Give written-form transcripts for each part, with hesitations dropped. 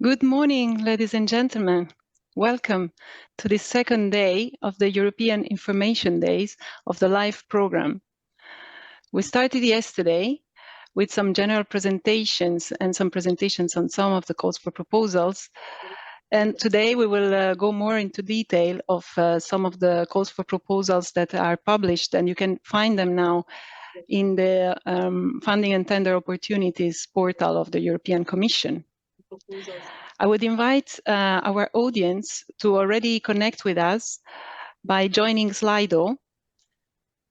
Good morning, ladies and gentlemen. Welcome to the second day of the European Information Days of the LIFE program. We started yesterday with some general presentations and some presentations on some of the calls for proposals. And today we will go more into detail of some of the calls for proposals that are published, and you can find them now in the Funding and Tender Opportunities portal of the European Commission. I would invite our audience to already connect with us by joining Slido.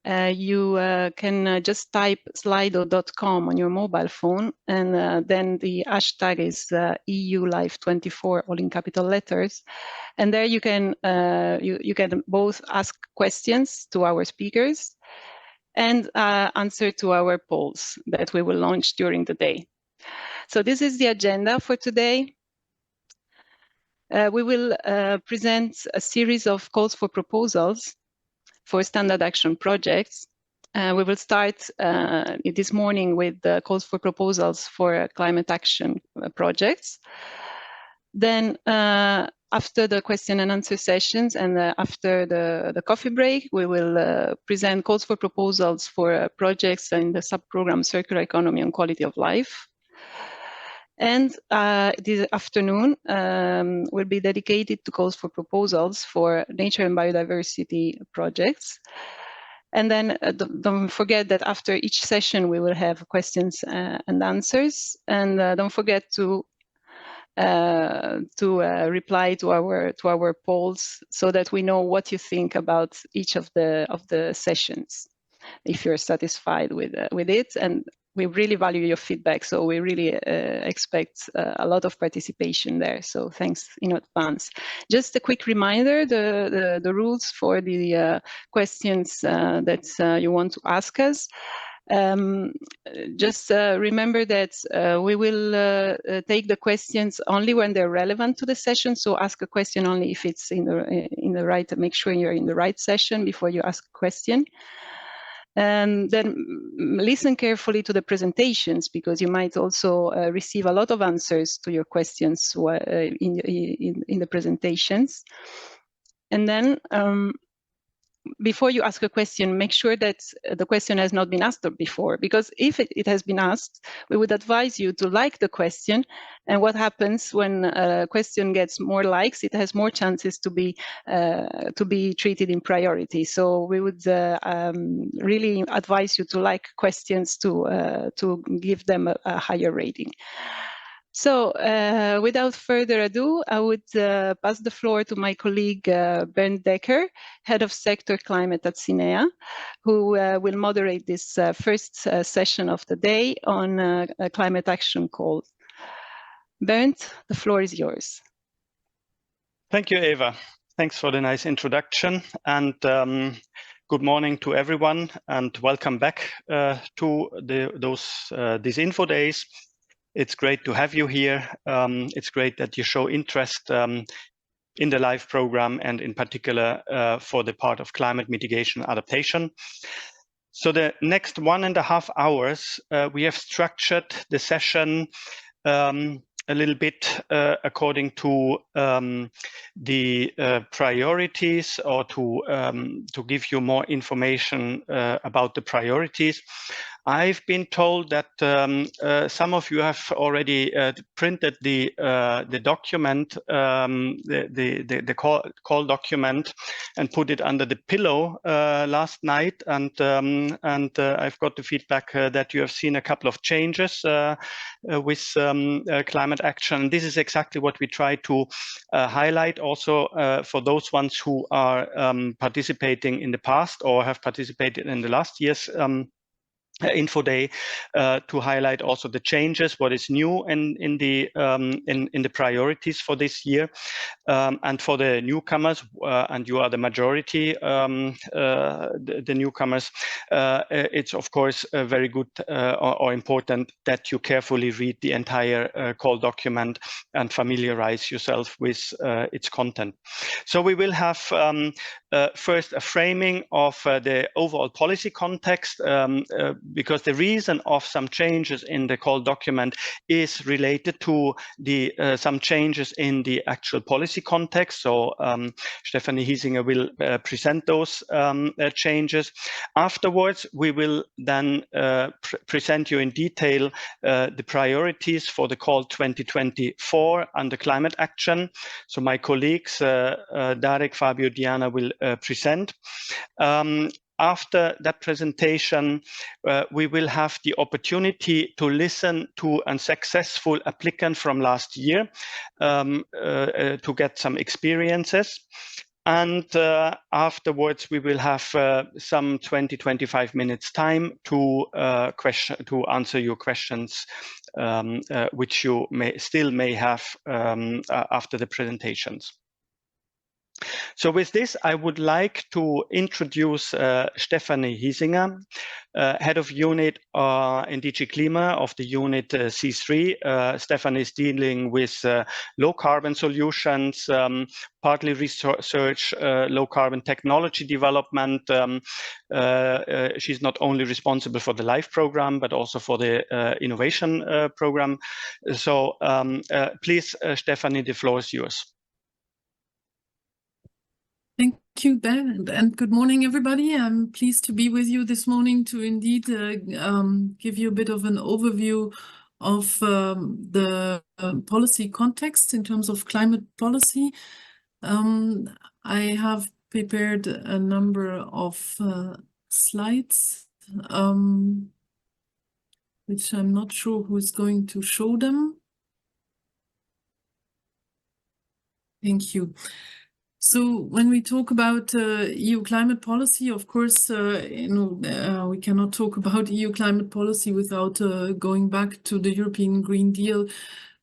You can just type slido.com on your mobile phone, and then the hashtag is EULife24, all in capital letters. And there you can you can both ask questions to our speakers and answer to our polls that we will launch during the day. So this is the agenda for today. We will present a series of calls for proposals for standard action projects. We will start this morning with the calls for proposals for climate action projects. Then after the question and answer sessions and after the coffee break, we will present calls for proposals for projects in the sub-program Circular Economy and Quality of Life. And this afternoon will be dedicated to calls for proposals for nature and biodiversity projects. And then don't forget that after each session, we will have questions and answers. And don't forget to reply to our polls so that we know what you think about each of the sessions, if you're satisfied with it. And we really value your feedback, so we really expect a lot of participation there. So thanks in advance. Just a quick reminder, the rules for the questions that you want to ask us. Just remember that we will take the questions only when they're relevant to the session. So ask a question only if it's in the right, make sure you're in the right session before you ask a question. And then listen carefully to the presentations, because you might also receive a lot of answers to your questions in the presentations. And then before you ask a question, make sure that the question has not been asked before, because if it has been asked, we would advise you to like the question. And what happens when a question gets more likes, it has more chances to be treated in priority. So we would really advise you to like questions to give them a higher rating. So without further ado, I would pass the floor to my colleague Bernd Decker, Head of Sector Climate at SINEA, who will moderate this first session of the day on a climate action call. Bernd, the floor is yours. Thank you, Eva. Thanks for the nice introduction. And good morning to everyone, and welcome back to these info days. It's great to have you here. It's great that you show interest in the LIFE program, and in particular for the part of climate mitigation adaptation. So the next 1.5 hours, we have structured the session a little bit according to the priorities, or to give you more information about the priorities. I've been told that some of you have already printed the document, the call document, and put it under the pillow last night. And I've got the feedback that you have seen a couple of changes with climate action. This is exactly what we try to highlight also for those ones who are participating in the past or have participated in the last year's info day, to highlight also the changes, what is new in the priorities for this year, and for the newcomers, and you are the majority, the newcomers. It's of course very good or important that you carefully read the entire call document and familiarize yourself with its content. So we will have first a framing of the overall policy context, because the reason of some changes in the call document is related to the some changes in the actual policy context. So Stefanie Hiesinger will present those changes. Afterwards, we will then present you in detail the priorities for the call 2024 under climate action. So my colleagues, Darek, Fabio, Diana will present. After that presentation, we will have the opportunity to listen to a successful applicant from last year to get some experiences. And afterwards, we will have some 20-25 minutes time to answer your questions, which you may have after the presentations. So with this, I would like to introduce Stefanie Hiesinger, Head of Unit in DG Klima of the unit C3. Stefanie is dealing with low carbon solutions, partly research, low carbon technology development. She's not only responsible for the LIFE program, but also for the innovation program. So please, Stefanie, the floor is yours. Thank you, Ben, and good morning, everybody. I'm pleased to be with you this morning to indeed give you a bit of an overview of the policy context in terms of climate policy. I have prepared a number of slides, which I'm not sure who's going to show them. Thank you. So when we talk about EU climate policy, of course, we cannot talk about EU climate policy without going back to the European Green Deal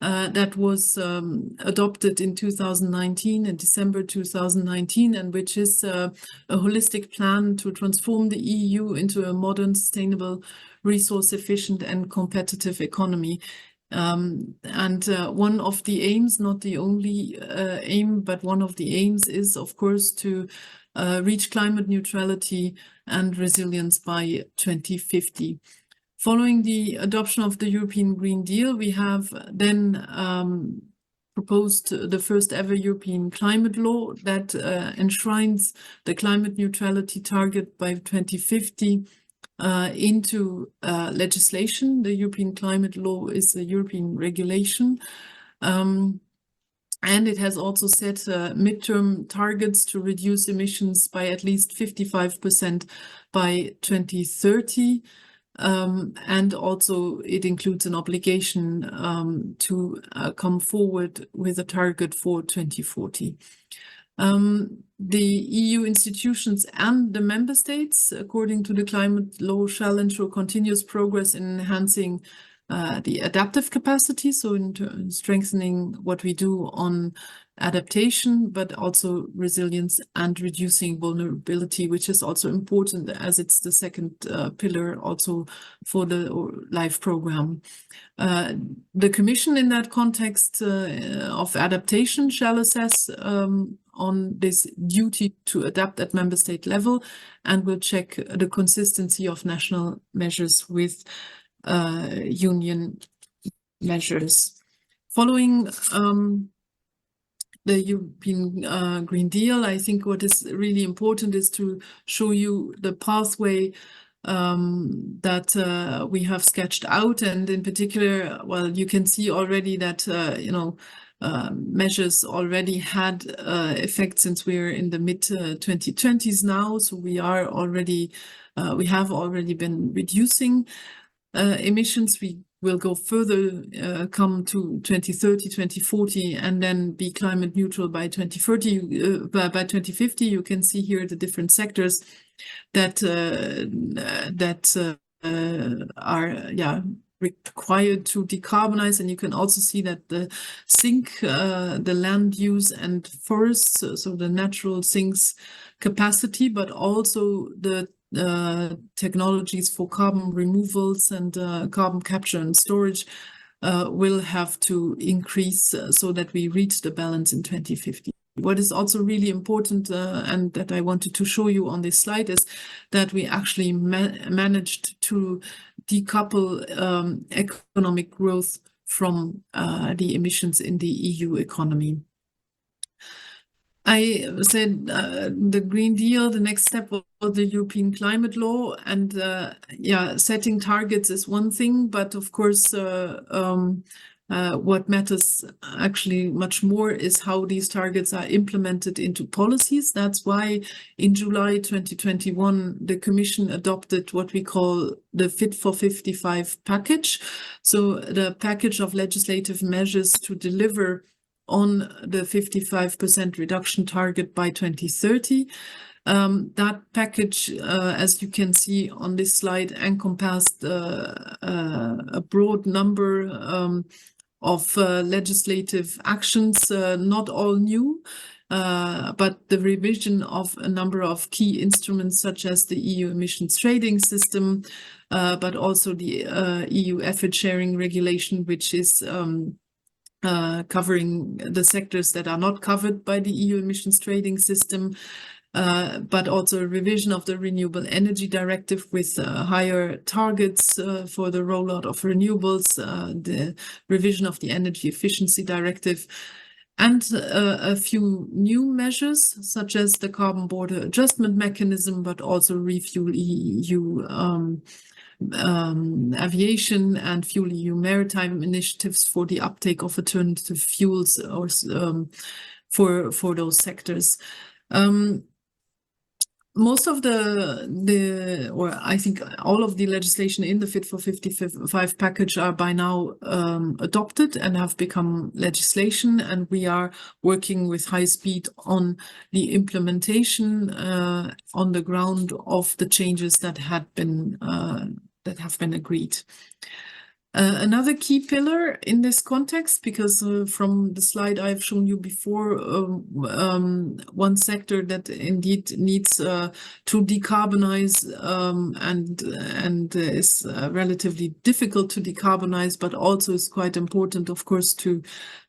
that was adopted in 2019, in December 2019, and which is a holistic plan to transform the EU into a modern, sustainable, resource-efficient and competitive economy. One of the aims, not the only aim, but one of the aims is, of course, to reach climate neutrality and resilience by 2050. Following the adoption of the European Green Deal, we have then proposed the first ever European climate law that enshrines the climate neutrality target by 2050 into legislation. The European climate law is a European regulation, and it has also set midterm targets to reduce emissions by at least 55% by 2030. And also it includes an obligation to come forward with a target for 2040. The EU institutions and the member states, according to the climate law, shall ensure continuous progress in enhancing the adaptive capacity, so in strengthening what we do on adaptation, but also resilience and reducing vulnerability, which is also important as it's the second pillar also for the LIFE program. The Commission in that context of adaptation shall assess on this duty to adapt at member state level and will check the consistency of national measures with union measures. Following the European Green Deal, I think what is really important is to show you the pathway that we have sketched out, and in particular, well, you can see already that measures already had effect since we're in the mid 2020s now. So we have already been reducing emissions. We will go further, come to 2030, 2040, and then be climate neutral by 2030. By 2050, you can see here the different sectors that are required to decarbonize, and you can also see that the sink, the land use and forests, so the natural sinks capacity, but also the technologies for carbon removals and carbon capture and storage will have to increase so that we reach the balance in 2050. What is also really important and that I wanted to show you on this slide is that we actually managed to decouple economic growth from the emissions in the EU economy. I said the Green Deal, the next step was the European climate law, and setting targets is one thing, but of course what matters actually much more is how these targets are implemented into policies. That's why in July 2021, the Commission adopted what we call the Fit for 55 package. So the package of legislative measures to deliver on the 55% reduction target by 2030. That package, as you can see on this slide, encompassed a broad number of legislative actions, not all new, but the revision of a number of key instruments such as the EU emissions trading system, but also the EU effort sharing regulation, which is covering the sectors that are not covered by the EU emissions trading system, but also a revision of the Renewable Energy Directive with higher targets for the rollout of renewables, the revision of the Energy Efficiency Directive, and a few new measures such as the Carbon Border Adjustment Mechanism, but also Refuel EU aviation and Fuel EU maritime initiatives for the uptake of alternative fuels or for those sectors. Most of or I think all of the legislation in the Fit for 55 package are by now adopted and have become legislation, and we are working with high speed on the implementation on the ground of the changes that have been agreed. Another key pillar in this context, because from the slide I've shown you before, one sector that indeed needs to decarbonize and is relatively difficult to decarbonize, but also is quite important, of course, to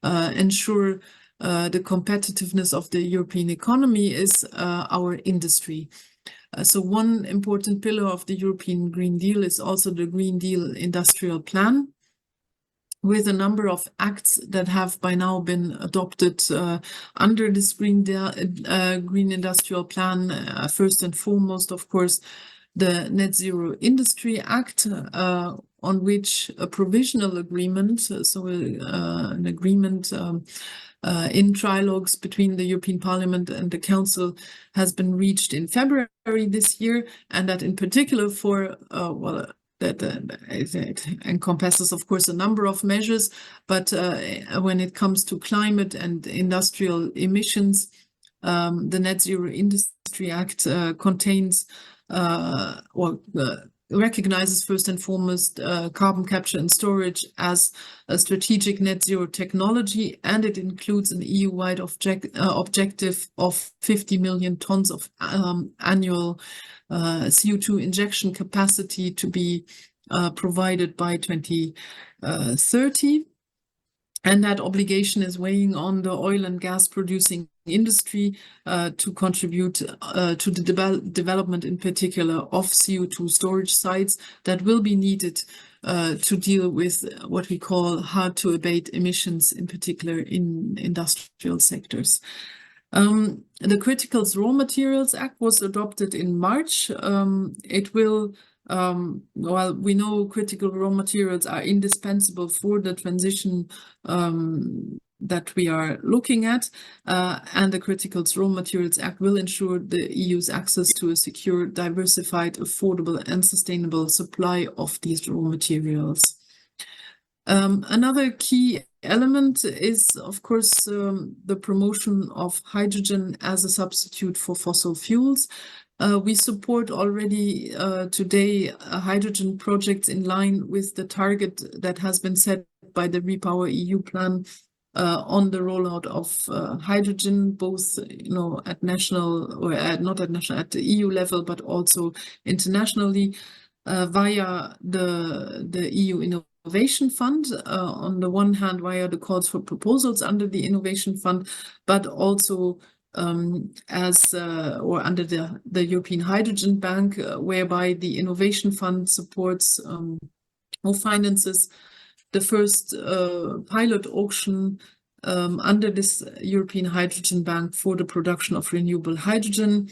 ensure the competitiveness of the European economy is our industry. So one important pillar of the European Green Deal is also the Green Deal Industrial Plan, with a number of acts that have by now been adopted under this Green Industrial Plan. First and foremost, of course, the Net Zero Industry Act, on which a provisional agreement, so an agreement in trilogues between the European Parliament and the Council has been reached in February this year, and that in particular for, it encompasses, of course, a number of measures, but when it comes to climate and industrial emissions, the Net Zero Industry Act contains recognizes first and foremost carbon capture and storage as a strategic net zero technology, and it includes an EU-wide objective of 50 million tons of annual CO2 injection capacity to be provided by 2030. And that obligation is weighing on the oil and gas producing industry to contribute to the development, in particular, of CO2 storage sites that will be needed to deal with what we call hard to abate emissions, in particular in industrial sectors. The Critical Raw Materials Act was adopted in March. It will while we know critical raw materials are indispensable for the transition that we are looking at, and the Critical Raw Materials Act will ensure the EU's access to a secure, diversified, affordable and sustainable supply of these raw materials. Another key element is, of course, the promotion of hydrogen as a substitute for fossil fuels. We support already today hydrogen projects in line with the target that has been set by the Repower EU plan on the rollout of hydrogen, both at national or not at national, at the EU level, but also internationally via the EU Innovation Fund, on the one hand via the calls for proposals under the Innovation Fund, but also or under the European Hydrogen Bank, whereby the Innovation Fund supports or finances the first pilot auction under this European Hydrogen Bank for the production of renewable hydrogen.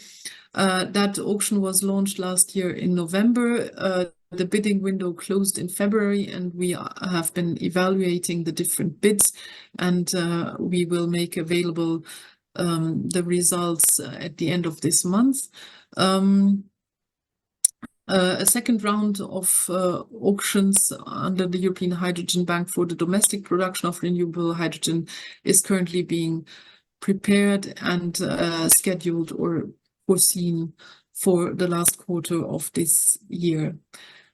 That auction was launched last year in November. The bidding window closed in February, and we have been evaluating the different bids, and we will make available the results at the end of this month. A second round of auctions under the European Hydrogen Bank for the domestic production of renewable hydrogen is currently being prepared and scheduled or foreseen for the last quarter of this year.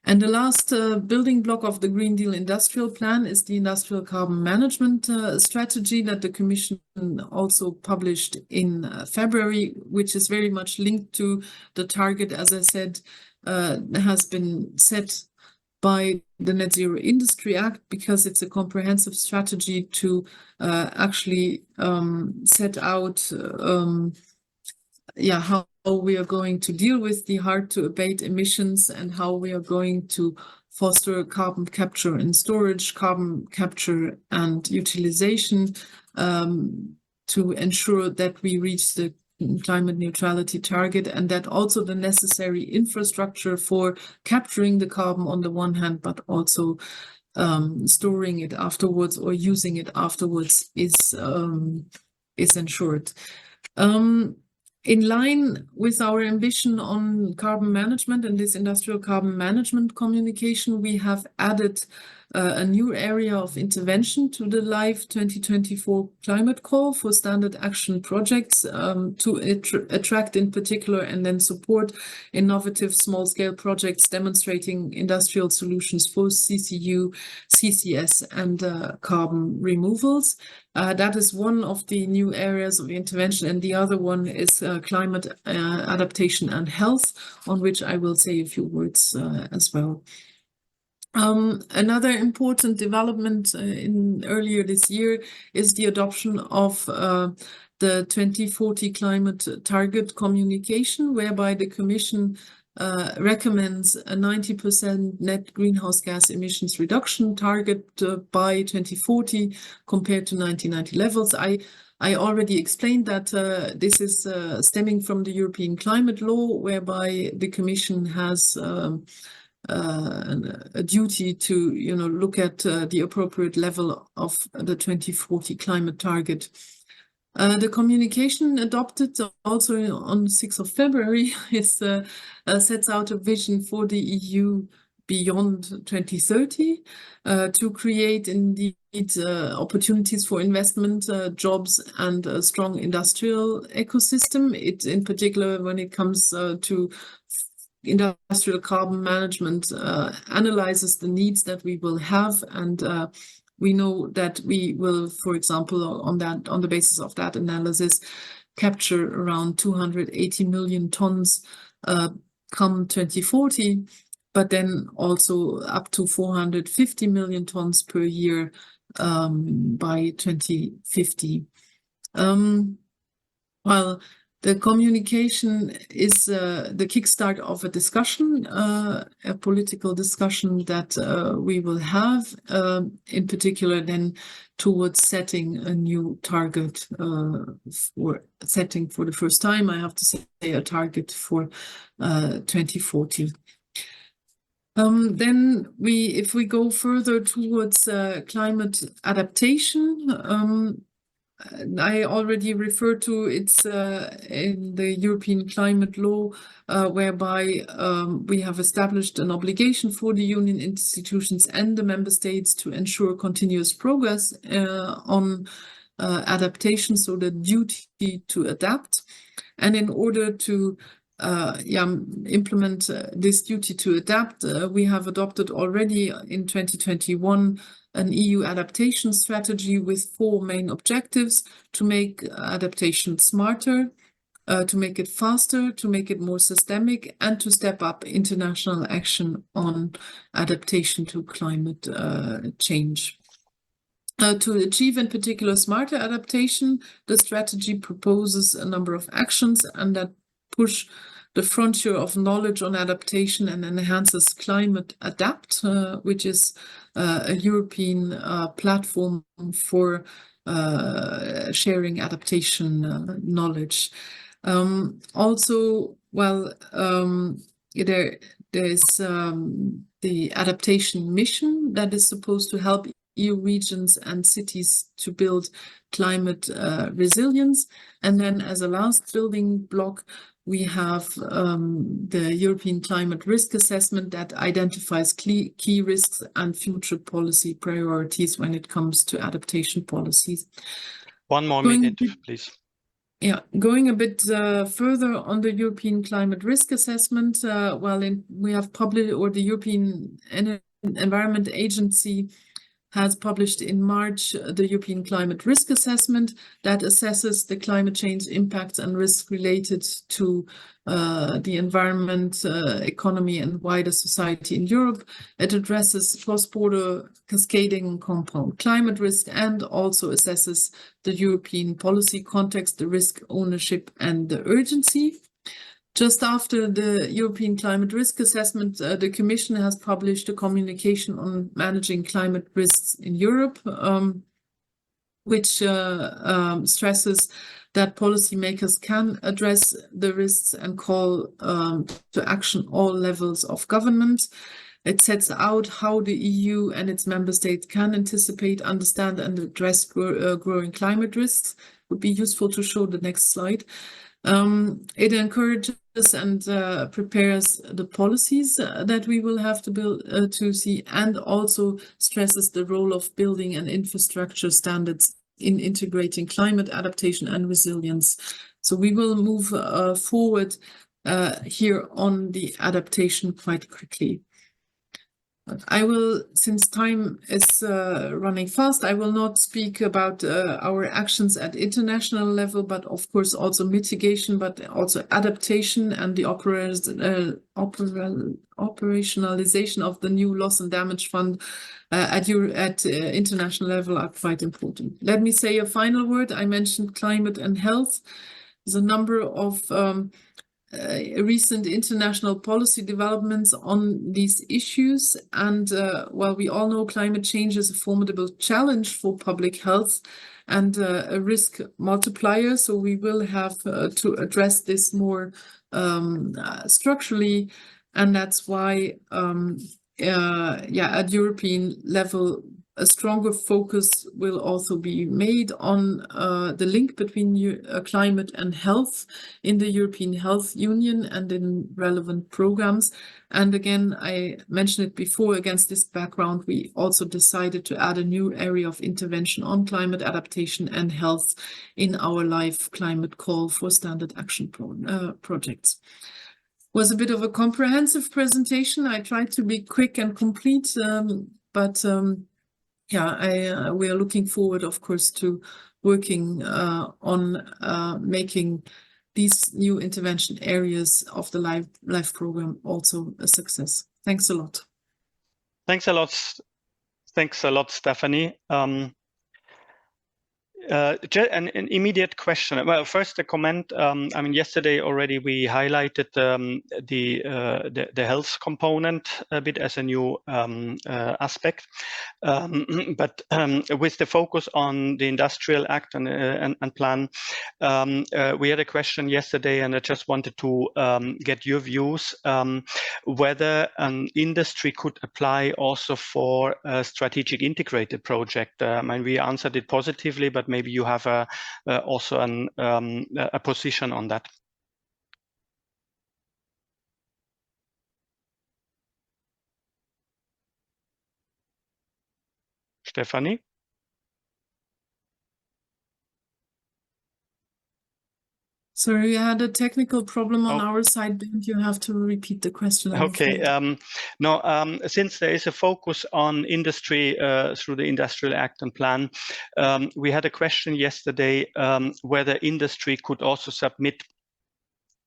And the last building block of the Green Deal industrial plan is the industrial carbon management strategy that the Commission also published in February, which is very much linked to the target, as I said, has been set by the Net Zero Industry Act, because it's a comprehensive strategy to actually set out how we are going to deal with the hard-to-abate emissions and how we are going to foster carbon capture and storage, carbon capture and utilization to ensure that we reach the climate neutrality target, and that also the necessary infrastructure for capturing the carbon on the one hand, but also storing it afterwards or using it afterwards is ensured. In line with our ambition on carbon management and this industrial carbon management communication, we have added a new area of intervention to the LIFE 2024 climate call for standard action projects to attract in particular and then support innovative small-scale projects demonstrating industrial solutions for CCU, CCS and carbon removals. That is one of the new areas of intervention, and the other one is climate adaptation and health, on which I will say a few words as well. Another important development in earlier this year is the adoption of the 2040 climate target communication, whereby the Commission recommends a 90% net greenhouse gas emissions reduction target by 2040 compared to 1990 levels. I already explained that this is stemming from the European climate law, whereby the Commission has a duty to look at the appropriate level of the 2040 climate target. The communication adopted also on 6th of February sets out a vision for the EU beyond 2030 to create indeed opportunities for investment, jobs and a strong industrial ecosystem. It, in particular, when it comes to industrial carbon management, analyzes the needs that we will have, and we know that we will, for example, on the basis of that analysis, capture around 280 million tons come 2040, but then also up to 450 million tons per year by 2050. Well, the communication is the kickstart of a discussion, a political discussion that we will have, in particular then towards setting a new target, for the first time, I have to say, a target for 2040. Then if we go further towards climate adaptation, I already referred to it's in the European climate law, whereby we have established an obligation for the Union institutions and the member states to ensure continuous progress on adaptation, so the duty to adapt. And in order to implement this duty to adapt, we have adopted already in 2021 an EU adaptation strategy with 4 main objectives: to make adaptation smarter, to make it faster, to make it more systemic, and to step up international action on adaptation to climate change. To achieve, in particular, smarter adaptation, the strategy proposes a number of actions and that push the frontier of knowledge on adaptation and enhances Climate Adapt, which is a European platform for sharing adaptation knowledge. Also, well, there is the adaptation mission that is supposed to help EU regions and cities to build climate resilience. And then as a last building block, we have the European Climate Risk Assessment that identifies key risks and future policy priorities when it comes to adaptation policies. One more minute, please. Yeah, going a bit further on the European Climate Risk Assessment, we have published, or the European Environment Agency has published in March the European Climate Risk Assessment that assesses the climate change impacts and risks related to the environment, economy, and wider society in Europe. It addresses cross-border cascading compound climate risk and also assesses the European policy context, the risk ownership, and the urgency. Just after the European Climate Risk Assessment, the Commission has published a communication on managing climate risks in Europe, which stresses that policymakers can address the risks and call to action all levels of government. It sets out how the EU and its member states can anticipate, understand, and address growing climate risks. It would be useful to show the next slide. It encourages and prepares the policies that we will have to build to see, and also stresses the role of building and infrastructure standards in integrating climate adaptation and resilience. So we will move forward here on the adaptation quite quickly. I will, since time is running fast, I will not speak about our actions at international level, but of course also mitigation, but also adaptation and the operationalization of the new loss and damage fund at international level are quite important. Let me say a final word. I mentioned climate and health. There's a number of recent international policy developments on these issues. And while we all know climate change is a formidable challenge for public health and a risk multiplier, so we will have to address this more structurally. And that's why, at European level, a stronger focus will also be made on the link between climate and health in the European Health Union and in relevant programs. And again, I mentioned it before, against this background, we also decided to add a new area of intervention on climate adaptation and health in our live climate call for standard action projects. Was a bit of a comprehensive presentation. I tried to be quick and complete, but we are looking forward, of course, to working on making these new intervention areas of the LIFE program also a success. Thanks a lot. Thanks a lot. Thanks a lot, Stephanie. An immediate question. Well, first a comment. I mean, yesterday already we highlighted the health component a bit as a new aspect, but with the focus on the Industrial Act and plan, we had a question yesterday, and I just wanted to get your views whether an industry could apply also for a strategic integrated project. I mean, we answered it positively, but maybe you have also a position on that. Stephanie? Sorry, I had a technical problem on our side. Don't you have to repeat the question? Okay. No, since there is a focus on industry through the Industrial Act and Plan, we had a question yesterday whether industry could also submit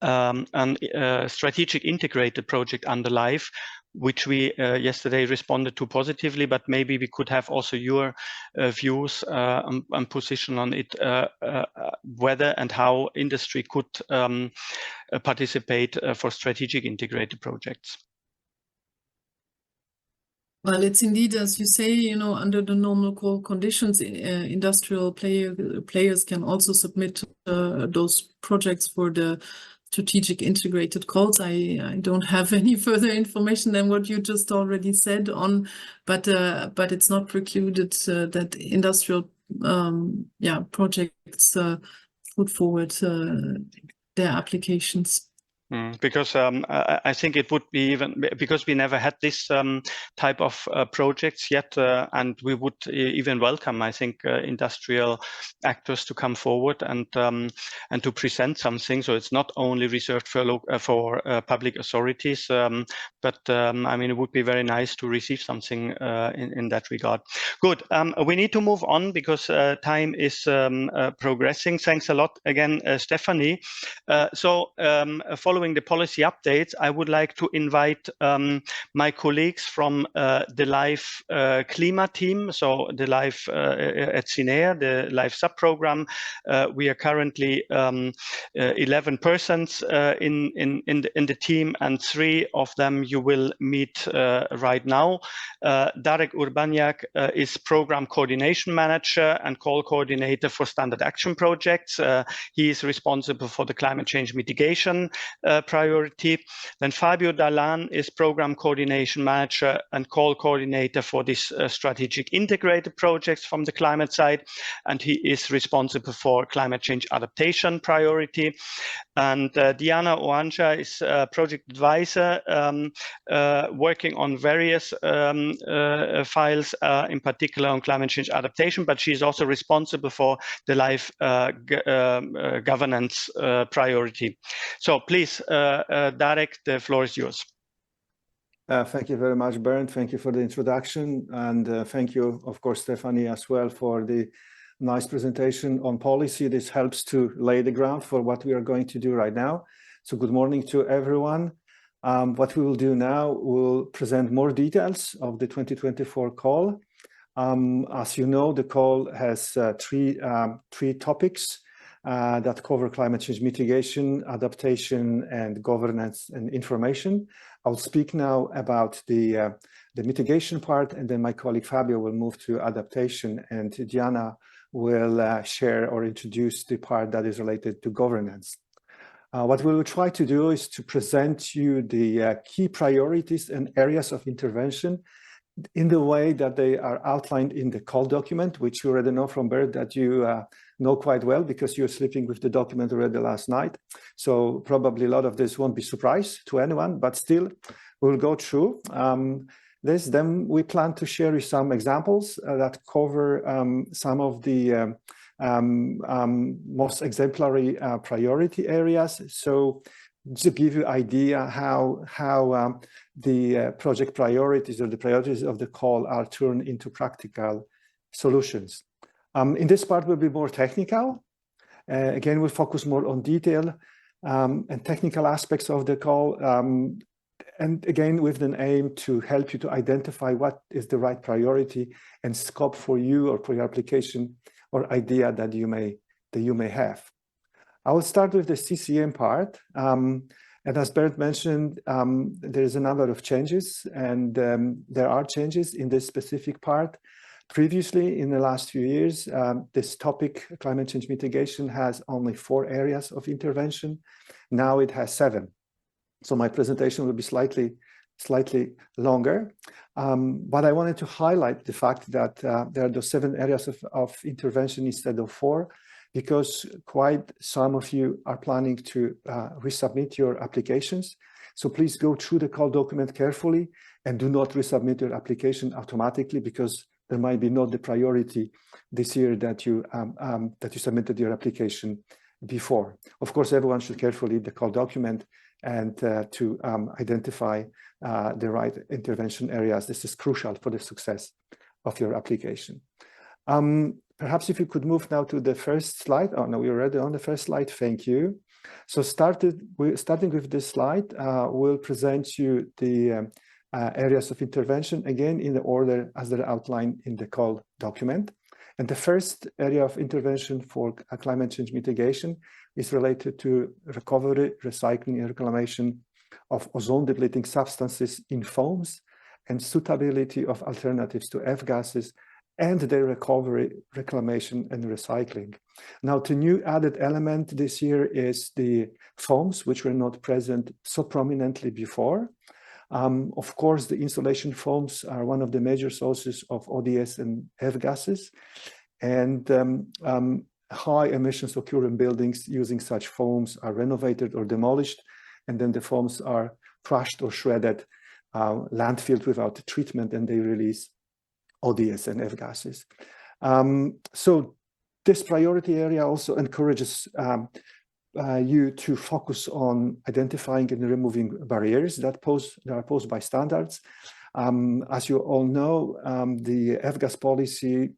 a strategic integrated project under LIFE, which we yesterday responded to positively, but maybe we could have also your views and position on it, whether and how industry could participate for strategic integrated projects. Well, it's indeed, as you say, you know, under the normal call conditions, industrial players can also submit those projects for the strategic integrated calls. I don't have any further information than what you just already said on, but it's not precluded that industrial projects put forward their applications. Because I think it would be even because we never had this type of projects yet, and we would even welcome, I think, industrial actors to come forward and to present something. So it's not only reserved for public authorities, but I mean, it would be very nice to receive something in that regard. Good. We need to move on because time is progressing. Thanks a lot again, Stephanie. Following the policy updates, I would like to invite my colleagues from the LIFE Klima team, so the LIFE at SINEA, the LIFE sub-program. We are currently 11 persons in the team, and 3 of them you will meet right now. Darek Urbaniak is Program Coordination Manager and Call Coordinator for Standard Action Projects. He is responsible for the climate change mitigation priority. Then Fabio Dallan is Program Coordination Manager and Call Coordinator for this strategic integrated projects from the climate side, and he is responsible for climate change adaptation priority. And Diana Oanja is Project Advisor working on various files, in particular on climate change adaptation, but she's also responsible for the LIFE governance priority. So please, Darek, the floor is yours. Thank you very much, Bernd. Thank you for the introduction. And thank you, of course, Stephanie, as well, for the nice presentation on policy. This helps to lay the ground for what we are going to do right now. So good morning to everyone. What we will do now, we'll present more details of the 2024 call. As you know, the call has three topics that cover climate change mitigation, adaptation, and governance and information. I'll speak now about the mitigation part, and then my colleague Fabio will move to adaptation, and Diana will share or introduce the part that is related to governance. What we will try to do is to present you the key priorities and areas of intervention in the way that they are outlined in the call document, which you already know from Bernd that you know quite well because you're sleeping with the document already last night. So probably a lot of this won't be surprise to anyone, but still we'll go through this. Then we plan to share with some examples that cover some of the most exemplary priority areas. So to give you an idea how the project priorities or the priorities of the call are turned into practical solutions. In this part will be more technical. Again, we'll focus more on detail and technical aspects of the call. And again, with an aim to help you to identify what is the right priority and scope for you or for your application or idea that you may have. I will start with the CCM part. And as Bernd mentioned, there is a number of changes, and there are changes in this specific part. Previously, in the last few years, this topic, climate change mitigation, has only 4 areas of intervention. Now it has 7. So my presentation will be slightly longer. But I wanted to highlight the fact that there are those 7 areas of intervention instead of 4, because quite some of you are planning to resubmit your applications. So please go through the call document carefully and do not resubmit your application automatically, because there might be not the priority this year that you submitted your application before. Of course, everyone should carefully read the call document and to identify the right intervention areas. This is crucial for the success of your application. Perhaps if you could move now to the first slide. Oh, no, we're already on the first slide. Thank you. So starting with this slide, we'll present you the areas of intervention, again, in the order as they're outlined in the call document. And the first area of intervention for climate change mitigation is related to recovery, recycling, and reclamation of ozone-depleting substances in foams and suitability of alternatives to F-gases and their recovery, reclamation, and recycling. Now, the new added element this year is the foams, which were not present so prominently before. Of course, the insulation foams are one of the major sources of ODS and F-gases, and high emissions occur in buildings using such foams are renovated or demolished, and then the foams are crushed or shredded, landfilled without treatment, and they release ODS and F-gases. So this priority area also encourages you to focus on identifying and removing barriers that are posed by standards. As you all know, the F-gas policy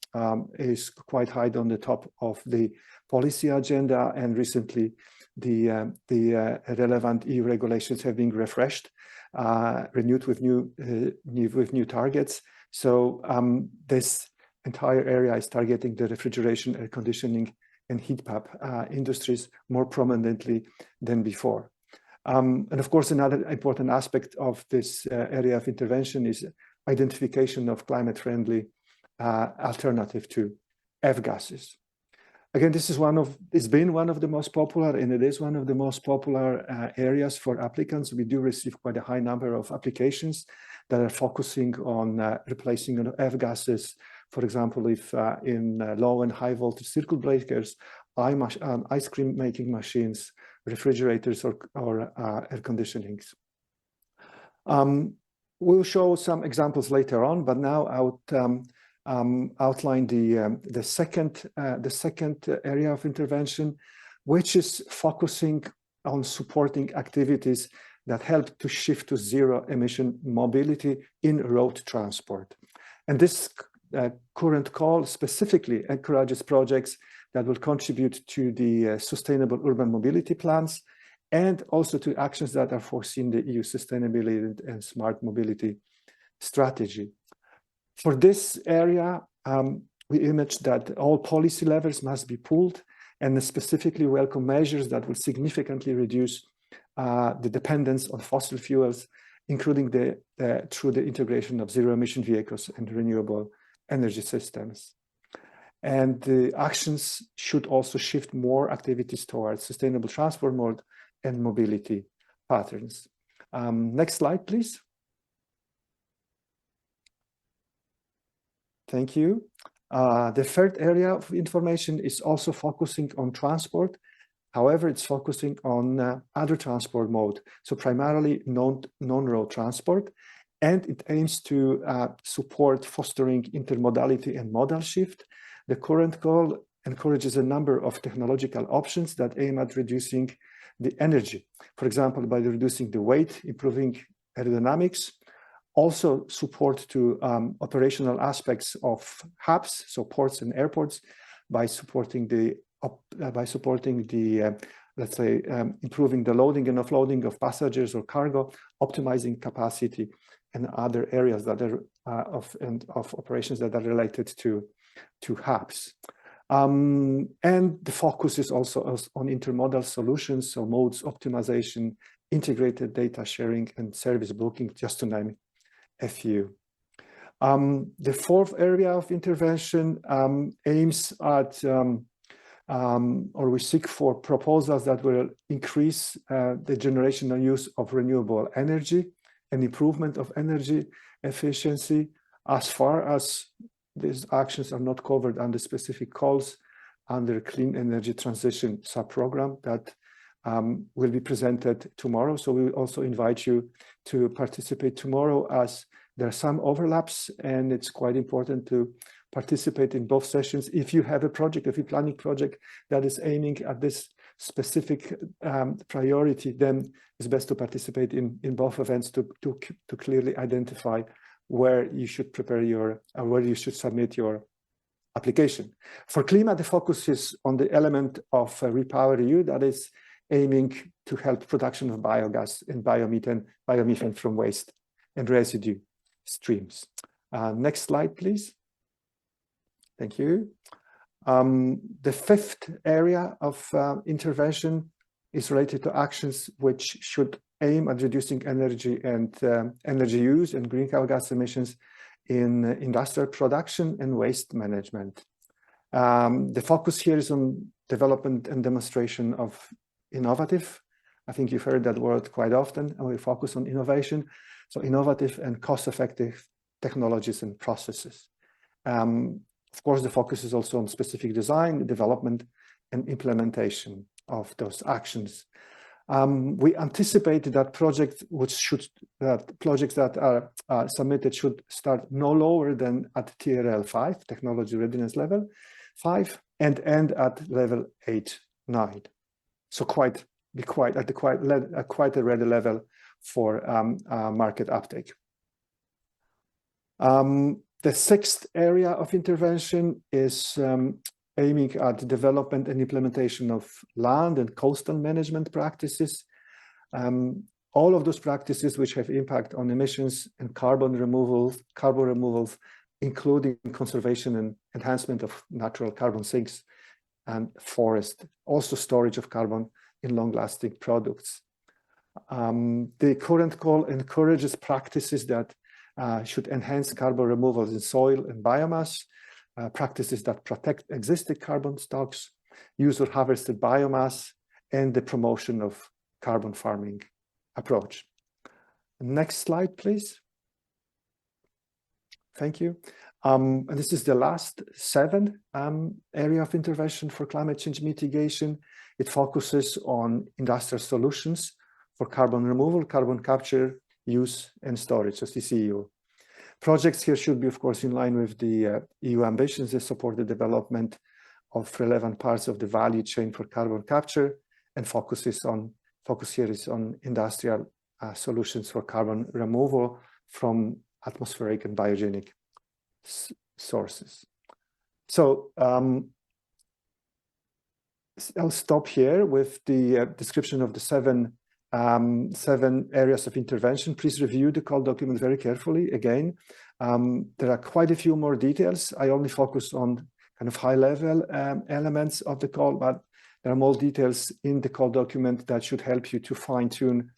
is quite high on the top of the policy agenda, and recently the relevant EU regulations have been refreshed, renewed with new targets. So this entire area is targeting the refrigeration, air conditioning, and heat pump industries more prominently than before. And of course, another important aspect of this area of intervention is identification of climate-friendly alternative to F-gases. Again, this is it's been one of the most popular, and it is one of the most popular areas for applicants. We do receive quite a high number of applications that are focusing on replacing F-gases. For example, if in low and high voltage circuit breakers, ice cream making machines, refrigerators, or air conditionings. We'll show some examples later on, but now I would outline the second area of intervention, which is focusing on supporting activities that help to shift to zero emission mobility in road transport. And this current call specifically encourages projects that will contribute to the sustainable urban mobility plans and also to actions that are foreseen in the EU sustainability and smart mobility strategy. For this area, we image that all policy levers must be pulled, and specifically welcome measures that will significantly reduce the dependence on fossil fuels, including through the integration of zero-emission vehicles and renewable energy systems. And the actions should also shift more activities towards sustainable transport mode and mobility patterns. Next slide, please. Thank you. The third area of information is also focusing on transport. However, it's focusing on other transport mode, so primarily non-road transport, and it aims to support fostering intermodality and modal shift. The current call encourages a number of technological options that aim at reducing the energy, for example, by reducing the weight, improving aerodynamics, also support to operational aspects of hubs, so ports and airports, by supporting the let's say, improving the loading and offloading of passengers or cargo, optimizing capacity, and other areas that are of operations that are related to hubs. And the focus is also on intermodal solutions, so modes optimization, integrated data sharing, and service booking, just to name a few. The fourth area of intervention aims at or we seek for proposals that will increase the generation and use of renewable energy and improvement of energy efficiency. As far as these actions are not covered under specific calls under Clean Energy Transition Subprogram that will be presented tomorrow. So we will also invite you to participate tomorrow, as there are some overlaps, and it's quite important to participate in both sessions. If you have a project, if you're planning a project that is aiming at this specific priority, then it's best to participate in both events to clearly identify where you should prepare where you should submit your application. For Klima, the focus is on the element of REPowerEU, that is aiming to help production of biogas and biomethane from waste and residue streams. Next slide, please. Thank you. The fifth area of intervention is related to actions which should aim at reducing energy and energy use and greenhouse gas emissions in industrial production and waste management. The focus here is on development and demonstration of innovative. I think you've heard that word quite often, and we focus on innovation. So innovative and cost-effective technologies and processes. Of course, the focus is also on specific design, development, and implementation of those actions. We anticipate that projects that are submitted should start no lower than at TRL 5, Technology Readiness Level 5, and end at level 8-9. So quite a ready level for market uptake. The sixth area of intervention is aiming at the development and implementation of land and coastal management practices. All of those practices which have impact on emissions and carbon removals, including conservation and enhancement of natural carbon sinks and forest, also storage of carbon in long-lasting products. The current call encourages practices that should enhance carbon removals in soil and biomass, practices that protect existing carbon stocks, use of harvested biomass, and the promotion of carbon farming approach. Next slide, please. Thank you. And this is the last 7 area of intervention for climate change mitigation. It focuses on industrial solutions for carbon removal, carbon capture, use, and storage, as CCU. Projects here should be, of course, in line with the EU ambitions that support the development of relevant parts of the value chain for carbon capture, and focus here is on industrial solutions for carbon removal from atmospheric and biogenic sources. So I'll stop here with the description of the 7 areas of intervention. Please review the call document very carefully. Again, there are quite a few more details. I only focus on kind of high-level elements of the call, but there are more details in the call document that should help you to fine-tune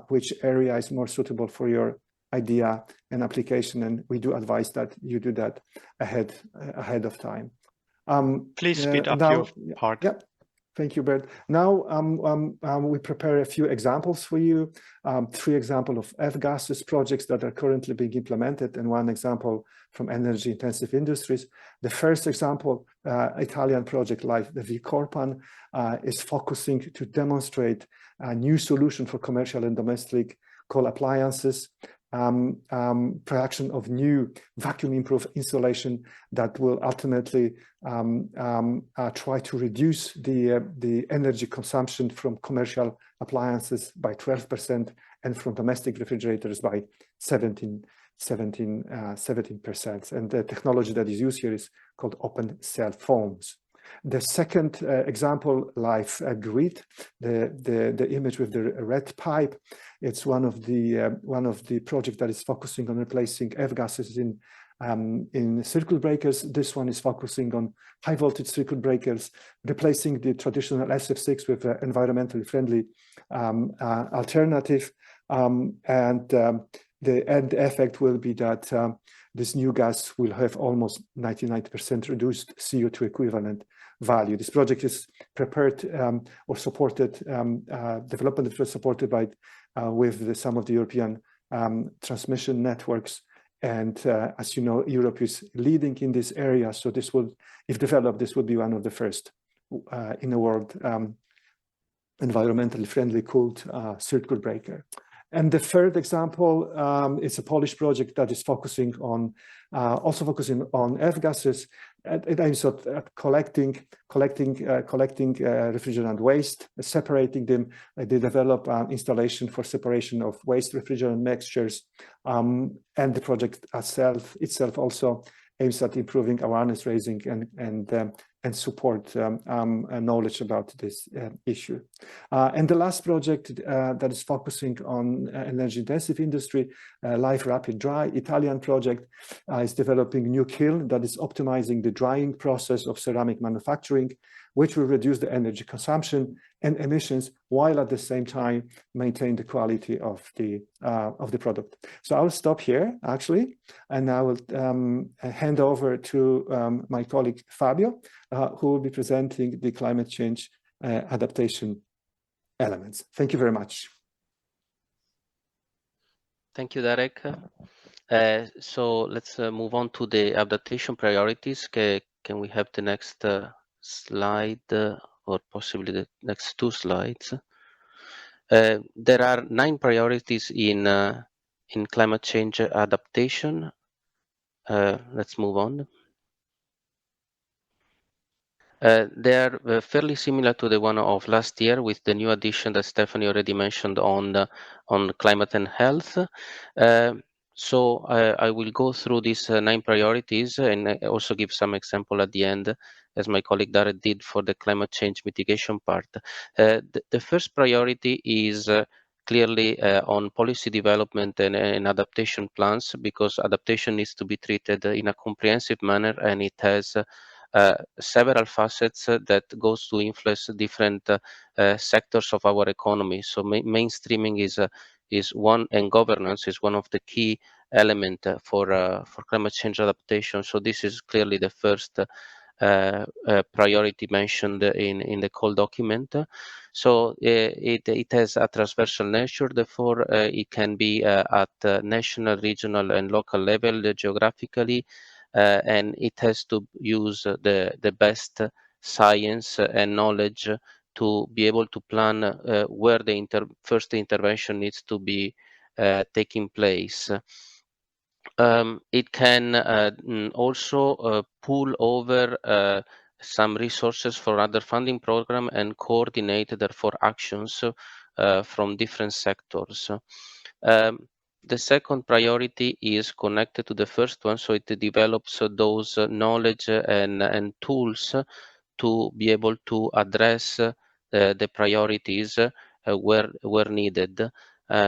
which area is more suitable for your idea and application. And we do advise that you do that ahead of time. Please speed up your part. Yeah. Thank you, Bert. Now we prepare a few examples for you. 3 examples of F-gases projects that are currently being implemented, and 1 example from energy-intensive industries. The first example, Italian project like the V-Corpan, is focusing to demonstrate a new solution for commercial and domestic coal appliances, production of new vacuum-improved insulation that will ultimately try to reduce the energy consumption from commercial appliances by 12% and from domestic refrigerators by 17%. And the technology that is used here is called open cell foams. The second example, Life Grid, the image with the red pipe, it's one of the projects that is focusing on replacing F-gases in circuit breakers. This one is focusing on high voltage circuit breakers, replacing the traditional SF6 with an environmentally friendly alternative. The end effect will be that this new gas will have almost 99% reduced CO2 equivalent value. This project is prepared or supported, development was supported by with some of the European transmission networks. And as you know, Europe is leading in this area. So this will, if developed, this would be one of the first in the world environmentally friendly cooled circuit breaker. And the third example is a Polish project that is focusing on, also focusing on F-gases. It aims at collecting refrigerant waste, separating them. They develop an installation for separation of waste refrigerant mixtures. And the project itself also aims at improving awareness raising and and support knowledge about this issue. And the last project that is focusing on energy-intensive industry, Life Rapid Dry, Italian project, is developing new kiln that is optimizing the drying process of ceramic manufacturing, which will reduce the energy consumption and emissions while at the same time maintain the quality of the product. So I'll stop here actually, and I will hand over to my colleague Fabio, who will be presenting the climate change adaptation elements. Thank you very much. Thank you, Derek. So let's move on to the adaptation priorities. Can we have the next slide, or possibly the next 2 slides? There are 9 priorities in climate change adaptation. Let's move on. They are fairly similar to the one of last year, with the new addition that Stephanie already mentioned on climate and health. So I will go through these 9 priorities and also give some example at the end, as my colleague Darren did for the climate change mitigation part. The first priority is clearly on policy development and adaptation plans, because adaptation needs to be treated in a comprehensive manner, and it has several facets that goes to influence different sectors of our economy. So mainstreaming is one, and governance is one of the key element for climate change adaptation. So this is clearly the first priority mentioned in the call document. So it has a transversal nature, therefore it can be at national, regional and local level geographically, and it has to use the best science and knowledge to be able to plan where the first intervention needs to be taking place. It can also pool over some resources for other funding program and coordinate therefore actions from different sectors. The second priority is connected to the first one, so it develops those knowledge and tools to be able to address the priorities where needed.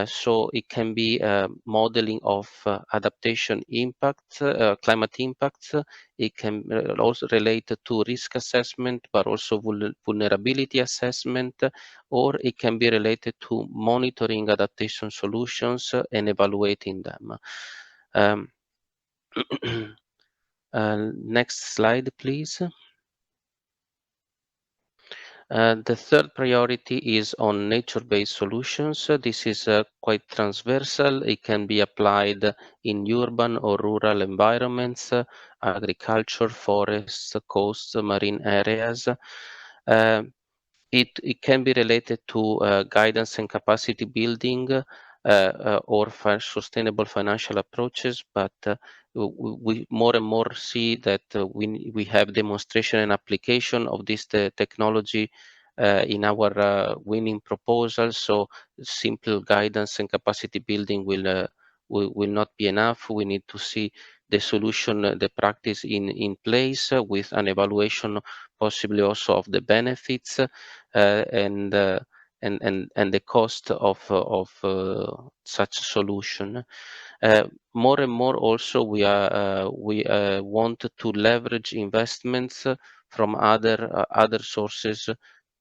So it can be modeling of adaptation impacts, climate impacts. It can also relate to risk assessment, but also vulnerability assessment, or it can be related to monitoring adaptation solutions and evaluating them. Next slide, please. The third priority is on nature-based solutions. This is quite transversal. It can be applied in urban or rural environments, agriculture, forests, coasts, marine areas. It can be related to guidance and capacity building or sustainable financial approaches, but we more and more see that we have demonstration and application of this technology in our winning proposals. So simple guidance and capacity building will not be enough. We need to see the solution, the practice in place with an evaluation, possibly also of the benefits and the cost of such solution. More and more also we want to leverage investments from other sources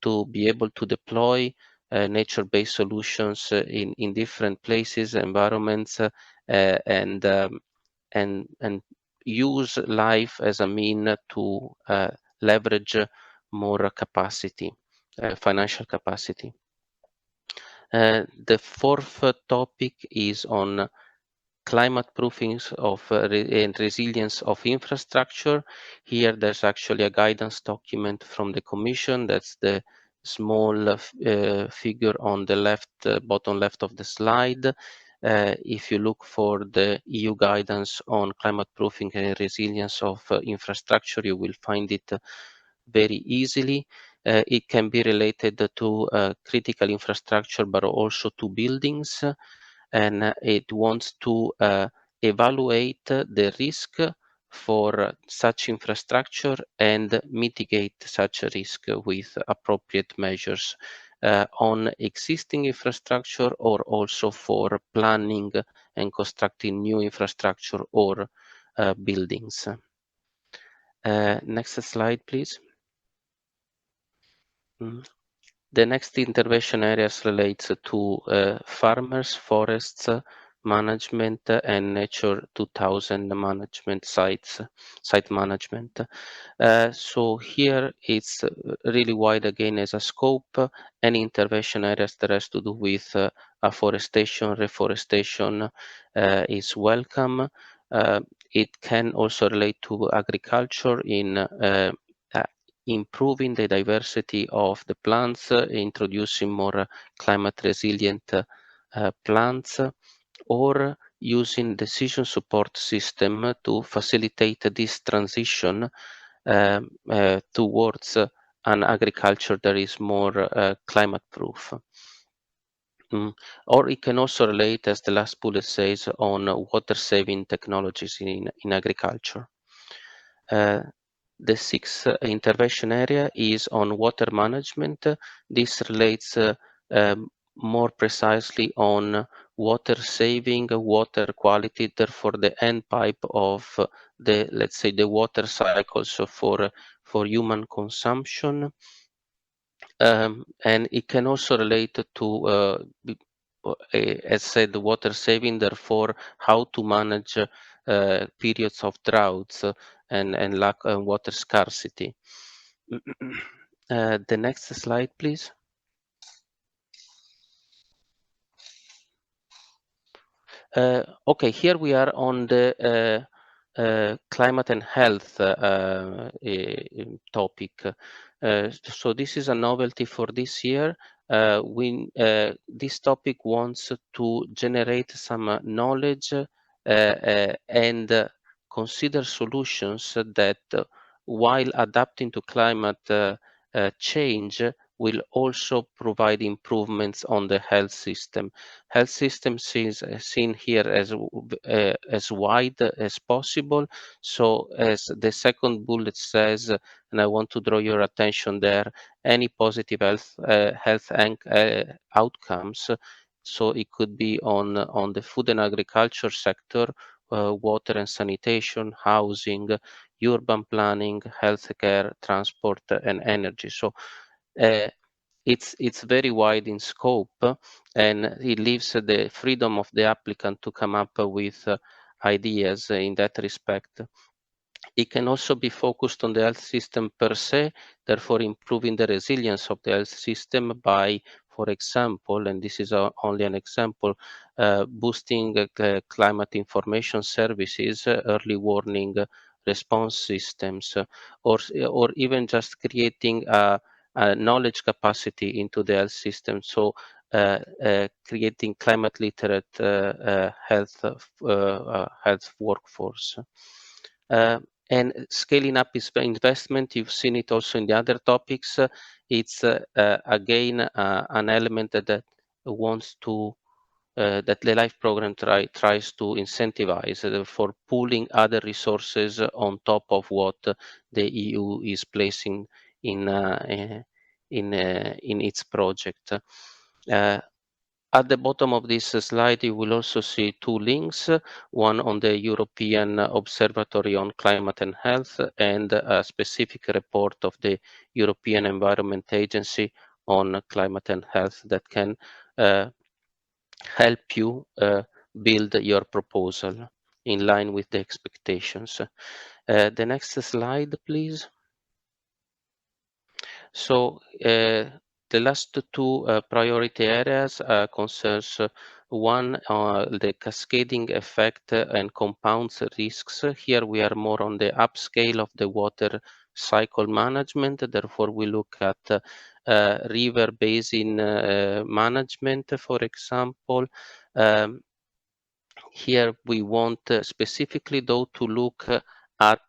to be able to deploy nature-based solutions in different places, environments, and use life as a mean to leverage more capacity, financial capacity. The fourth topic is on climate proofings of and resilience of infrastructure. Here there's actually a guidance document from the Commission. That's the small figure on the left, bottom left of the slide. If you look for the EU guidance on climate proofing and resilience of infrastructure, you will find it very easily. It can be related to critical infrastructure, but also to buildings. And it wants to evaluate the risk for such infrastructure and mitigate such a risk with appropriate measures on existing infrastructure or also for planning and constructing new infrastructure or buildings. Next slide, please. The next intervention areas relates to farmers, forests, management, and Nature 2000 management site management. So here it's really wide again as a scope. Any intervention areas that has to do with afforestation, reforestation is welcome. It can also relate to agriculture in improving the diversity of the plants, introducing more climate resilient plants, or using decision support system to facilitate this transition towards an agriculture that is more climate proof. Or it can also relate, as the last bullet says, on water saving technologies in agriculture. The sixth intervention area is on water management. This relates more precisely on water saving, water quality, therefore the end pipe of the, let's say, the water cycles for human consumption. And it can also relate to, as said, water saving, therefore how to manage periods of droughts and lack of water scarcity. The next slide, please. Okay, here we are on the climate and health topic. So this is a novelty for this year. This topic wants to generate some knowledge and consider solutions that, while adapting to climate change, will also provide improvements on the health system. Health system is seen here as wide as possible. So as the second bullet says, and I want to draw your attention there, any positive health outcomes. So it could be on the food and agriculture sector, water and sanitation, housing, urban planning, healthcare, transport, and energy. So it's very wide in scope, and it leaves the freedom of the applicant to come up with ideas in that respect. It can also be focused on the health system per se, therefore improving the resilience of the health system by, for example, and this is only an example, boosting climate information services, early warning response systems, or even just creating a knowledge capacity into the health system. So creating climate literate health workforce. And scaling up investment, you've seen it also in the other topics. It's again an element that wants to that the LIFE program tries to incentivize for pooling other resources on top of what the EU is placing in its project. At the bottom of this slide, you will also see two links, one on the European Observatory on Climate and Health and a specific report of the European Environment Agency on climate and health that can help you build your proposal in line with the expectations. The next slide, please. So the last two priority areas concerns one, the cascading effect and compounds risks. Here we are more on the upscale of the water cycle management. Therefore, we look at river basin management, for example. Here we want specifically though to look at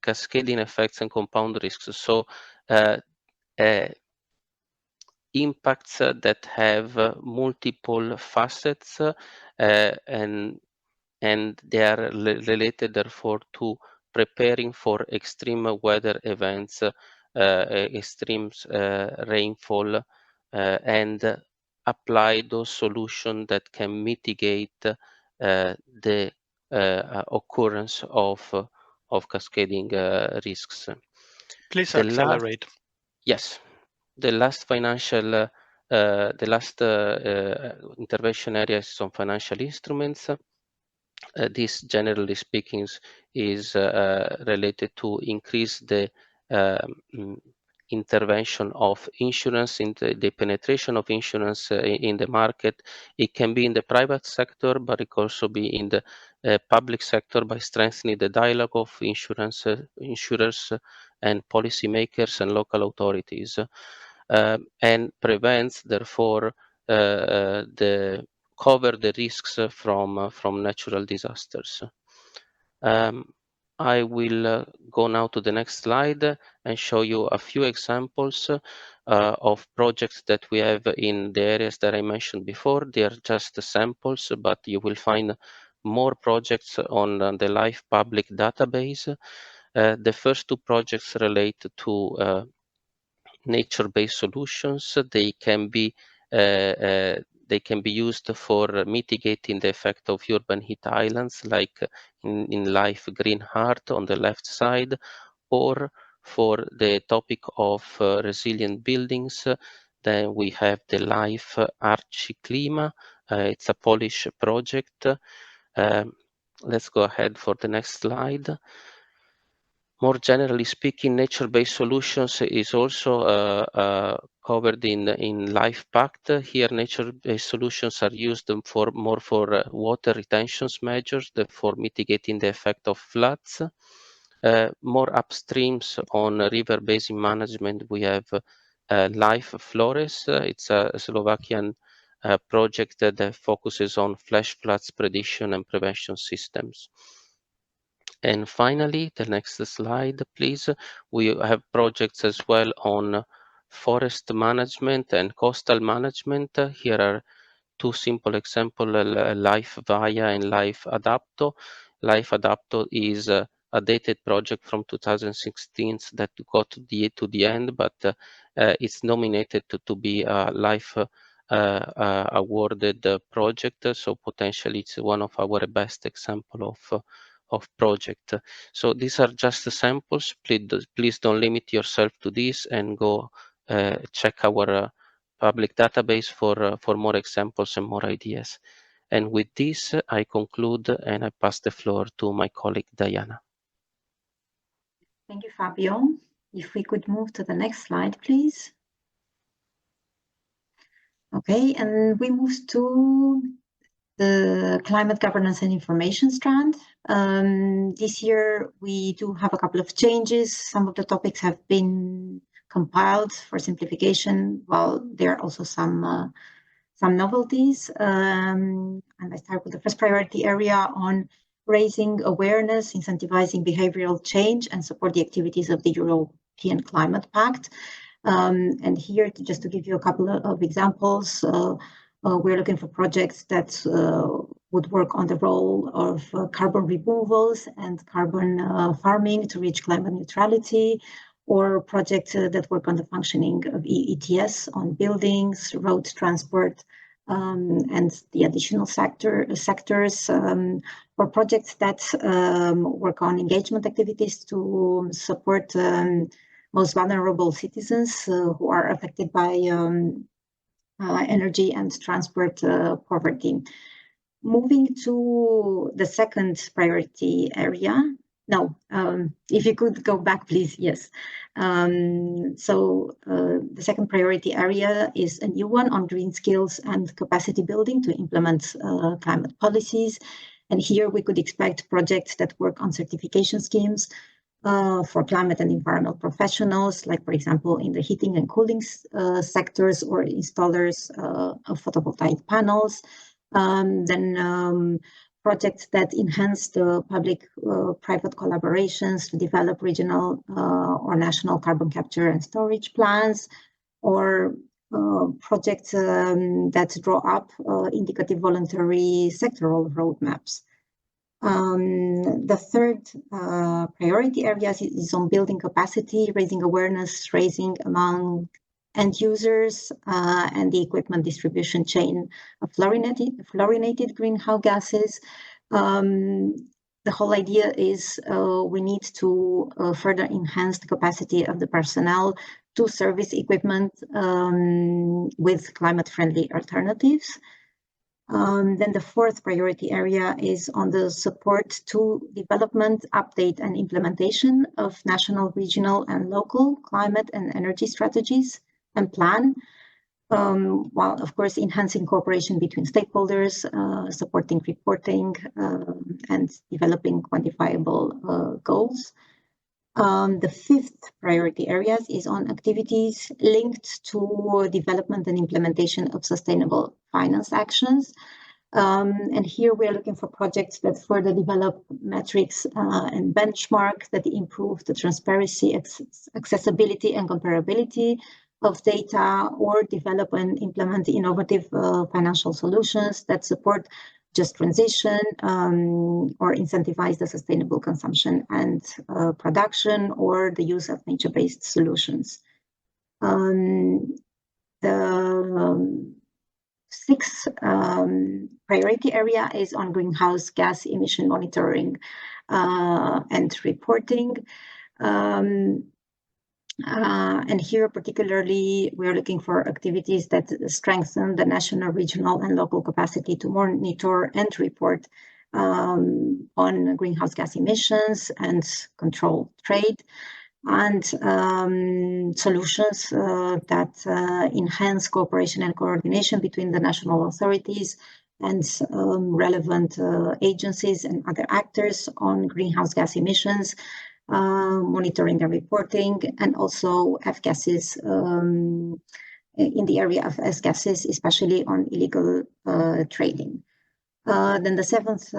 cascading effects and compound risks. So impacts that have multiple facets and they are related therefore to preparing for extreme weather events, extreme rainfall, and apply those solutions that can mitigate the occurrence of cascading risks. Please accelerate. Yes, the last financial, the last intervention area is on financial instruments. This, generally speaking, is related to increase the intervention of insurance, in the penetration of insurance in the market. It can be in the private sector, but it can also be in the public sector by strengthening the dialogue of insurers and policymakers and local authorities, and prevents, therefore, cover the risks from natural disasters. I will go now to the next slide and show you a few examples of projects that we have in the areas that I mentioned before. They are just samples, but you will find more projects on the Life Public database. The first two projects relate to nature-based solutions. They can be used for mitigating the effect of urban heat islands, like in Life Green Heart on the left side, or for the topic of resilient buildings. Then we have the Life Archiclima. It's a Polish project. Let's go ahead for the next slide. More generally speaking, nature-based solutions is also covered in Life Pact. Here, nature-based solutions are used for water retention measures for mitigating the effect of floods. More upstreams on river basin management, we have Life Flores. It's a Slovakian project that focuses on flash floods prediction and prevention systems. And finally, the next slide, please. We have projects as well on forest management and coastal management. Here are two simple examples, Life Via and Life Adapto. Life Adapto is a dated project from 2016 that got to the end, but it's nominated to be a Life awarded project. So potentially it's one of our best example of project. So these are just samples. Please don't limit yourself to this, and go check our public database for more examples and more ideas. And with this, I conclude and I pass the floor to my colleague, Diana. Thank you, Fabio. If we could move to the next slide, please. Okay, and we move to the climate governance and information strand. This year, we do have a couple of changes. Some of the topics have been compiled for simplification, while there are also some novelties. And I start with the first priority area on raising awareness, incentivizing behavioral change, and support the activities of the European Climate Pact. And here, just to give you a couple of examples, we're looking for projects that would work on the role of carbon removals and carbon farming to reach climate neutrality, or projects that work on the functioning of ETS on buildings, road transport, and the additional sectors, or projects that work on engagement activities to support most vulnerable citizens who are affected by energy and transport poverty. Moving to the second priority area. No, if you could go back, please. Yes. So the second priority area is a new one on green skills and capacity building to implement climate policies. And here we could expect projects that work on certification schemes for climate and environmental professionals, like, for example, in the heating and cooling sectors, or installers of photovoltaic panels. Then projects that enhance the public-private collaborations to develop regional or national carbon capture and storage plans, or projects that draw up indicative voluntary sectoral roadmaps. The third priority areas is on building capacity, raising awareness, raising among end users, and the equipment distribution chain of fluorinated greenhouse gases. The whole idea is we need to further enhance the capacity of the personnel to service equipment with climate-friendly alternatives. Then the fourth priority area is on the support to development, update, and implementation of national, regional, and local climate and energy strategies and plan, while of course enhancing cooperation between stakeholders, supporting reporting, and developing quantifiable goals. The fifth priority areas is on activities linked to development and implementation of sustainable finance actions. And here we are looking for projects that further develop metrics and benchmark that improve the transparency, accessibility, and comparability of data, or develop and implement innovative financial solutions that support just transition, or incentivize the sustainable consumption and production, or the use of nature-based solutions. The sixth priority area is on greenhouse gas emission monitoring and reporting. And here particularly, we are looking for activities that strengthen the national, regional, and local capacity to monitor and report on greenhouse gas emissions and control trade, and solutions that enhance cooperation and coordination between the national authorities and relevant agencies and other actors on greenhouse gas emissions, monitoring and reporting, and also F-gases in the area of F-gases, especially on illegal trading. Then the seventh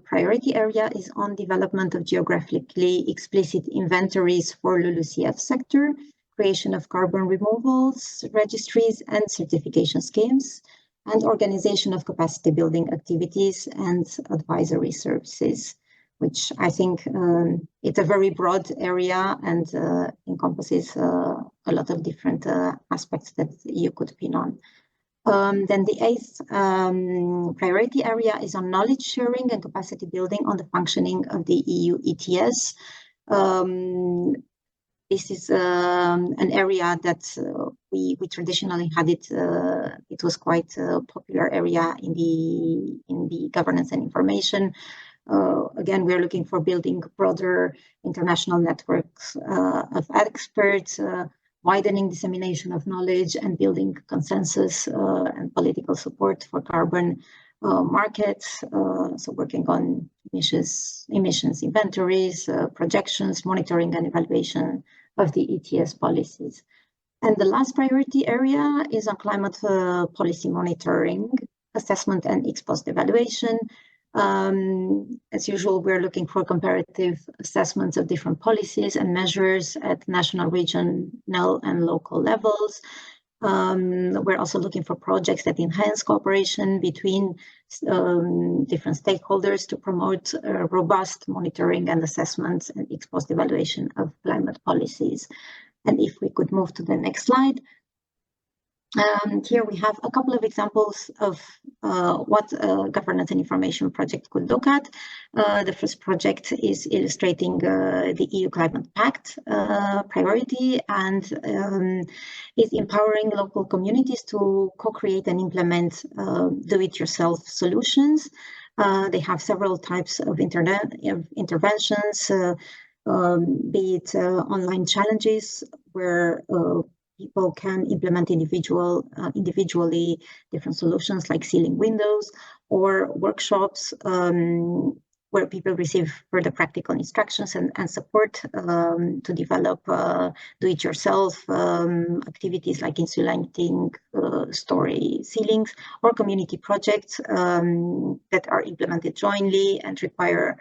priority area is on development of geographically explicit inventories for LULUCF sector, creation of carbon removals, registries, and certification schemes, and organization of capacity building activities and advisory services, which I think it's a very broad area and encompasses a lot of different aspects that you could pin on. Then the eighth priority area is on knowledge sharing and capacity building on the functioning of the EU ETS. This is an area that we traditionally had it. It was quite a popular area in the governance and information. Again, we are looking for building broader international networks of experts, widening dissemination of knowledge, and building consensus and political support for carbon markets. So working on emissions inventories, projections, monitoring, and evaluation of the ETS policies. And the last priority area is on climate policy monitoring, assessment, and ex-post evaluation. As usual, we're looking for comparative assessments of different policies and measures at national, regional, and local levels. We're also looking for projects that enhance cooperation between different stakeholders to promote robust monitoring and assessments and ex-post evaluation of climate policies. And if we could move to the next slide. Here we have a couple of examples of what a governance and information project could look at. The first project is illustrating the EU Climate Pact priority, and is empowering local communities to co-create and implement do-it-yourself solutions. They have several types of interventions, be it online challenges where people can implement individually different solutions like sealing windows, or workshops where people receive further practical instructions and support to develop do-it-yourself activities like insulating story ceilings, or community projects that are implemented jointly and require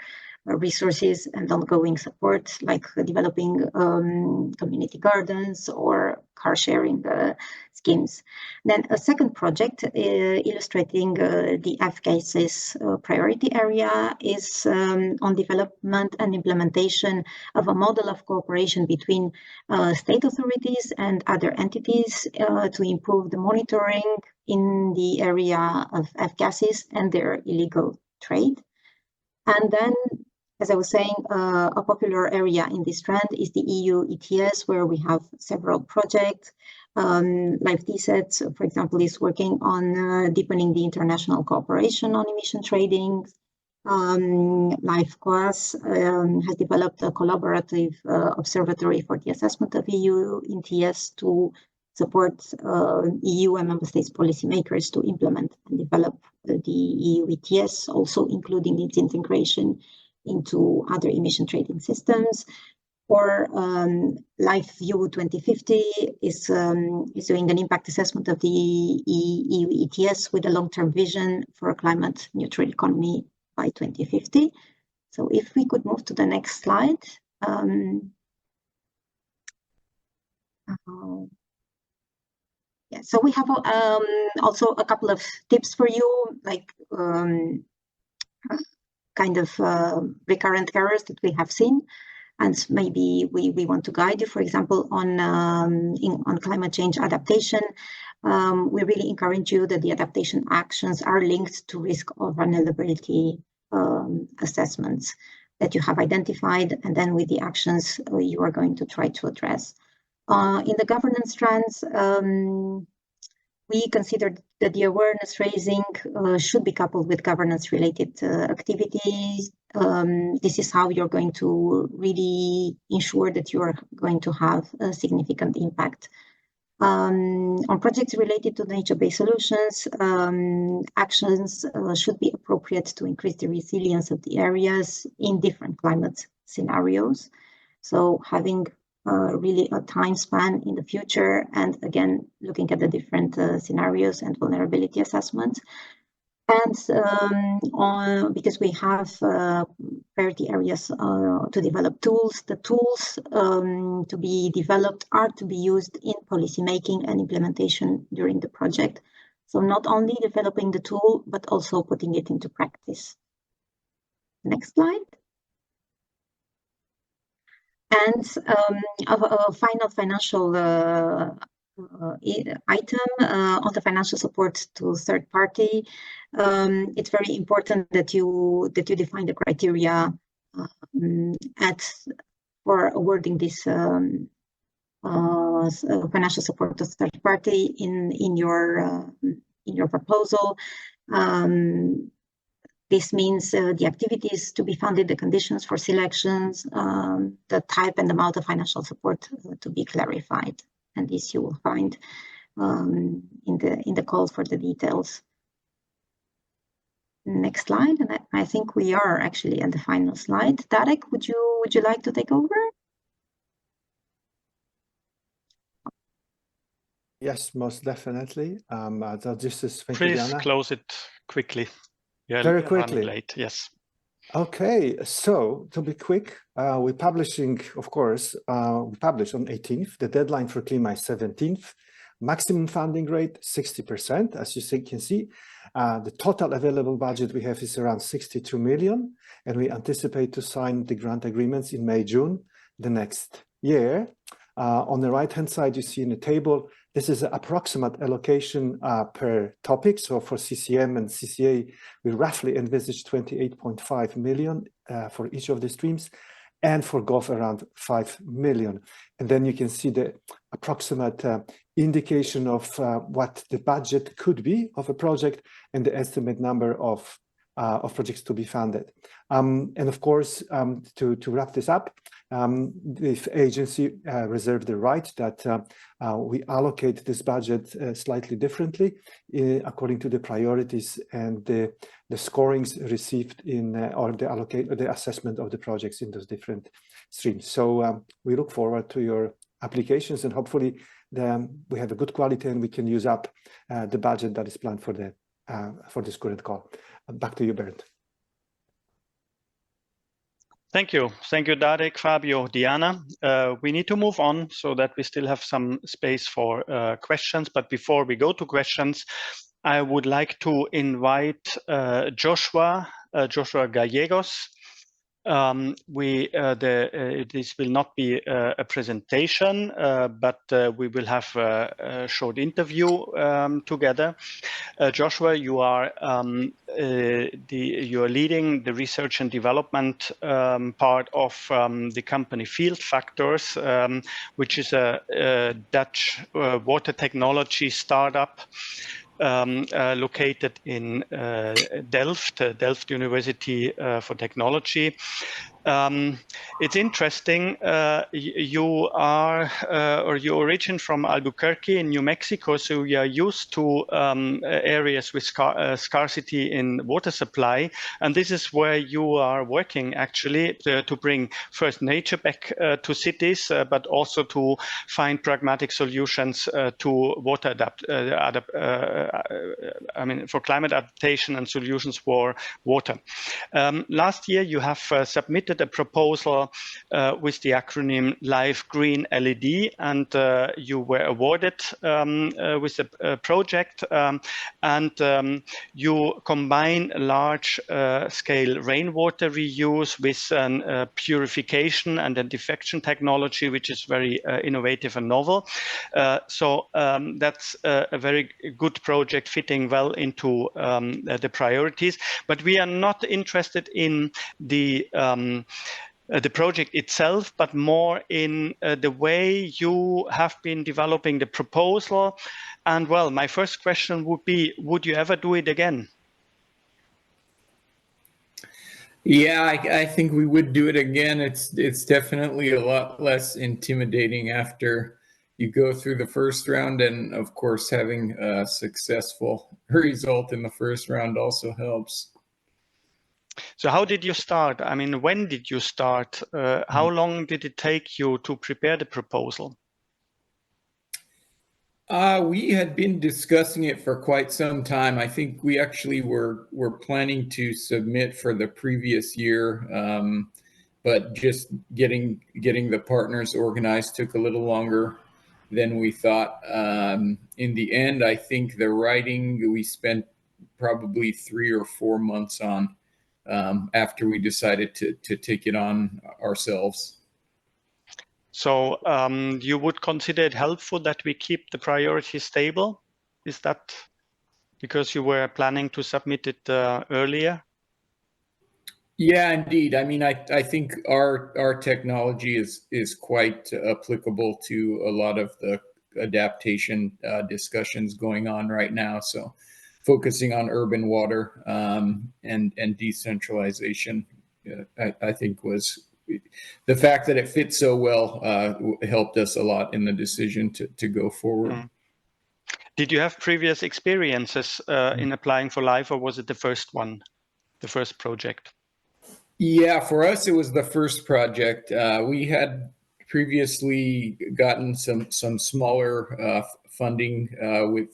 resources and ongoing support, like developing community gardens or car sharing schemes. Then a second project illustrating the FGAS's priority area is on development and implementation of a model of cooperation between state authorities and other entities to improve the monitoring in the area of FGASes and their illegal trade. And then, as I was saying, a popular area in this trend is the EU ETS, where we have several projects. LiFeTSET, for example, is working on deepening the international cooperation on emission trading. LifeQuas has developed a collaborative observatory for the assessment of EU ETS to support EU and member states policymakers to implement and develop the EU ETS, also including its integration into other emission trading systems. Or LifeView 2050 is doing an impact assessment of the EU ETS with a long-term vision for a climate neutral economy by 2050. So if we could move to the next slide. Yeah, so we have also a couple of tips for you, like kind of recurrent errors that we have seen. And maybe we want to guide you, for example, on climate change adaptation. We really encourage you that the adaptation actions are linked to risk or vulnerability assessments that you have identified, and then with the actions you are going to try to address. In the governance strands, we considered that the awareness raising should be coupled with governance-related activities. This is how you're going to really ensure that you are going to have a significant impact. On projects related to nature-based solutions, actions should be appropriate to increase the resilience of the areas in different climate scenarios. So having really a time span in the future, and again, looking at the different scenarios and vulnerability assessments. And because we have priority areas to develop tools, the tools to be developed are to be used in policymaking and implementation during the project. So not only developing the tool, but also putting it into practice. Next slide. And a final financial item on the financial support to third party. It's very important that you define the criteria for awarding this financial support to third party in your proposal. This means the activities to be funded, the conditions for selections, the type and amount of financial support to be clarified. And this you will find in the call for the details. Next slide, and I think we are actually at the final slide. Darek, would you like to take over? Yes, most definitely. Please close it quickly. Yeah, very quickly. Late. Yes. Okay, so to be quick, we're publishing, of course, we publish on 18th. The deadline for CLIMA is 17th. Maximum funding rate 60%. As you can see, the total available budget we have is around 62 million, and we anticipate to sign the grant agreements in May, June the next year. On the right-hand side, you see in the table, this is an approximate allocation per topic. So for CCM and CCA, we roughly envisage 28.5 million for each of the streams, and for Gov around 5 million. And then you can see the approximate indication of what the budget could be of a project and the estimate number of projects to be funded. And of course, to wrap this up, the agency reserved the right that we allocate this budget slightly differently according to the priorities and the scorings received in or the assessment of the projects in those different streams. So we look forward to your applications, and hopefully we have a good quality and we can use up the budget that is planned for this current call. Back to you, Bernd. Thank you, Darek, Fabio, Diana. We need to move on so that we still have some space for questions. But before we go to questions, I would like to invite Joshua Gallegos. This will not be a presentation, but we will have a short interview together. Joshua, you are leading the research and development part of the company Field Factors, which is a Dutch water technology startup located in Delft University for Technology. It's interesting. You are or you origin from Albuquerque in New Mexico, so you are used to areas with scarcity in water supply, and this is where you are working actually to bring first nature back to cities, but also to find pragmatic solutions to water for climate adaptation and solutions for water. Last year, you have submitted a proposal with the acronym Live Green LED, and you were awarded with a project, and you combine large-scale rainwater reuse with purification and identification technology, which is very innovative and novel. So that's a very good project fitting well into the priorities. But we are not interested in the project itself, but more in the way you have been developing the proposal. And well, my first question would be, would you ever do it again? Yeah, I think we would do it again. It's definitely a lot less intimidating after you go through the first round, and of course having a successful result in the first round also helps. So how did you start? I mean, when did you start? How long did it take you to prepare the proposal? We had been discussing it for quite some time. I think we actually were planning to submit for the previous year, but just getting the partners organized took a little longer than we thought. In the end, I think the writing we spent probably 3 or 4 months on after we decided to take it on ourselves. So you would consider it helpful that we keep the priority stable? Is that because you were planning to submit it earlier? Yeah, indeed. I mean, I think our technology is quite applicable to a lot of the adaptation discussions going on right now. So focusing on urban water and decentralization, I think was the fact that it fits so well helped us a lot in the decision to go forward. Mm. Did you have previous experiences in applying for LIFE, or was it the first one, the first project? Yeah, for us, it was the first project. We had previously gotten some smaller funding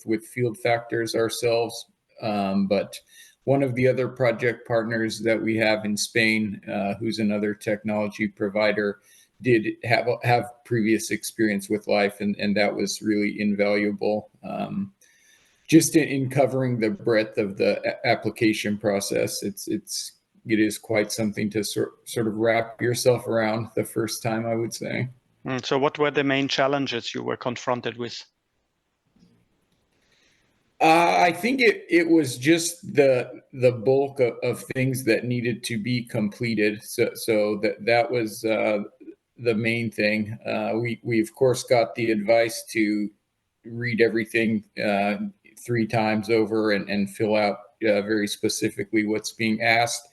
with Field Factors ourselves, but one of the other project partners that we have in Spain, who's another technology provider, did have previous experience with LIFE, and that was really invaluable. Just in covering the breadth of the application process, it is quite something to sort of wrap yourself around the first time, I would say. So what were the main challenges you were confronted with? I think it was just the bulk of things that needed to be completed. So that was the main thing. We of course got the advice to read everything 3 times over and fill out very specifically what's being asked.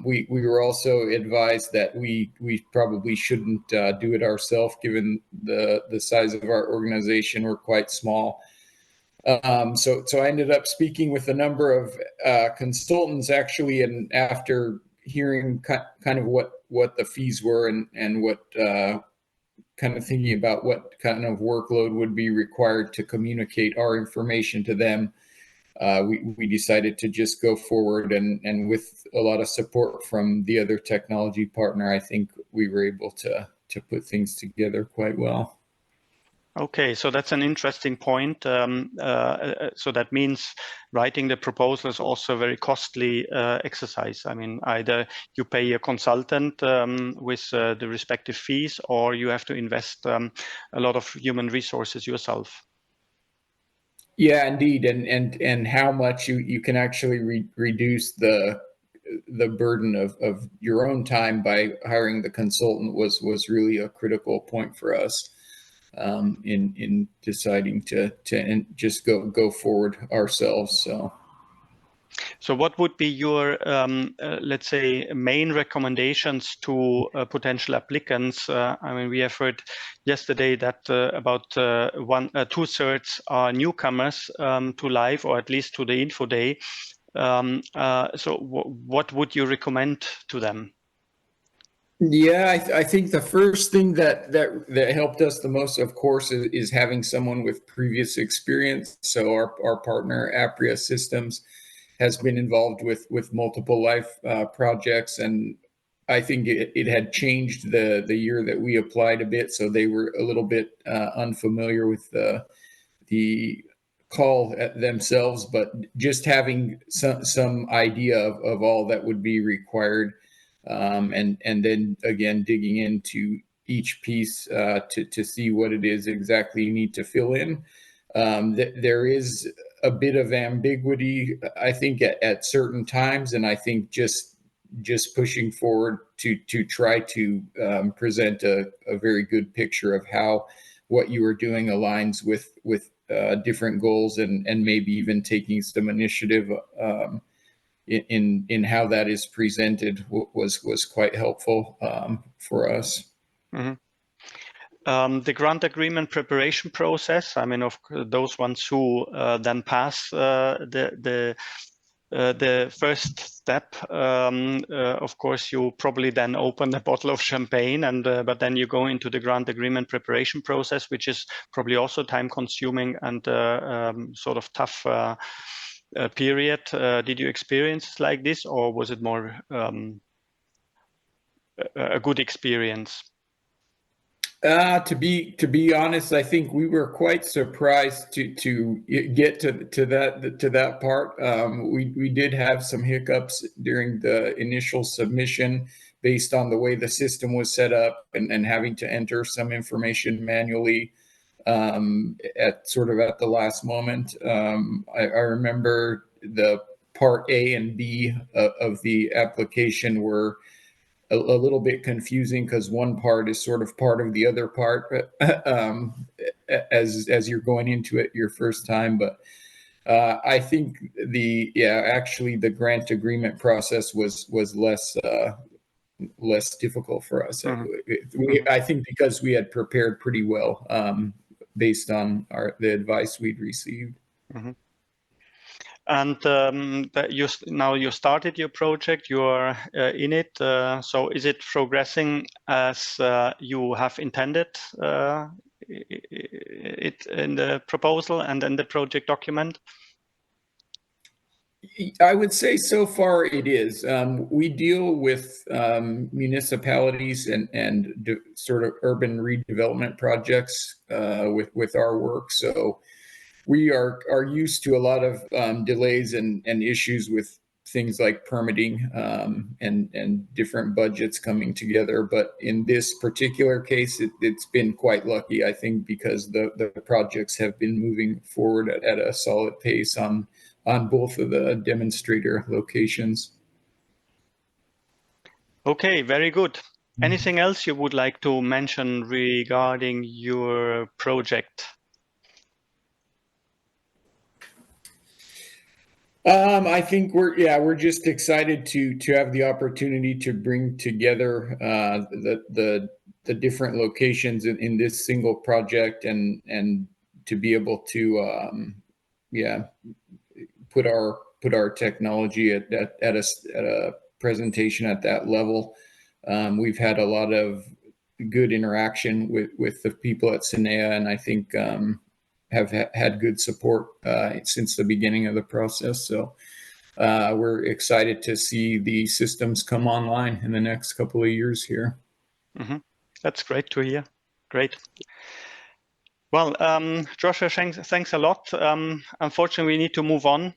We were also advised that we probably shouldn't do it ourselves, given the size of our organization. We're quite small. So I ended up speaking with a number of consultants actually, and after hearing kind of what the fees were and what kind of thinking about what kind of workload would be required to communicate our information to them, we decided to just go forward, and with a lot of support from the other technology partner, I think we were able to put things together quite well. Okay, so that's an interesting point. So that means writing the proposal is also a very costly exercise. I mean, either you pay a consultant with the respective fees, or you have to invest a lot of human resources yourself. Yeah, indeed, and how much you can actually reduce the burden of your own time by hiring the consultant was really a critical point for us in deciding to just go forward ourselves. So what would be your, let's say, main recommendations to potential applicants? I mean, we have heard yesterday that about 2/3 are newcomers to LIFE, or at least to the Info Day. So what would you recommend to them? Yeah, I think the first thing that helped us the most, of course, is having someone with previous experience. So our partner, Apria Systems, has been involved with multiple LIFE projects, and I think it had changed the year that we applied a bit, so they were a little bit unfamiliar with the call themselves, but just having some idea of all that would be required, and then again digging into each piece to see what it is exactly you need to fill in. There is a bit of ambiguity, I think, at certain times, and I think just pushing forward to try to present a very good picture of how what you are doing aligns with different goals, and maybe even taking some initiative in how that is presented was quite helpful for us. Mm-hmm. The grant agreement preparation process, I mean, of those ones who then pass the first step, of course, you probably then open a bottle of champagne, and but then you go into the grant agreement preparation process, which is probably also time consuming and sort of tough period. Did you experience like this, or was it more a good experience? To be honest, I think we were quite surprised to get to that part. We did have some hiccups during the initial submission based on the way the system was set up, and having to enter some information manually at the last moment. I remember the part A and B of the application were a little bit confusing, because one part is sort of part of the other part as you're going into it your first time. But I think the grant agreement process was less difficult for us. Mm-hmm. I think because we had prepared pretty well based on the advice we'd received. Mm-hmm. And now you started your project, you are in it. So is it progressing as you have intended it in the proposal and in the project document? I would say so far it is. We deal with municipalities and sort of urban redevelopment projects with our work. So we are used to a lot of delays and issues with things like permitting and different budgets coming together. But in this particular case, it's been quite lucky, I think, because the projects have been moving forward at a solid pace on both of the demonstrator locations. Okay, very good. Anything else you would like to mention regarding your project? I think we're just excited to have the opportunity to bring together the different locations in this single project, and to be able to put our technology at a presentation at that level. We've had a lot of good interaction with the people at SINEA, and I think had good support since the beginning of the process. So we're excited to see the systems come online in the next couple of years here. Mm-hmm. That's great to hear. Great. Well, Joshua, thanks a lot. Unfortunately, we need to move on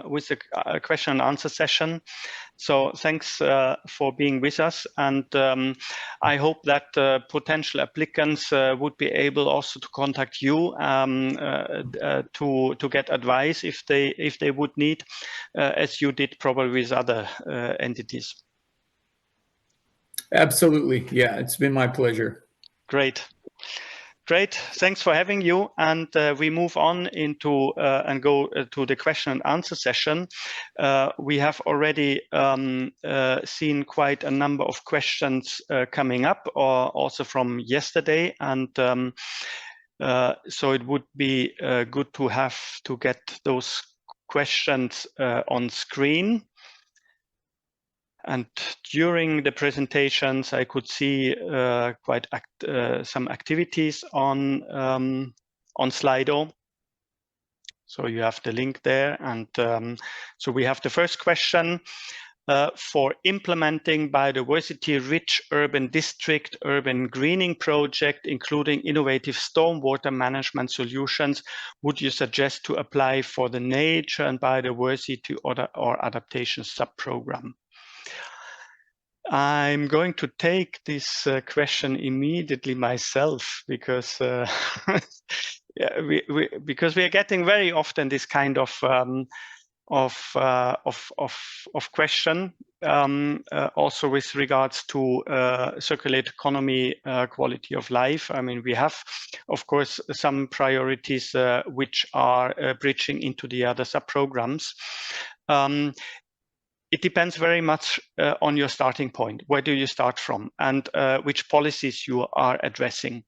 with the question and answer session. So thanks for being with us. And I hope that potential applicants would be able also to contact you to get advice if they would need, as you did probably with other entities. Absolutely. Yeah, it's been my pleasure. Great. Great, thanks for having you. And we move on into and go to the question and answer session. We have already seen quite a number of questions coming up, or also from yesterday. And so it would be good to get those questions on screen. And during the presentations, I could see quite some activities on Slido. So you have the link there. And so we have the first question. For implementing biodiversity-rich urban district urban greening project, including innovative stormwater management solutions, would you suggest to apply for the nature and biodiversity or adaptation sub-program? I'm going to take this question immediately myself because because we are getting very often this kind of question, also with regards to circular economy, quality of life. I mean, we have, of course, some priorities which are bridging into the other sub-programs. It depends very much on your starting point. Where do you start from, and which policies you are addressing?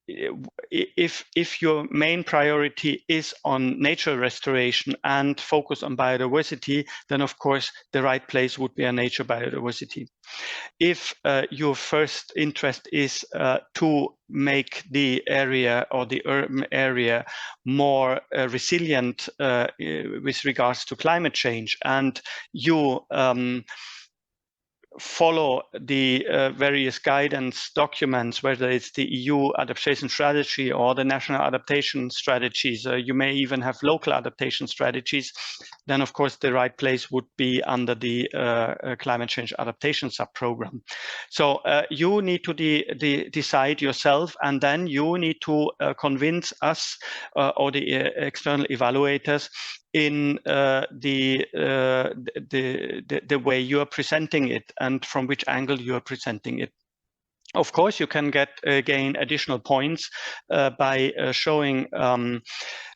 If your main priority is on nature restoration and focus on biodiversity, then of course the right place would be a nature biodiversity. If your first interest is to make the area or the urban area more resilient with regards to climate change, and you follow the various guidance documents, whether it's the EU adaptation strategy or the national adaptation strategies, you may even have local adaptation strategies, then of course the right place would be under the climate change adaptation sub-program. So you need to decide yourself, and then you need to convince us or the external evaluators in the way you are presenting it and from which angle you are presenting it. Of course, you can gain additional points by showing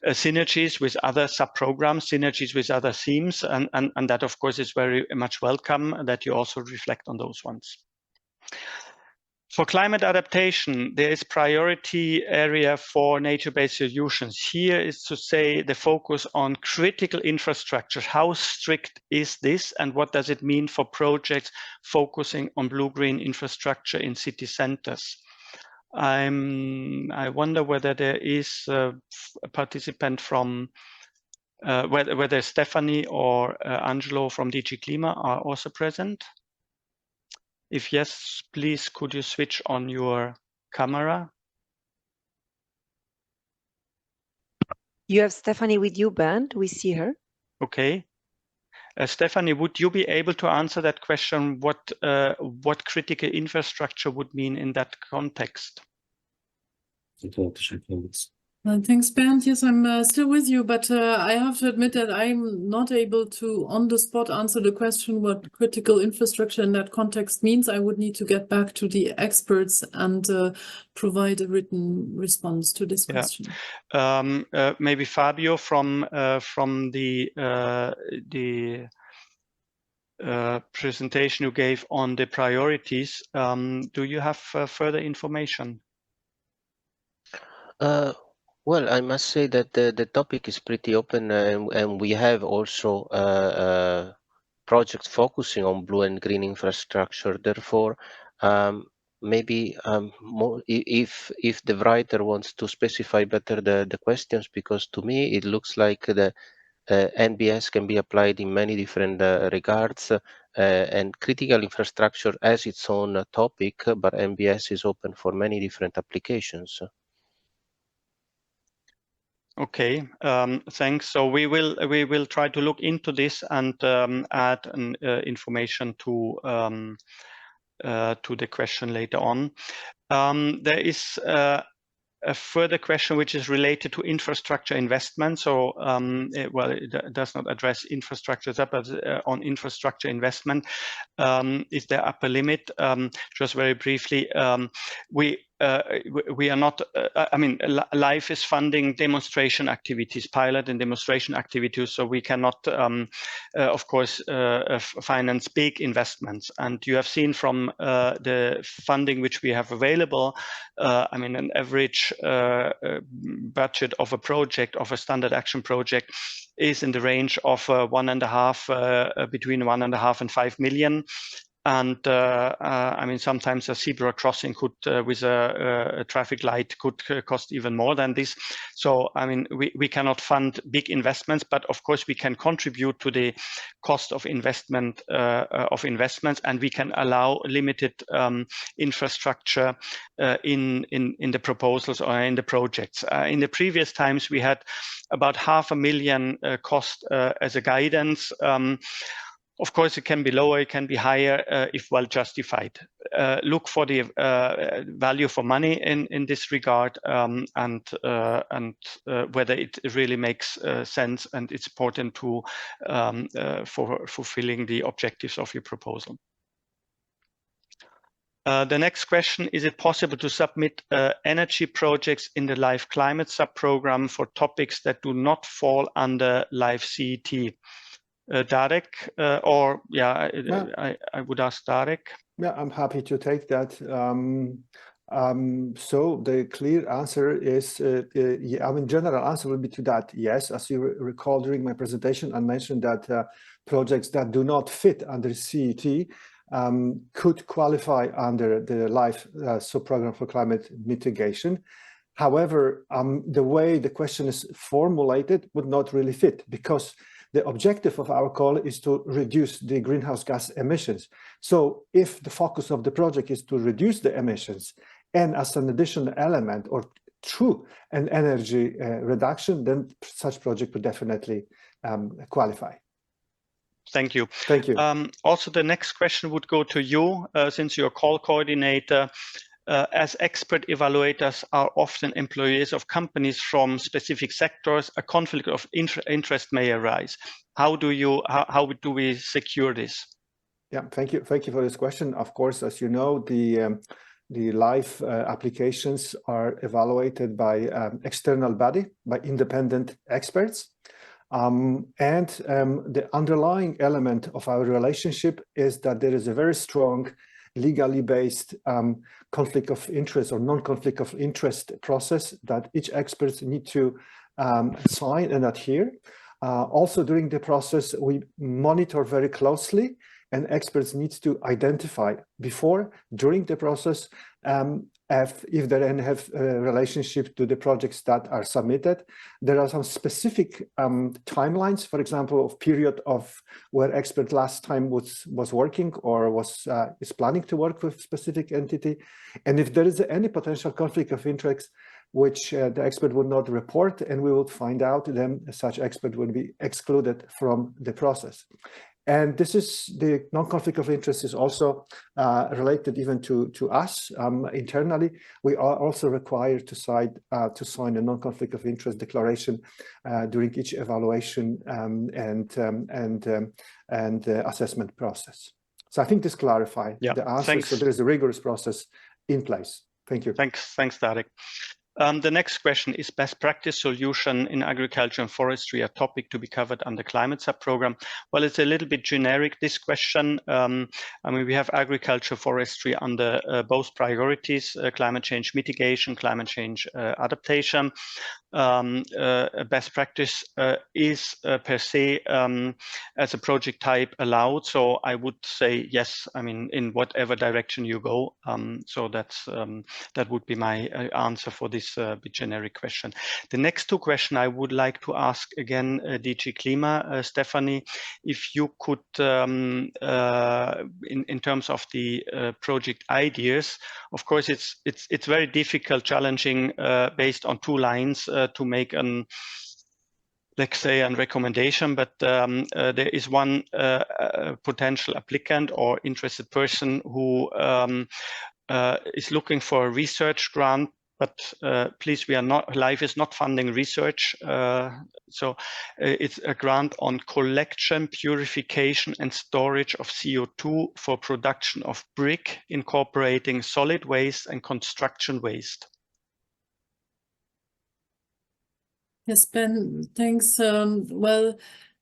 synergies with other sub-programs, synergies with other themes, and that, of course, is very much welcome that you also reflect on those ones. For climate adaptation, there is priority area for nature-based solutions. Here is to say the focus on critical infrastructure. How strict is this, and what does it mean for projects focusing on blue-green infrastructure in city centers? I wonder whether there is a participant from, whether Stephanie or Angelo from DG Klima are also present. If yes, please, could you switch on your camera? You have Stephanie with you, Bernd. We see her. Okay. Stephanie, would you be able to answer that question? What critical infrastructure would mean in that context? Thanks, Bernd. Yes, I'm still with you, but I have to admit that I'm not able to, on the spot, answer the question what critical infrastructure in that context means. I would need to get back to the experts and provide a written response to this question. Maybe Fabio from the presentation you gave on the priorities. Do you have further information? Well, I must say that the topic is pretty open, and we have also projects focusing on blue and green infrastructure. Therefore, maybe more if the writer wants to specify better the questions, because to me it looks like the NBS can be applied in many different regards, and critical infrastructure has its own topic, but NBS is open for many different applications. Okay, thanks. So we will try to look into this and add information to the question later on. There is a further question which is related to infrastructure investment. So, it does not address infrastructure, but on infrastructure investment, is there upper limit? Just very briefly, we are not, I mean, LIFE is funding demonstration activities, pilot and demonstration activities, so we cannot, of course, finance big investments. And you have seen from the funding which we have available, I mean, an average budget of a project, of a standard action project, is in the range of between 1.5 and 5 million. And I mean, sometimes a zebra crossing could, with a traffic light, could cost even more than this. So, I mean, we cannot fund big investments, but of course we can contribute to the cost of investment investments, and we can allow limited infrastructure in the proposals or in the projects. In the previous times, we had about 500,000 cost as a guidance. Of course, it can be lower, it can be higher if well justified. Look for the value for money in this regard, and whether it really makes sense and it's important to for fulfilling the objectives of your proposal. The next question: is it possible to submit energy projects in the LIFE Climate sub-program for topics that do not fall under LIFE CET? Darek, or yeah, I would ask Darek. Yeah, I'm happy to take that. So the clear answer is, yeah, I mean, general answer will be to that, yes. As you recall during my presentation, I mentioned that projects that do not fit under CET could qualify under the LIFE sub-program for climate mitigation. However, the way the question is formulated would not really fit, because the objective of our call is to reduce the greenhouse gas emissions. So if the focus of the project is to reduce the emissions, and as an additional element or through an energy reduction, then such project would definitely qualify. Thank you. Thank you. Also, the next question would go to you, since you're call coordinator. As expert evaluators are often employees of companies from specific sectors, a conflict of interest may arise. How do we secure this? Yeah, thank you for this question. Of course, as you know, the LIFE applications are evaluated by external body, by independent experts. The underlying element of our relationship is that there is a very strong legally based conflict of interest or non-conflict of interest process that each expert need to sign and adhere. Also during the process, we monitor very closely, and experts need to identify before, during the process, if they have a relationship to the projects that are submitted. There are some specific timelines, for example, of period of where expert last time was working or is planning to work with specific entity. And if there is any potential conflict of interest, which the expert would not report, and we would find out, then such expert would be excluded from the process. And this is the non-conflict of interest is also related even to us internally. We are also required to sign a non-conflict of interest declaration during each evaluation and assessment process. So I think this clarifies the answer. Thanks. So there is a rigorous process in place. Thank you. Thanks, Darek. The next question is best practice solution in agriculture and forestry, a topic to be covered under climate sub-program. Well, it's a little bit generic, this question. I mean, we have agriculture, forestry under both priorities, climate change mitigation, climate change adaptation. Best practice is per se as a project type allowed. So I would say yes, I mean, in whatever direction you go. So that's that would be my answer for this bit generic question. The next two questions I would like to ask again, DG Klima, Stephanie, if you could, in terms of the project ideas, of course, it's very difficult, challenging based on two lines to make an, let's say, a recommendation, but there is one potential applicant or interested person who is looking for a research grant, but please, LIFE is not funding research. So it's a grant on collection, purification and storage of CO2 for production of brick, incorporating solid waste and construction waste. Yes, Ben, thanks. Well,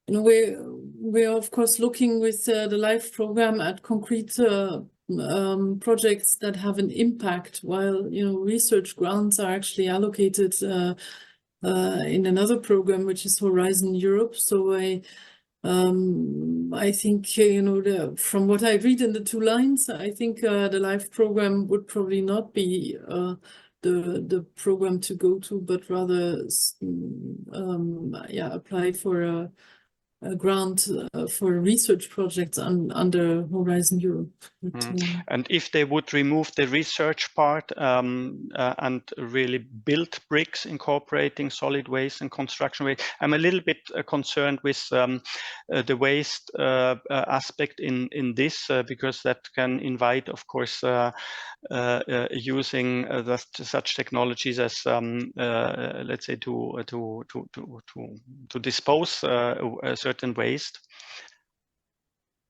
you know, we're of course looking with the LIFE program at concrete projects that have an impact, while, you know, research grants are actually allocated in another program, which is Horizon Europe. So I think, you know, from what I read in the two lines, I think the LIFE program would probably not be the program to go to, but rather apply for a grant for research projects under Horizon Europe. But, and if they would remove the research part and really build bricks incorporating solid waste and construction waste, I'm a little bit concerned with the waste aspect in this because that can invite, of course, using such technologies as let's say to dispose certain waste.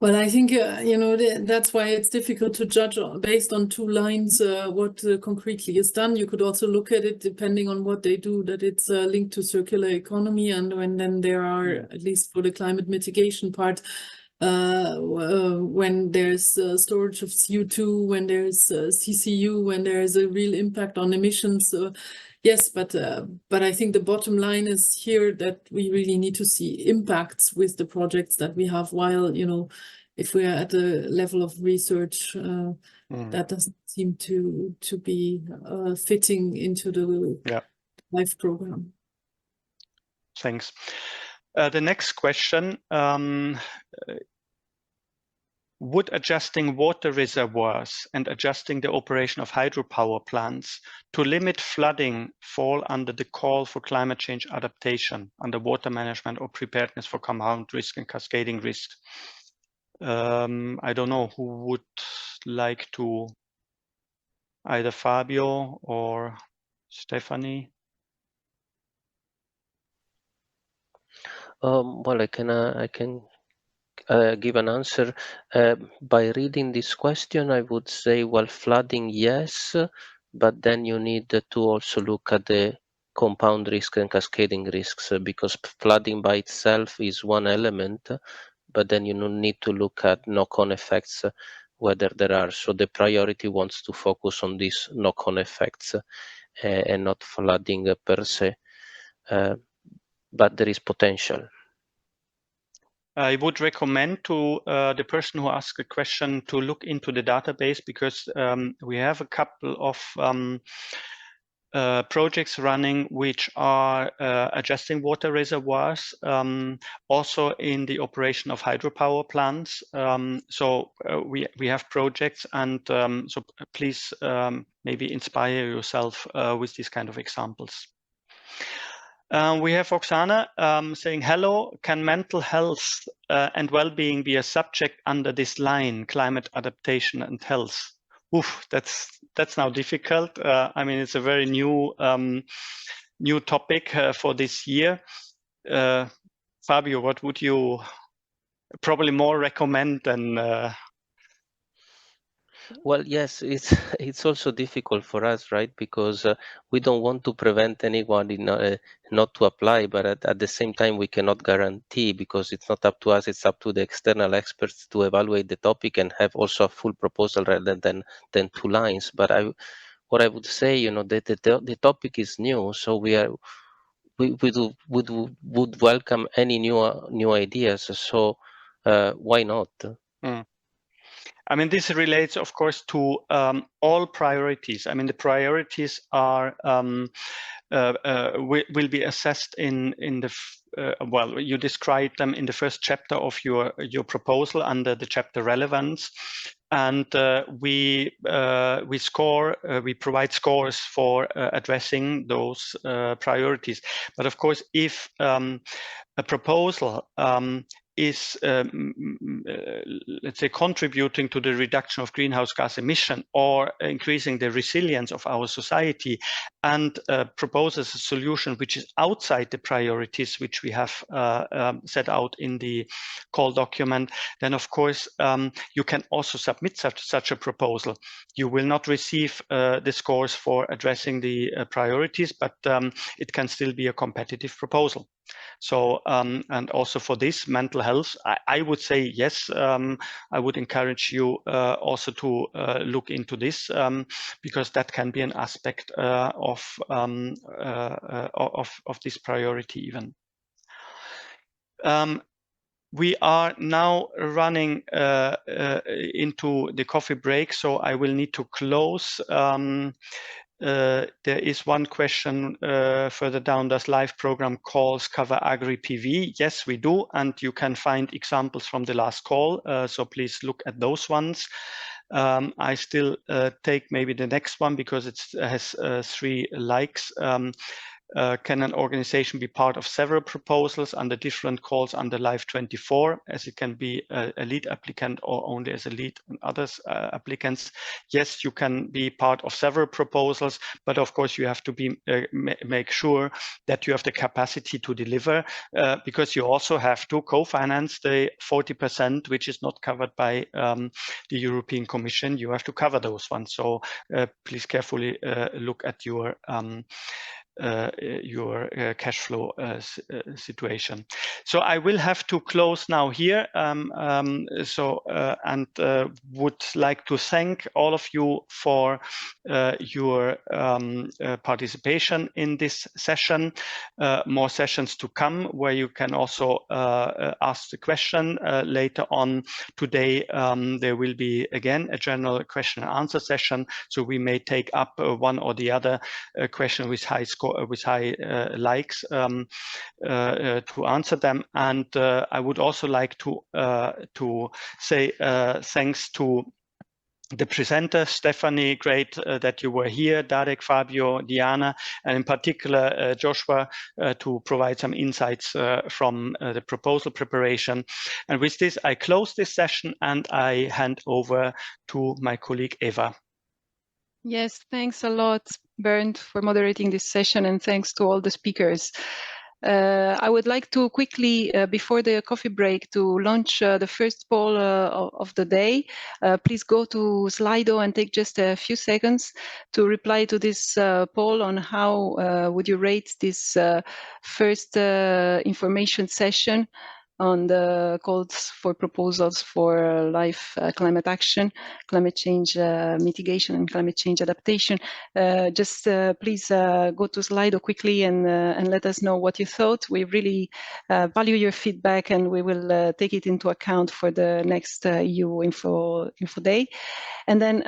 Well, I think, you know, that's why it's difficult to judge based on two lines what concretely is done. You could also look at it depending on what they do, that it's linked to circular economy. And then there are, at least for the climate mitigation part, when there's storage of CO2, when there's CCU, when there's a real impact on emissions. Yes, but I think the bottom line is here that we really need to see impacts with the projects that we have, while, you know, if we are at a level of research that doesn't seem to be fitting into the LIFE program. Thanks. The next question, would adjusting water reservoirs and adjusting the operation of hydropower plants to limit flooding fall under the call for climate change adaptation, under water management or preparedness for compound risk and cascading risks? I don't know who would like to, either Fabio or Stephanie. Well, I can give an answer. By reading this question, I would say, well, flooding, yes, but then you need to also look at the compound risk and cascading risks, because flooding by itself is one element, but then you need to look at knock-on effects, whether there are. So the priority wants to focus on these knock-on effects and not flooding per se, but there is potential. I would recommend to the person who asked a question to look into the database, because we have a couple of projects running which are adjusting water reservoirs, also in the operation of hydropower plants. So we have projects, and so please maybe inspire yourself with these kind of examples. We have Oksana saying, hello, can mental health and well-being be a subject under this line, climate adaptation and health? Oof, that's now difficult. I mean, it's a very new topic for this year. Fabio, what would you probably more recommend than? Well, yes, it's it's also difficult for us, right? Because we don't want to prevent anyone not to apply, but at the same time, we cannot guarantee because it's not up to us; it's up to the external experts to evaluate the topic and have also a full proposal rather than 2 lines. But what I would say, the topic is new, so would welcome any new ideas. So why not? I mean, this relates, of course, to all priorities. I mean, the priorities are will be assessed in the well, you describe them in the first chapter of your proposal under the chapter relevance, and we provide scores for addressing those priorities. But of course, if a proposal is, let's say, contributing to the reduction of greenhouse gas emission or increasing the resilience of our society, and proposes a solution which is outside the priorities which we have set out in the call document, then of course you can also submit such a proposal. You will not receive the scores for addressing the priorities, but it can still be a competitive proposal. So, and also for this mental health, I would say yes. I would encourage you also to look into this because that can be an aspect of this priority even. We are now running into the coffee break, so I will need to close. There is one question further down. Does LIFE program calls cover agri-PV? Yes, we do, and you can find examples from the last call, so please look at those ones. I still take maybe the next one because it has 3 likes. Can an organization be part of several proposals under different calls under LIFE 24, as it can be a lead applicant or only as a lead and others applicants? Yes, you can be part of several proposals, but of course you have to be make sure that you have the capacity to deliver because you also have to co-finance the 40% which is not covered by the European Commission. You have to cover those ones. So please carefully look at your cash flow situation. So I will have to close now here. Would like to thank all of you for your participation in this session. More sessions to come where you can also ask the question later on today. There will be again a general question and answer session. So we may take up one or the other question with high score, with high likes to answer them. And I would also like to say thanks to the presenters, Stephanie, great that you were here, Darek, Fabio, Diana, and in particular Joshua to provide some insights from the proposal preparation. And with this, I close this session and I hand over to my colleague Eva. Yes, thanks a lot, Bernd, for moderating this session, and thanks to all the speakers. I would like to quickly, before the coffee break, to launch the first poll of the day. Please go to Slido and take just a few seconds to reply to this poll on how would you rate this first information session on the calls for proposals for LIFE climate action, climate change mitigation, and climate change adaptation. Just please go to Slido quickly and let us know what you thought. We really value your feedback, and we will take it into account for the next EU Info Day. And then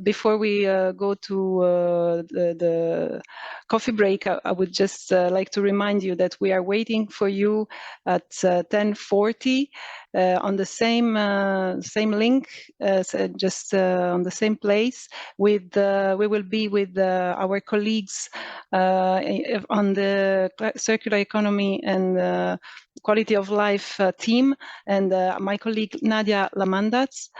before we go to the coffee break, I would just like to remind you that we are waiting for you at 10:40 on the same link, just on the same place. We will be with our colleagues on the circular economy and quality of life team, and my colleague Nadia Lamandats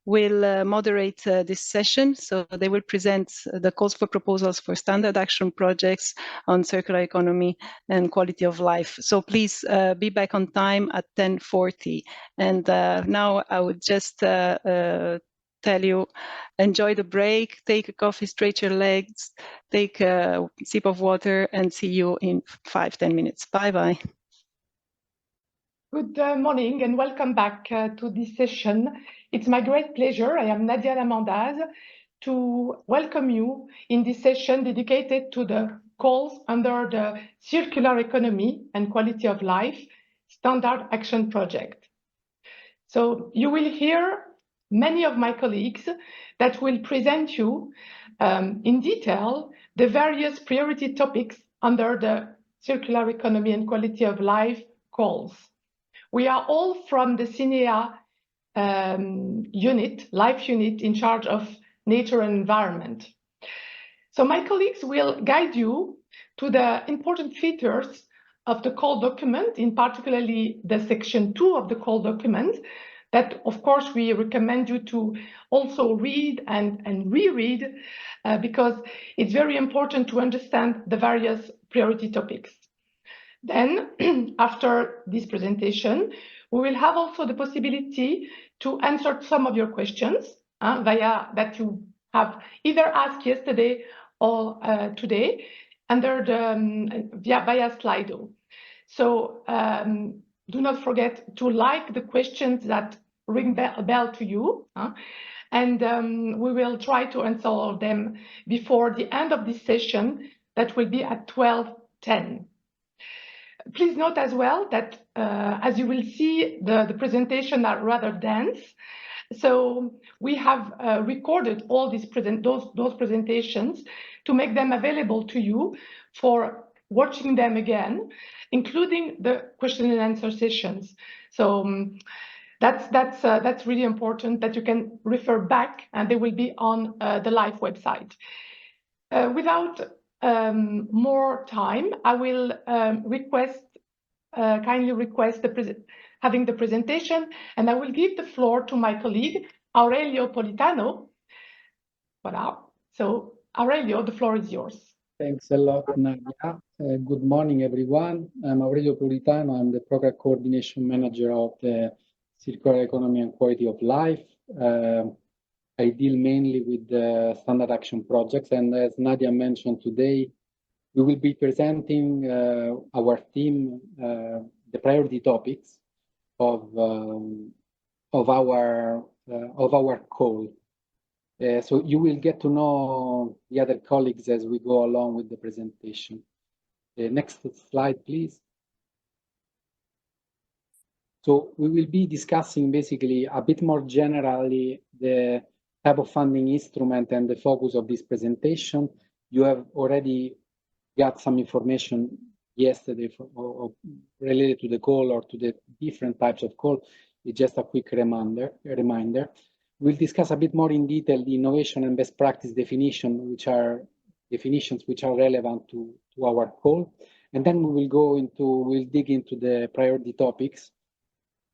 will moderate this session. So they will present the calls for proposals for standard action projects on circular economy and quality of life. So please be back on time at 10:40. And now I would just tell you, enjoy the break, take a coffee, stretch your legs, take a sip of water, and see you in 5-10 minutes. Bye-bye. Good morning and welcome back to this session. It's my great pleasure. I am Nadia Lamandaz to welcome you in this session dedicated to the calls under the Circular Economy and Quality of Life Standard Action Project. So you will hear many of my colleagues that will present you in detail the various priority topics under the Circular Economy and Quality of Life calls. We are all from the CINEA unit, life unit in charge of nature and environment. So my colleagues will guide you to the important features of the call document, in particularly the section 2 of the call document, that of course we recommend you to also read and reread because it's very important to understand the various priority topics. Then, after this presentation, we will have also the possibility to answer some of your questions via that you have either asked yesterday or today under the via Slido. So do not forget to like the questions that ring a bell to you, and we will try to answer all of them before the end of this session that will be at 12:10. Please note as well that as you will see, the presentation are rather dense. So we have recorded all these those presentations to make them available to you for watching them again, including the question and answer sessions. So that's really important that you can refer back, and they will be on the live website. Without more time, I will kindly request having the presentation, and I will give the floor to my colleague, Aurelio Politano. Voilà. So Aurelio, the floor is yours. Thanks a lot, Nadia. Good morning, everyone. I'm Aurelio Politano. I'm the Program Coordination Manager of the Circular Economy and Quality of Life. I deal mainly with the standard action projects, and as Nadia mentioned today, we will be presenting our team the priority topics of our call. So you will get to know the other colleagues as we go along with the presentation. Next slide, please. So we will be discussing basically a bit more generally the type of funding instrument and the focus of this presentation. You have already got some information yesterday related to the call or to the different types of call. It's just a quick reminder. We'll discuss a bit more in detail the innovation and best practice definitions which are relevant to our call. And then we'll dig into the priority topics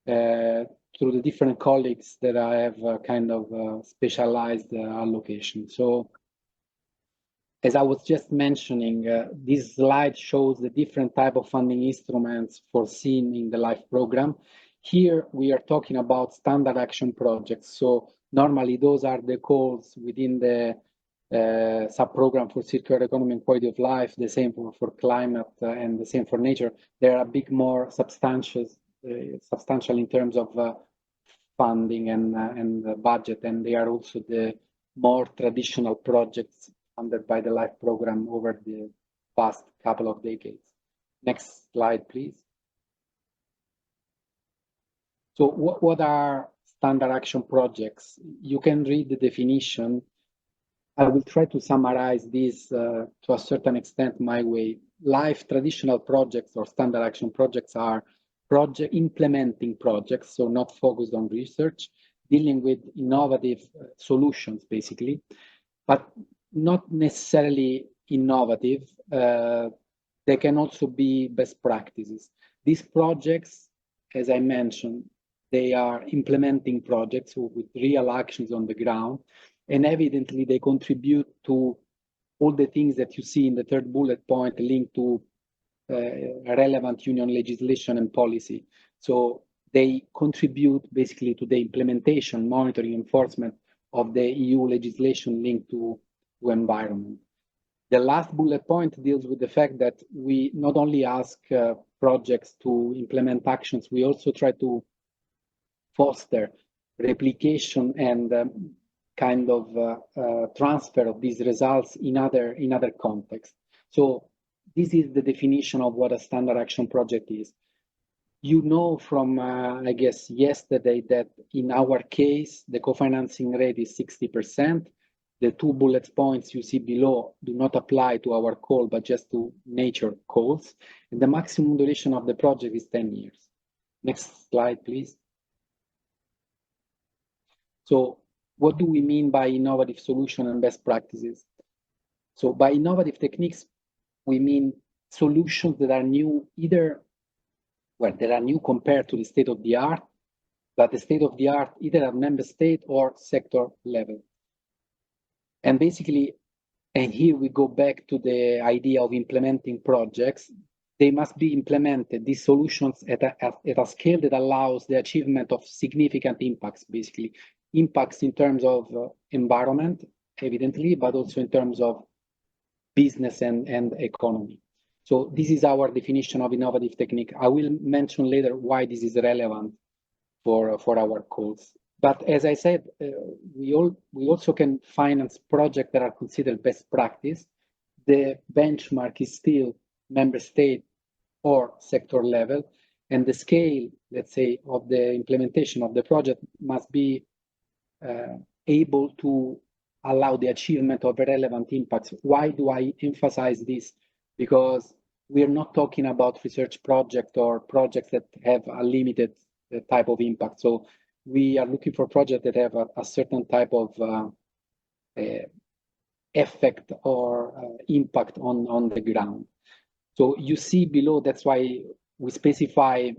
through the different colleagues that I have specialized allocation. So as I was just mentioning, this slide shows the different type of funding instruments foreseen in the LIFE program. Here we are talking about standard action projects. So normally those are the calls within the sub-program for circular economy and quality of life, the same for climate and the same for nature. They are a bit more substantial in terms of funding and budget, and they are also the more traditional projects funded by the LIFE program over the past couple of decades. Next slide, please. So what are standard action projects? You can read the definition. I will try to summarize this to a certain extent my way. LIFE traditional projects or standard action projects are implementing projects, so not focused on research, dealing with innovative solutions basically, but not necessarily innovative. They can also be best practices. These projects, as I mentioned, they are implementing projects with real actions on the ground, and evidently they contribute to all the things that you see in the third bullet point linked to relevant union legislation and policy. So they contribute basically to the implementation, monitoring, enforcement of the EU legislation linked to environment. The last bullet point deals with the fact that we not only ask projects to implement actions, we also try to foster replication and kind of transfer of these results in other contexts. So this is the definition of what a standard action project is. You know from, I guess, yesterday that in our case, the co-financing rate is 60%. The 2 bullet points you see below do not apply to our call, but just to nature calls. And the maximum duration of the project is 10 years. Next slide, please. So what do we mean by innovative solution and best practices? So by innovative techniques, we mean solutions that are new, either, well, that are new compared to the state of the art, but the state of the art either at member state or sector level. And basically, and here we go back to the idea of implementing projects. They must be implemented, these solutions, at a scale that allows the achievement of significant impacts, basically. Impacts in terms of environment, evidently, but also in terms of business and economy. So this is our definition of innovative technique. I will mention later why this is relevant for our calls. But as I said, we also can finance projects that are considered best practice. The benchmark is still member state or sector level, and the scale, let's say, of the implementation of the project must be able to allow the achievement of relevant impacts. Why do I emphasize this? Because we are not talking about research projects or projects that have a limited type of impact. So we are looking for projects that have a certain type of effect or impact on the ground. So you see below, that's why we specify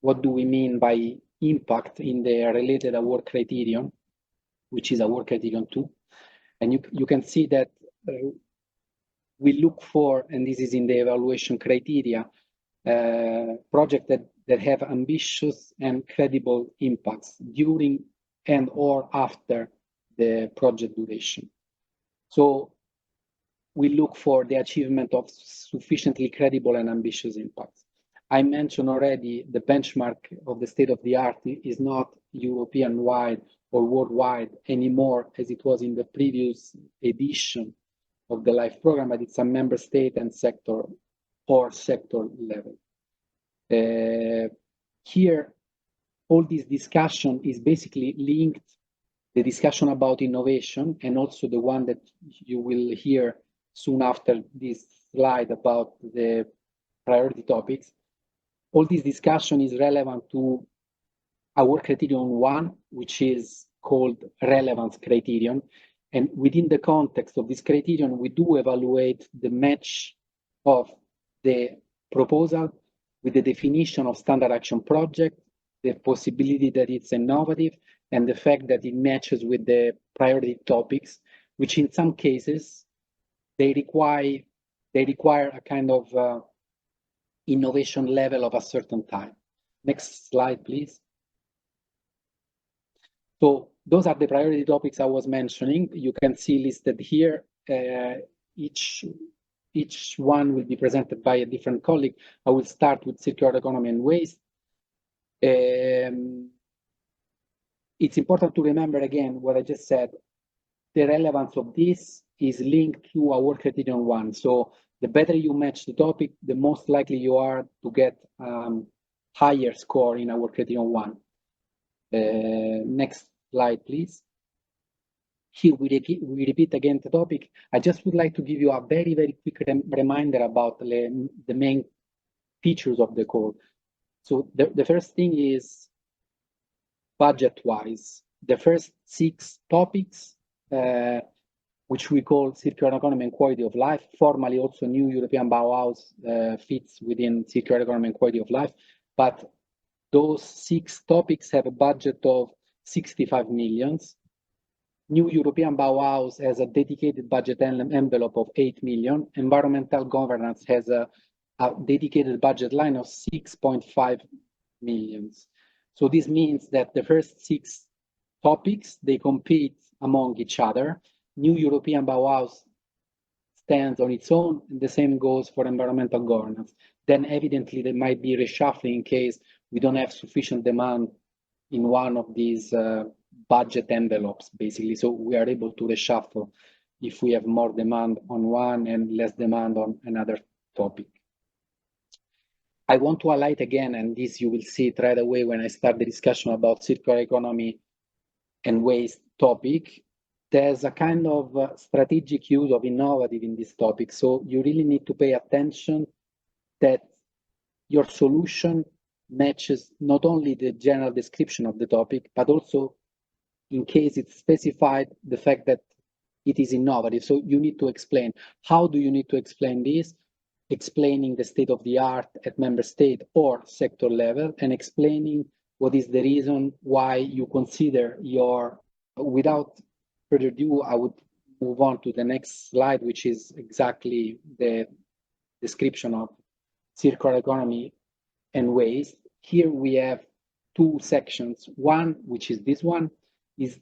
what do we mean by impact in the related award criterion, which is award criterion 2. And you can see that we look for, and this is in the evaluation criteria, projects that have ambitious and credible impacts during and or after the project duration. So we look for the achievement of sufficiently credible and ambitious impacts. I mentioned already the benchmark of the state of the art is not European-wide or worldwide anymore as it was in the previous edition of the LIFE program, but it's a member state and sector or sector level. Here, all this discussion is basically linked, the discussion about innovation and also the one that you will hear soon after this slide about the priority topics. All this discussion is relevant to our criterion 1, which is called relevance criterion. And within the context of this criterion, we do evaluate the match of the proposal with the definition of standard action project, the possibility that it's innovative, and the fact that it matches with the priority topics, which in some cases, they require a kind of innovation level of a certain type. Next slide, please. So those are the priority topics I was mentioning. You can see listed here. Each one will be presented by a different colleague. I will start with circular economy and waste. It's important to remember again what I just said. The relevance of this is linked to our criterion 1. So the better you match the topic, the most likely you are to get higher score in our criterion 1. Next slide, please. Here we repeat again the topic. I just would like to give you a very, very quick reminder about the main features of the code. So the first thing is budget-wise. The first 6 topics, which we call circular economy and quality of life, formally also new European Bauhaus fits within circular economy and quality of life. But those 6 topics have a budget of 65 million. New European Bauhaus has a dedicated budget envelope of 8 million. Environmental governance has a dedicated budget line of 6.5 million. So this means that the first 6 topics, they compete among each other. New European Bauhaus stands on its own, and the same goes for environmental governance. Then evidently there might be reshuffling in case we don't have sufficient demand in one of these budget envelopes, basically. So we are able to reshuffle if we have more demand on one and less demand on another topic. I want to highlight again, and this you will see it right away when I start the discussion about circular economy and waste topic, there's a kind of strategic use of innovative in this topic. So you really need to pay attention that your solution matches not only the general description of the topic, but also in case it's specified the fact that it is innovative. So you need to explain. How do you need to explain this? Explaining the state of the art at member state or sector level, and explaining what is the reason why you consider your, without further ado, I would move on to the next slide, which is exactly the description of circular economy and waste. Here we have two sections. One, which is this one, is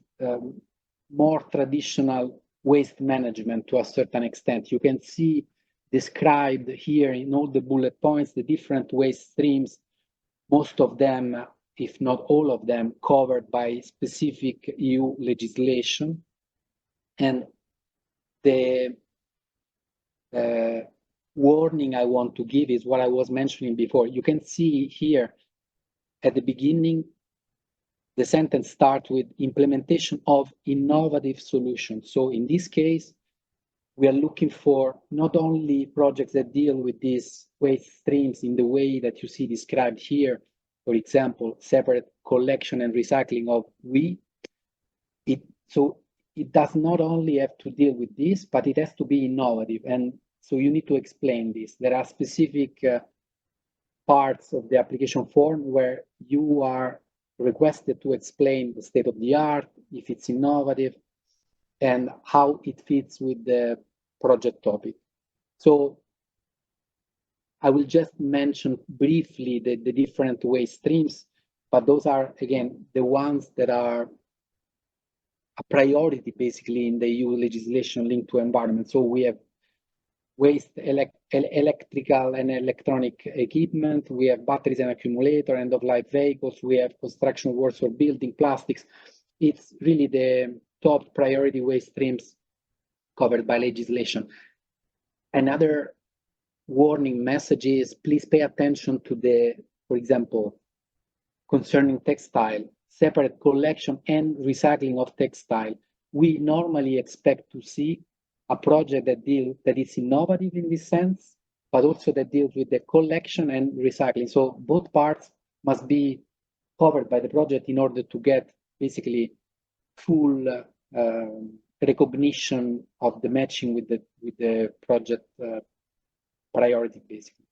more traditional waste management to a certain extent. You can see described here in all the bullet points the different waste streams, most of them, if not all of them, covered by specific EU legislation. And the warning I want to give is what I was mentioning before. You can see here at the beginning, the sentence starts with implementation of innovative solutions. So in this case, we are looking for not only projects that deal with these waste streams in the way that you see described here, for example, separate collection and recycling of WEEE. So it does not only have to deal with this, but it has to be innovative. And so you need to explain this. There are specific parts of the application form where you are requested to explain the state of the art, if it's innovative, and how it fits with the project topic. So I will just mention briefly the different waste streams, but those are, again, the ones that are a priority basically in the EU legislation linked to environment. So we have waste electrical and electronic equipment, we have batteries and accumulator, end-of-life vehicles, we have construction works for building, plastics. It's really the top priority waste streams covered by legislation. Another warning message is please pay attention to the, for example, concerning textile, separate collection and recycling of textile. We normally expect to see a project that is innovative in this sense, but also that deals with the collection and recycling. So both parts must be covered by the project in order to get basically full recognition of the matching with the project priority, basically.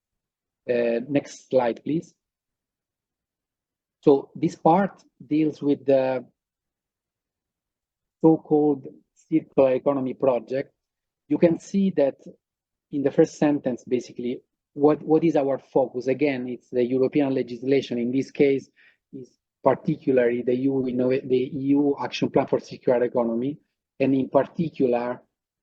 Next slide, please. So this part deals with the so-called circular economy project. You can see that in the first sentence, basically, what is our focus? Again, it's the European legislation. In this case, is particularly the EU Action Plan for Circular Economy, and in particular,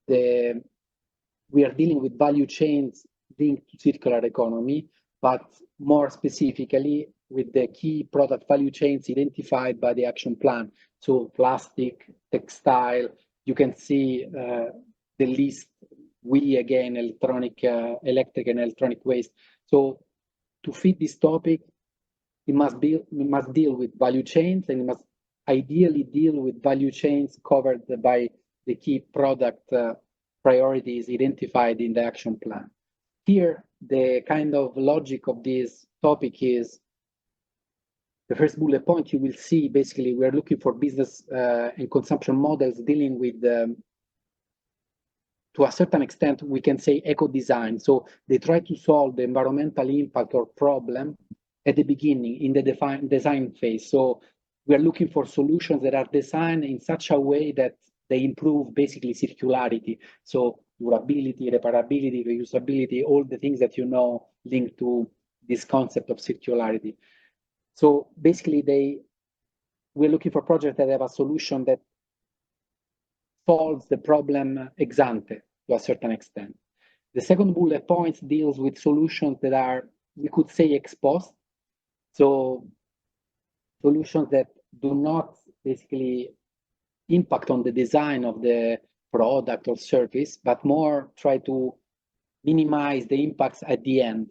we are dealing with value chains linked to circular economy, but more specifically with the key product value chains identified by the action plan. So plastic, textile, you can see the list, again, electric and electronic waste. So to fit this topic, we must deal with value chains, and it must ideally deal with value chains covered by the key product priorities identified in the action plan. Here, the kind of logic of this topic is the first bullet point. You will see basically we are looking for business and consumption models dealing with, to a certain extent, we can say eco-design. So they try to solve the environmental impact or problem at the beginning in the design phase. So we are looking for solutions that are designed in such a way that they improve basically circularity. So durability, reparability, reusability, all the things that you know linked to this concept of circularity. So basically we're looking for projects that have a solution that solves the problem ex ante to a certain extent. The second bullet point deals with solutions that are, we could say, ex post. So solutions that do not basically impact on the design of the product or service, but more try to minimize the impacts at the end.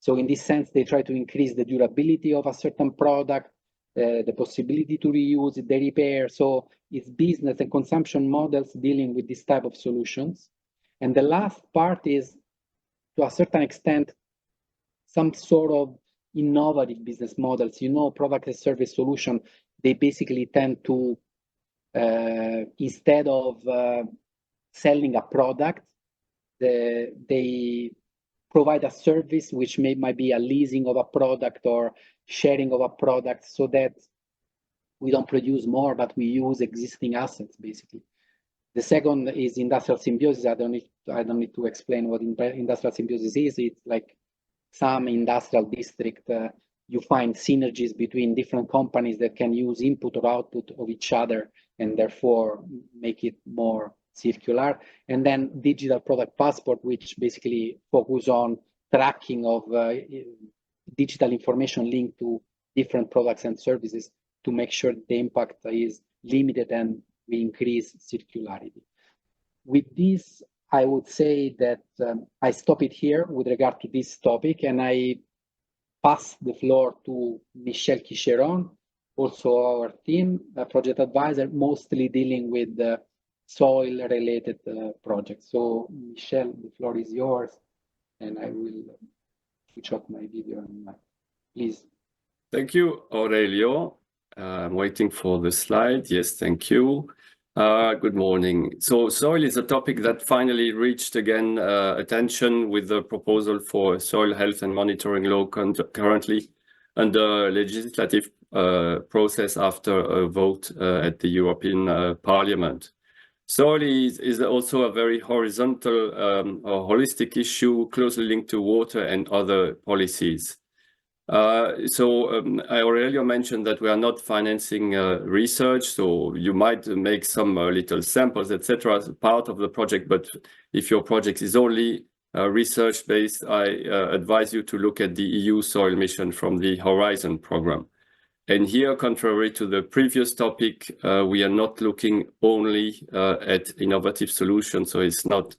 So in this sense, they try to increase the durability of a certain product, the possibility to reuse the repair. So it's business and consumption models dealing with this type of solutions. And the last part is, to a certain extent, some sort of innovative business models. You know, product and service solution, they basically tend to, instead of selling a product, they provide a service which might be a leasing of a product or sharing of a product, so that we don't produce more, but we use existing assets, basically. The second is industrial symbiosis. I don't need to explain what industrial symbiosis is. It's like some industrial district, you find synergies between different companies that can use input or output of each other, and therefore make it more circular. And then digital product passport, which basically focus on tracking of digital information linked to different products and services to make sure the impact is limited and we increase circularity. With this, I would say that I stop it here with regard to this topic, and I pass the floor to Michel Quicheron, also our team, project advisor, mostly dealing with soil-related projects. So, Michel, the floor is yours, and I will switch off my video and my, please. Thank you, Aurelio. I'm waiting for the slide. Yes, thank you. Good morning. So soil is a topic that finally reached again attention with the proposal for soil health and monitoring law currently under legislative process after a vote at the European Parliament. Soil is also a very horizontal or holistic issue closely linked to water and other policies. Aurelio mentioned that we are not financing research, so you might make some little samples, etc., as part of the project. But if your project is only research-based, I advise you to look at the EU Soil Mission from the Horizon program. And here, contrary to the previous topic, we are not looking only at innovative solutions. So it's not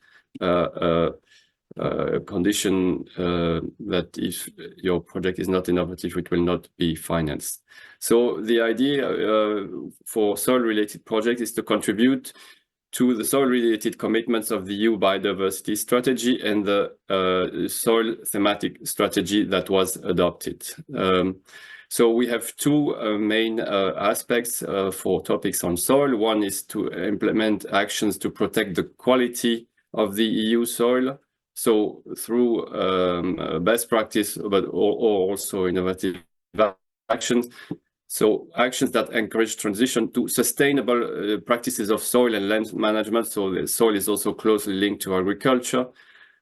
condition that if your project is not innovative, it will not be financed. So the idea for soil-related projects is to contribute to the soil-related commitments of the EU biodiversity strategy and the soil thematic strategy that was adopted. So we have two main aspects for topics on soil. One is to implement actions to protect the quality of the EU soil. So through best practice, but also innovative actions. So actions that encourage transition to sustainable practices of soil and land management. So the soil is also closely linked to agriculture.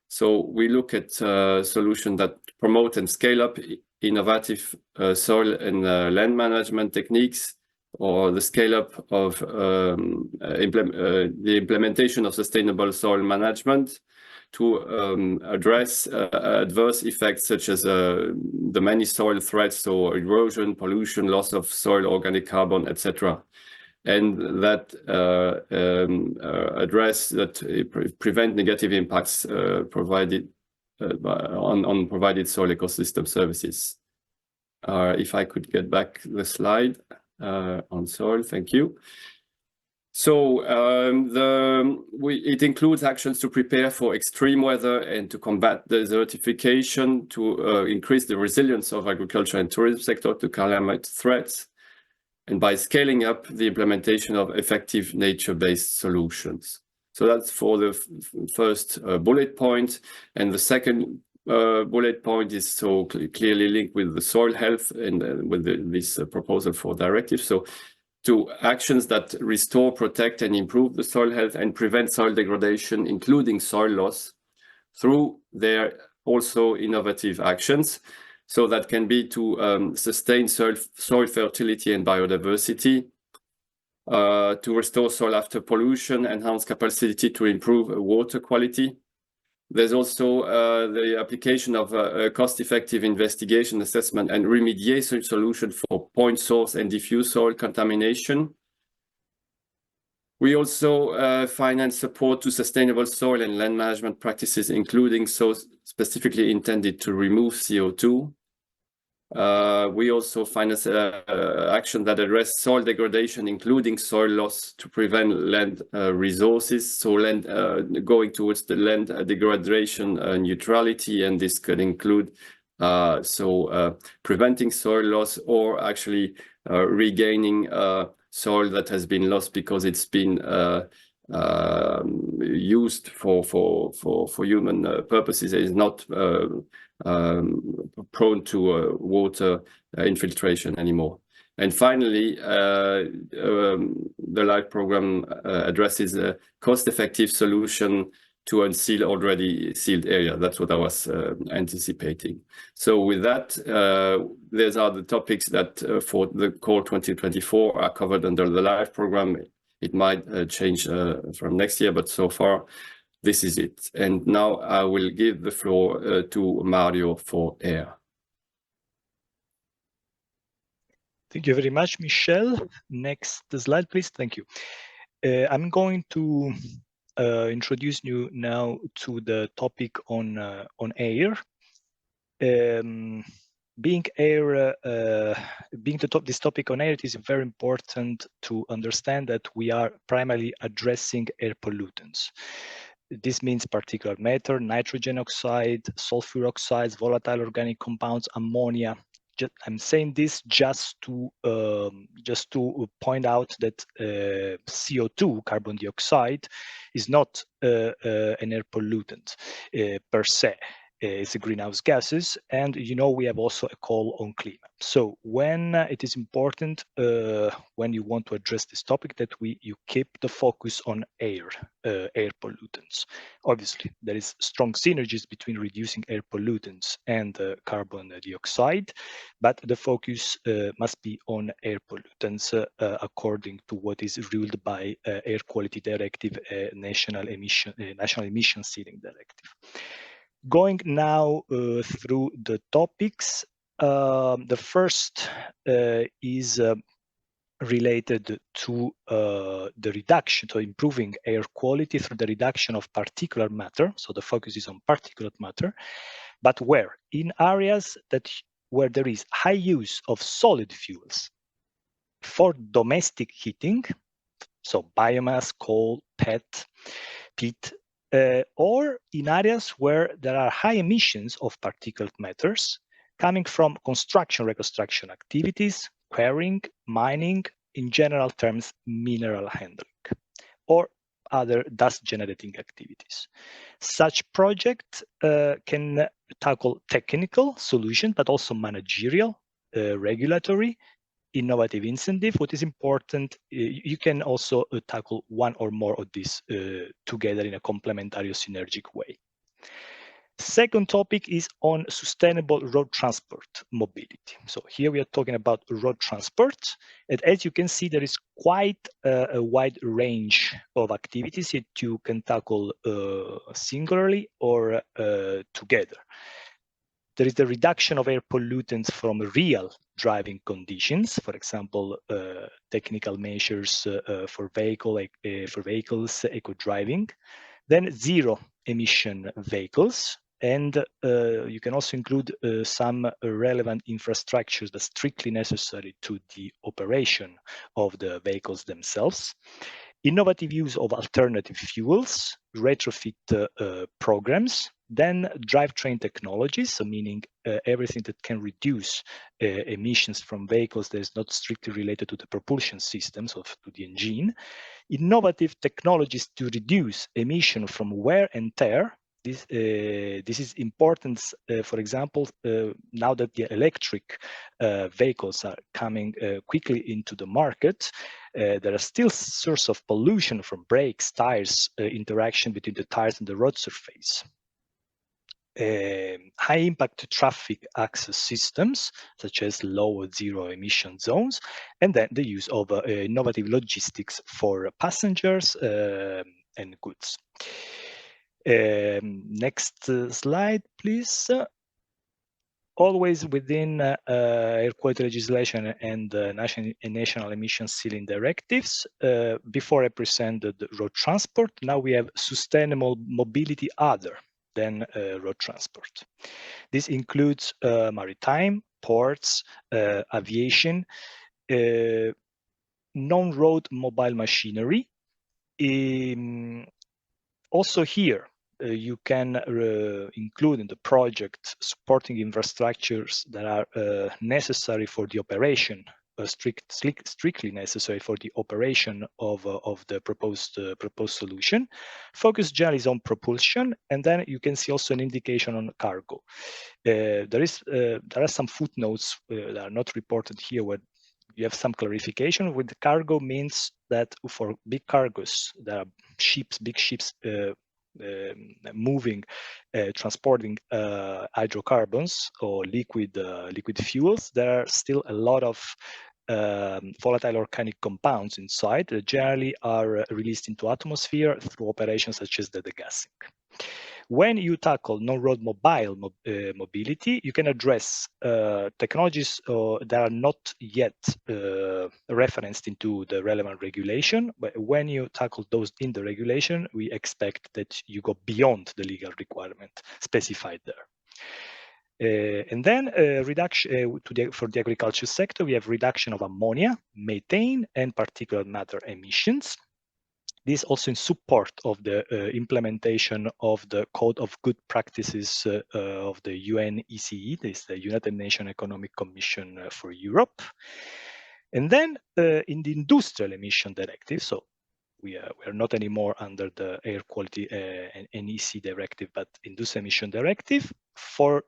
So we look at solutions that promote and scale up innovative soil and land management techniques, or the scale up of the implementation of sustainable soil management to address adverse effects such as the many soil threats, so erosion, pollution, loss of soil organic carbon, etc. And that prevent negative impacts provided on provided soil ecosystem services. If I could get back the slide on soil, thank you. So it includes actions to prepare for extreme weather and to combat desertification, to increase the resilience of agriculture and tourism sector to climate threats, and by scaling up the implementation of effective nature-based solutions. So that's for the first bullet point. And the second bullet point is so clearly linked with the soil health and with this proposal for directive. So to actions that restore, protect, and improve the soil health and prevent soil degradation, including soil loss, through their also innovative actions. So that can be to sustain soil fertility and biodiversity, to restore soil after pollution, enhance capacity to improve water quality. There's also the application of a cost-effective investigation, assessment, and remediation solution for point source and diffuse soil contamination. We also finance support to sustainable soil and land management practices, including those specifically intended to remove CO2. We also finance action that address soil degradation, including soil loss, to prevent land resources. So land going towards the land degradation neutrality, and this could include preventing soil loss or actually regaining soil that has been lost because it's been used for human purposes. It is not prone to water infiltration anymore. And finally, the LIFE program addresses a cost-effective solution to unseal already sealed area. That's what I was anticipating. So with that, these are the topics that for the Core 2024 are covered under the LIFE program. It might change from next year, but so far, this is it. And now I will give the floor to Mario for air. Thank you very much, Michel. Next slide, please. Thank you. I'm going to introduce you now to the topic on air. Being this topic on air, it is very important to understand that we are primarily addressing air pollutants. This means particulate matter, nitrogen oxide, sulfur oxides, volatile organic compounds, ammonia. I'm saying this just to point out that CO2, carbon dioxide, is not an air pollutant per se. It's a greenhouse gases, and we have also a call on climate. So when it is important, when you want to address this topic, that you keep the focus on air pollutants. Obviously, there is strong synergies between reducing air pollutants and carbon dioxide, but the focus must be on air pollutants according to what is ruled by Air Quality Directive, National Emission Ceiling Directive. Going now through the topics, the first is related to the reduction, to improving air quality through the reduction of particulate matter. So the focus is on particulate matter, but where? In areas where there is high use of solid fuels for domestic heating, so biomass, coal, peat, or in areas where there are high emissions of particulate matters coming from construction, reconstruction activities, quarrying, mining, in general terms, mineral handling, or other dust-generating activities. Such projects can tackle technical solutions, but also managerial, regulatory, innovative incentive. What is important, you can also tackle one or more of these together in a complementary or synergic way. Second topic is on sustainable road transport mobility. So here we are talking about road transport. And as you can see, there is quite a wide range of activities that you can tackle singularly or together. There is the reduction of air pollutants from real driving conditions, for example, technical measures for vehicles, eco-driving. Then zero emission vehicles, and you can also include some relevant infrastructures that's strictly necessary to the operation of the vehicles themselves. Innovative use of alternative fuels, retrofit programs, then drivetrain technologies, so meaning everything that can reduce emissions from vehicles that is not strictly related to the propulsion systems or to the engine. Innovative technologies to reduce emission from wear and tear. This is important, for example, now that the electric vehicles are coming quickly into the market, there are still sources of pollution from brakes, tires, interaction between the tires and the road surface. high impact traffic access systems, such as low or zero emission zones, and then the use of innovative logistics for passengers and goods. Next slide, please. Always within air quality legislation and national emission ceiling directives. Before I presented road transport, now we have sustainable mobility other than road transport. This includes maritime, ports, aviation, non-road mobile machinery. Also here, you can include in the project supporting infrastructures that are necessary for the operation, strictly necessary for the operation of the proposed solution. Focus generally is on propulsion, and then you can see also an indication on cargo. There are some footnotes that are not reported here where you have some clarification. With the cargo means that for big cargos, there are ships, big ships moving, transporting hydrocarbons or liquid fuels. There are still a lot of volatile organic compounds inside that generally are released into atmosphere through operations such as the degassing. When you tackle non-road mobile mobility, you can address technologies that are not yet referenced into the relevant regulation. But when you tackle those in the regulation, we expect that you go beyond the legal requirement specified there. And then reduction for the agriculture sector, we have reduction of ammonia, methane, and particulate matter emissions. This also in support of the implementation of the Code of Good Practices of the UNECE, this is the United Nations Economic Commission for Europe. And then in the Industrial Emission Directive, so we are not anymore under the Air Quality NEC Directive, but Industrial Emission Directive. For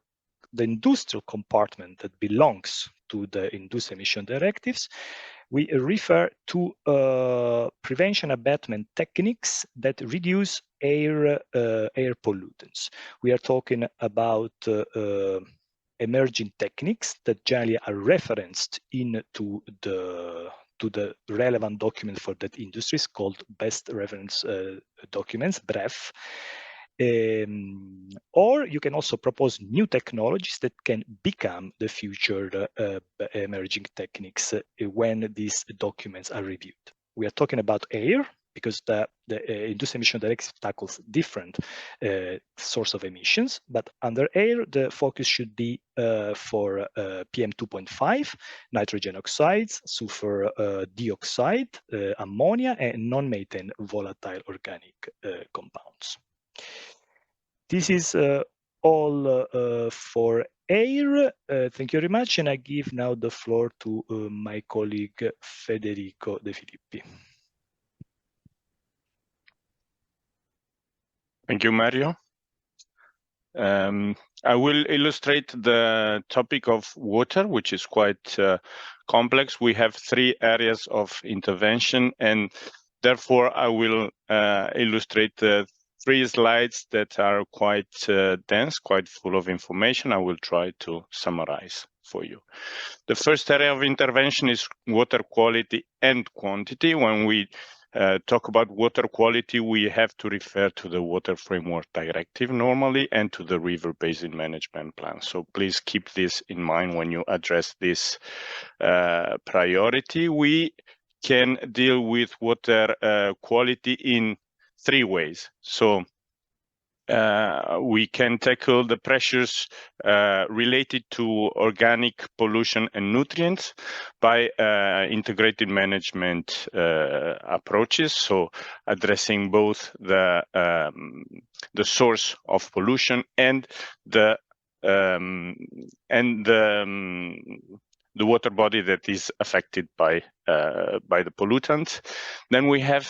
the industrial compartment that belongs to the Industrial Emission Directives, we refer to prevention abatement techniques that reduce air pollutants. We are talking about emerging techniques that generally are referenced into the relevant document for that industry. It's called Best Reference Documents, BREF. Or you can also propose new technologies that can become the future emerging techniques when these documents are reviewed. We are talking about air because the Industrial Emission Directive tackles different source of emissions, but under air, the focus should be for PM2.5, nitrogen oxides, sulfur dioxide, ammonia, and non-methane volatile organic compounds. This is all for air. Thank you very much. And I give now the floor to my colleague Federico De Filippi. Thank you, Mario. I will illustrate the topic of water, which is quite complex. We have 3 areas of intervention, and therefore I will illustrate the 3 slides that are quite dense, quite full of information. I will try to summarize for you. The first area of intervention is water quality and quantity. When we talk about water quality, we have to refer to the Water Framework Directive normally and to the River Basin Management Plan. So please keep this in mind when you address this priority. We can deal with water quality in 3 ways. So we can tackle the pressures related to organic pollution and nutrients by integrated management approaches. So addressing both the source of pollution and the water body that is affected by the pollutants. Then we have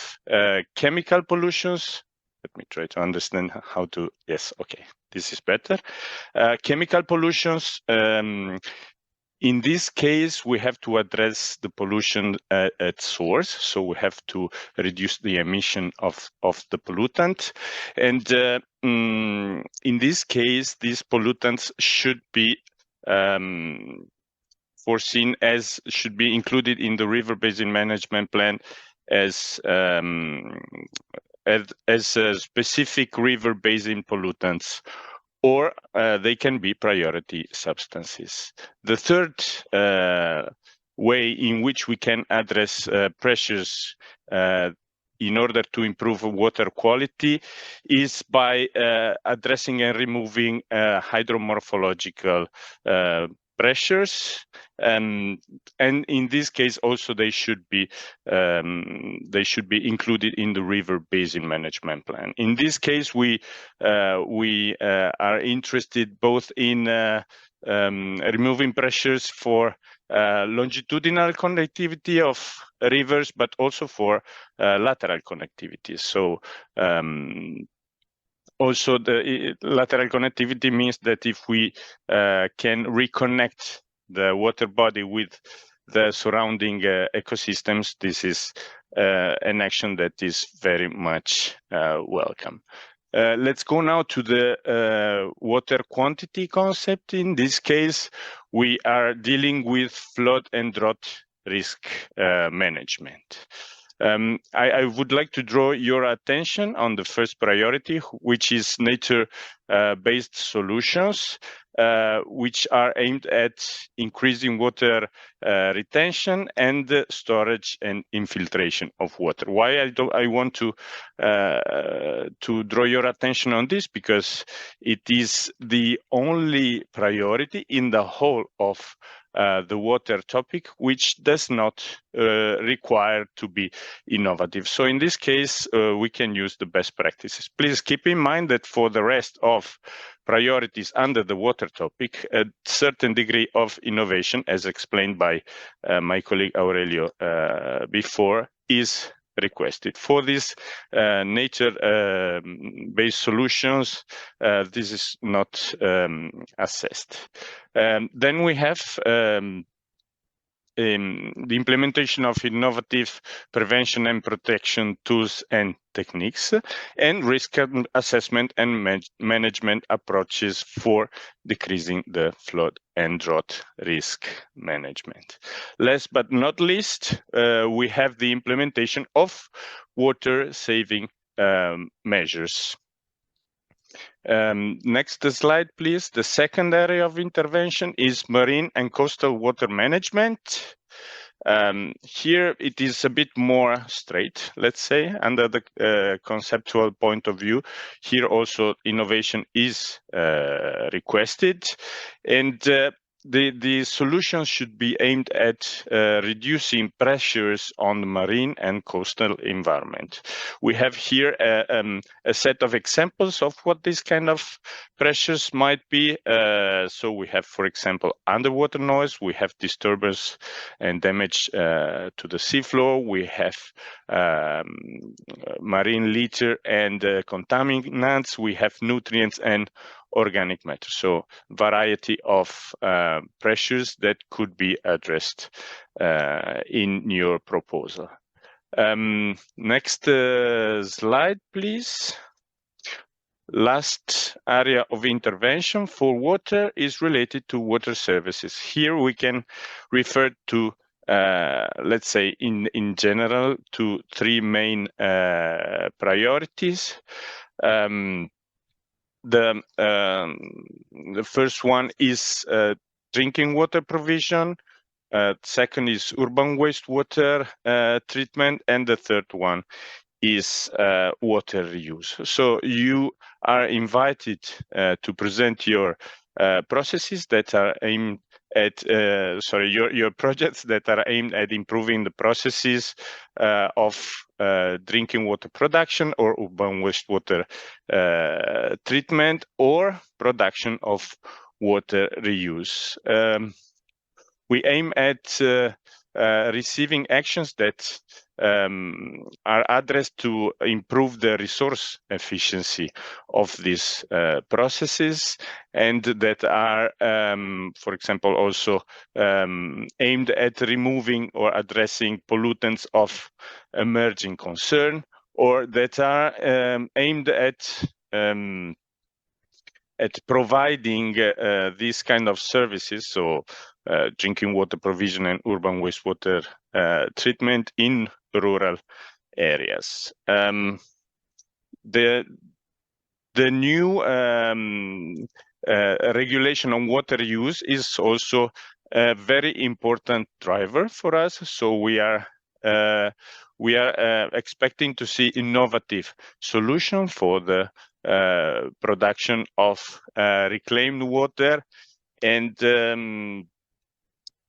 chemical pollutions. Let me try to understand how to, yes, okay, this is better. Chemical pollutions In this case, we have to address the pollution at source, so we have to reduce the emission of the pollutant. And in this case, these pollutants should be foreseen as should be included in the river basin management plan as specific river basin pollutants, or they can be priority substances. The third way in which we can address pressures in order to improve water quality is by addressing and removing hydromorphological pressures, and in this case also they should be included in the river basin management plan. In this case, we are interested both in removing pressures for longitudinal connectivity of rivers, but also for lateral connectivity. So also, the lateral connectivity means that if we can reconnect the water body with the surrounding ecosystems, this is an action that is very much welcome. Let's go now to the water quantity concept. In this case, we are dealing with flood and drought risk management. I would like to draw your attention on the first priority, which is nature-based solutions, which are aimed at increasing water retention and storage and infiltration of water. Why I want to draw your attention on this? Because it is the only priority in the whole of the water topic, which does not require to be innovative. So in this case, we can use the best practices. Please keep in mind that for the rest of priorities under the water topic, a certain degree of innovation, as explained by my colleague Aurelio before, is requested. For these nature-based solutions, this is not assessed. Then we have the implementation of innovative prevention and protection tools and techniques, and risk assessment and management approaches for decreasing the flood and drought risk management. Last but not least, we have the implementation of water saving measures. Next slide, please. The second area of intervention is marine and coastal water management. Here it is a bit more straight, let's say, under the conceptual point of view. Here also innovation is requested, and the solutions should be aimed at reducing pressures on the marine and coastal environment. We have here a set of examples of what this kind of pressures might be. So we have, for example, underwater noise, we have disturbance and damage to the seafloor, we have marine litter and contaminants, we have nutrients and organic matter. So variety of pressures that could be addressed in your proposal. Next slide, please. Last area of intervention for water is related to water services. Here we can refer to let's say in general to three main priorities. The first one is drinking water provision, second is urban wastewater treatment, and the third one is water reuse. So you are invited to present your processes that are aimed at your projects that are aimed at improving the processes of drinking water production or urban wastewater treatment or production of water reuse. We aim at receiving actions that are addressed to improve the resource efficiency of these processes, and that are, for example, also aimed at removing or addressing pollutants of emerging concern, or that are aimed at providing these kind of services, so drinking water provision and urban wastewater treatment in rural areas. The new regulation on water use is also a very important driver for us. So we are expecting to see innovative solution for the production of reclaimed water,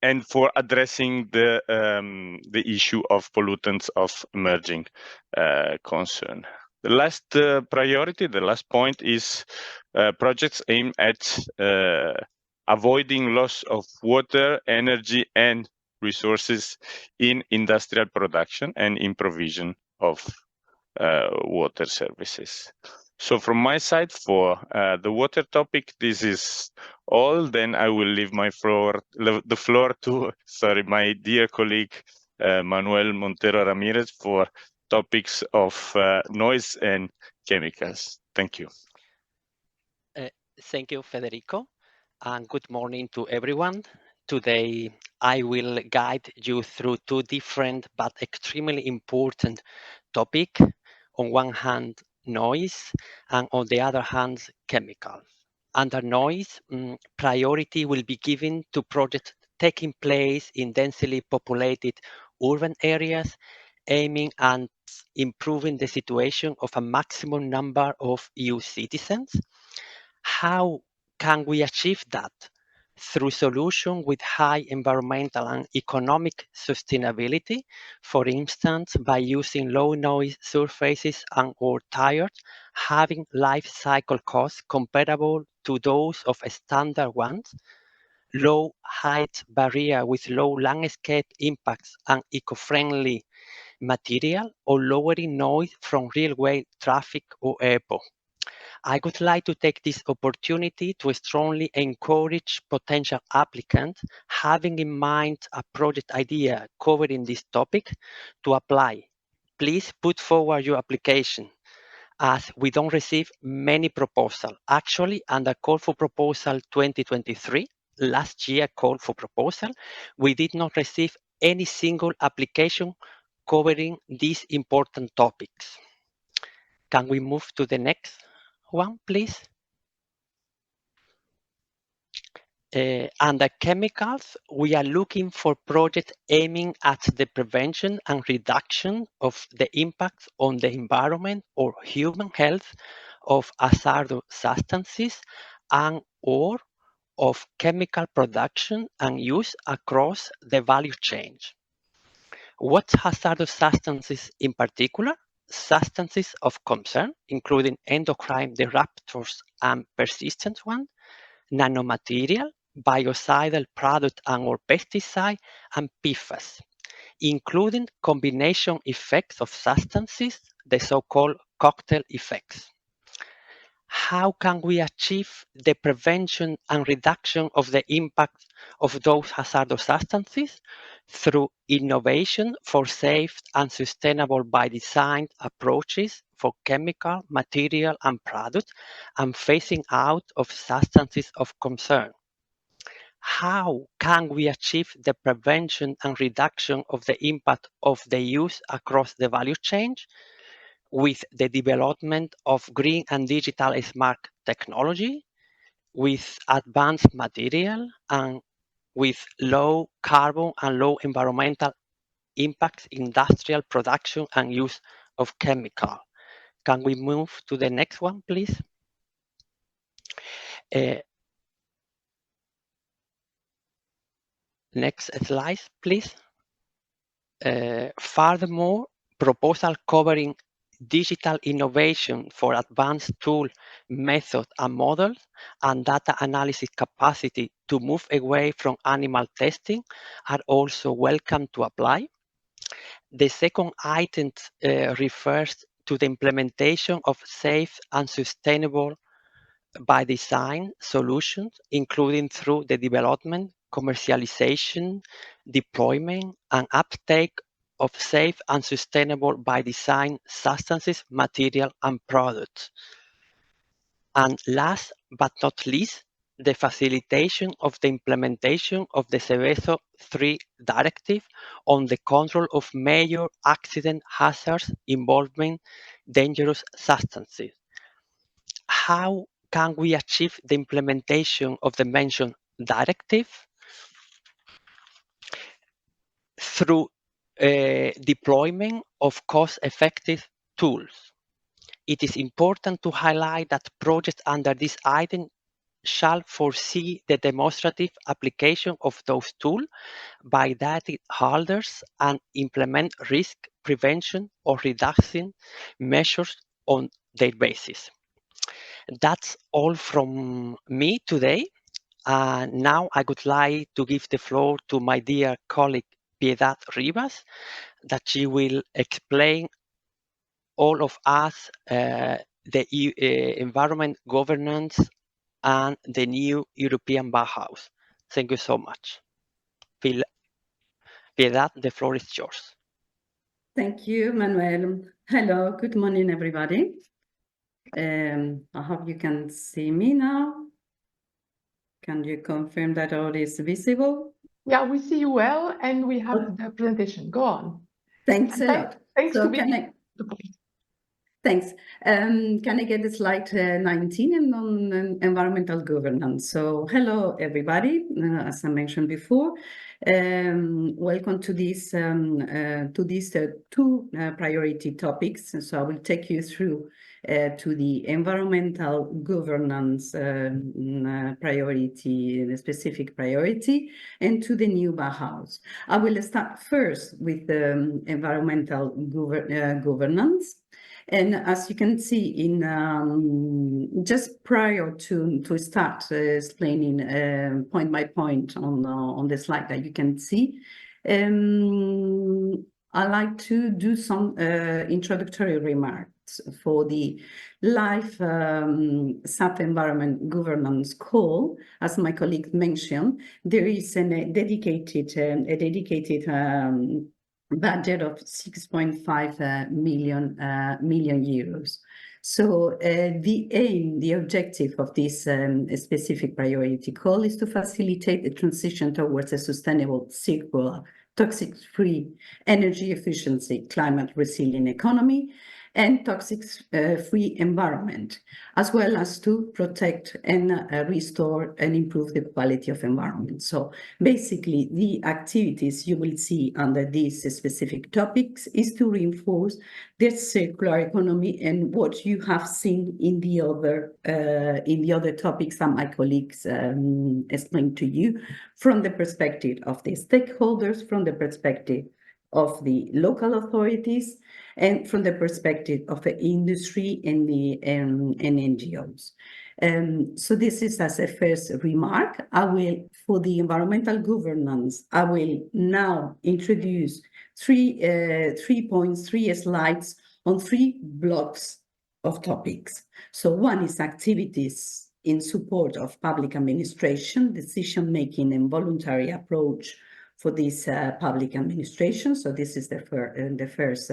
and for addressing the issue of pollutants of emerging concern. The last priority, the last point, is projects aimed at avoiding loss of water, energy, and resources in industrial production and in provision of water services. So from my side, for the water topic, this is all. Then I will leave the floor to my dear colleague Manuel Montero Ramirez for topics of noise and chemicals. Thank you. Thank you, Federico, and good morning to everyone. Today, I will guide you through two different but extremely important topics. On one hand, noise, and on the other hand, chemicals. Under noise, priority will be given to projects taking place in densely populated urban areas, aiming at improving the situation of a maximum number of EU citizens. How can we achieve that? Through solutions with high environmental and economic sustainability, for instance, by using low noise surfaces and or tires, having life cycle costs comparable to those of standard ones, low height barrier with low landscape impacts and eco-friendly material, or lowering noise from railway traffic or airport. I would like to take this opportunity to strongly encourage potential applicants having in mind a project idea covering this topic to apply. Please put forward your application, as we don't receive many proposals. Actually, under Call for Proposal 2023, last year Call for Proposal, we did not receive any single application covering these important topics. Can we move to the next one, please? Under chemicals, we are looking for projects aiming at the prevention and reduction of the impacts on the environment or human health of hazardous substances and or of chemical production and use across the value chain. What hazardous substances in particular? Substances of concern, including endocrine disruptors and persistent ones, nanomaterial, biocidal product and or pesticide, and PFAS, including combination effects of substances, the so-called cocktail effects. How can we achieve the prevention and reduction of the impact of those hazardous substances? Through innovation for safe and sustainable by design approaches for chemical, material, and product, and phasing out of substances of concern. How can we achieve the prevention and reduction of the impact of the use across the value chain? With the development of green and digital smart technology, with advanced material, and with low carbon and low environmental impacts industrial production and use of chemical. Can we move to the next one, please? Next slide, please. Furthermore, proposal covering digital innovation for advanced tool, method, and models, and data analysis capacity to move away from animal testing are also welcome to apply. The second item refers to the implementation of safe and sustainable by design solutions, including through the development, commercialization, deployment, and uptake of safe and sustainable by design substances, material, and products. And last but not least, the facilitation of the implementation of the Seveso III directive on the control of major accident hazards involving dangerous substances. How can we achieve the implementation of the mentioned directive? Through deployment of cost-effective tools. It is important to highlight that projects under this item shall foresee the demonstrative application of those tools by data holders and implement risk prevention or reduction measures on their basis. That's all from me today. Now I would like to give the floor to my dear colleague Piedad Rivas, that she will explain all of us the environment governance and the new European Bauhaus. Thank you so much. Piedad, the floor is yours. Thank you, Manuel. Hello, good morning, everybody. I hope you can see me now. Can you confirm that all is visible? Yeah, we see you well, and we have the presentation. Go on. Thanks a lot. Thanks So to be. Thanks. Can I get the slide 19 and on environmental governance? So hello, everybody. As I mentioned before, welcome to these two priority topics. So I will take you through to the environmental governance priority, the specific priority, and to the new Bauhaus. I will start first with the environmental governance. And as you can see, in just prior to start explaining point by point on the slide that you can see, I like to do some introductory remarks for the Life SAP Environment Governance Call. As my colleague mentioned, there is a dedicated budget of 6.5 million euros. So the objective of this specific priority call is to facilitate the transition towards a sustainable, circular, toxic-free, energy efficiency, climate resilient economy, and toxic-free environment, as well as to protect and restore and improve the quality of environment. So basically, the activities you will see under these specific topics is to reinforce the circular economy and what you have seen in the other topics that my colleagues explained to you from the perspective of the stakeholders, from the perspective of the local authorities, and from the perspective of the industry and the NGOs. So this is as a first remark. For the environmental governance, I will now introduce three slides on 3 blocks of topics. So one is activities in support of public administration, decision-making and voluntary approach for this public administration. So this is the first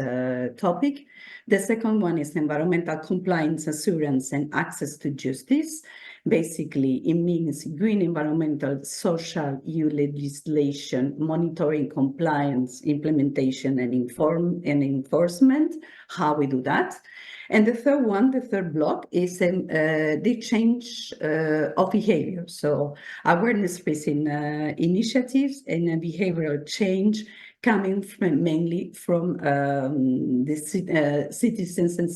topic. The second one is environmental compliance assurance and access to justice. Basically, it means green environmental, social EU legislation, monitoring, compliance, implementation, and enforcement, how we do that. And the third block is the change of behavior. So awareness-raising initiatives and behavioral change coming mainly from the citizens and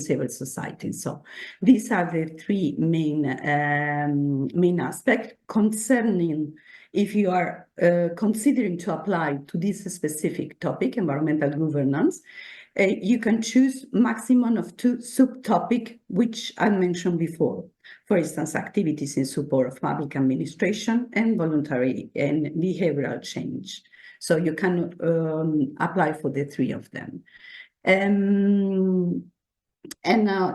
civil society. So these are the 3 main aspects concerning if you are considering to apply to this specific topic, environmental governance. You can choose maximum of 2 subtopics, which I mentioned before. For instance, activities in support of public administration and voluntary and behavioral change. So you can apply for the three of them.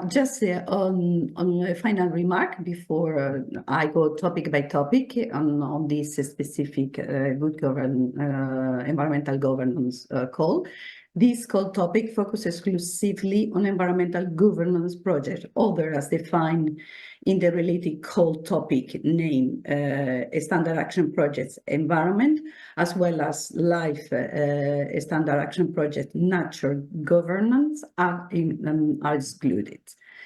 Just on a final remark before I go topic by topic on this specific environmental governance call. This call topic focuses exclusively on environmental governance projects, other as defined in the related call topic name, Standard Action Projects Environment, as well as Life Standard Action Project Nature Governance are excluded.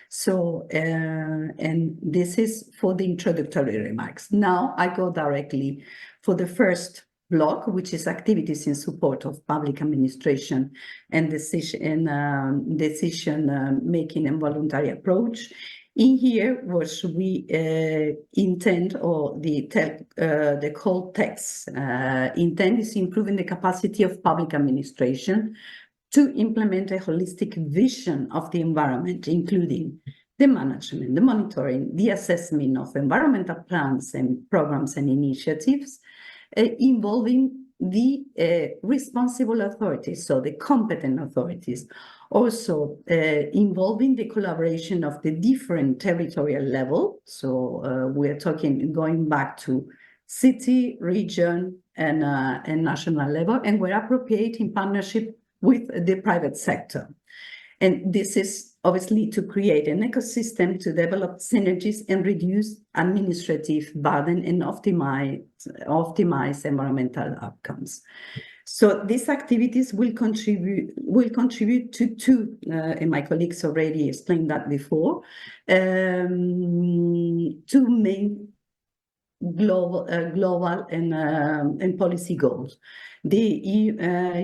So, and this is for the introductory remarks. Now I go directly for the first block, which is activities in support of public administration and decision making and voluntary approach. In here, what we intend, or the call text intent is improving the capacity of public administration to implement a holistic vision of the environment, including the management, the monitoring, the assessment of environmental plans and programs and initiatives, involving the responsible authorities, so the competent authorities, also involving the collaboration of the different territorial level. So we're talking going back to city, region, and national level, and where appropriate in partnership with the private sector. And this is obviously to create an ecosystem to develop synergies and reduce administrative burden and optimize environmental outcomes. So these activities will contribute to two, and my colleagues already explained that before, two main global and policy goals. The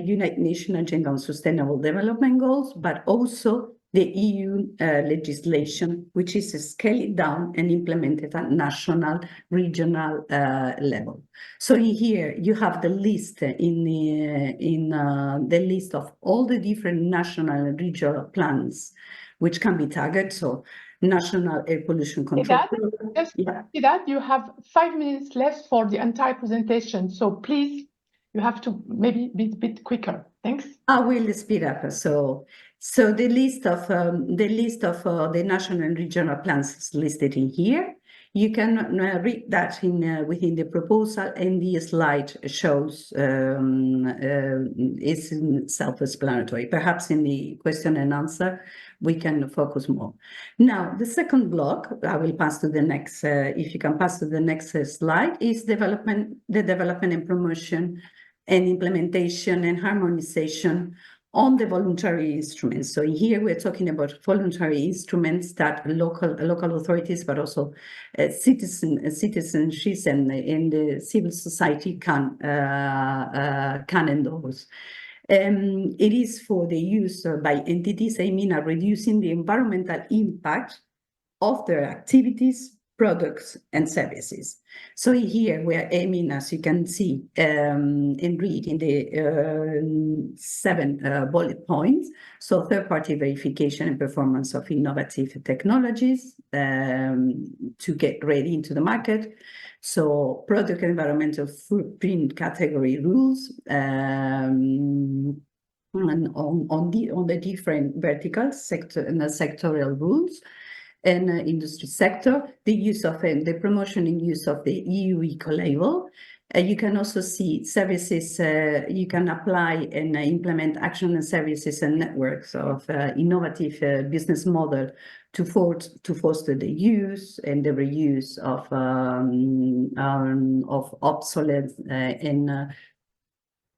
United Nations Agenda on Sustainable Development Goals, but also the EU legislation, which is scaled down and implemented at national, regional level. So in here you have the list the list of all the different national and regional plans, which can be targeted. So national air pollution control. That you have 5 minutes left for the entire presentation. So please, you have to maybe be a bit quicker. Thanks. I will speed up. So the list of the national and regional plans is listed in here. You can read that within the proposal, and the slide shows is self-explanatory. Perhaps in the question and answer, we can focus more. Now, the second block, I will pass to the next, if you can pass to the next slide, is the development and promotion and implementation and harmonization on the voluntary instruments. So here we're talking about voluntary instruments that local authorities, but also citizenships and the civil society can endorse. It is for the use by entities aiming at reducing the environmental impact of their activities, products, and services. So here we are aiming, as you can see and read in the 7 bullet points. So third-party verification and performance of innovative technologies to get ready into the market. So product environmental footprint category rules and on the different verticals, sectorial rules. And industry sector, the use of the promotion and use of the EU eco-label. You can also see services, you can apply and implement action and services and networks of innovative business model to foster the use and the reuse of obsolete and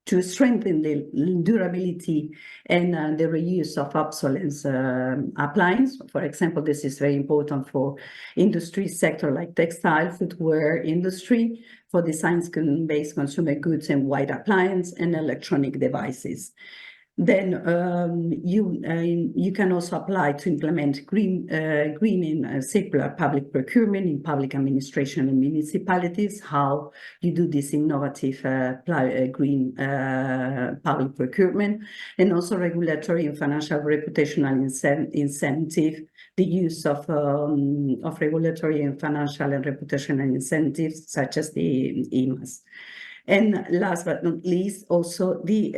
to strengthen the durability and the reuse of obsolete appliance. For example, this is very important for industry sector like textile, footwear industry, for the science-based consumer goods and white appliance and electronic devices. Then you can also apply to implement green and circular public procurement in public administration and municipalities, how you do this innovative green public procurement, and also regulatory and financial reputational incentive, the use of regulatory and financial and reputational incentives such as the EMAS. And last but not least, also the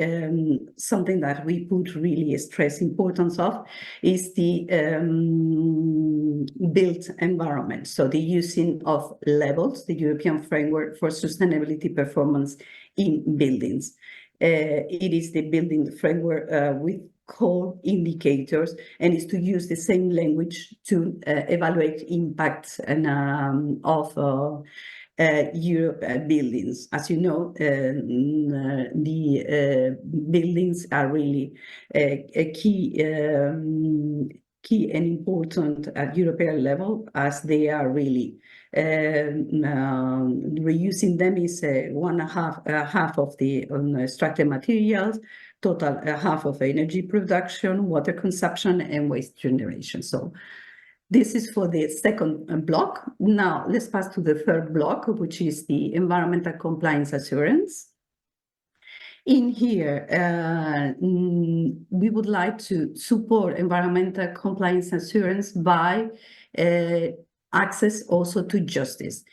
something that we put really stress importance of is the built environment. So the using of levels, the European Framework for Sustainability Performance in Buildings. It is the building framework with core indicators, and is to use the same language to evaluate impact and of Europe buildings. As you know, the buildings are really a key and important at European level, as they are really reusing them is half of the structured materials, total half of energy production, water consumption, and waste generation. So this is for the second block. Now let's pass to the third block, which is the environmental compliance assurance. In here, we would like to support environmental compliance assurance by access also to justice.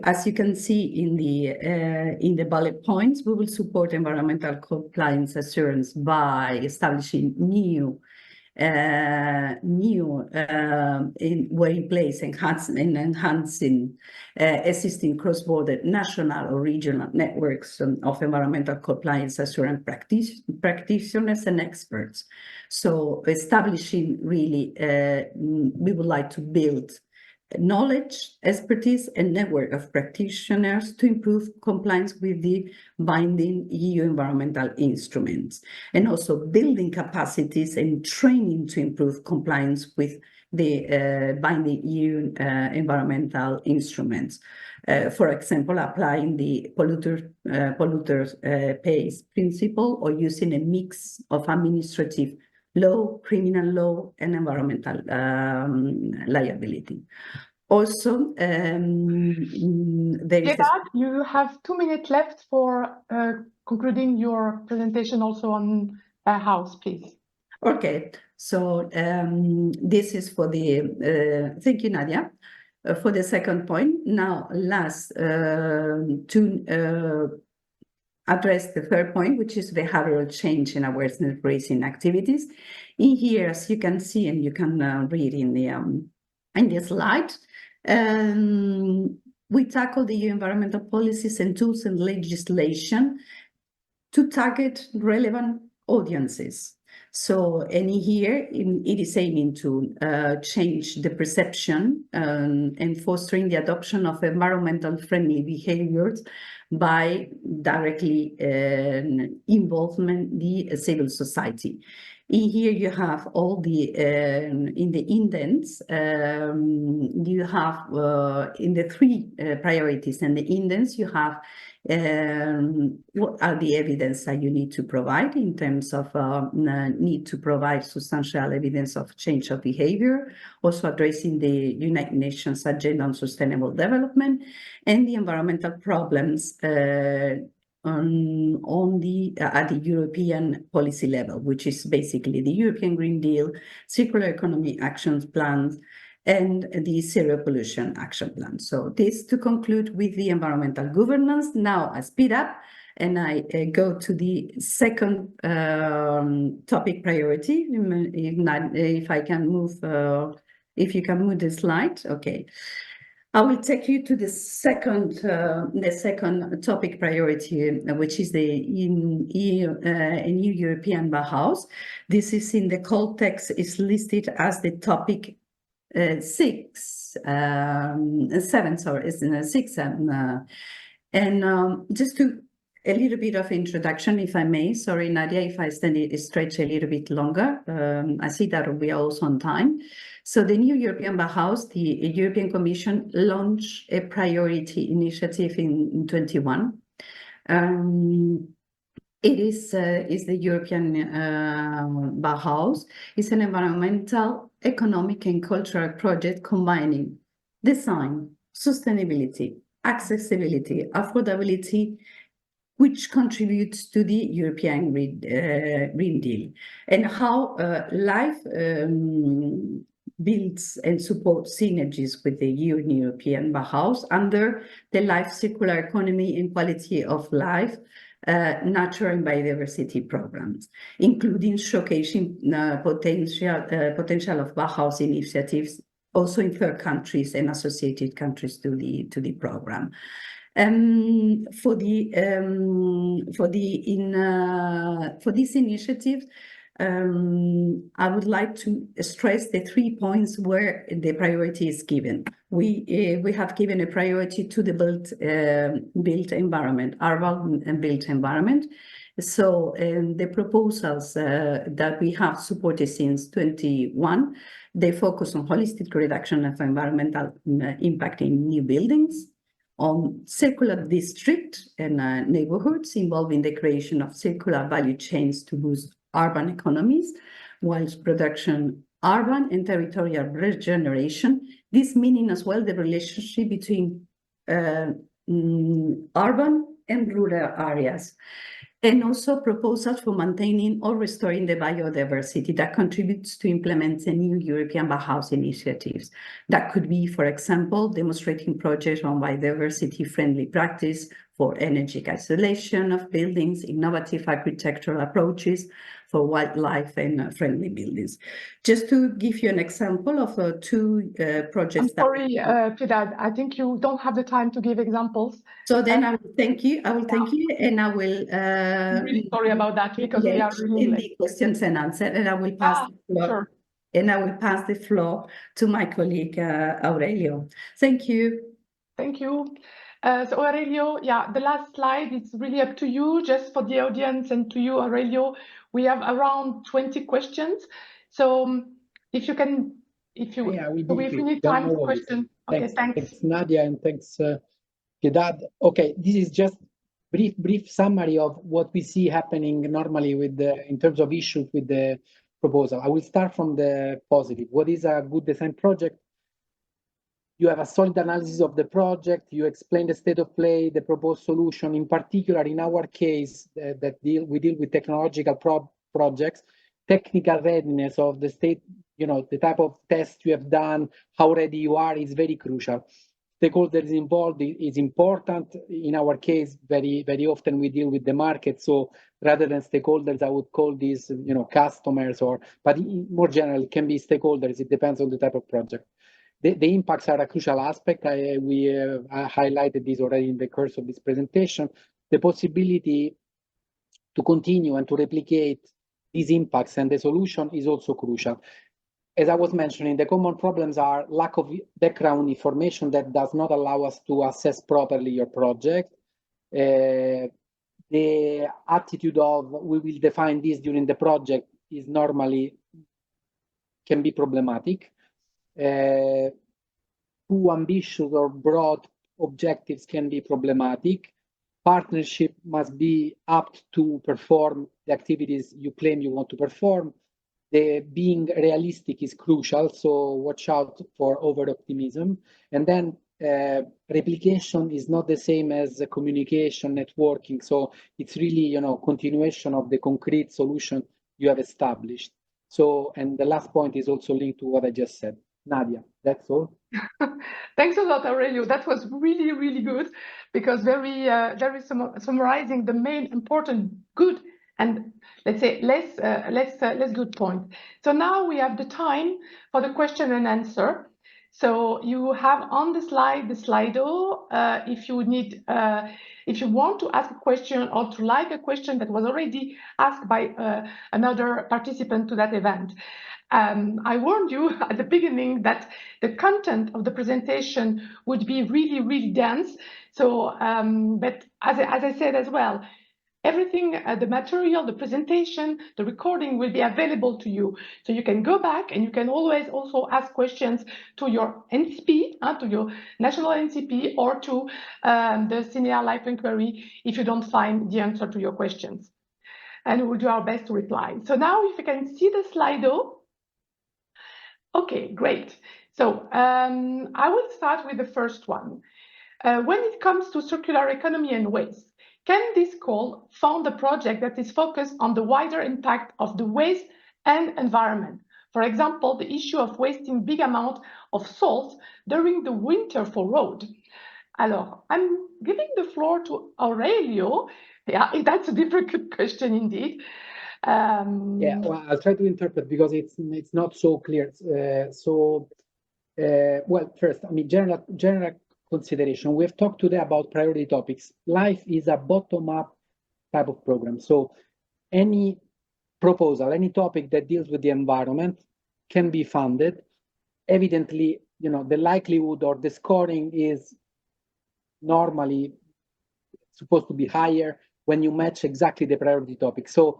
As you can see in the bullet points, we will support environmental compliance assurance by establishing new way in place, enhancing existing cross-border national or regional networks of environmental compliance assurance practitioners and experts. So establishing really, we would like to build knowledge, expertise, and network of practitioners to improve compliance with the binding EU environmental instruments, and also building capacities and training to improve compliance with the binding EU environmental instruments. For example, applying the polluter pays principle, or using a mix of administrative law, criminal law, and environmental liability. Also, you have 2 minutes left for concluding your presentation also on house, please. Okay, so this is for the, thank you, Nadia, for the second point. Now, last, to address the third point, which is behavioral change in awareness raising activities. In here, as you can see, and you can read in the slide, we tackle the EU environmental policies and tools and legislation to target relevant audiences. So, and here it is aiming to change the perception and fostering the adoption of environmental friendly behaviors by directly involvement the civil society. In here you have all the, in the indents, you have in the three priorities and the indents, you have what are the evidence that you need to provide in terms of need to provide substantial evidence of change of behavior, also addressing the United Nations Agenda on Sustainable Development, and the environmental problems on the at the European policy level, which is basically the European Green Deal, Circular Economy Action Plans, and the Zero Pollution Action Plan. So this to conclude with the environmental governance. Now I speed up and I go to the second topic priority. If I can move, if you can move the slide, okay. I will take you to the second topic priority, which is the new European Bauhaus. This is in the call text is listed as the topic 7, sorry, it's in 6. And just to a little bit of introduction, if I may. Sorry, Nadia, if I stretch a little bit longer. I see that we are also on time. So the new European Bauhaus, the European Commission launched a priority initiative in 21. It is the European Bauhaus. It's an environmental, economic, and cultural project combining design, sustainability, accessibility, affordability, which contributes to the European Green Deal, and how life builds and supports synergies with the European Bauhaus under the Life Circular Economy and Quality of Life Nature and Biodiversity programs, including showcasing potential of Bauhaus initiatives also in third countries and associated countries to the program. For this initiative, I would like to stress the 3 points where the priority is given. We have given a priority to the built environment, urban and built environment. So the proposals that we have supported since 2021, they focus on holistic reduction of environmental impact in new buildings, on circular district and neighborhoods involving the creation of circular value chains to boost urban economies, whilst production, urban and territorial regeneration. This meaning as well the relationship between urban and rural areas. And also proposals for maintaining or restoring the biodiversity that contributes to implementing new European Bauhaus initiatives. That could be, for example, demonstrating projects on biodiversity-friendly practice for energy isolation of buildings, innovative architectural approaches for wildlife and friendly buildings. Just to give you an example of two projects. I'm sorry, Piedad, I think you don't have the time to give examples. So then I will thank you. I will thank you, and I will. I'm really sorry about that because we are really in the questions and answers, and I will pass the floor. Sure. And I will pass the floor to my colleague Aurelio. Thank you. Thank you. So Aurelio, yeah, the last slide, it's really up to you, just for the audience and to you, Aurelio. We have around 20 questions. So if you can, if you need time for questions. Okay, thanks. Thanks, Nadia, and thanks, Piedad. Okay, this is just brief summary of what we see happening normally with in terms of issues with the proposal. I will start from the positive. What is a good design project? You have a solid analysis of the project, you explain the state of play, the proposed solution. In particular, in our case, we deal with technological projects, technical readiness of the state, the type of test you have done, how ready you are is very crucial. Stakeholders involved is important. In our case, very often we deal with the market. So rather than stakeholders, I would call these, customers but more generally, it can be stakeholders. It depends on the type of project. The impacts are a crucial aspect. We highlighted this already in the course of this presentation. The possibility to continue and to replicate these impacts and the solution is also crucial. As I was mentioning, the common problems are lack of background information that does not allow us to assess properly your project. The attitude of we will define this during the project is normally can be problematic. Too ambitious or broad objectives can be problematic. Partnership must be apt to perform the activities you claim you want to perform. Being realistic is crucial, so watch out for over-optimism. And then replication is not the same as communication, networking. So it's really, continuation of the concrete solution you have established. So, and the last point is also linked to what I just said. Nadia, that's all. Thanks a lot, Aurelio. That was really, really good because very summarizing the main important good and let's say less good point. So now we have the time for the question and answer. So you have on the slide the Slido. If you want to ask a question or to like a question that was already asked by another participant to that event. I warned you at the beginning that the content of the presentation would be really, really dense. So, but as I said as well, everything, the material, the presentation, the recording will be available to you. So you can go back and you can always also ask questions to your NCP, to your national NCP, or to the CNEA Life Inquiry if you don't find the answer to your questions. And we will do our best to reply. So now if you can see the Slido. Okay, great. So I will start with the first one. When it comes to circular economy and waste, can this call fund a project that is focused on the wider impact of the waste and environment? For example, the issue of wasting big amount of salt during the winter for road. Alors, I'm giving the floor to Aurelio. Yeah, that's a difficult question indeed. Yeah, well, I'll try to interpret because it's not so clear. Well, first, I mean, general consideration. We've talked today about priority topics. LIFE is a bottom-up type of program. So any proposal, any topic that deals with the environment can be funded. Evidently, you know, the likelihood or the scoring is normally supposed to be higher when you match exactly the priority topic. So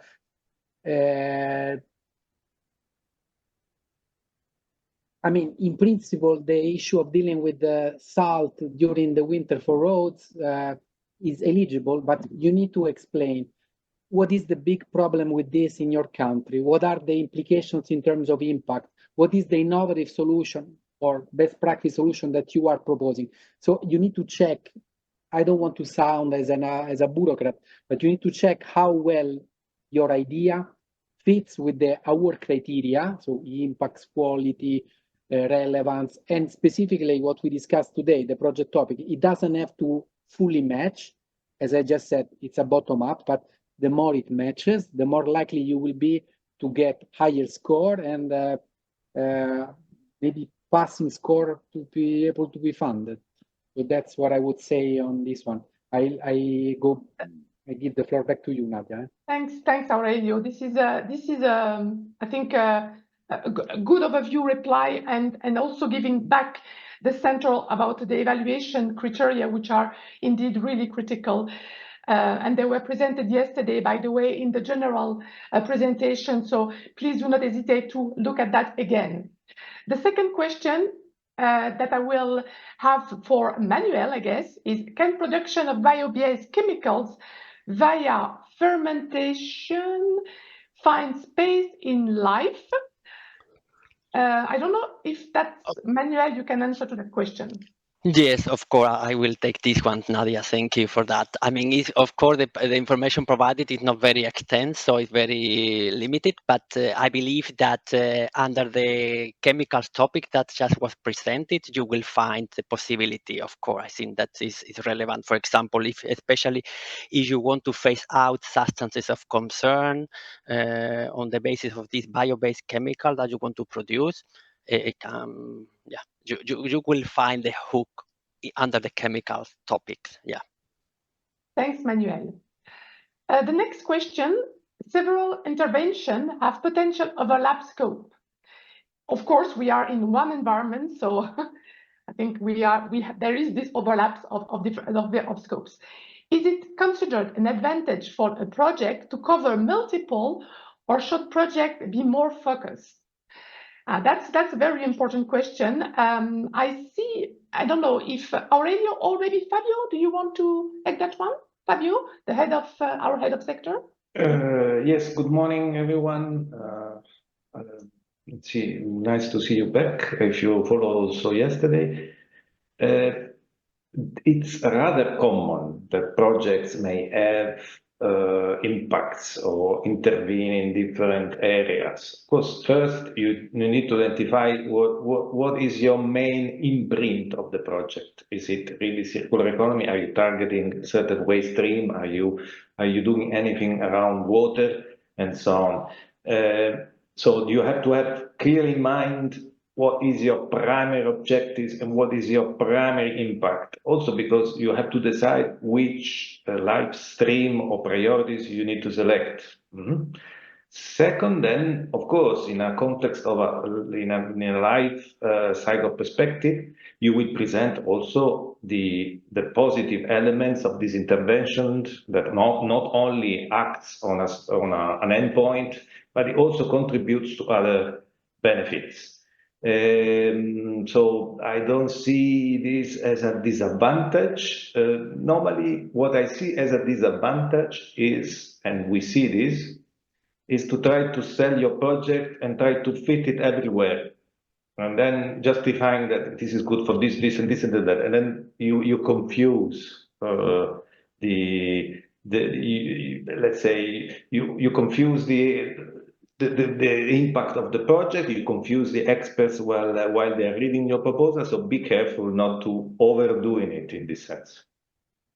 I mean, in principle, the issue of dealing with the salt during the winter for roads is eligible, but you need to explain what is the big problem with this in your country? What are the implications in terms of impact? What is the innovative solution or best practice solution that you are proposing? So you need to check. I don't want to sound as a bureaucrat, but you need to check how well your idea fits with our criteria, so impacts, quality, relevance, and specifically what we discussed today, the project topic. It doesn't have to fully match. As I just said, it's a bottom-up, but the more it matches, the more likely you will be to get higher score and maybe passing score to be able to be funded. So that's what I would say on this one. I give the floor back to you, Nadia. Thanks, Aurelio. This is I think a good overview reply and also giving back the central about the evaluation criteria, which are indeed really critical. And they were presented yesterday, by the way, in the general presentation. So please do not hesitate to look at that again. The second question that I will have for Manuel, I guess, is can production of bio-based chemicals via fermentation find space in life? I don't know if that's, Manuel, you can answer to that question. Yes, of course, I will take this one, Nadia. Thank you for that. I mean, of course, the information provided is not very extensive, so it's very limited, but I believe that under the chemicals topic that just was presented, you will find the possibility, of course. I think that is relevant. For example, especially if you want to phase out substances of concern on the basis of this bio-based chemical that you want to produce, you will find the hook under the chemical topics. Yeah. Thanks, Manuel. The next question, several interventions have potential overlap scope. Of course, we are in one environment, so I think there is this overlaps of scopes. Is it considered an advantage for a project to cover multiple, or should project be more focused? That's a very important question. I don't know if Aurelio or maybe Fabio, do you want to take that one? Fabio, the head of our head of sector. Yes, good morning, everyone. Let's see, nice to see you back. If you followed also yesterday, it's rather common that projects may have impacts or intervene in different areas. Of course, first you need to identify what is your main imprint of the project. Is it really circular economy? Are you targeting certain waste stream? Are you doing anything around water and so on? So you have to have clear in mind what is your primary objectives and what is your primary impact. Also because you have to decide which live stream or priorities you need to select. Second, then, of course, in a context of in a life cycle perspective, you will present also the positive elements of these interventions that not only acts on an endpoint, but it also contributes to other benefits. So I don't see this as a disadvantage. Normally, what I see as a disadvantage is, and we see this, is to try to sell your project and try to fit it everywhere. And then justifying that this is good for this, and this, and that. And then you confuse let's say, you confuse the impact of the project. You confuse the experts while they are reading your proposal. So be careful not to overdoing it in this sense.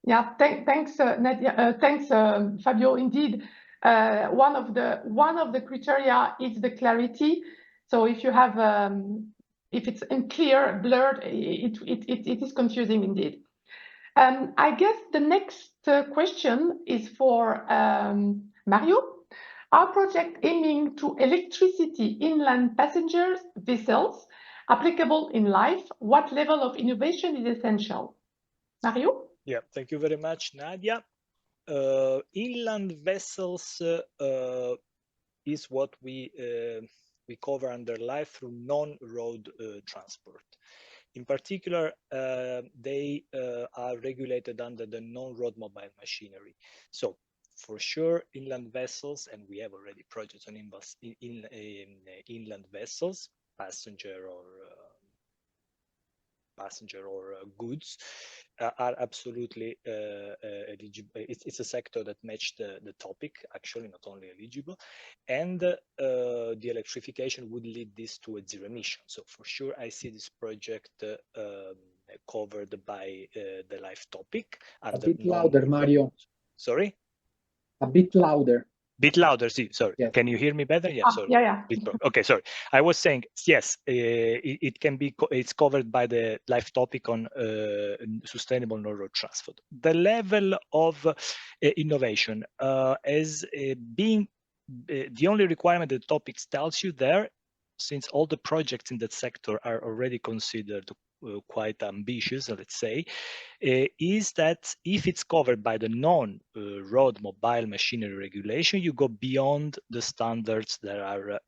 Yeah, thanks, Nadia. Thanks, Fabio. Indeed, one of the criteria is the clarity. So if you have if it's unclear, blurred, it is confusing indeed. I guess the next question is for Mario. Our project aiming to electricity inland passengers vessels applicable in life. What level of innovation is essential? Mario? Yeah, thank you very much, Nadia. Inland vessels is what we cover under life through non-road transport. In particular, they are regulated under the non-road mobile machinery. So for sure, inland vessels, and we have already projects on inland vessels, passenger or goods, are absolutely eligible. It's a sector that matched the topic, actually, not only eligible. And the electrification would lead this to a zero emission. So for sure, I see this project covered by the life topic. A bit louder, Mario. Sorry? A bit louder. Bit louder, see, sorry. Yes. Can you hear me better? Yeah, sorry. Yeah. Okay, sorry. I was saying, yes, it can be, it's covered by the life topic on sustainable non-road transport. The level of innovation as being the only requirement that the topic tells you there, since all the projects in that sector are already considered quite ambitious, let's say, is that if it's covered by the non-road mobile machinery regulation, you go beyond the standards that are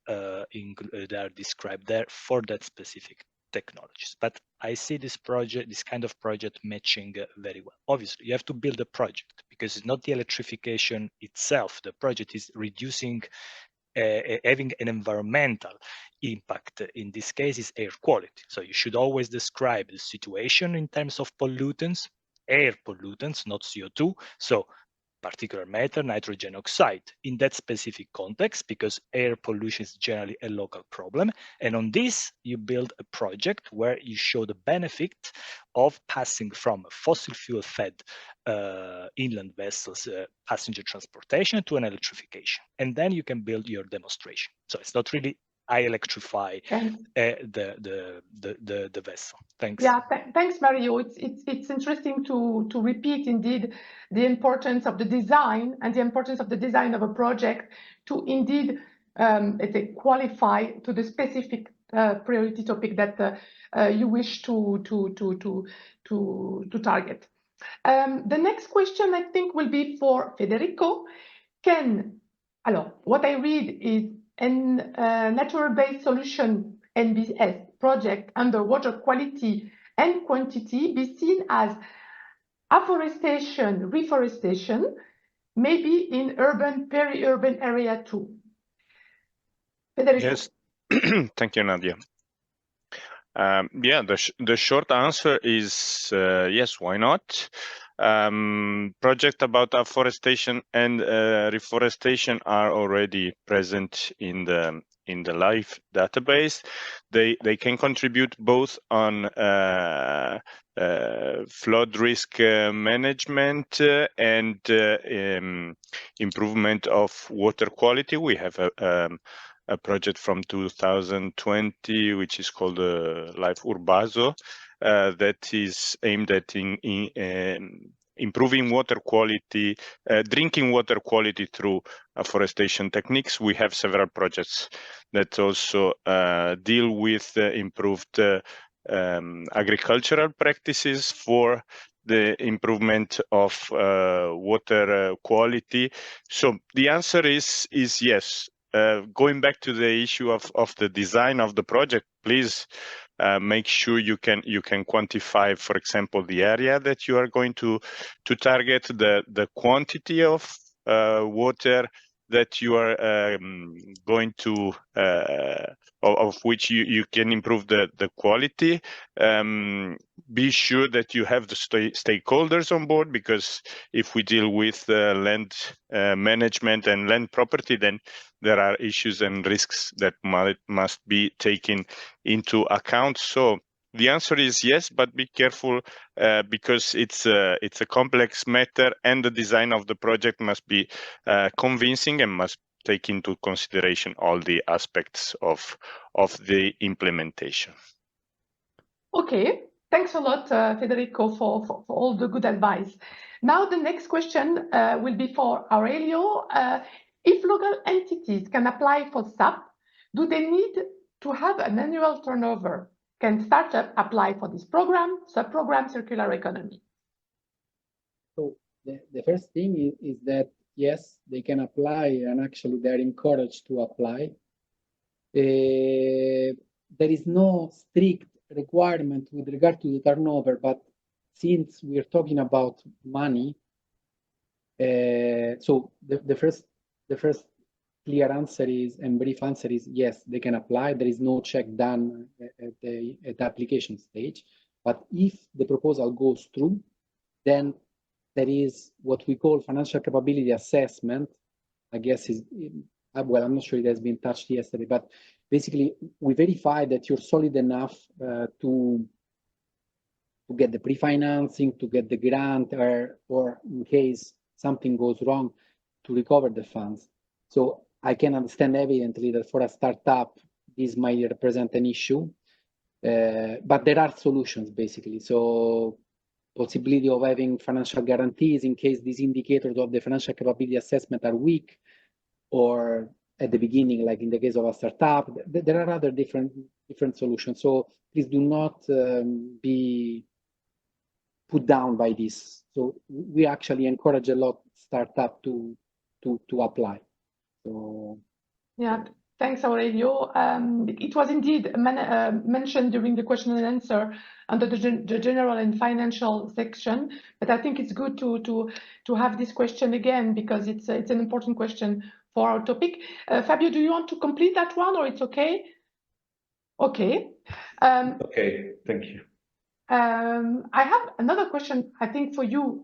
described there for that specific technologies. But I see this kind of project matching very well. Obviously, you have to build a project because it's not the electrification itself. The project is reducing having an environmental impact. In this case is air quality. So you should always describe the situation in terms of pollutants, air pollutants, not CO2. So particulate matter, nitrogen oxide in that specific context, because air pollution is generally a local problem. And on this, you build a project where you show the benefit of passing from fossil fuel fed inland vessels passenger transportation to an electrification. And then you can build your demonstration. So it's not really I electrify the vessel. Thanks. Yeah, thanks, Mario. It's interesting to repeat indeed the importance of the design and the importance of the design of a project to indeed qualify to the specific priority topic that you wish to target. The next question I think will be for Federico. What I read is a natural-based solution NBS project under water quality and quantity be seen as afforestation, reforestation, maybe in urban, peri-urban area too. Federico. Yes, thank you, Nadia. Yeah, the short answer is yes, why not? Projects about afforestation and reforestation are already present in the LIFE database. They can contribute both on flood risk management and improvement of water quality. We have a project from 2020, which is called LIFE Urbazo, that is aimed at improving water quality, drinking water quality through afforestation techniques. We have several projects that also deal with improved agricultural practices for the improvement of water quality. So the answer is yes. Going back to the issue of the design of the project, please make sure you can quantify, for example, the area that you are going to target, the quantity of water that you are going to of which you can improve the quality. Be sure that you have the stakeholders on board, because if we deal with land management and land property, then there are issues and risks that must be taken into account. So the answer is yes, but be careful because it's a complex matter, and the design of the project must be convincing and must take into consideration all the aspects of the implementation. Okay, thanks a lot, Federico, for all the good advice. Now the next question will be for Aurelio. If local entities can apply for SAP, do they need to have an annual turnover? Can startup apply for this program, sub-program circular economy? So the first thing is that, yes, they can apply, and actually they're encouraged to apply. There is no strict requirement with regard to the turnover, but since we're talking about money, so the first clear answer is, and brief answer is, yes, they can apply. There is no check done at the application stage. But if the proposal goes through, then there is what we call financial capability assessment. I guess is, well, I'm not sure it has been touched yesterday, but basically we verify that you're solid enough to get the pre-financing, to get the grant, or in case something goes wrong, to recover the funds. So I can understand evidently that for a startup, this might represent an issue, but there are solutions basically. So possibility of having financial guarantees in case these indicators of the financial capability assessment are weak, or at the beginning, like in the case of a startup, there are other different solutions. So please do not be put down by this. So we actually encourage a lot startup to apply. So yeah, thanks, Aurelio. It was indeed mentioned during the question and answer under the general and financial section, but I think it's good to have this question again, because it's an important question for our topic. Fabio, do you want to complete that one, or it's okay? Okay. Okay, thank you. I have another question, I think, for you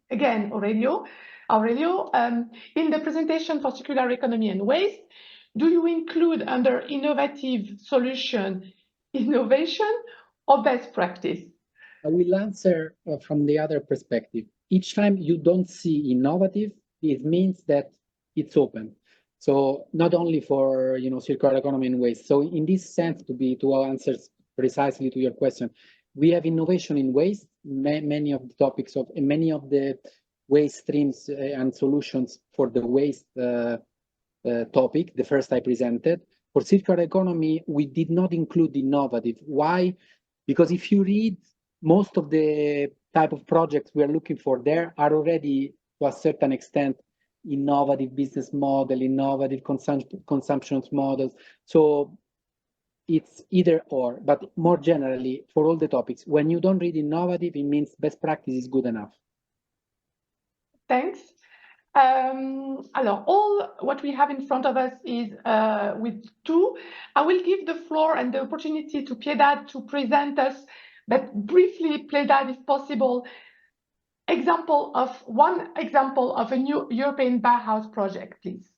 again, Aurelio. Aurelio, in the presentation for circular economy and waste, do you include under innovative solution, innovation or best practice? I will answer from the other perspective. Each time you don't see innovative, it means that it's open. So not only for circular economy and waste. So in this sense, to answer precisely to your question, we have innovation in waste. Many of the topics of many of the waste streams and solutions for the waste topic, the first I presented. For circular economy, we did not include innovative. Why? Because if you read most of the type of projects we are looking for, there are already, to a certain extent, innovative business model, innovative consumption models. So it's either or, but more generally, for all the topics, when you don't read innovative, it means best practice is good enough. Thanks. Alors, all what we have in front of us is with two. I will give the floor and the opportunity to Piedad to present us, but briefly, Piedad, if possible, one example of a new European Bauhaus project, please.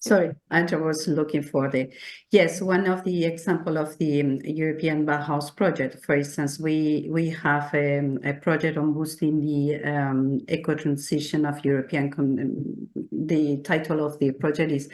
Sorry, I was looking for yes, one of the example of the European Bauhaus project. For instance, we have a project on boosting the eco-transition of European. The title of the project is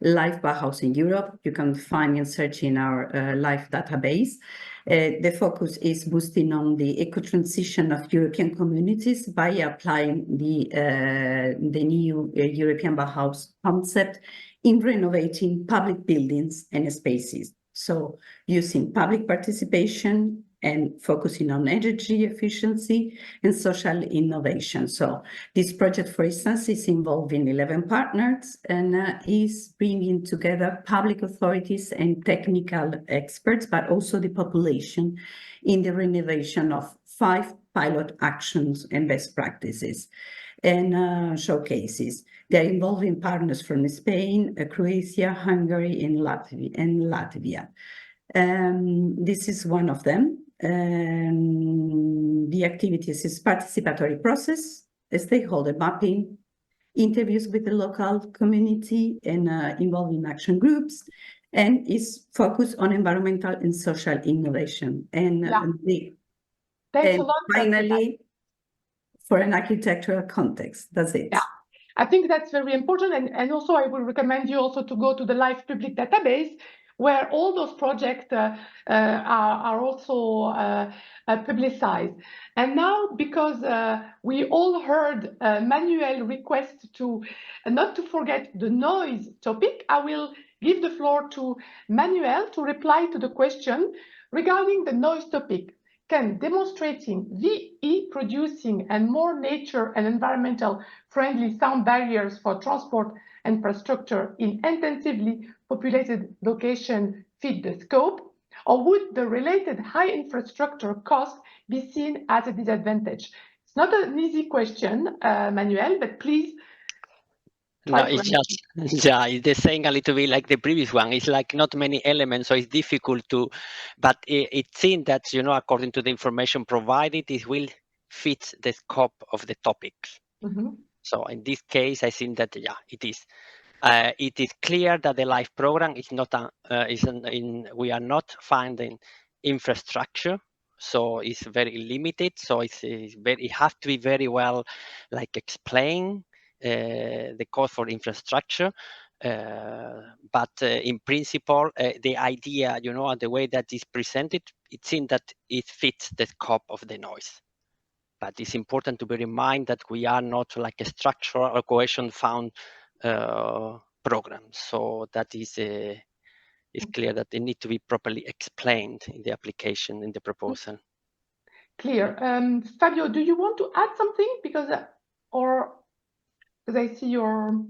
Live Bauhaus in Europe. You can find and search in our live database. The focus is boosting on the eco-transition of European communities by applying the new European Bauhaus concept in renovating public buildings and spaces. So using public participation and focusing on energy efficiency and social innovation. So this project, for instance, is involving 11 partners and is bringing together public authorities and technical experts, but also the population in the renovation of 5 pilot actions and best practices and showcases. They're involving partners from Spain, Croatia, Hungary, and Latvia. This is one of them. The activities is participatory process, stakeholder mapping, interviews with the local community and involving action groups, and is focused on environmental and social innovation. And, Thanks a lot. Finally, for an architectural context, that's it. Yeah, I think that's very important. And also I will recommend you also to go to the Live Public database, where all those projects are also publicized. And now, because we all heard Manuel request to not to forget the noise topic, I will give the floor to Manuel to reply to the question regarding the noise topic. Can demonstrating VE producing and more nature and environmental friendly sound barriers for transport infrastructure in intensively populated location fit the scope, or would the related high infrastructure cost be seen as a disadvantage? It's not an easy question, Manuel, but please. No, it's just, yeah, it's the same a little bit like the previous one. It's like not many elements, so it's difficult to, but it seems that, you know, according to the information provided, it will fit the scope of the topics. So in this case, I think that, yeah, it is. It is clear that the LIFE program is not, we are not finding infrastructure, so it's very limited. So it has to be very well, like, explained. The cost for infrastructure, but in principle, the idea, you know, the way that is presented, it seems that it fits the scope of the noise. But it's important to bear in mind that we are not like a structural or cohesion fund program. So that is it's clear that they need to be properly explained in the application, in the proposal. Clear. Fabio, do you want to add something? Because I see your...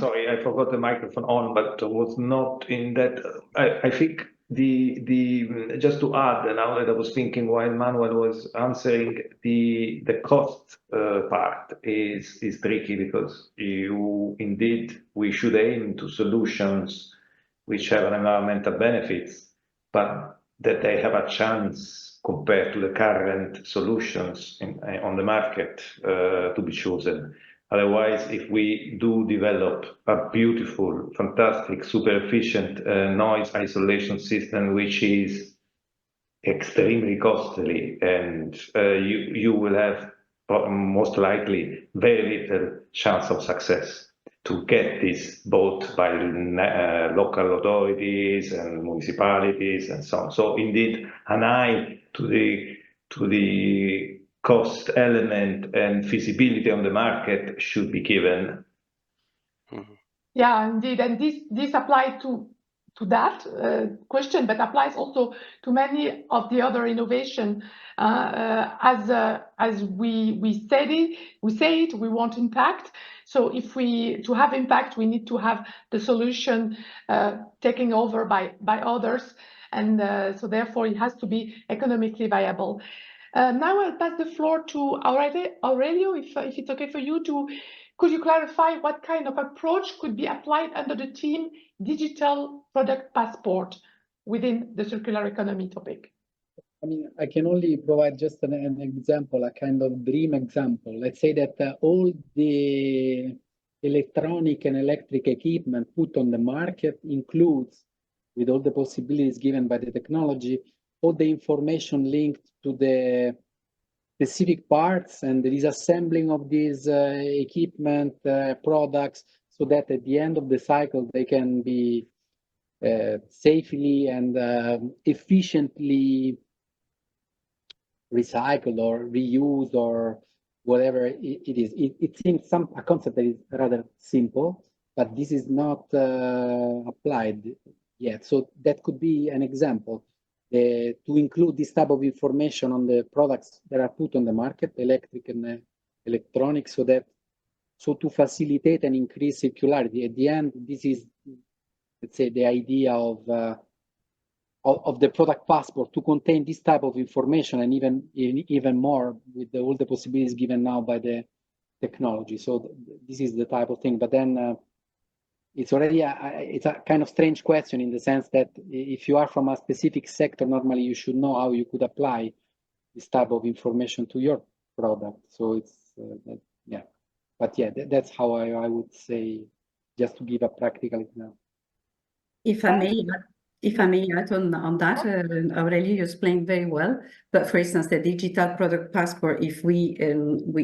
Sorry, I forgot the microphone on, but was not in that. I think just to add, now that I was thinking while Manuel was answering, the cost part is tricky, because we should aim to solutions which have environmental benefits, but that they have a chance compared to the current solutions on the market to be chosen. Otherwise, if we do develop a beautiful, fantastic, super efficient noise isolation system, which is extremely costly, and you will have most likely very little chance of success to get this both by local authorities and municipalities and so on. So indeed, an eye to the cost element and feasibility on the market should be given. Yeah, indeed, and this applies to that question, but applies also to many of the other innovation. As we say it, we want impact. So to have impact, we need to have the solution taken over by others, and so therefore it has to be economically viable. Now I'll pass the floor to Aurelio, if it's okay for you, could you clarify what kind of approach could be applied under the theme Digital Product Passport within the circular economy topic? I mean, I can only provide just an example, a kind of dream example. Let's say that all the electronic and electric equipment put on the market includes, with all the possibilities given by the technology, all the information linked to the specific parts and the disassembling of these equipment products, so that at the end of the cycle they can be safely and efficiently recycled or reused or whatever it is. It seems a concept that is rather simple, but this is not applied yet. So that could be an example. to include this type of information on the products that are put on the market, electric and electronic, so to facilitate and increase circularity. At the end, this is, let's say, the idea of the product passport, to contain this type of information, and even more with all the possibilities given now by the technology. So this is the type of thing. But then it's already it's a kind of strange question, in the sense that if you are from a specific sector, normally you should know how you could apply this type of information to your product. So it's yeah, but yeah, that's how I would say, just to give a practical example. If I may add on that, Aurelio, you explained very well. But for instance, the digital product passport, if we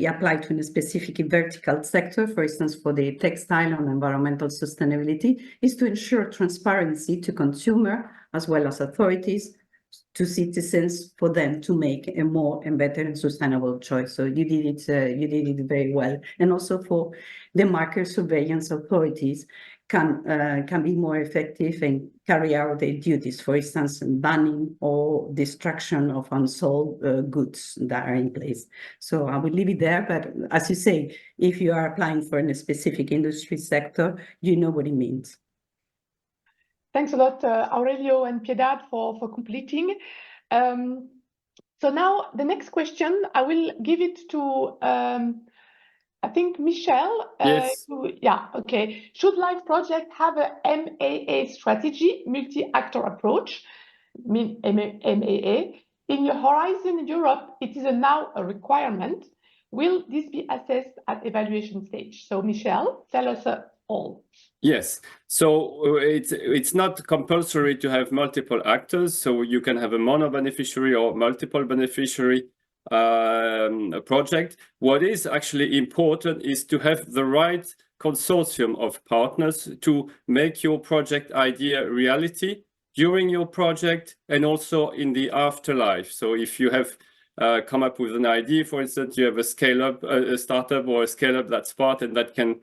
apply to a specific vertical sector, for instance, for the textile and environmental sustainability, is to ensure transparency to consumer as well as authorities, to citizens, for them to make a more and better and sustainable choice. So you did it very well. And also for the market surveillance authorities can be more effective and carry out their duties, for instance, banning or destruction of unsold goods that are in place. So I will leave it there, but as you say, if you are applying for a specific industry sector, you know what it means. Thanks a lot, Aurelio and Piedad, for completing. So now the next question, I will give it to I think Michel. Yes. Yeah, okay. Should LIFE project have a MAA strategy, multi-actor approach, MAA? In your Horizon Europe, it is now a requirement. Will this be assessed at evaluation stage? So Michel, tell us all. Yes, so it's not compulsory to have multiple actors, so you can have a mono beneficiary or multiple beneficiary project. What is actually important is to have the right consortium of partners to make your project idea reality during your project and also in the afterlife. So if you have come up with an idea, for instance, you have a scale-up, a startup or a scale-up that's part, and that can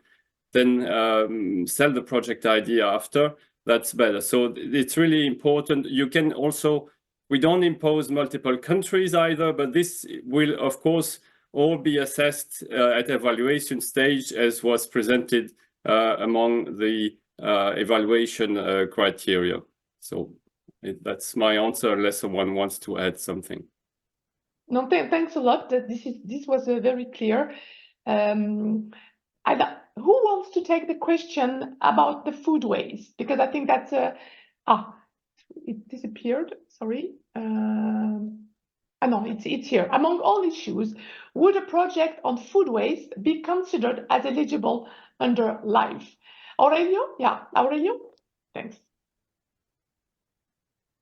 then sell the project idea after, that's better. So it's really important. You can also, we don't impose multiple countries either, but this will, of course, all be assessed at evaluation stage, as was presented among the evaluation criteria. So that's my answer, unless someone wants to add something. No, thanks a lot. This was very clear. Who wants to take the question about the food waste? Because I think that's it disappeared. Sorry. No, it's here. Among all issues, would a project on food waste be considered as eligible under LIFE? Aurelio? Yeah, Aurelio? Thanks.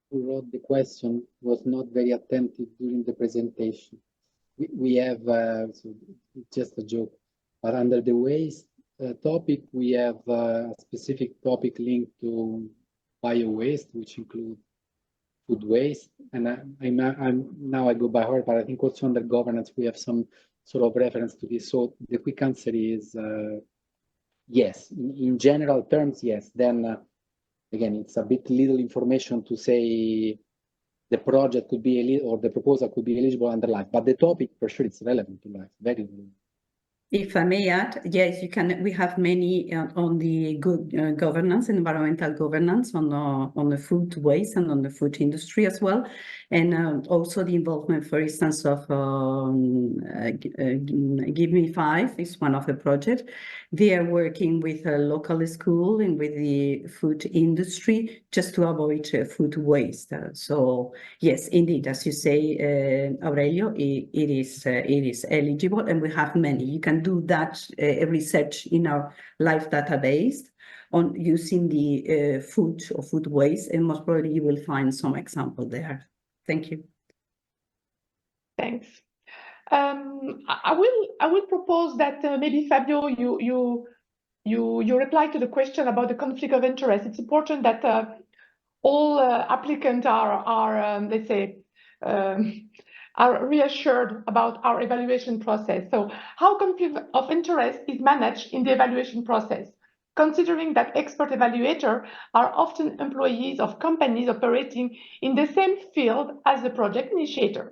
Who wrote the question was not very attentive during the presentation. We have, so it's just a joke, but under the waste topic, we have a specific topic linked to bio-waste, which include food waste. And I'm now I go by heart, but I think also under governance, we have some sort of reference to this. So the quick answer is yes. In general terms, yes. Then again, it's a bit little information to say the project could be or the proposal could be eligible under LIFE, but the topic for sure it's relevant to LIFE, very relevant. If I may add, yes, you can. We have many on the good governance, environmental governance, on the food waste and on the food industry as well, and also the involvement, for instance, of Give Me 5 is one of the projects. They are working with a local school and with the food industry just to avoid food waste. So yes, indeed, as you say, Aurelio, it is eligible, and we have many. You can do that research in our LIFE database on using the food or food waste, and most probably you will find some example there. Thank you. Thanks. I will propose that maybe Fabio, you reply to the question about the conflict of interest. It's important that all applicants are let's say are reassured about our evaluation process. So how conflict of interest is managed in the evaluation process? considering that expert evaluators are often employees of companies operating in the same field as the project initiator?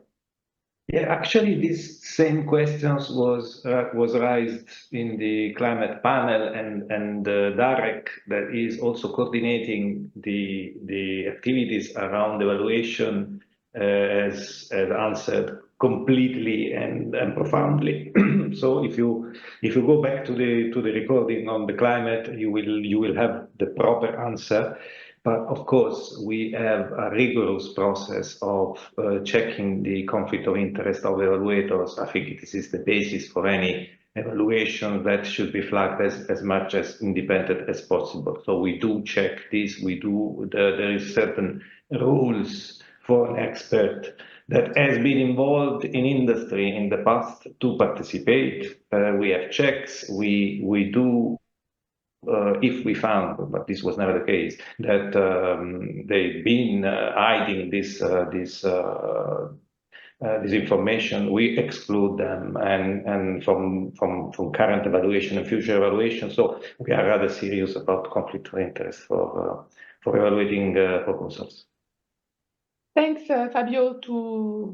Yeah, actually, this same questions was raised in the climate panel, and Darek, that is also coordinating the activities around evaluation, has answered completely and profoundly. So if you go back to the recording on the climate, you will have the proper answer. But of course, we have a rigorous process of checking the conflict of interest of evaluators. I think this is the basis for any evaluation that should be flagged as much as independent as possible. So we do check this. There is certain rules for an expert that has been involved in industry in the past to participate. We have checks. We do. If we found, but this was never the case, that they've been hiding this information, we exclude them and from current evaluation and future evaluation. So we are rather serious about conflict of interest for evaluating proposals. Thanks, Fabio,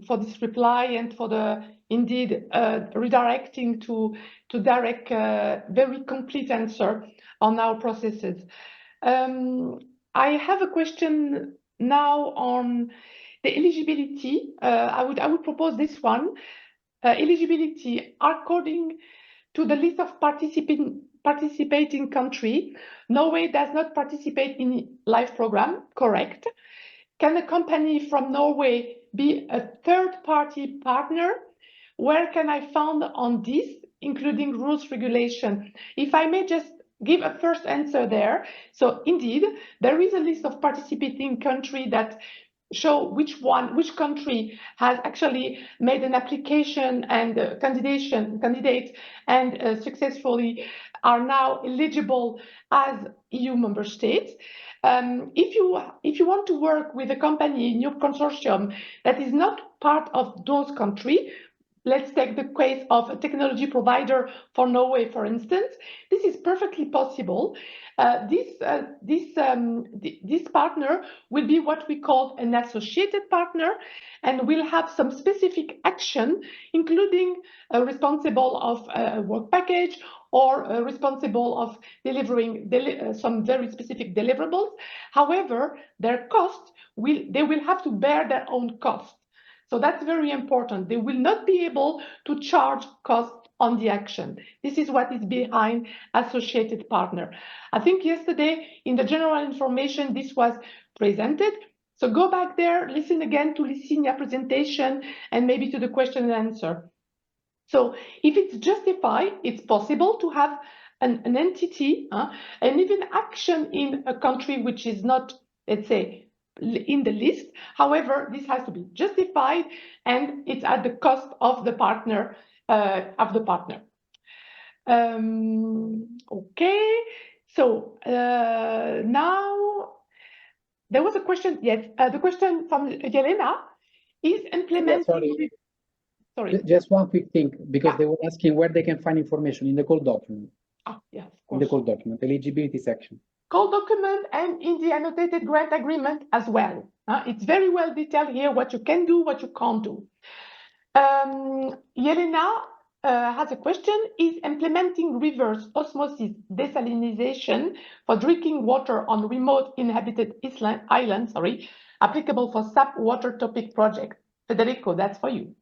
for this reply and for the indeed redirecting to Darek very complete answer on our processes. I have a question now on the eligibility. I would propose this one. Eligibility according to the list of participating country. Norway does not participate in LIFE program, correct? Can a company from Norway be a third-party partner? Where can I find on this, including rules, regulation? If I may just give a first answer there. So indeed, there is a list of participating countries that show which country has actually made an application and candidate and successfully are now eligible as EU member states. If you want to work with a company in your consortium that is not part of those countries, let's take the case of a technology provider for Norway, for instance. This is perfectly possible. This partner will be what we call an associated partner and will have some specific action, including responsible of a work package or responsible of delivering some very specific deliverables. However, their cost they will have to bear their own cost. So that's very important. They will not be able to charge costs on the action. This is what is behind associated partner. I think yesterday in the general information, this was presented. So go back there, listen again to Licinia presentation and maybe to the question and answer. So if it's justified, it's possible to have an entity and even action in a country which is not, let's say, in the list. However, this has to be justified and it's at the cost of the partner. Okay, so now there was a question. Yes, the question from Yelena is implementing. Yeah, sorry. Just one quick thing, because they were asking where they can find information in the call document. Yeah, of course. In the call document, eligibility section. Call document and in the annotated grant agreement as well. It's very well detailed here what you can do, what you can't do. Yelena has a question. Is implementing reverse osmosis desalination for drinking water on remote inhabited islands applicable for SAP water topic project? Federico, that's for you.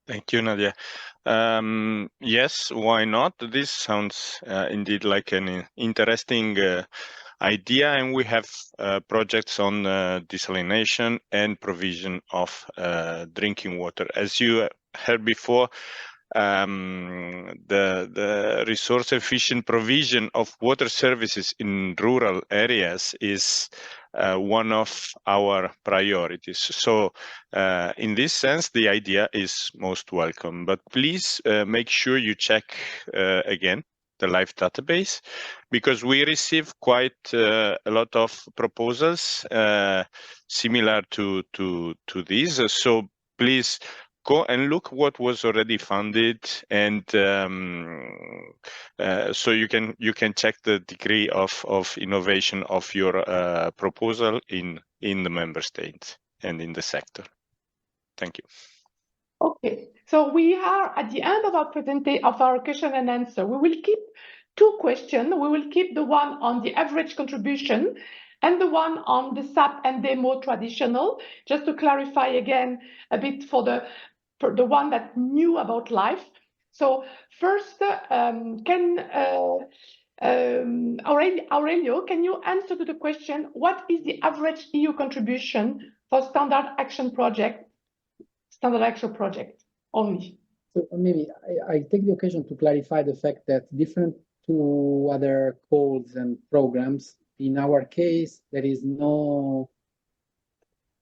Thank you, Nadia. Yes, why not? This sounds indeed like an interesting idea, and we have projects on desalination and provision of drinking water. As you heard before, the resource efficient provision of water services in rural areas is one of our priorities. So in this sense, the idea is most welcome, but please make sure you check again the LIFE database, because we receive quite a lot of proposals similar to these. So please go and look what was already funded, and so you can check the degree of innovation of your proposal in the member state and in the sector. Thank you. Okay, so we are at the end of our question and answer. We will keep two questions. We will keep the one on the average contribution and the one on the SAP and demo traditional, just to clarify again a bit for the one that knew about life. So first, Aurelio, can you answer to the question, what is the average EU contribution for standard action project only? So maybe I take the occasion to clarify the fact that different to other calls and programs, in our case, there is no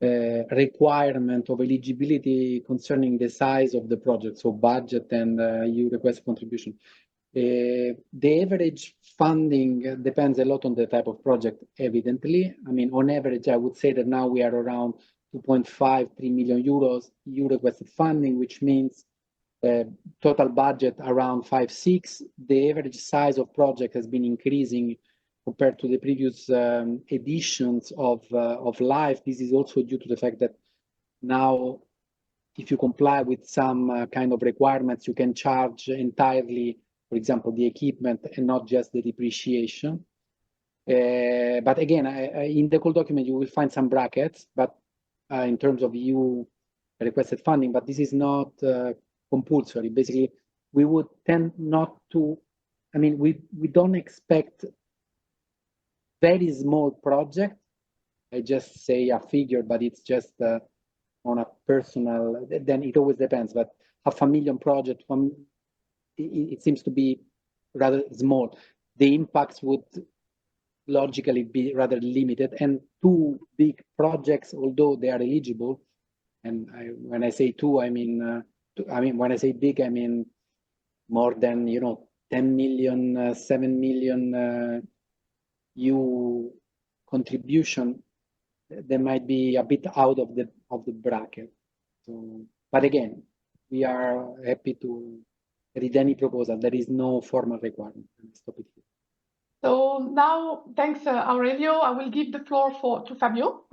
requirement of eligibility concerning the size of the project, so budget and EU request contribution. The average funding depends a lot on the type of project, evidently. I mean, on average, I would say that now we are around 2.5, 3 million euros EU requested funding, which means total budget around 5, 6. The average size of project has been increasing compared to the previous editions of LIFE. This is also due to the fact that now, if you comply with some kind of requirements, you can charge entirely, for example, the equipment and not just the depreciation. But again, in the call document, you will find some brackets, but in terms of EU requested funding, but this is not compulsory. Basically, we would tend not to, I mean, we don't expect very small project. I just say a figure, but it's just on a personal, then it always depends, but 500,000 project, it seems to be rather small. The impacts would logically be rather limited, and two big projects, although they are eligible, and when I say two, I mean when I say big, I mean more than 10 million, 7 million EU contribution. They might be a bit out of the bracket. So, but again, we are happy to read any proposal. There is no formal requirement. Stop it here. So now, thanks, Aurelio. I will give the floor to Fabio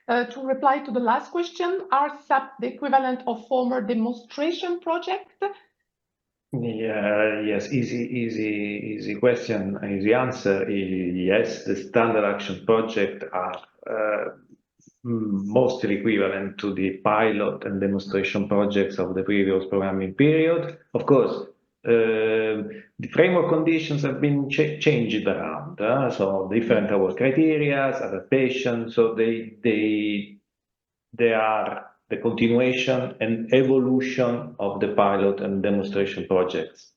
to reply to the last question. Are SAP the equivalent of former demonstration project? Yeah, yes, easy question, easy answer. Yes, the standard action project are mostly equivalent to the pilot and demonstration projects of the previous programming period. Of course, the framework conditions have been changed around, so different award criteria, adaptation. So they are the continuation and evolution of the pilot and demonstration projects.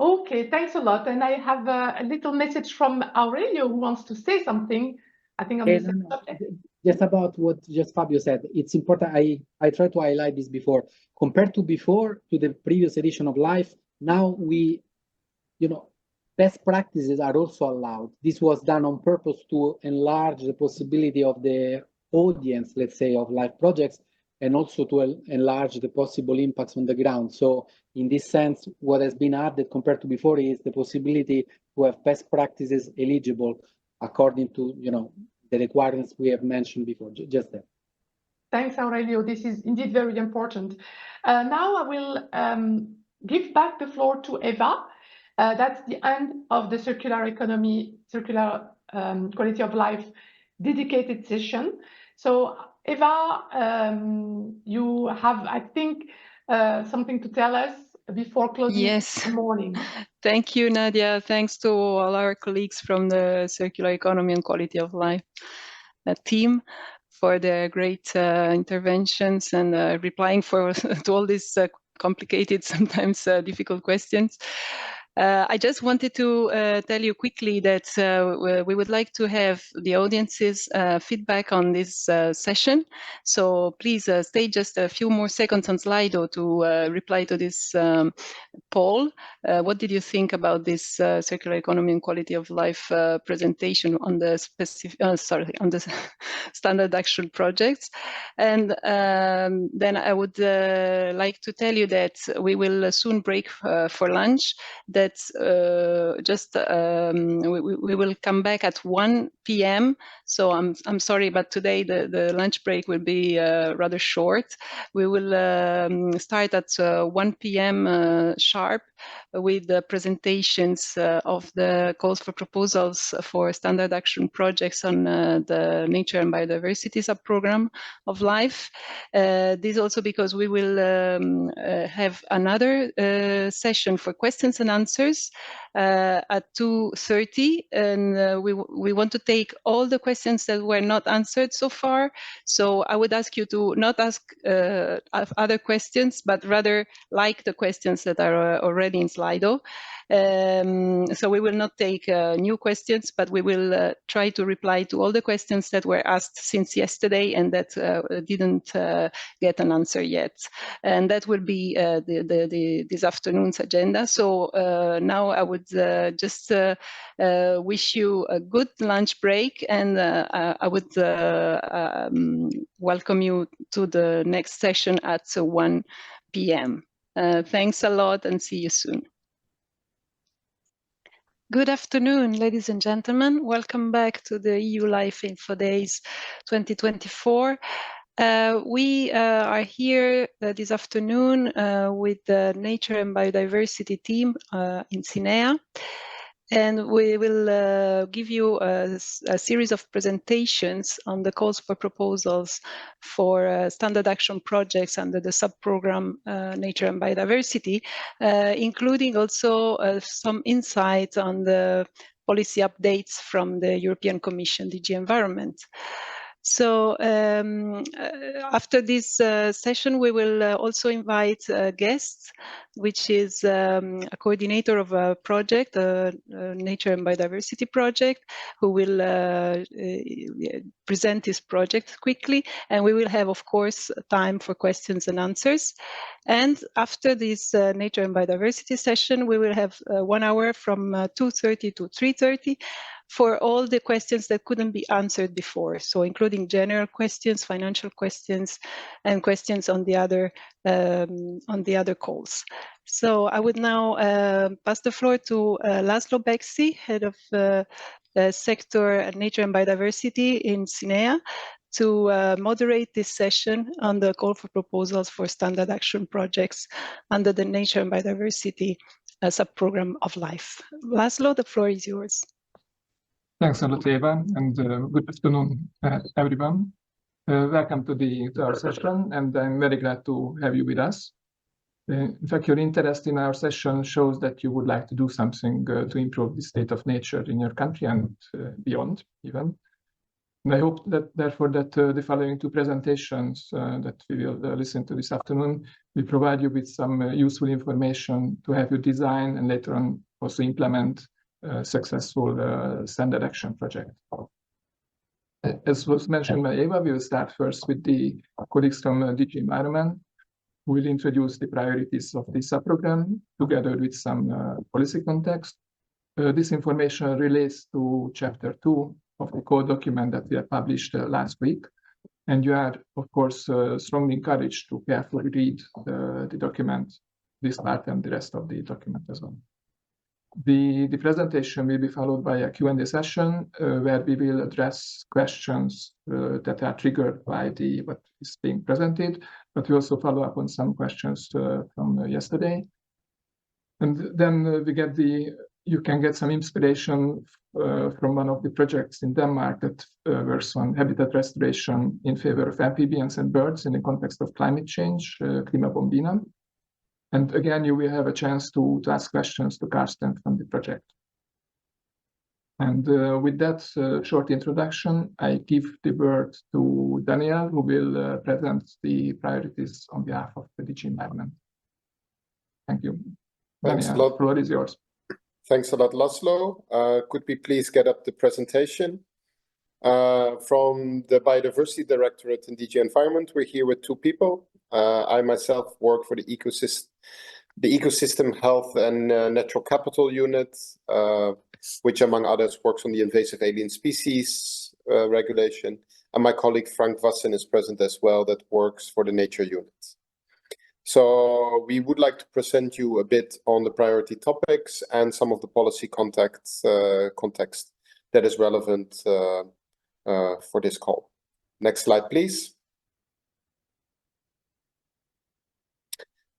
Okay, thanks a lot. And I have a little message from Aurelio who wants to say something, I think on this subject. Just about what just Fabio said, it's important. I tried to highlight this before. Compared to before, to the previous edition of LIFE, now best practices are also allowed. This was done on purpose to enlarge the possibility of the audience, let's say, of LIFE projects, and also to enlarge the possible impacts on the ground. So in this sense, what has been added compared to before is the possibility to have best practices eligible according to the requirements we have mentioned before. Just that. Thanks, Aurelio. This is indeed very important. Now I will give back the floor to Eva. That's the end of the circular economy, circular quality of life dedicated session. So Eva, you have, I think, something to tell us before closing the morning. Thank you, Nadia. Thanks to all our colleagues from the Circular Economy and Quality of Life team for their great interventions and replying to all these complicated, sometimes difficult questions. I just wanted to tell you quickly that we would like to have the audience's feedback on this session. So please stay just a few more seconds on Slido to reply to this poll. What did you think about this circular economy and quality of life presentation on the on the standard action projects? And then I would like to tell you that we will soon break for lunch. That we will come back at 1 p.m. So I'm sorry, but today the lunch break will be rather short. We will start at 1 p.m. sharp with the presentations of the calls for proposals for standard action projects on the nature and biodiversity subprogram of LIFE. This also because we will have another session for questions and answers at 2:30, and we want to take all the questions that were not answered so far. So I would ask you to not ask other questions, but rather like the questions that are already in Slido. So we will not take new questions, but we will try to reply to all the questions that were asked since yesterday and that didn't get an answer yet. And that will be this afternoon's agenda. So now I would just wish you a good lunch break, and I would welcome you to the next session at 1 p.m. Thanks a lot and see you soon. Good afternoon, ladies and gentlemen. Welcome back to the EU Life Info Days 2024. We are here this afternoon with the Nature and Biodiversity team in CINEA. And we will give you a series of presentations on the calls for proposals for standard action projects under the subprogram Nature and Biodiversity, including also some insights on the policy updates from the European Commission, DG Environment. So after this session, we will also invite guests, which is a coordinator of a project, a Nature and Biodiversity project, who will present his project quickly. And we will have, of course, time for questions and answers. And after this Nature and Biodiversity session, we will have 1 hour from 2:30 to 3:30 for all the questions that couldn't be answered before, so including general questions, financial questions, and questions on the other calls. So I would now pass the floor to Laszlo Beksi, head of the sector Nature and Biodiversity in CINEA, to moderate this session on the call for proposals for standard action projects under the Nature and Biodiversity subprogram of LIFE. Laszlo, the floor is yours. Thanks a lot, Eva, and good afternoon, everyone. Welcome to our session, and I'm very glad to have you with us. In fact, your interest in our session shows that you would like to do something to improve the state of nature in your country and beyond, even. And I hope that, therefore, that the following two presentations that we will listen to this afternoon will provide you with some useful information to help you design and later on also implement successful standard action project. As was mentioned by Eva, we will start first with the colleagues from DG Environment, who will introduce the priorities of the subprogram together with some policy context. This information relates to Chapter 2 of the core document that we have published last week. And you are, of course, strongly encouraged to carefully read the document, this part and the rest of the document as well. The presentation will be followed by a Q&A session where we will address questions that are triggered by what is being presented, but we also follow up on some questions from yesterday. And then you can get some inspiration from one of the projects in Denmark that works on habitat restoration in favor of amphibians and birds in the context of climate change, Klimabombina. And again, you will have a chance to ask questions to Karsten from the project. And with that short introduction, I give the word to Daniel, who will present the priorities on behalf of the DG Environment. Thank you. Thanks Daniel, a lot. The floor is yours. Thanks a lot, Laszlo. Could we please get up the presentation? From the Biodiversity Directorate in DG Environment, we're here with two people. I myself work for the Ecosystem Health and Natural Capital Unit, which among others works on the invasive alien species regulation. And my colleague Frank Wassen is present as well, that works for the Nature Unit. So we would like to present you a bit on the priority topics and some of the policy context that is relevant for this call. Next slide, please.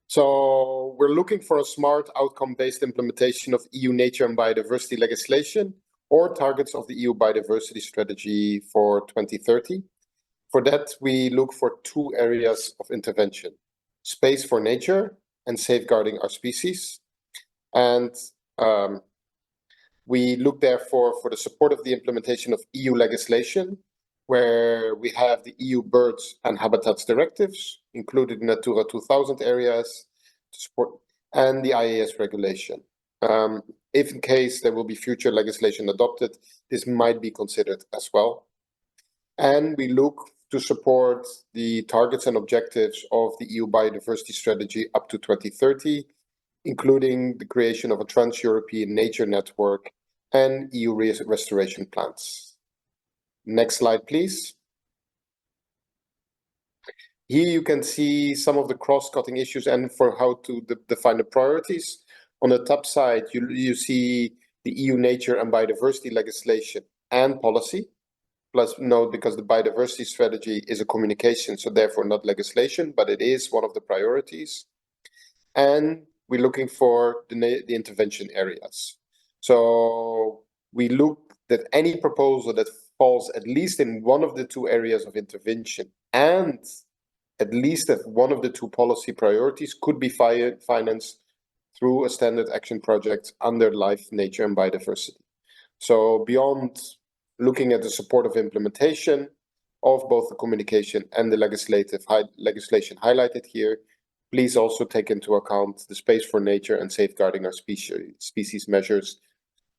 So we're looking for a smart outcome-based implementation of EU nature and biodiversity legislation or targets of the EU biodiversity strategy for 2030. For that, we look for two areas of intervention: space for nature and safeguarding our species. And we look therefore for the support of the implementation of EU legislation, where we have the EU Birds and Habitats Directives, included in Natura 2000 areas, to support, and the IAS regulation. If in case there will be future legislation adopted, this might be considered as well. And we look to support the targets and objectives of the EU biodiversity strategy up to 2030, including the creation of a trans-European nature network and EU restoration plans. Next slide, please. Here you can see some of the cross-cutting issues and for how to define the priorities. On the top side, you see the EU nature and biodiversity legislation and policy. Plus, note, because the biodiversity strategy is a communication, so therefore not legislation, but it is one of the priorities. And we're looking for the intervention areas. So we look at any proposal that falls at least in one of the two areas of intervention and at least if one of the two policy priorities could be financed through a standard action project under life, nature, and biodiversity. So beyond looking at the support of implementation of both the communication and the legislation highlighted here, please also take into account the space for nature and safeguarding our species measures.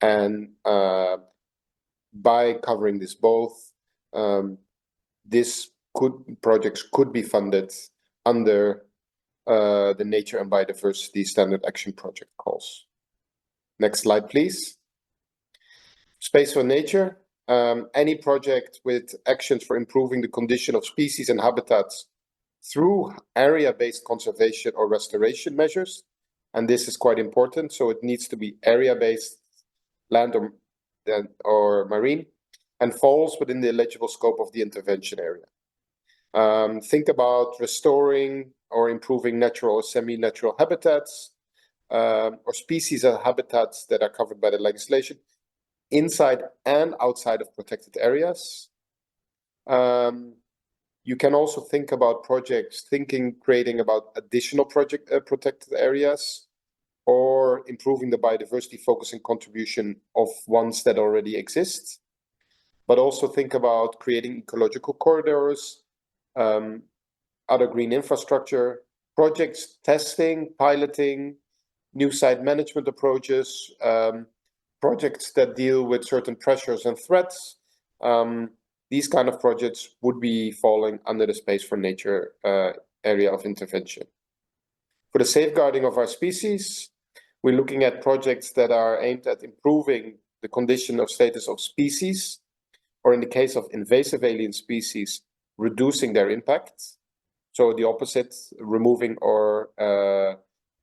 And by covering this both, projects could be funded under the Nature and Biodiversity Standard Action Project calls. Next slide, please. Space for nature. Any project with actions for improving the condition of species and habitats through area-based conservation or restoration measures. And this is quite important. So it needs to be area-based, land or marine, and falls within the eligible scope of the intervention area. Think about restoring or improving natural or semi-natural habitats or species and habitats that are covered by the legislation inside and outside of protected areas. You can also think about projects, creating about additional protected areas or improving the biodiversity focus and contribution of ones that already exist. But also think about creating ecological corridors, other green infrastructure, projects, testing, piloting, new site management approaches, projects that deal with certain pressures and threats. These kind of projects would be falling under the space for nature area of intervention. For the safeguarding of our species, we're looking at projects that are aimed at improving the condition of status of species, or in the case of invasive alien species, reducing their impact. So the opposite, removing or,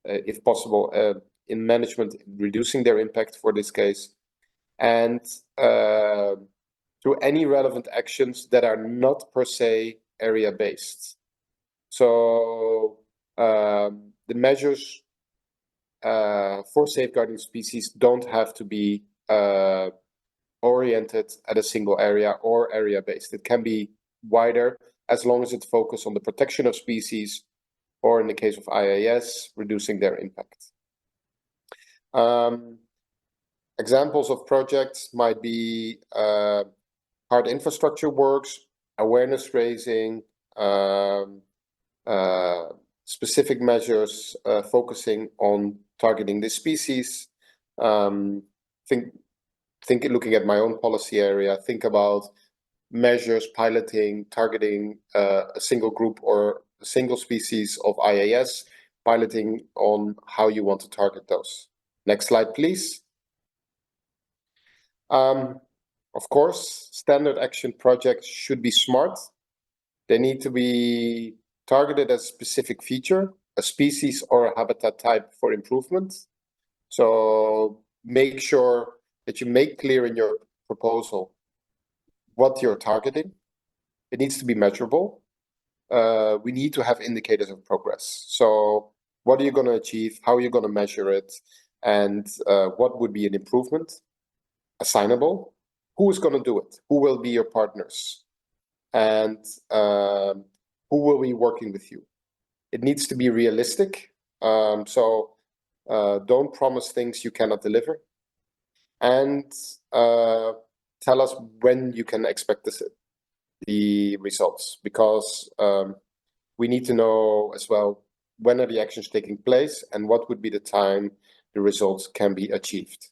if possible, in management, reducing their impact for this case. And through any relevant actions that are not per se area-based. So the measures for safeguarding species don't have to be oriented at a single area or area-based. It can be wider as long as it focuses on the protection of species, or in the case of IAS, reducing their impact. Examples of projects might be hard infrastructure works, awareness raising, specific measures focusing on targeting the species, Think looking at my own policy area, think about measures, piloting, targeting a single group or a single species of IAS, piloting on how you want to target those. Next slide, please. Of course, standard action projects should be smart. They need to be targeted as a specific feature, a species or a habitat type for improvement. So make sure that you make clear in your proposal what you're targeting. It needs to be measurable. We need to have indicators of progress. So what are you going to achieve? How are you going to measure it? And what would be an improvement? Assignable. Who is going to do it? Who will be your partners? And who will be working with you? It needs to be realistic. So don't promise things you cannot deliver. And tell us when you can expect the results, because we need to know as well when are the actions taking place and what would be the time the results can be achieved.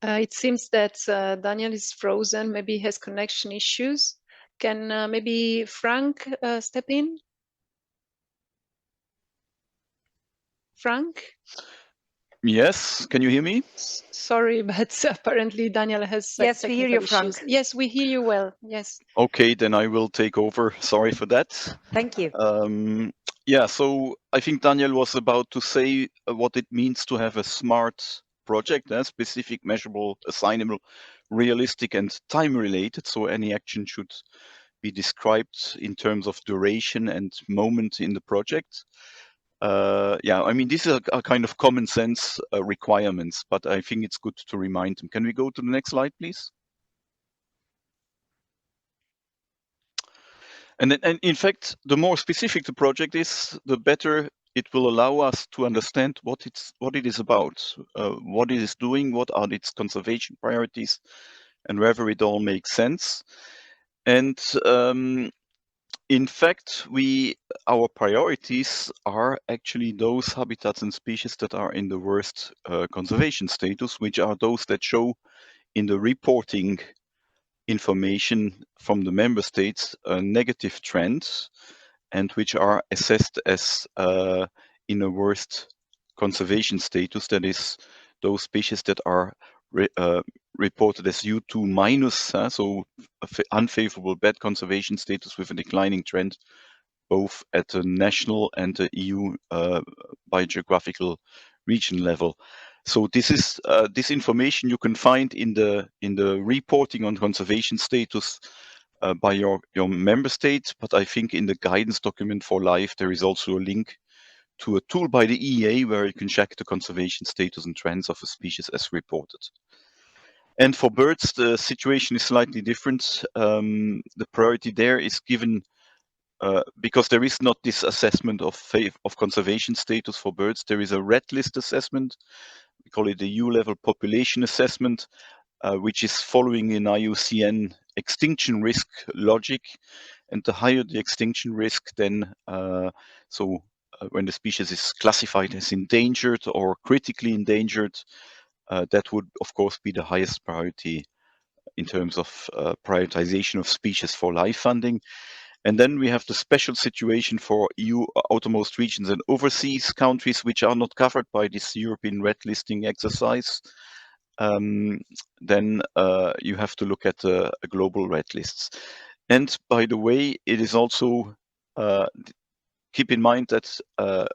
It seems that Daniel is frozen, maybe he has connection issues. Can maybe Frank step in? Frank? Yes, can you hear me? Sorry, but apparently Daniel has Yes, we hear you, technical Frank. issues. Yes, we hear you well. Yes. Okay, then I will take over. Sorry for that. Thank you. Yeah, so I think Daniel was about to say what it means to have a smart project, specific, measurable, assignable, realistic, and time-related. So any action should be described in terms of duration and moment in the project. Yeah, I mean, these are kind of common sense requirements, but I think it's good to remind them. Can we go to the next slide, please? And in fact, the more specific the project is, the better it will allow us to understand what it is about, what it is doing, what are its conservation priorities, and whether it all makes sense. And in fact, our priorities are actually those habitats and species that are in the worst conservation status, which are those that show in the reporting information from the member states negative trends, and which are assessed as in a worst conservation status. That is, those species that are reported as U2 minus, so unfavorable bad conservation status with a declining trend, both at the national and the EU biogeographical region level. So this is this information you can find in the reporting on conservation status by your member state. But I think in the guidance document for LIFE there is also a link to a tool by the EEA where you can check the conservation status and trends of a species as reported. And for birds, the situation is slightly different. The priority there is given because there is not this assessment of conservation status for birds. There is a red list assessment. We call it the EU-level population assessment, which is following an IUCN extinction risk logic. And the higher the extinction risk, then when the species is classified as endangered or critically endangered, that would, of course, be the highest priority in terms of prioritization of species for LIFE funding. And then we have the special situation for EU outermost regions and overseas countries which are not covered by this European red listing exercise. Then you have to look at a global red lists. And by the way, it is also keep in mind that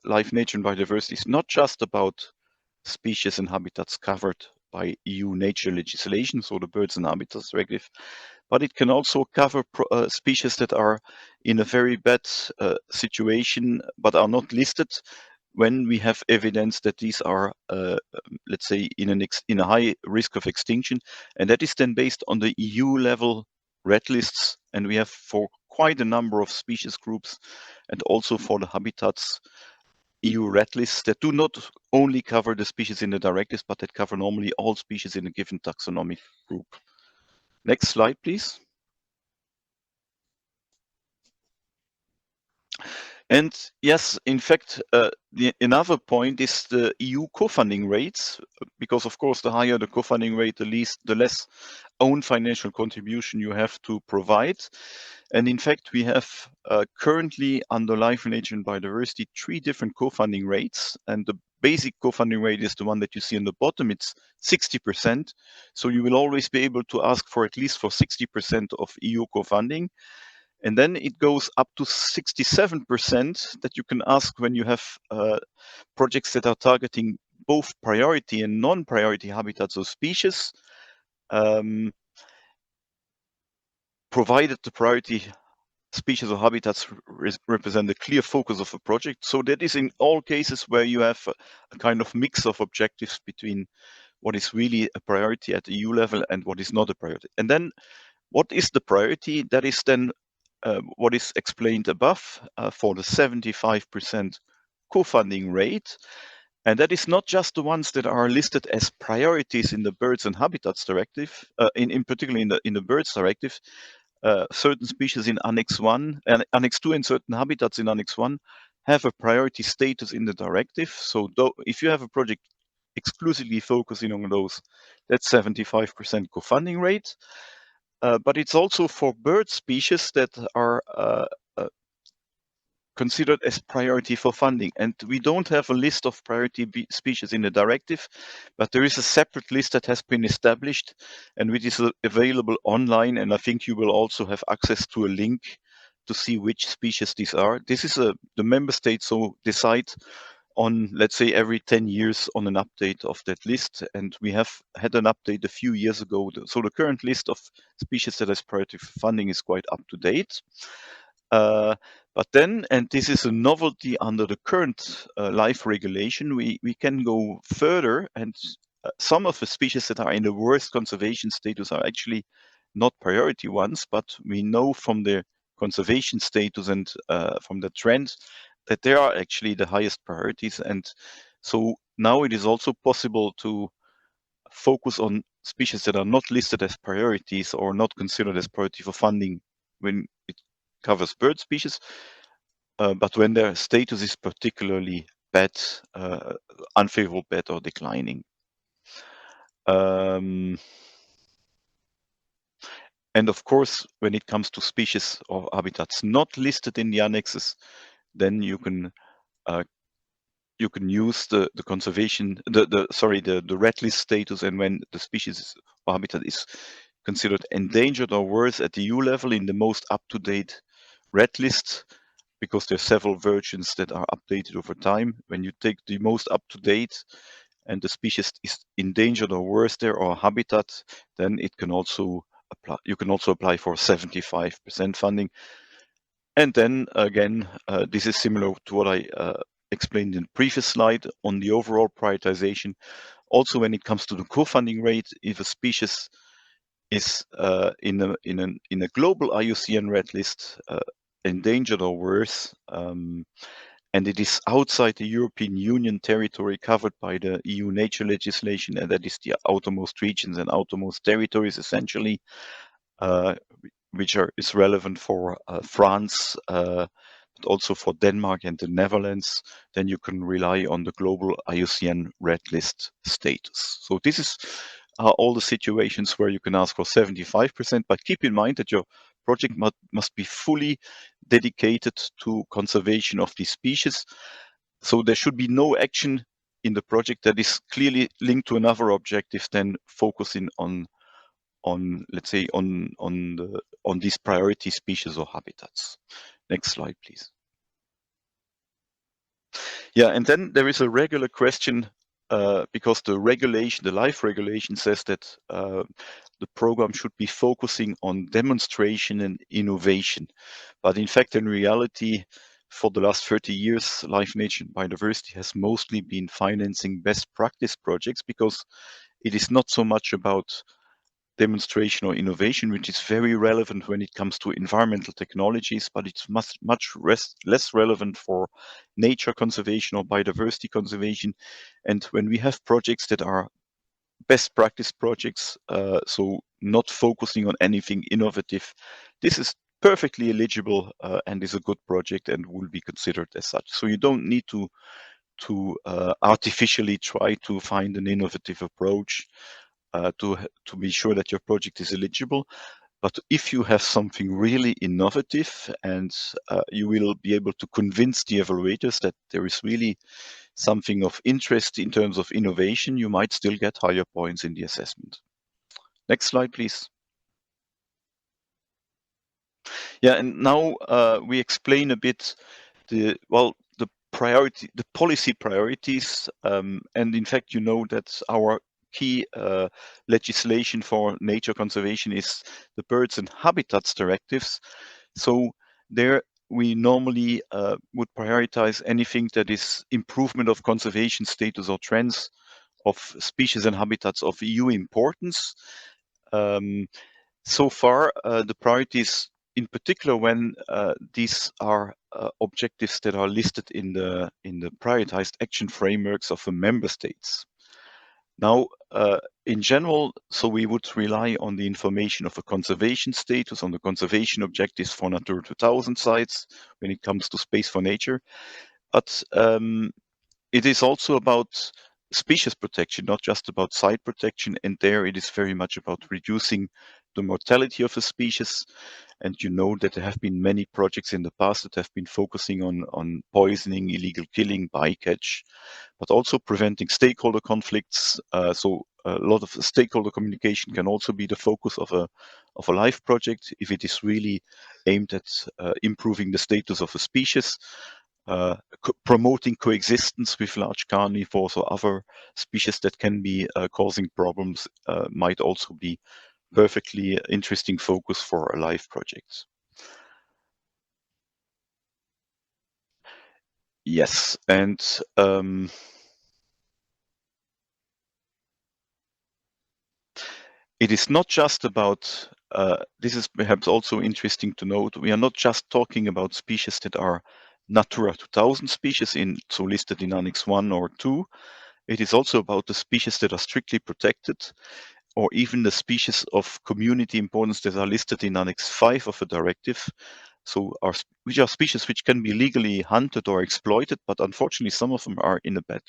life, nature and biodiversity is not just about species and habitats covered by EU nature legislation, so the Birds and Habitats Directive, but it can also cover species that are in a very bad situation but are not listed when we have evidence that these are, let's say, in a high risk of extinction, and that is then based on the EU level red lists, and we have for quite a number of species groups, and also for the habitats, EU red lists that do not only cover the species in the directives, but that cover normally all species in a given taxonomic group. Next slide, please. And yes, in fact, another point is the EU co-funding rates, because of course, the higher the co-funding rate, the less own financial contribution you have to provide. And in fact, we have currently under Life, Nature and Biodiversity 3 different co-funding rates. And the basic co-funding rate is the one that you see on the bottom. It's 60%. So you will always be able to ask for at least for 60% of EU co-funding. And then it goes up to 67% that you can ask when you have projects that are targeting both priority and non-priority habitats or species, provided the priority species or habitats represent a clear focus of a project. So that is in all cases where you have a kind of mix of objectives between what is really a priority at the EU level and what is not a priority. And then what is the priority? That is then what is explained above for the 75% co-funding rate. And that is not just the ones that are listed as priorities in the Birds and Habitats Directive, in particular in the Birds Directive. Certain species in Annex 1 and Annex 2 and certain habitats in Annex 1 have a priority status in the directive. So if you have a project exclusively focusing on those, that's 75% co-funding rate. But it's also for bird species that are considered as priority for funding. And we don't have a list of priority species in the directive, but there is a separate list that has been established and which is available online. And I think you will also have access to a link to see which species these are. This is the member states so decide on, let's say, every 10 years on an update of that list. And we have had an update a few years ago. So the current list of species that has priority for funding is quite up to date. But then, and this is a novelty under the current LIFE regulation, we can go further, and some of the species that are in the worst conservation status are actually not priority ones, but we know from their conservation status and from the trend that they are actually the highest priorities. And so now it is also possible to focus on species that are not listed as priorities or not considered as priority for funding when it covers bird species, but when their status is particularly bad, unfavorable, bad, or declining. And of course, when it comes to species or habitats not listed in the annexes, then you can use the conservation, the red list status, and when the species or habitat is considered endangered or worse at the EU level in the most up-to-date red list, because there are several versions that are updated over time. When you take the most up-to-date and the species is endangered or worse there or habitat, then it can also apply. You can also apply for 75% funding. And then again, this is similar to what I explained in the previous slide on the overall prioritization. Also, when it comes to the co-funding rate, if a species is in a global IUCN red list, endangered or worse, and it is outside the European Union territory covered by the EU nature legislation, and that is the outermost regions and outermost territories essentially, which is relevant for France, but also for Denmark and the Netherlands, then you can rely on the global IUCN red list status. So this is all the situations where you can ask for 75%, but keep in mind that your project must be fully dedicated to conservation of these species. So there should be no action in the project that is clearly linked to another objective than focusing on let's say on these priority species or habitats. Next slide, please. Yeah, and then there is a regular question because the regulation, the LIFE regulation says that the program should be focusing on demonstration and innovation. But in fact, in reality, for the last 30 years, Life, Nature and Biodiversity has mostly been financing best practice projects, because it is not so much about demonstration or innovation, which is very relevant when it comes to environmental technologies, but it's much less relevant for nature conservation or biodiversity conservation. And when we have projects that are best practice projects, so not focusing on anything innovative, this is perfectly eligible and is a good project and will be considered as such. So you don't need to artificially try to find an innovative approach to be sure that your project is eligible. But if you have something really innovative and you will be able to convince the evaluators that there is really something of interest in terms of innovation, you might still get higher points in the assessment. Next slide, please. Yeah, and now we explain a bit the policy priorities, and in fact, you know that our key legislation for nature conservation is the Birds and Habitats Directives. So there we normally would prioritize anything that is improvement of conservation status or trends of species and habitats of EU importance. So far, the priorities, in particular when these are objectives that are listed in the prioritized action frameworks of the member states. Now, in general, so we would rely on the information of a conservation status, on the conservation objectives for Natura 2000 sites when it comes to space for nature. But it is also about species protection, not just about site protection. And there it is very much about reducing the mortality of a species. And you know that there have been many projects in the past that have been focusing on poisoning, illegal killing, bycatch, but also preventing stakeholder conflicts. So a lot of stakeholder communication can also be the focus of a LIFE project if it is really aimed at improving the status of a species. Promoting coexistence with large carnivores or other species that can be causing problems might also be perfectly interesting focus for a LIFE project. Yes, and it is not just about, this is perhaps also interesting to note, we are not just talking about species that are Natura 2000 species so listed in Annex 1 or 2. It is also about the species that are strictly protected, or even the species of community importance that are listed in Annex 5 of a directive. So which are species which can be legally hunted or exploited, but unfortunately some of them are in a bad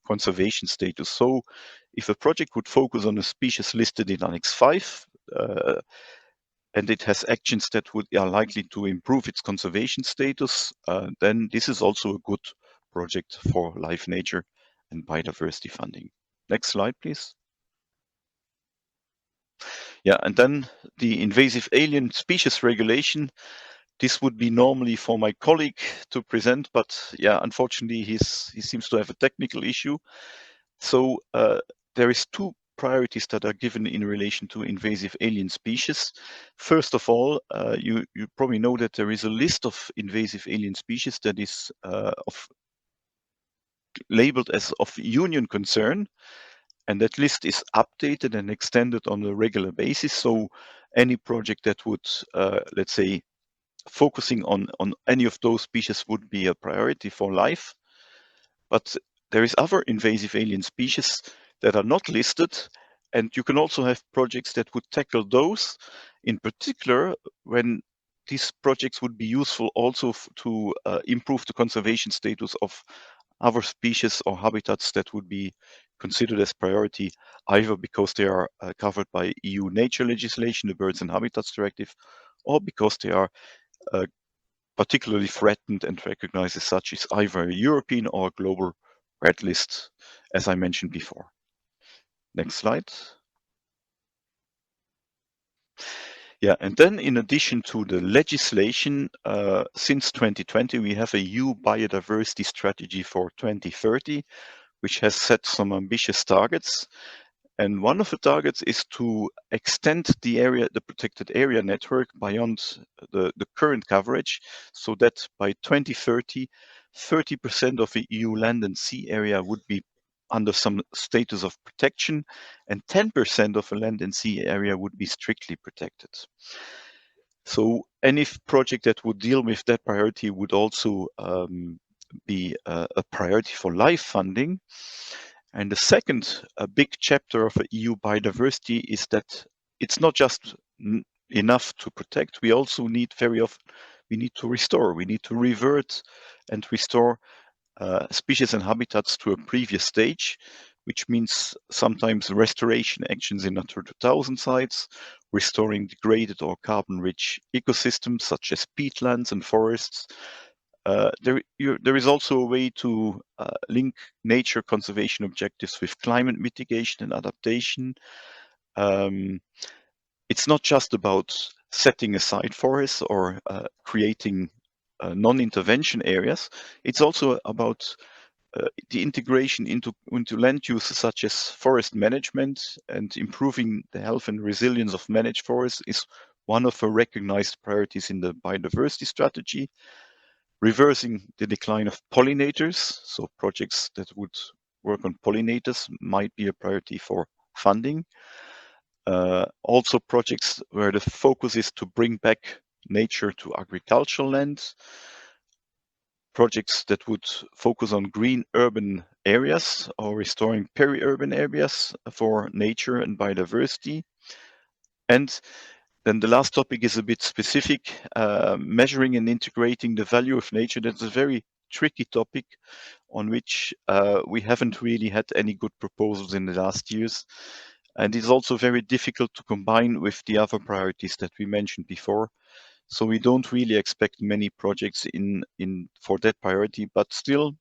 conservation status. So if a project would focus on a species listed in Annex 5, and it has actions that are likely to improve its conservation status, then this is also a good project for Life, Nature and Biodiversity funding. Next slide, please. Yeah, and then the invasive alien species regulation. This would be normally for my colleague to present, but yeah, unfortunately, he seems to have a technical issue. So there is two priorities that are given in relation to invasive alien species. First of all, you probably know that there is a list of invasive alien species that is labeled as of union concern. And that list is updated and extended on a regular basis. So any project that would, let's say, focusing on any of those species would be a priority for LIFE. But there is other invasive alien species that are not listed. And you can also have projects that would tackle those, in particular, when these projects would be useful also to improve the conservation status of other species or habitats that would be considered as priority, either because they are covered by EU nature legislation, the Birds and Habitats Directive, or because they are particularly threatened and recognized as such as either a European or a global red list, as I mentioned before. Next slide. Yeah, and then in addition to the legislation, since 2020, we have a EU biodiversity strategy for 2030, which has set some ambitious targets. And one of the targets is to extend the protected area network beyond the current coverage, so that by 2030, 30% of the EU land and sea area would be under some status of protection, and 10% of the land and sea area would be strictly protected. So any project that would deal with that priority would also be a priority for LIFE funding. And the second big chapter of EU biodiversity is that it's not just enough to protect. We also need we need to restore. We need to revert and restore species and habitats to a previous stage, which means sometimes restoration actions in Natura 2000 sites, restoring degraded or carbon-rich ecosystems such as peatlands and forests. There is also a way to link nature conservation objectives with climate mitigation and adaptation. It's not just about setting aside forests or creating non-intervention areas. It's also about the integration into land uses such as forest management, and improving the health and resilience of managed forests is one of the recognized priorities in the biodiversity strategy. Reversing the decline of pollinators, so projects that would work on pollinators might be a priority for funding. Also projects where the focus is to bring back nature to agricultural lands. Projects that would focus on green urban areas or restoring peri-urban areas for nature and biodiversity. And then the last topic is a bit specific, measuring and integrating the value of nature. That's a very tricky topic on which we haven't really had any good proposals in the last years. And it's also very difficult to combine with the other priorities that we mentioned before. So we don't really expect many projects for that priority, but still,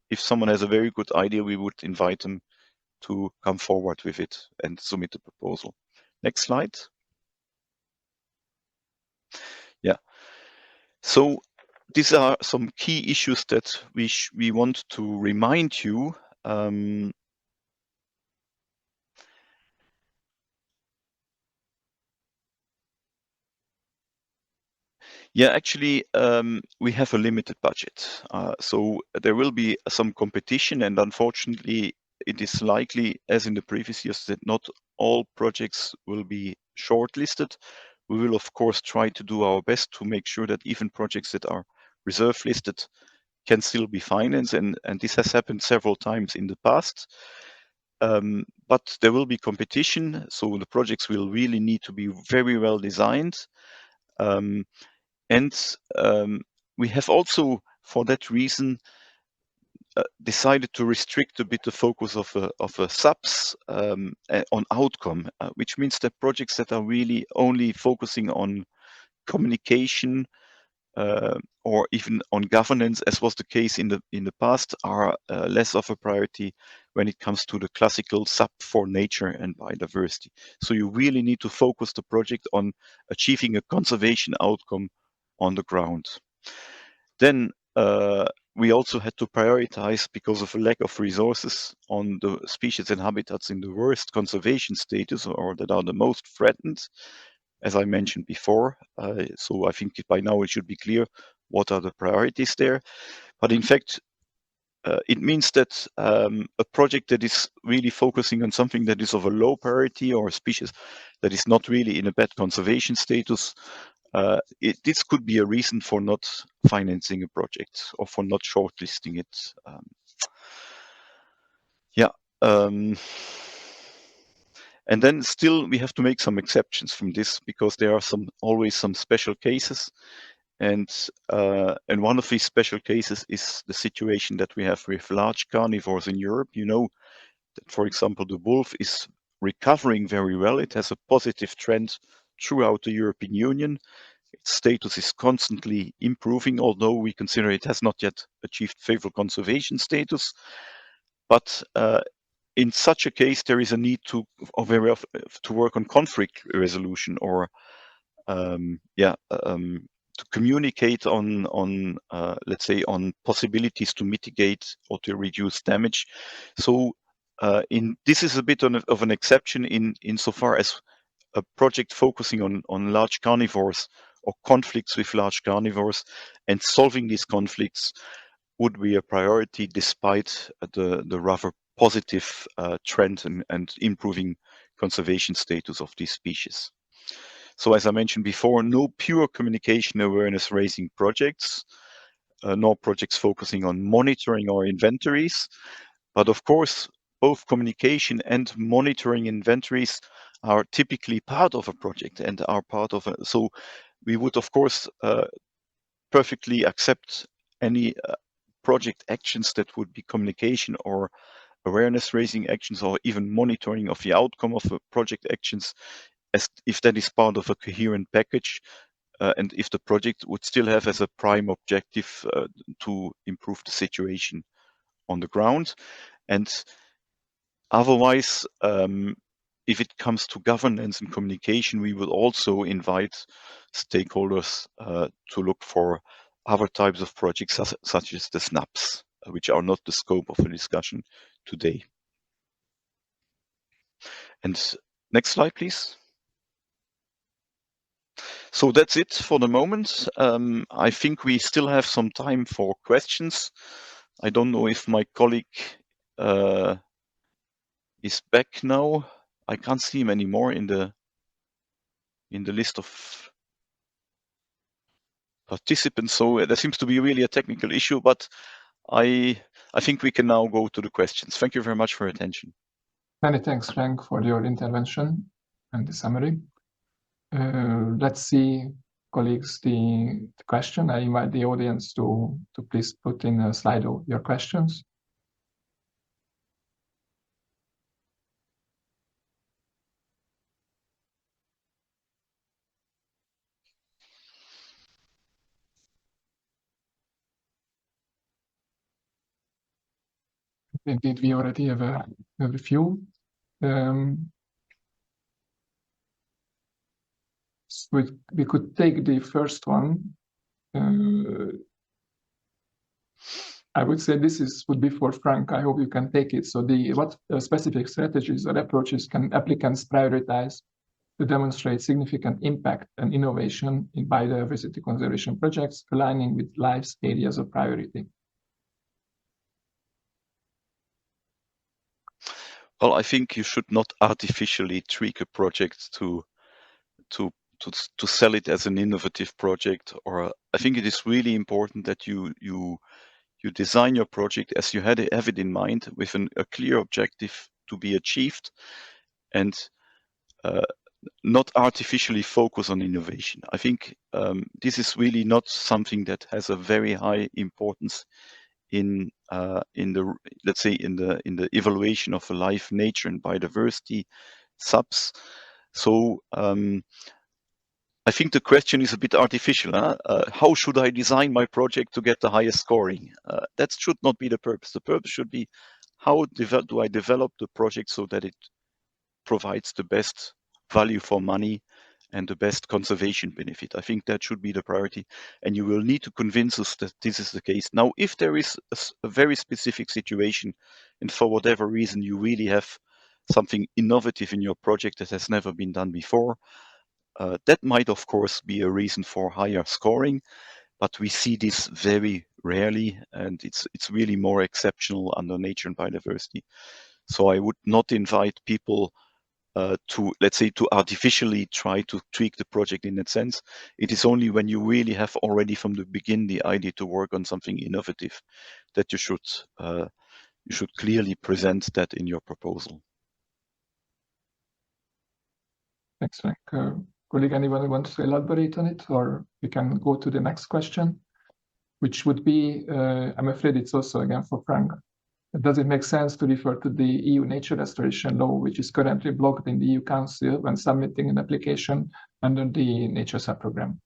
if someone has a very good idea, we would invite them to come forward with it and submit a proposal. Next slide. Yeah. So these are some key issues that we want to remind you. Yeah, actually, we have a limited budget. So there will be some competition, and unfortunately, it is likely, as in the previous years, that not all projects will be shortlisted. We will, of course, try to do our best to make sure that even projects that are reserve listed can still be financed, and this has happened several times in the past. But there will be competition, so the projects will really need to be very well designed. We have also, for that reason, decided to restrict a bit the focus of a SAPS on outcome, which means that projects that are really only focusing on communication or even on governance, as was the case in the past, are less of a priority when it comes to the classical SAP for nature and biodiversity. So you really need to focus the project on achieving a conservation outcome on the ground. Then we also had to prioritize, because of a lack of resources, on the species and habitats in the worst conservation status or that are the most threatened, as I mentioned before. So I think by now it should be clear what are the priorities there. But in fact, it means that a project that is really focusing on something that is of a low priority or a species that is not really in a bad conservation status, this could be a reason for not financing a project or for not shortlisting it. And then still we have to make some exceptions from this, because there are always some special cases. And one of these special cases is the situation that we have with large carnivores in Europe. You know that, for example, the wolf is recovering very well. It has a positive trend throughout the European Union. Its status is constantly improving, although we consider it has not yet achieved favorable conservation status. But in such a case, there is a need to work on conflict resolution, or to communicate on let's say on possibilities to mitigate or to reduce damage. So this is a bit of an exception insofar as a project focusing on large carnivores or conflicts with large carnivores, and solving these conflicts would be a priority despite the rather positive trend and improving conservation status of these species. So as I mentioned before, no pure communication awareness raising projects, nor projects focusing on monitoring or inventories. But of course, both communication and monitoring inventories are typically part of a project and are part of so we would of course perfectly accept any project actions that would be communication or awareness raising actions, or even monitoring of the outcome of project actions, as if that is part of a coherent package, and if the project would still have as a prime objective to improve the situation on the ground. And otherwise, if it comes to governance and communication, we will also invite stakeholders to look for other types of projects, such as the SNAPs, which are not the scope of the discussion today. And next slide, please. So that's it for the moment. I think we still have some time for questions. I don't know if my colleague is back now. I can't see him anymore in the list of participants. So there seems to be really a technical issue, but I think we can now go to the questions. Thank you very much for your attention. Many thanks, Frank, for your intervention and the summary. Let's see, colleagues, the question. I invite the audience to please put in a Slido your questions. Indeed, we already have a few. So we could take the first one. I would say this would be for Frank. I hope you can take it. So what specific strategies or approaches can applicants prioritize to demonstrate significant impact and innovation in biodiversity conservation projects, aligning with life's areas of priority? Well, I think you should not artificially tweak a project to sell it as an innovative project. Or I think it is really important that you design your project as you have it in mind, with a clear objective to be achieved, and not artificially focus on innovation. I think this is really not something that has a very high importance in the, let's say, in the evaluation of life, nature, and biodiversity subs. So I think the question is a bit artificial. How should I design my project to get the highest scoring? That should not be the purpose. The purpose should be, how do I develop the project so that it provides the best value for money and the best conservation benefit? I think that should be the priority, and you will need to convince us that this is the case. Now, if there is a very specific situation, and for whatever reason you really have something innovative in your project that has never been done before, that might of course be a reason for higher scoring, but we see this very rarely, and it's really more exceptional under nature and biodiversity. So I would not invite people to, let's say, to artificially try to tweak the project in that sense. It is only when you really have already from the beginning the idea to work on something innovative that you should clearly present that in your proposal. Thanks, Frank. Colleague, anyone who wants to elaborate on it, or we can go to the next question, which would be, I'm afraid it's also again for Frank. Does it make sense to refer to the EU nature restoration law, which is currently blocked in the EU Council, when submitting an application under the nature subprogram?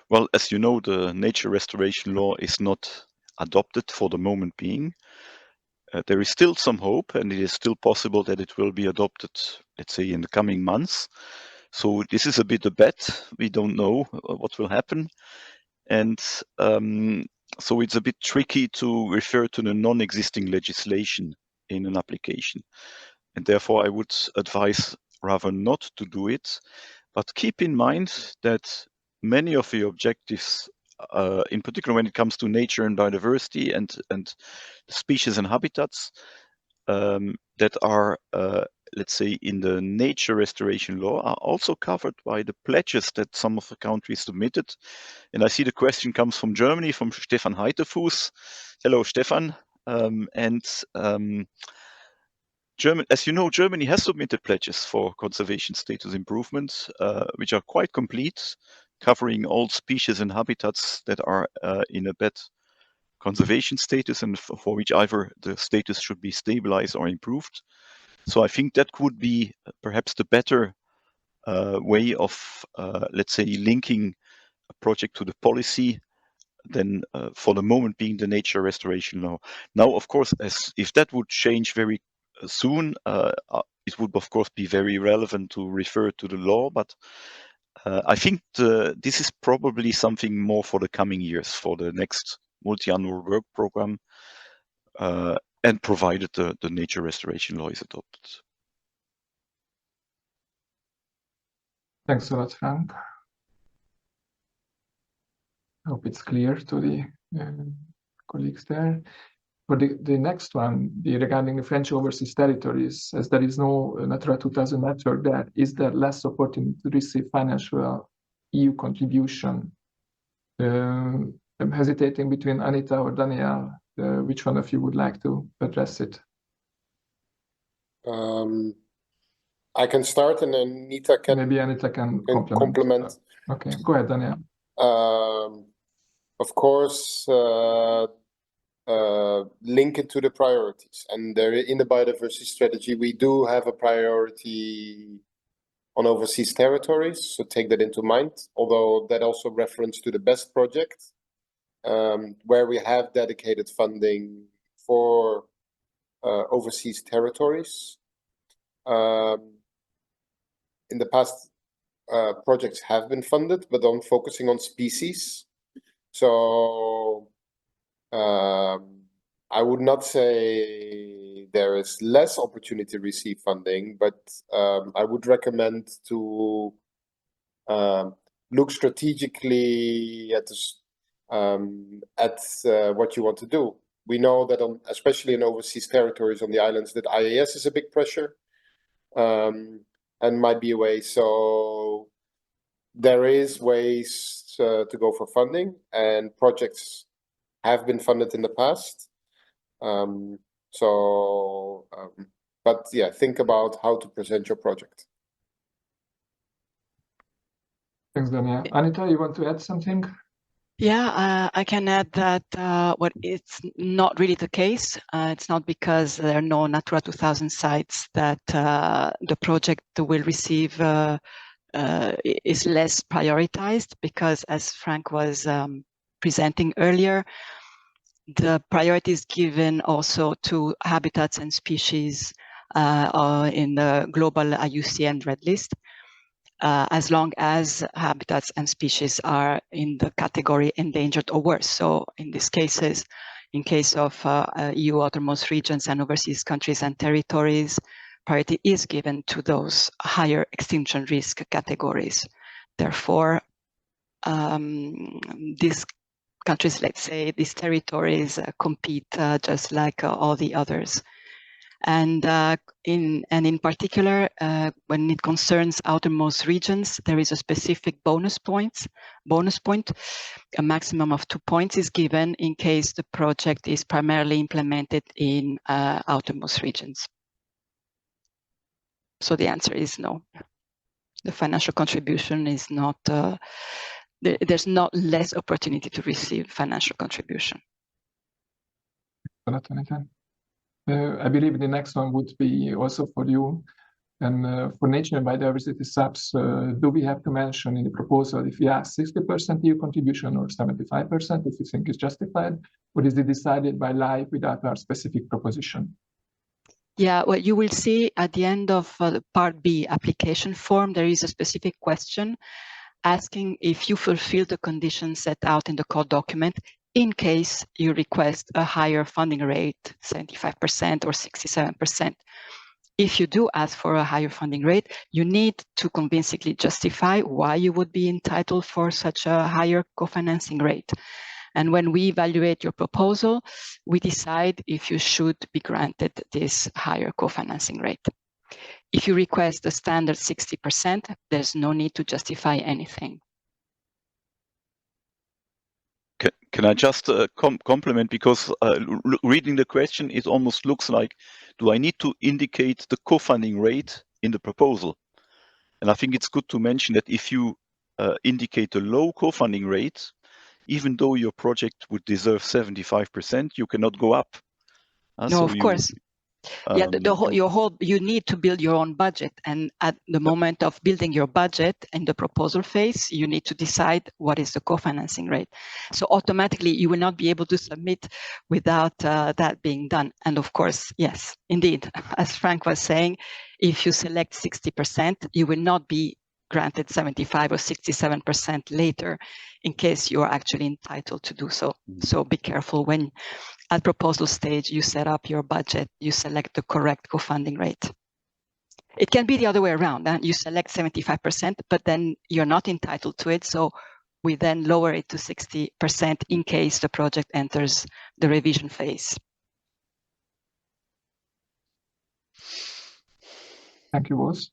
Well, as you know, the nature restoration law is not adopted for the moment being. There is still some hope, and it is still possible that it will be adopted, let's say, in the coming months. So this is a bit a bet. We don't know what will happen. And so it's a bit tricky to refer to the non-existing legislation in an application. And therefore, I would advise rather not to do it. But keep in mind that many of the objectives, in particular when it comes to nature and biodiversity and species and habitats, that are, let's say, in the nature restoration law, are also covered by the pledges that some of the countries submitted. And I see the question comes from Germany, from Stefan Heitefuß. Hello, Stefan. As you know, Germany has submitted pledges for conservation status improvements, which are quite complete, covering all species and habitats that are in a bad conservation status and for which either the status should be stabilized or improved. So I think that would be perhaps the better way of, let's say, linking a project to the policy than for the moment being the nature restoration law. Now, of course, if that would change very soon, it would of course be very relevant to refer to the law, but I think this is probably something more for the coming years, for the next multi-annual work program, and provided the nature restoration law is adopted. Thanks a lot, Frank. I hope it's clear to the colleagues there. For the next one, regarding the French overseas territories, as there is no Natura 2000 network there, is there less opportunity to receive financial EU contribution? I'm hesitating between Anita or Daniel. Which one of you would like to address it? I can start, and then Anita can. Maybe Anita can complement. Okay, go ahead, Daniel. Of course, link it to the priorities. And there, in the biodiversity strategy, we do have a priority on overseas territories, so take that into mind. Although that also reference to the BEST project, where we have dedicated funding for overseas territories. In the past, projects have been funded, but on focusing on species. So I would not say there is less opportunity to receive funding, but I would recommend to look strategically at what you want to do. We know that especially in overseas territories on the islands, that IAS is a big pressure, and might be a way. So there is ways to go for funding, and projects have been funded in the past. But yeah, think about how to present your project. Thanks, Daniel. Anita, you want to add something? Yeah, I can add that it's not really the case. It's not because there are no Natura 2000 sites that the project will receive is less prioritized, because as Frank was presenting earlier, the priority is given also to habitats and species in the global IUCN Red List, as long as habitats and species are in the category endangered or worse. So in these cases, in case of EU outermost regions and overseas countries and territories, priority is given to those higher extinction risk categories. Therefore, these countries, let's say, these territories compete just like all the others. And in particular, when it concerns outermost regions, there is a specific bonus point. A maximum of 2 points is given in case the project is primarily implemented in outermost regions. So the answer is no. The financial contribution is not, there's not less opportunity to receive financial contribution. I believe the next one would be also for you. And for nature and biodiversity subs, do we have to mention in the proposal if we ask 60% EU contribution or 75% if you think is justified, or is it decided by life without our specific proposition? Yeah, well, you will see at the end of the Part B application form, there is a specific question asking if you fulfill the conditions set out in the code document in case you request a higher funding rate, 75% or 67%. If you do ask for a higher funding rate, you need to convincingly justify why you would be entitled for such a higher co-financing rate. And when we evaluate your proposal, we decide if you should be granted this higher co-financing rate. If you request a standard 60%, there's no need to justify anything. Can I just compliment, because reading the question, it almost looks like, do I need to indicate the co-funding rate in the proposal? And I think it's good to mention that if you indicate a low co-funding rate, even though your project would deserve 75%, you cannot go up. No, so of course. Yeah, you need to build your own budget, and at the moment of building your budget in the proposal phase, you need to decide what is the co-financing rate. So automatically, you will not be able to submit without that being done. And of course, yes, indeed, as Frank was saying, if you select 60%, you will not be granted 75 or 67% later, in case you are actually entitled to do so. So be careful when at proposal stage you set up your budget, you select the correct co-funding rate. It can be the other way around. You select 75%, but then you're not entitled to it. So we then lower it to 60% in case the project enters the revision phase. Thank you, Woz.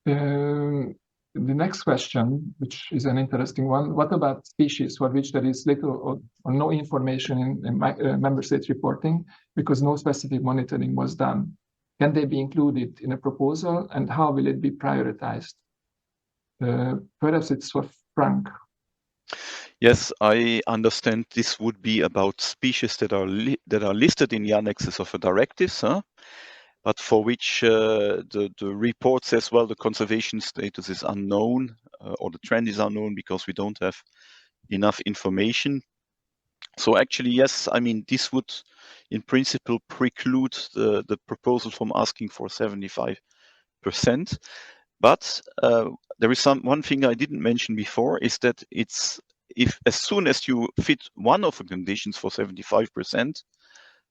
The next question, which is an interesting one, what about species for which there is little or no information in member state reporting because no specific monitoring was done? Can they be included in a proposal, and how will it be prioritized? Perhaps it's for Frank. Yes, I understand this would be about species that are listed in the annexes of a directive, but for which the report says, well, the conservation status is unknown, or the trend is unknown because we don't have enough information. So actually, yes, I mean, this would in principle preclude the proposal from asking for 75%. But there is one thing I didn't mention before, is that if as soon as you fit one of the conditions for 75%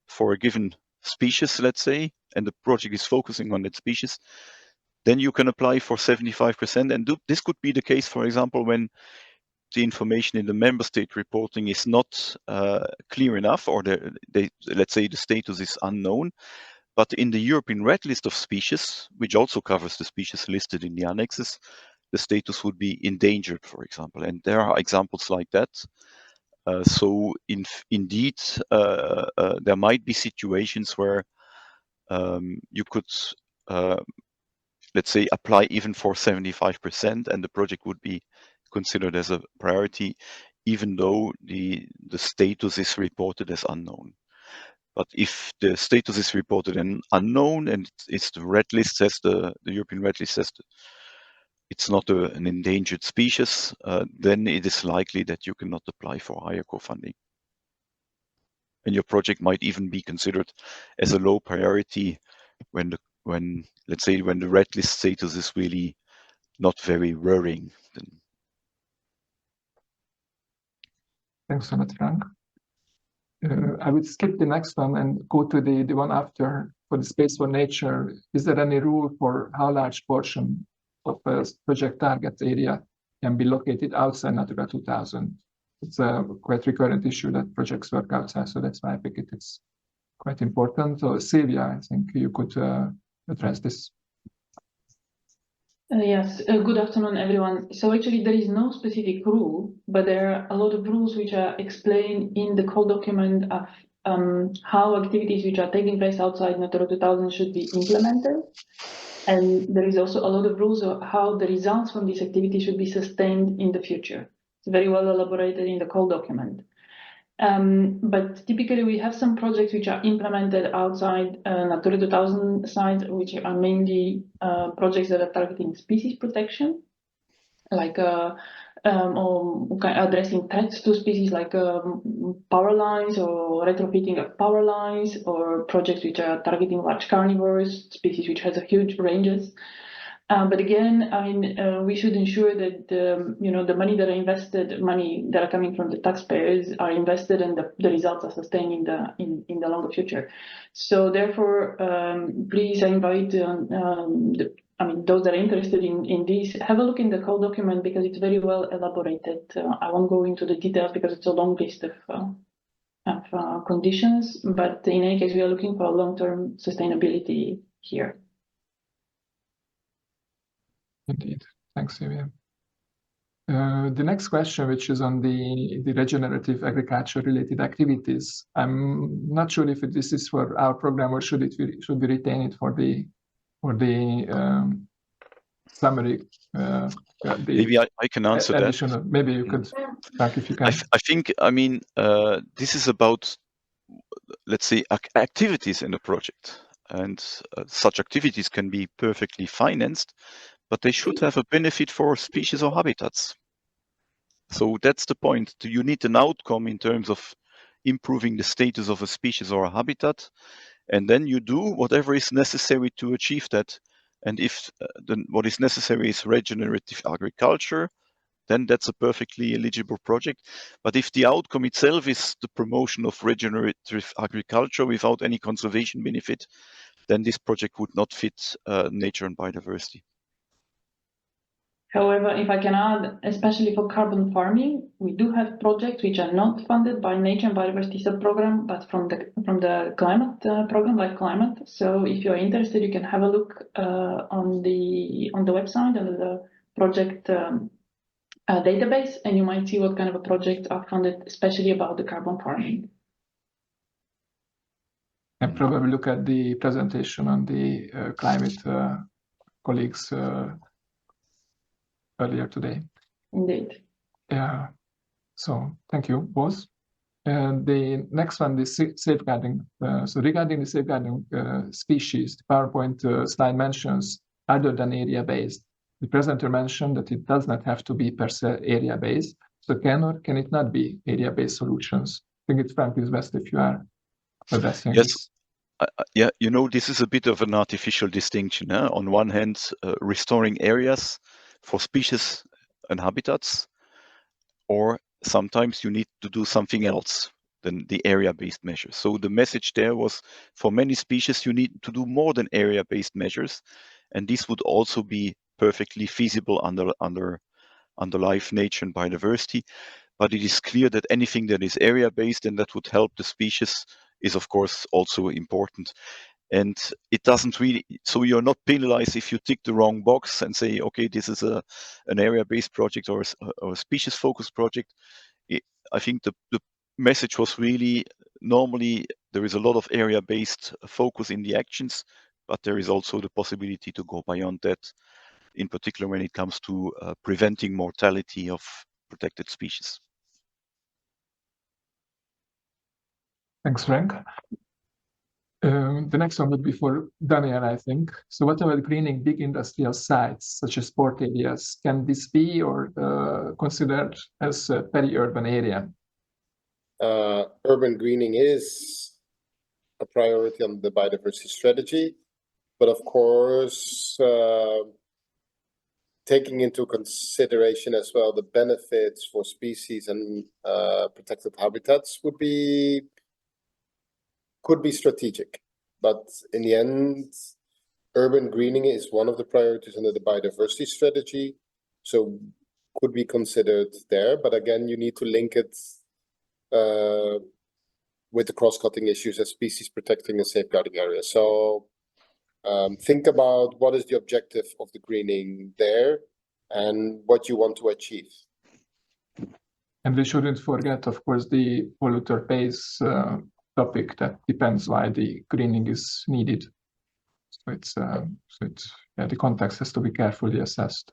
for a given species, let's say, and the project is focusing on that species, then you can apply for 75%. And this could be the case, for example, when the information in the member state reporting is not clear enough, or let's say the status is unknown. But in the European Red List of species, which also covers the species listed in the annexes, the status would be endangered, for example. And there are examples like that. So indeed, there might be situations where you could, let's say, apply even for 75%, and the project would be considered as a priority, even though the status is reported as unknown. But if the status is reported as unknown, and it's the red list says the European Red List says it's not an endangered species, then it is likely that you cannot apply for higher co-funding. And your project might even be considered as a low priority when let's say when the red list status is really not very worrying. Thanks a lot, Frank. I would skip the next one and go to the one after, for the Space for Nature. Is there any rule for how large portion of a project target area can be located outside Natura 2000? It's a quite recurrent issue that projects work outside, so that's why I think it's quite important. So Silvia, I think you could address this. Yes, good afternoon, everyone. So actually there is no specific rule, but there are a lot of rules which are explained in the code document of how activities which are taking place outside Natura 2000 should be implemented. And there is also a lot of rules of how the results from this activity should be sustained in the future. It's very well elaborated in the code document. But typically we have some projects which are implemented outside Natura 2000 sites, which are mainly projects that are targeting species protection, like or addressing threats to species like power lines or retrofitting of power lines, or projects which are targeting large carnivores, species which has a huge ranges. But again, I mean, we should ensure that the money that are invested, money that are coming from the taxpayers, are invested, and the results are sustained in the longer future. So therefore, please, I invite those that are interested in this, have a look in the call document, because it's very well elaborated. I won't go into the details because it's a long list of conditions. But in any case, we are looking for long-term sustainability here. Indeed. Thanks, Silvia. The next question, which is on the regenerative agriculture related activities, I'm not sure if this is for our program or should we retain it for the summary. Maybe I can answer that. Maybe you could, Frank, if you can. I think, this is about, let's say, activities in the project, and such activities can be perfectly financed, but they should have a benefit for species or habitats. So that's the point. You need an outcome in terms of improving the status of a species or a habitat, and then you do whatever is necessary to achieve that. And if what is necessary is regenerative agriculture, then that's a perfectly eligible project. But if the outcome itself is the promotion of regenerative agriculture without any conservation benefit, then this project would not fit nature and biodiversity. However, if I can add, especially for carbon farming, we do have projects which are not funded by Nature and Biodiversity Sub-Program, but from the climate program, like Climate. So if you're interested, you can have a look on the website under the project database, and you might see what kind of a projects are funded, especially about the carbon farming. And probably look at the presentation on the climate colleagues earlier today. Indeed. Yeah. So thank you, both. The next one is safeguarding. So regarding the safeguarding species, the PowerPoint slide mentions other than area-based. The presenter mentioned that it does not have to be per se area-based. So can or can it not be area-based solutions? I think it's frankly best if you are addressing this. Yeah, this is a bit of an artificial distinction. On one hand, restoring areas for species and habitats, or sometimes you need to do something else than the area-based measures. So the message there was, for many species, you need to do more than area-based measures, and this would also be perfectly feasible under life, nature, and biodiversity. But it is clear that anything that is area-based and that would help the species is, of course, also important. And it doesn't really, so you're not penalized if you tick the wrong box and say, okay, this is an area-based project or a species-focused project. I think the message was really, normally there is a lot of area-based focus in the actions, but there is also the possibility to go beyond that, in particular when it comes to preventing mortality of protected species. Thanks, Frank. The next one would be for Daniel, I think. So what about greening big industrial sites, such as port areas? Can this be or considered as a peri-urban area? Urban greening is a priority on the biodiversity strategy, but of course, taking into consideration as well the benefits for species and protected habitats could be strategic. But in the end, urban greening is one of the priorities under the biodiversity strategy, so could be considered there. But again, you need to link it with the cross-cutting issues as species protecting and safeguarding areas. So think about what is the objective of the greening there and what you want to achieve. And we shouldn't forget, of course, the polluter pays topic that depends why the greening is needed. So it's the context has to be carefully assessed.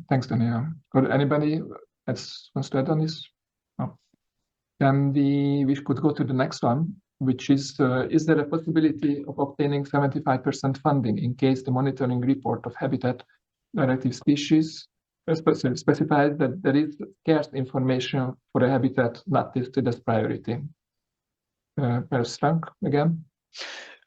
Thanks, Daniel. Got anybody else wants to add on this? No. Then we could go to the next one, which is there a possibility of obtaining 75% funding in case the monitoring report of habitat narrative species specifies that there is scarce information for a habitat not listed as priority. Perhaps Frank, again.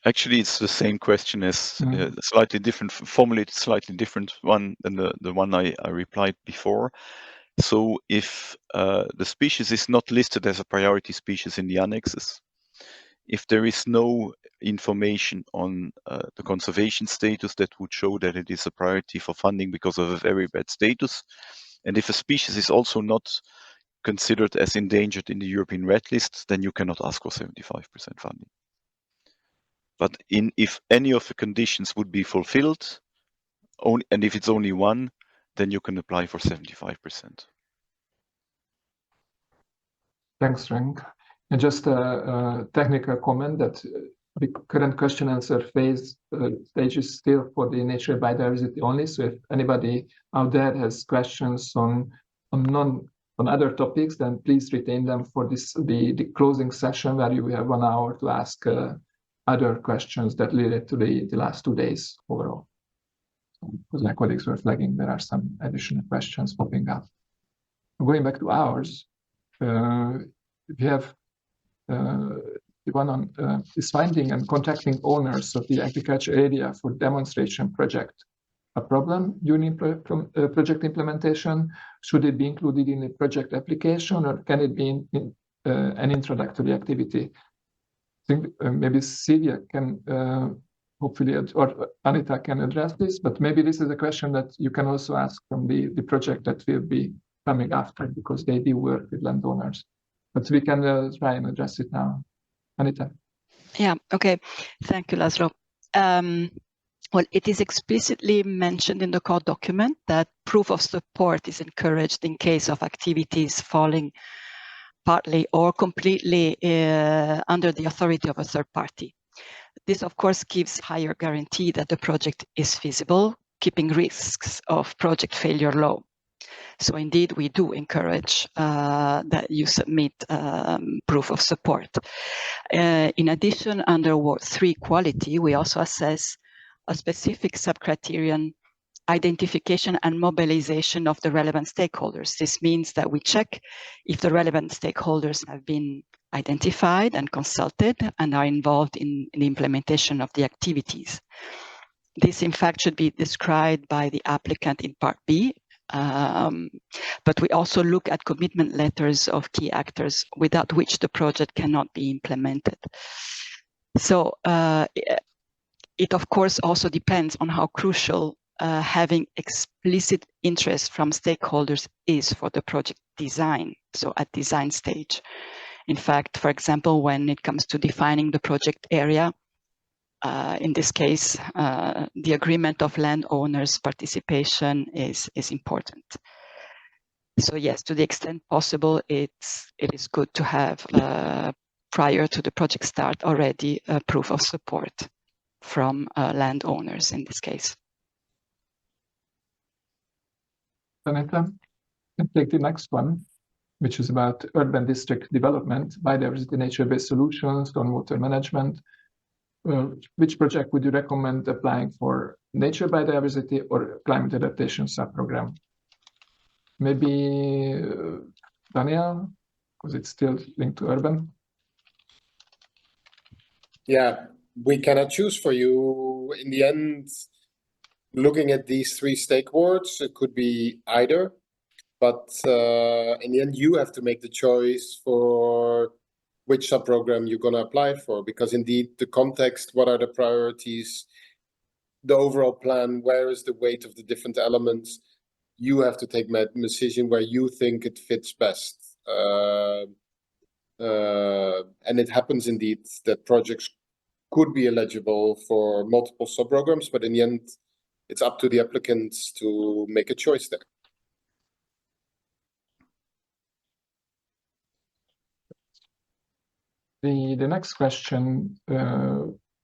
Actually, it's the same question as slightly different, formulated slightly different one than the one I replied before. So if the species is not listed as a priority species in the annexes, if there is no information on the conservation status that would show that it is a priority for funding because of a very bad status, and if a species is also not considered as endangered in the European Red List, then you cannot ask for 75% funding. But if any of the conditions would be fulfilled, and if it's only one, then you can apply for 75%. Thanks, Frank. And just a technical comment that the current question answer phase stage is still for the nature biodiversity only. So if anybody out there has questions on other topics, then please retain them for the closing session where you have 1 hour to ask other questions that relate to the last 2 days overall. Because my colleagues were flagging, there are some additional questions popping up. Going back to ours, we have the one on is finding and contacting owners of the agriculture area for demonstration project a problem during project implementation? Should it be included in the project application, or can it be an introductory activity? I think maybe Silvia can hopefully, or Anita can address this, but maybe this is a question that you can also ask from the project that will be coming after, because they do work with landowners. But we can try and address it now. Anita. Yeah, okay. Thank you, Laszlo. Well, it is explicitly mentioned in the core document that proof of support is encouraged in case of activities falling partly or completely under the authority of a third party. This, of course, gives higher guarantee that the project is feasible, keeping risks of project failure low. So indeed, we do encourage that you submit proof of support. In addition, under Ward 3 quality, we also assess a specific sub-criterion, identification and mobilization of the relevant stakeholders. This means that we check if the relevant stakeholders have been identified and consulted and are involved in the implementation of the activities. This, in fact, should be described by the applicant in Part B, but we also look at commitment letters of key actors without which the project cannot be implemented. So it, of course, also depends on how crucial having explicit interest from stakeholders is for the project design, so at design stage. In fact, for example, when it comes to defining the project area, in this case, the agreement of landowners' participation is important. So yes, to the extent possible, it is good to have, prior to the project start already, a proof of support from landowners in this case. Anita, can take the next one, which is about urban district development, biodiversity, nature-based solutions, stormwater management. Which project would you recommend applying for nature biodiversity or climate adaptation subprogram? Maybe Daniel, because it's still linked to urban. Yeah, we cannot choose for you. In the end, looking at these 3 stake words, it could be either, but in the end, you have to make the choice for which subprogram you're going to apply for, because indeed the context, what are the priorities, the overall plan, where is the weight of the different elements, you have to take a decision where you think it fits best. And it happens indeed that projects could be eligible for multiple subprograms, but in the end, it's up to the applicants to make a choice there. The next question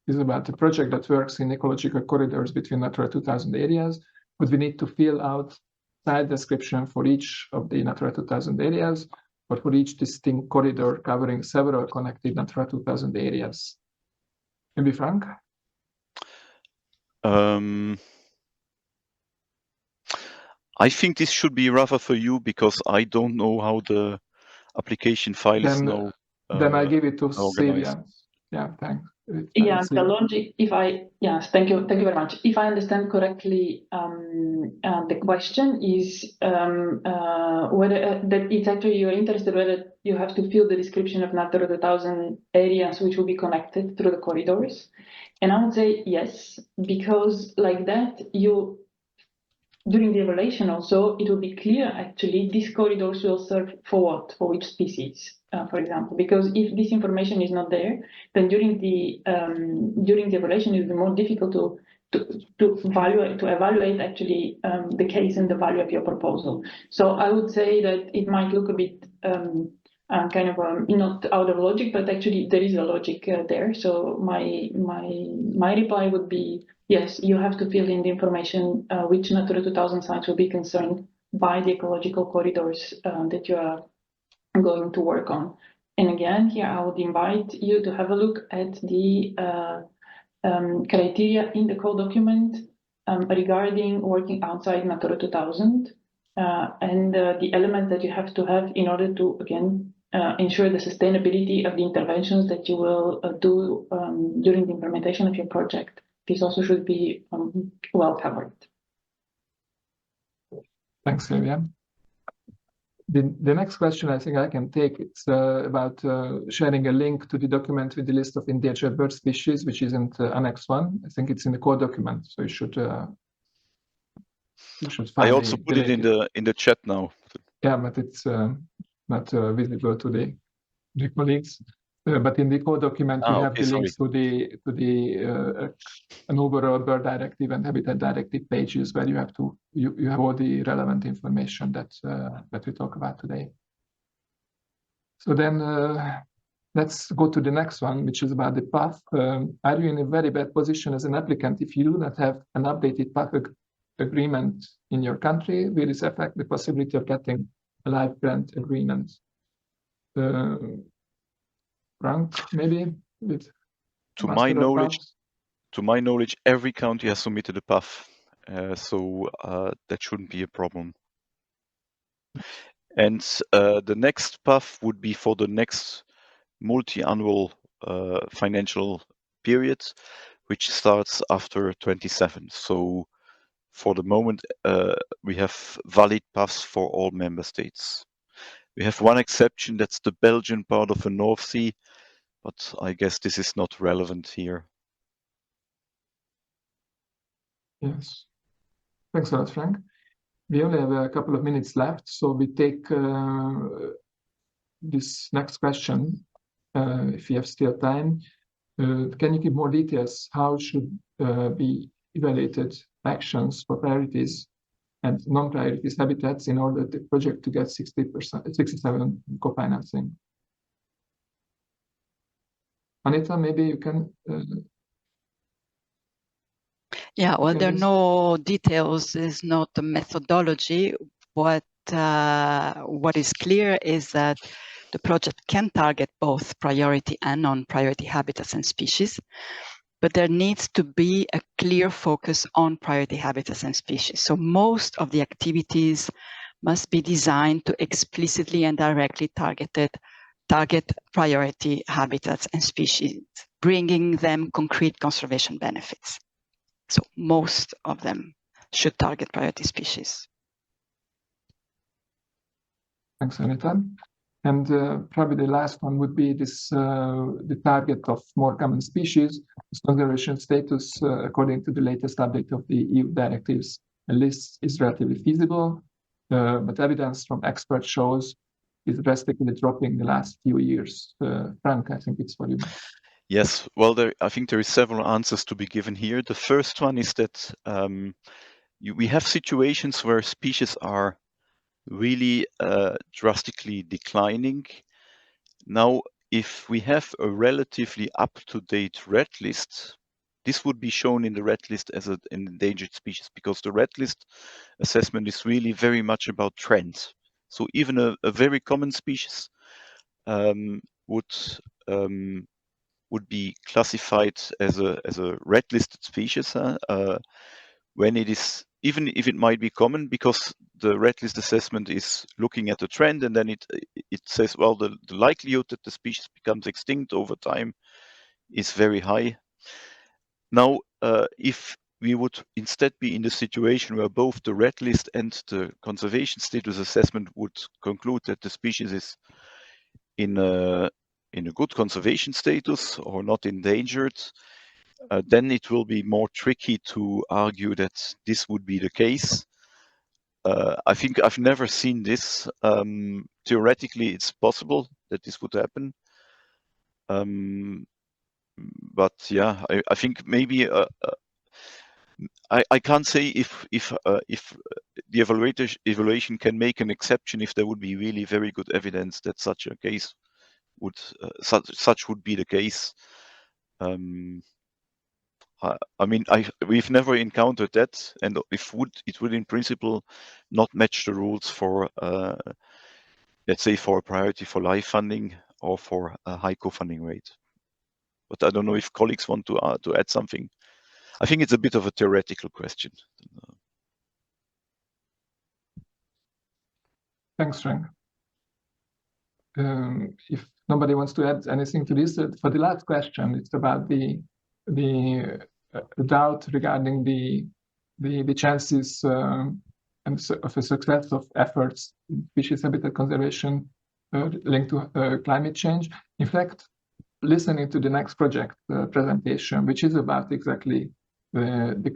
is about a project that works in ecological corridors between Natura 2000 areas. Would we need to fill out site description for each of the Natura 2000 areas, or for each distinct corridor covering several connected Natura 2000 areas? Maybe Frank? I think this should be rather for you because I don't know how the application file is now Then I give it to organized. Silvia. Yeah, thanks. Yeah, the logic, yes, thank you very much. If I understand correctly, the question is whether that it's actually you're interested whether you have to fill the description of Natura 2000 areas which will be connected through the corridors. And I would say yes, because like that, during the evaluation also, it will be clear actually these corridors will serve for what, for which species, for example, because if this information is not there, then during the evaluation it will be more difficult to evaluate actually the case and the value of your proposal. So I would say that it might look a bit kind of not out of logic, but actually there is a logic there. So my reply would be yes, you have to fill in the information which Natura 2000 sites will be concerned by the ecological corridors that you are going to work on. And again, here I would invite you to have a look at the criteria in the call document regarding working outside Natura 2000 and the elements that you have to have in order to, again, ensure the sustainability of the interventions that you will do during the implementation of your project. This also should be well covered. Thanks, Silvia. The next question I think I can take, it's about sharing a link to the document with the list of endangered bird species, which isn't Annex 1. I think it's in the core document, so you should find I also put it in the chat now. Yeah, but it's not visible to the colleagues. But in the core document, we have the links to the an overall bird directive and habitat directive pages where you have all the relevant information that we talk about today. So then let's go to the next one, which is about the PAF. Are you in a very bad position as an applicant if you do not have an updated PAF agreement in your country? Will this affect the possibility of getting a live grant agreement? Frank, maybe with to my knowledge, every county has submitted a PAF, so that shouldn't be a problem. And the next PAF would be for the next multi-annual financial period, which starts after 27. So for the moment, we have valid PAFs for all member states. We have one exception, that's the Belgian part of the North Sea, but I guess this is not relevant here. Yes. Thanks a lot, Frank. We only have a couple of minutes left, so we take this next question, if you have still time. Can you give more details? How should be evaluated actions for priorities and non-priorities habitats in order the project to get 67 co-financing? Anita, maybe you can. Yeah, well, there are no details. There's not a methodology. What is clear is that the project can target both priority and non-priority habitats and species, but there needs to be a clear focus on priority habitats and species. So most of the activities must be designed to explicitly and directly target priority habitats and species, bringing them concrete conservation benefits. So most of them should target priority species. Thanks, Anita. And probably the last one would be this, the target of more common species. This conservation status, according to the latest update of the EU directives, a list is relatively feasible, but evidence from experts shows is drastically dropping the last few years. Frank, I think it's for you. Yes, well, I think there is several answers to be given here. The first one is that we have situations where species are really drastically declining. Now, if we have a relatively up-to-date red list, this would be shown in the red list as an endangered species, because the red list assessment is really very much about trends. So even a very common species would be classified as a red listed species when it is even if it might be common, because the red list assessment is looking at the trend, and then it says, well, the likelihood that the species becomes extinct over time is very high. Now, if we would instead be in the situation where both the red list and the conservation status assessment would conclude that the species is in a good conservation status or not endangered, then it will be more tricky to argue that this would be the case. I think I've never seen this. Theoretically, it's possible that this would happen. But yeah, I think maybe I can't say if the evaluation can make an exception if there would be really very good evidence that such a case would such would be the case. I mean, we've never encountered that, and it would in principle not match the rules for let's say for a priority for life funding or for a high co-funding rate. But I don't know if colleagues want to add something. I think it's a bit of a theoretical question. Thanks, Frank. If nobody wants to add anything to this, for the last question, it's about the doubt regarding the chances and of a success of efforts in species habitat conservation linked to climate change. In fact, listening to the next project presentation, which is about exactly the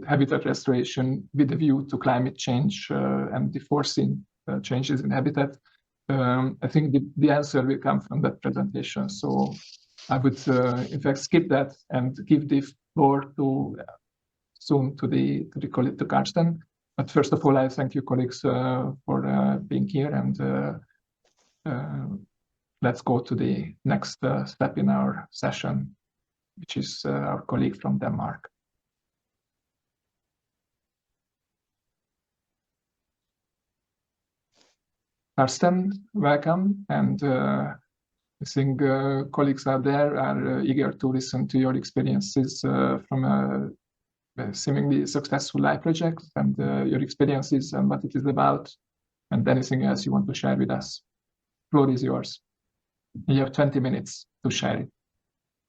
habitat restoration with a view to climate change and the foreseen changes in habitat, I think the answer will come from that presentation. So I would, in fact, skip that and give the floor to Karsten. But first of all, I thank you, colleagues, for being here, and let's go to the next step in our session, which is our colleague from Denmark. Karsten, welcome, and I think colleagues out there are eager to listen to your experiences from a seemingly successful live project, and your experiences and what it is about, and anything else you want to share with us. The floor is yours. You have 20 minutes to share it.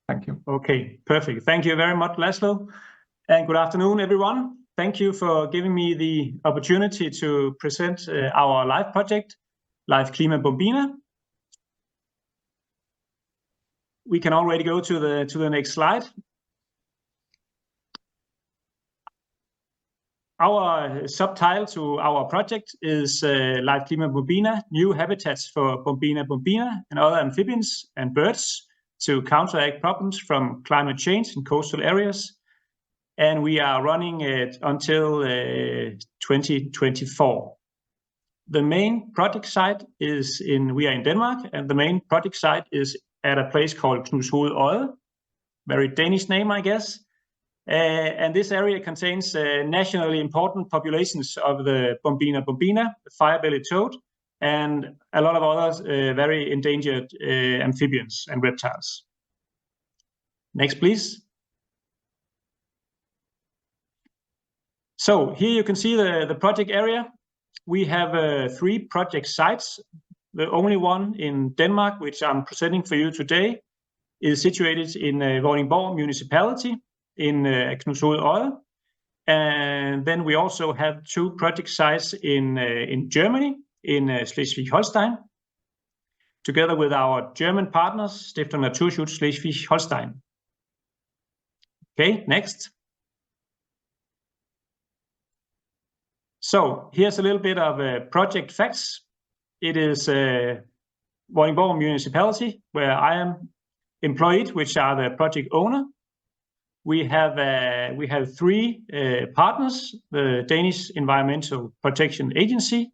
Thank you. Okay, perfect. Thank you very much, Laszlo. And good afternoon, everyone. Thank you for giving me the opportunity to present our live project, Live Klima Bombina. We can already go to the next slide. Our subtitle to our project is Live Klima Bombina, New Habitats for Bombina bombina and other amphibians and birds to counteract problems from climate change in coastal areas. And we are running it until 2024. The main project site is we are in Denmark, and the main project site is at a place called Knudshoved Odde, very Danish name, I guess. And this area contains nationally important populations of the Bombina bombina, the fire-bellied toad, and a lot of other very endangered amphibians and reptiles. Next, please. So here you can see the project area. We have 3 project sites. The only one in Denmark, which I'm presenting for you today, is situated in Vordingborg municipality in Knudshoved Odde. And then we also have 2 project sites in Germany, in Schleswig-Holstein, together with our German partners, Stiftung Naturschutz Schleswig-Holstein. Okay, next. So here's a little bit of project facts. It is Vordingborg municipality, where I am employed, which are the project owner. We have 3 partners: the Danish Environmental Protection Agency,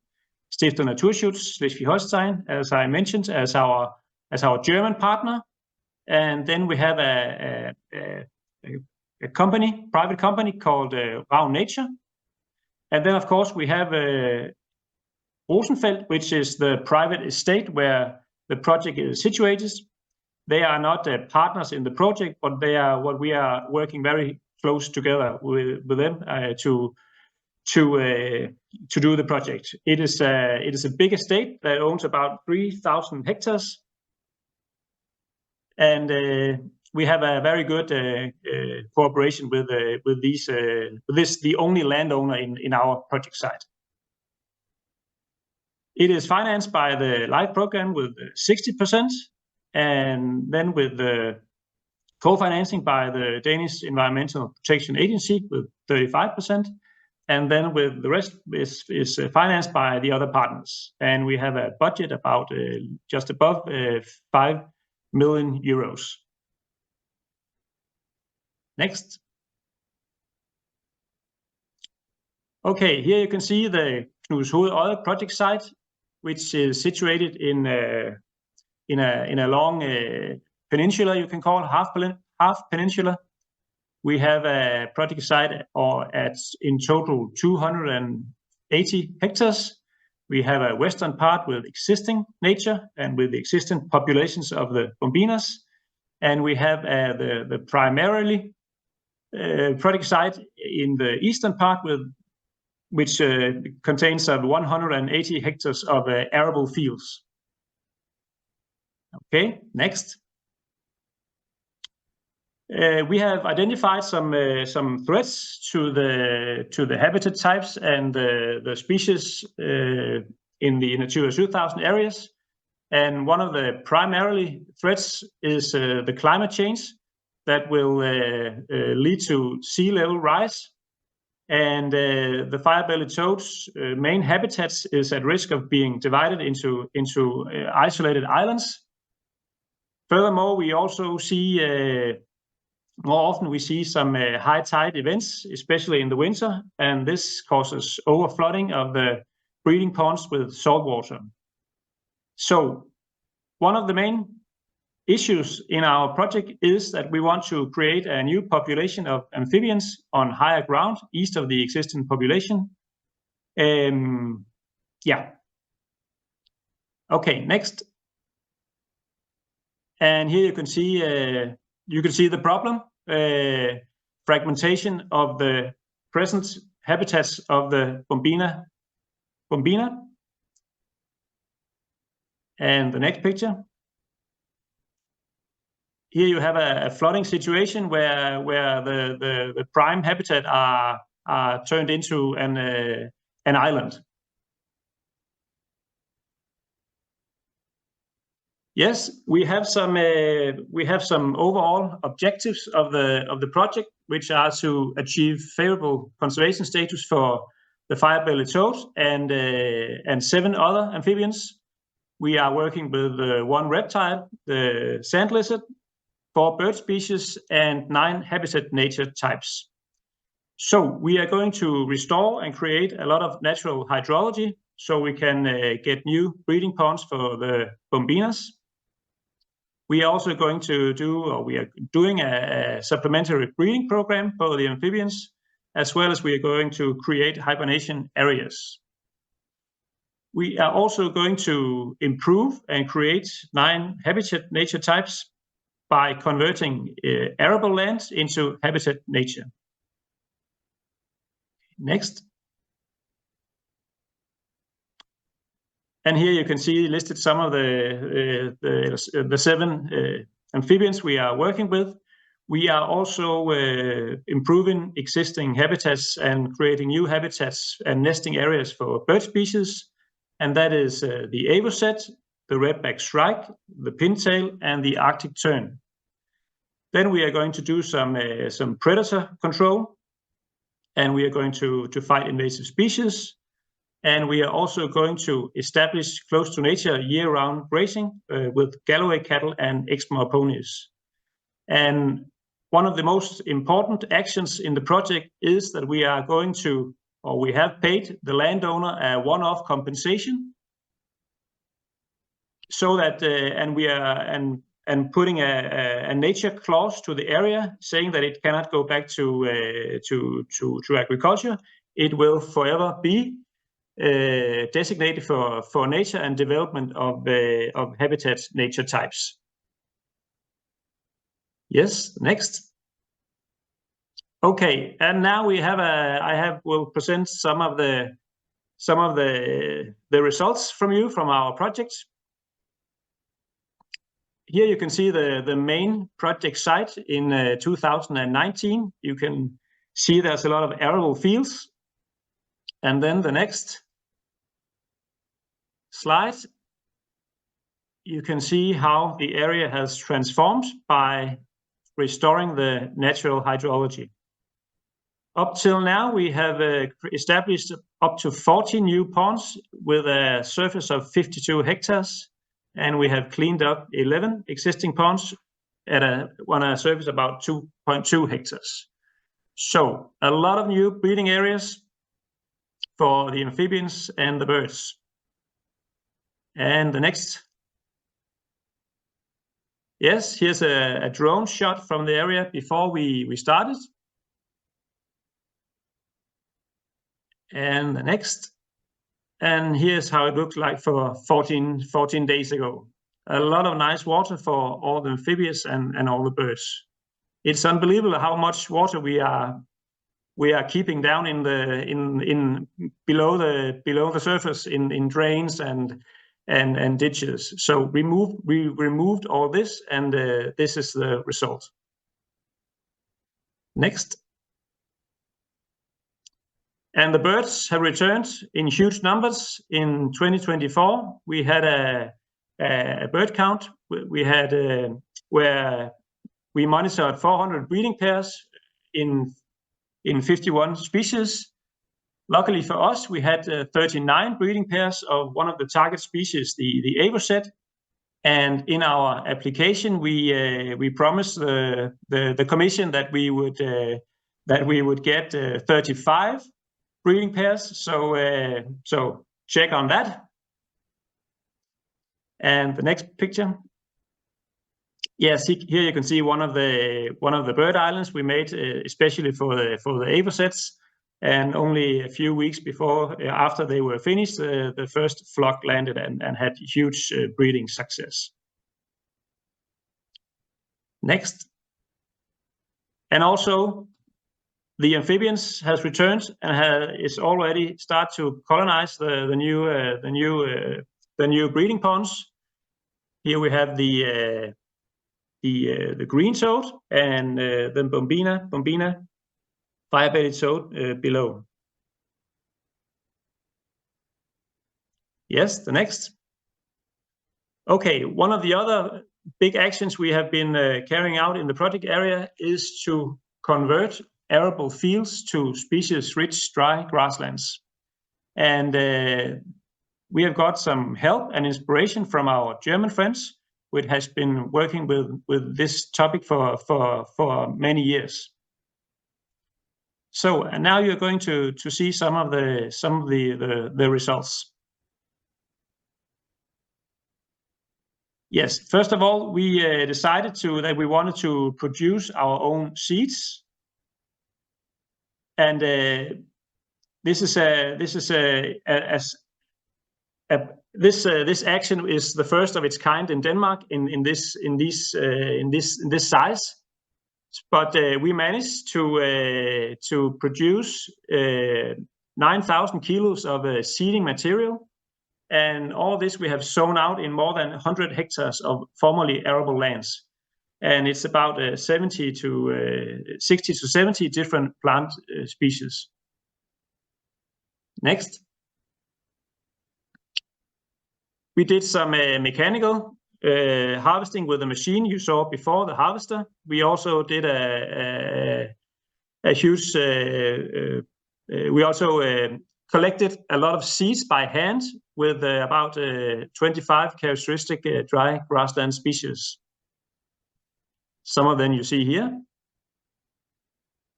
Stiftung Naturschutz Schleswig-Holstein, as I mentioned, as our German partner, and then we have a private company called Ravn Nature, and then of course we have Rosenfeldt, which is the private estate where the project is situated. They are not partners in the project, but they are what we are working very close together with them to to do the project. It is a big estate that owns about 3,000 hectares, and we have a very good cooperation with the only landowner in our project site. It is financed by the LIFE program with 60%, and then with the co-financing by the Danish Environmental Protection Agency with 35%, and then with the rest is financed by the other partners. And we have a budget about just above 5 million euros. Next. Okay, here you can see the Knudshoved Oil project site, which is situated in a long peninsula, you can call half peninsula. We have a project site in total 280 hectares. We have a western part with existing nature and with the existing populations of the Bombinas, and we have the primarily project site in the eastern part which contains 180 hectares of arable fields. Okay, next. We have identified some threats to the habitat types and the species in the Natura 2000 areas, and one of the primarily threats is the climate change that will lead to sea level rise. And the fire-bellied toad's main habitats is at risk of being divided into isolated islands. Furthermore, we also see more often we see some high tide events, especially in the winter, and this causes overflooding of the breeding ponds with salt water. So one of the main issues in our project is that we want to create a new population of amphibians on higher ground east of the existing population. Yeah. Okay, next. And here you can see the problem, fragmentation of the present habitats of the Bombina. And the next picture. Here you have a flooding situation where the prime habitat are turned into an island. Yes, we have some overall objectives of the project, which are to achieve favorable conservation status for the fire-bellied toad and 7 other amphibians. We are working with 1 reptile, the sand lizard, 4 bird species, and 9 habitat nature types. So we are going to restore and create a lot of natural hydrology so we can get new breeding ponds for the Bombinas. We are also going to we are doing a supplementary breeding program for the amphibians, as well as we are going to create hibernation areas. We are also going to improve and create 9 habitat nature types by converting arable land into habitat nature. Next. And here you can see listed some of the 7 amphibians we are working with. We are also improving existing habitats and creating new habitats and nesting areas for bird species. And that is the avocet, the redback shrike, the pintail, and the Arctic tern. Then we are going to do some predator control, and we are going to fight invasive species. And we are also going to establish close to nature year-round grazing with Galloway cattle and Exmoor ponies. And one of the most important actions in the project is that we are going to, or we have paid the landowner a one-off compensation, so that and putting a nature clause to the area saying that it cannot go back to agriculture. It will forever be designated for nature and development of habitat nature types. Yes, next. Okay, and now we'll present some of the results from our projects. Here you can see the main project site in 2019. You can see there's a lot of arable fields. And then the next slide, you can see how the area has transformed by restoring the natural hydrology. Up till now, we have established up to 40 new ponds with a surface of 52 hectares, and we have cleaned up 11 existing ponds on a surface about 2.2 hectares. So a lot of new breeding areas for the amphibians and the birds. And the next. Yes, here's a drone shot from the area before we started. And the next. And here's how it looked like for 14 days ago. A lot of nice water for all the amphibians and all the birds. It's unbelievable how much water we are keeping down below the surface in drains and ditches. So we removed all this, and this is the result. Next. And the birds have returned in huge numbers. In 2024, we had a bird count. We had where we monitored 400 breeding pairs in 51 species. Luckily for us, we had 39 breeding pairs of one of the target species, the avocet. And in our application, we promised the commission that we would get 35 breeding pairs. So check on that. And the next picture. Yes, here you can see one of the bird islands we made especially for the avocets. And only a few weeks after they were finished, the first flock landed and had huge breeding success. Next. And also, the amphibians has returned and is already start to colonize the new breeding ponds. Here we have the green toad and the bombina fire-bellied toad below. Yes, the next. Okay, one of the other big actions we have been carrying out in the project area is to convert arable fields to species-rich dry grasslands. And we have got some help and inspiration from our German friends, which has been working with this topic for many years. So and now you're going to see some of the results. Yes, first of all, we decided that we wanted to produce our own seeds, and this action is the first of its kind in Denmark in this size. But we managed to produce 9,000 kilos of seeding material, and all this we have sown out in more than 100 hectares of formerly arable lands, and it's about 60 to 70 different plant species. Next. We did some mechanical harvesting with the machine you saw before, the harvester. We also did a huge. We also collected a lot of seeds by hand with about 25 characteristic dry grassland species. Some of them you see here.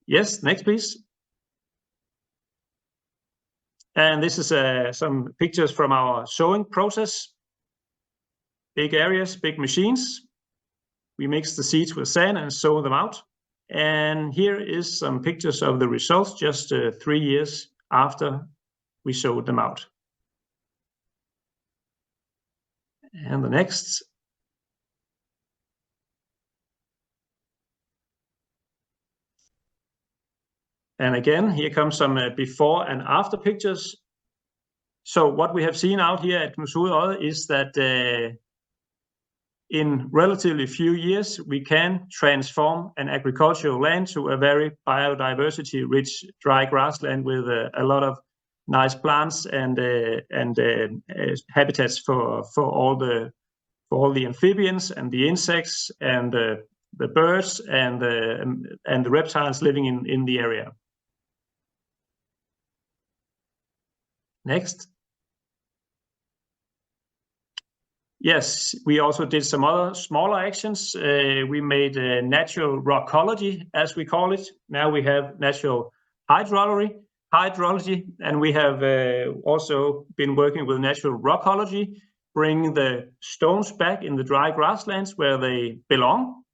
Yes, next please. And this is some pictures from our sowing process. Big areas, big machines. We mix the seeds with sand and sow them out. And here is some pictures of the results just 3 years after we sowed them out. And the next. And again, here comes some before and after pictures. So what we have seen out here at Knudshoved is that in relatively few years, we can transform an agricultural land to a very biodiversity-rich dry grassland with a lot of nice plants and habitats for all the amphibians and the insects and the birds and the reptiles living in the area. Next. Yes, we also did some other smaller actions. We made natural rockology, as we call it. Now we have natural hydrology, and we have also been working with natural rockology, bringing the stones back in the dry grasslands where they belong.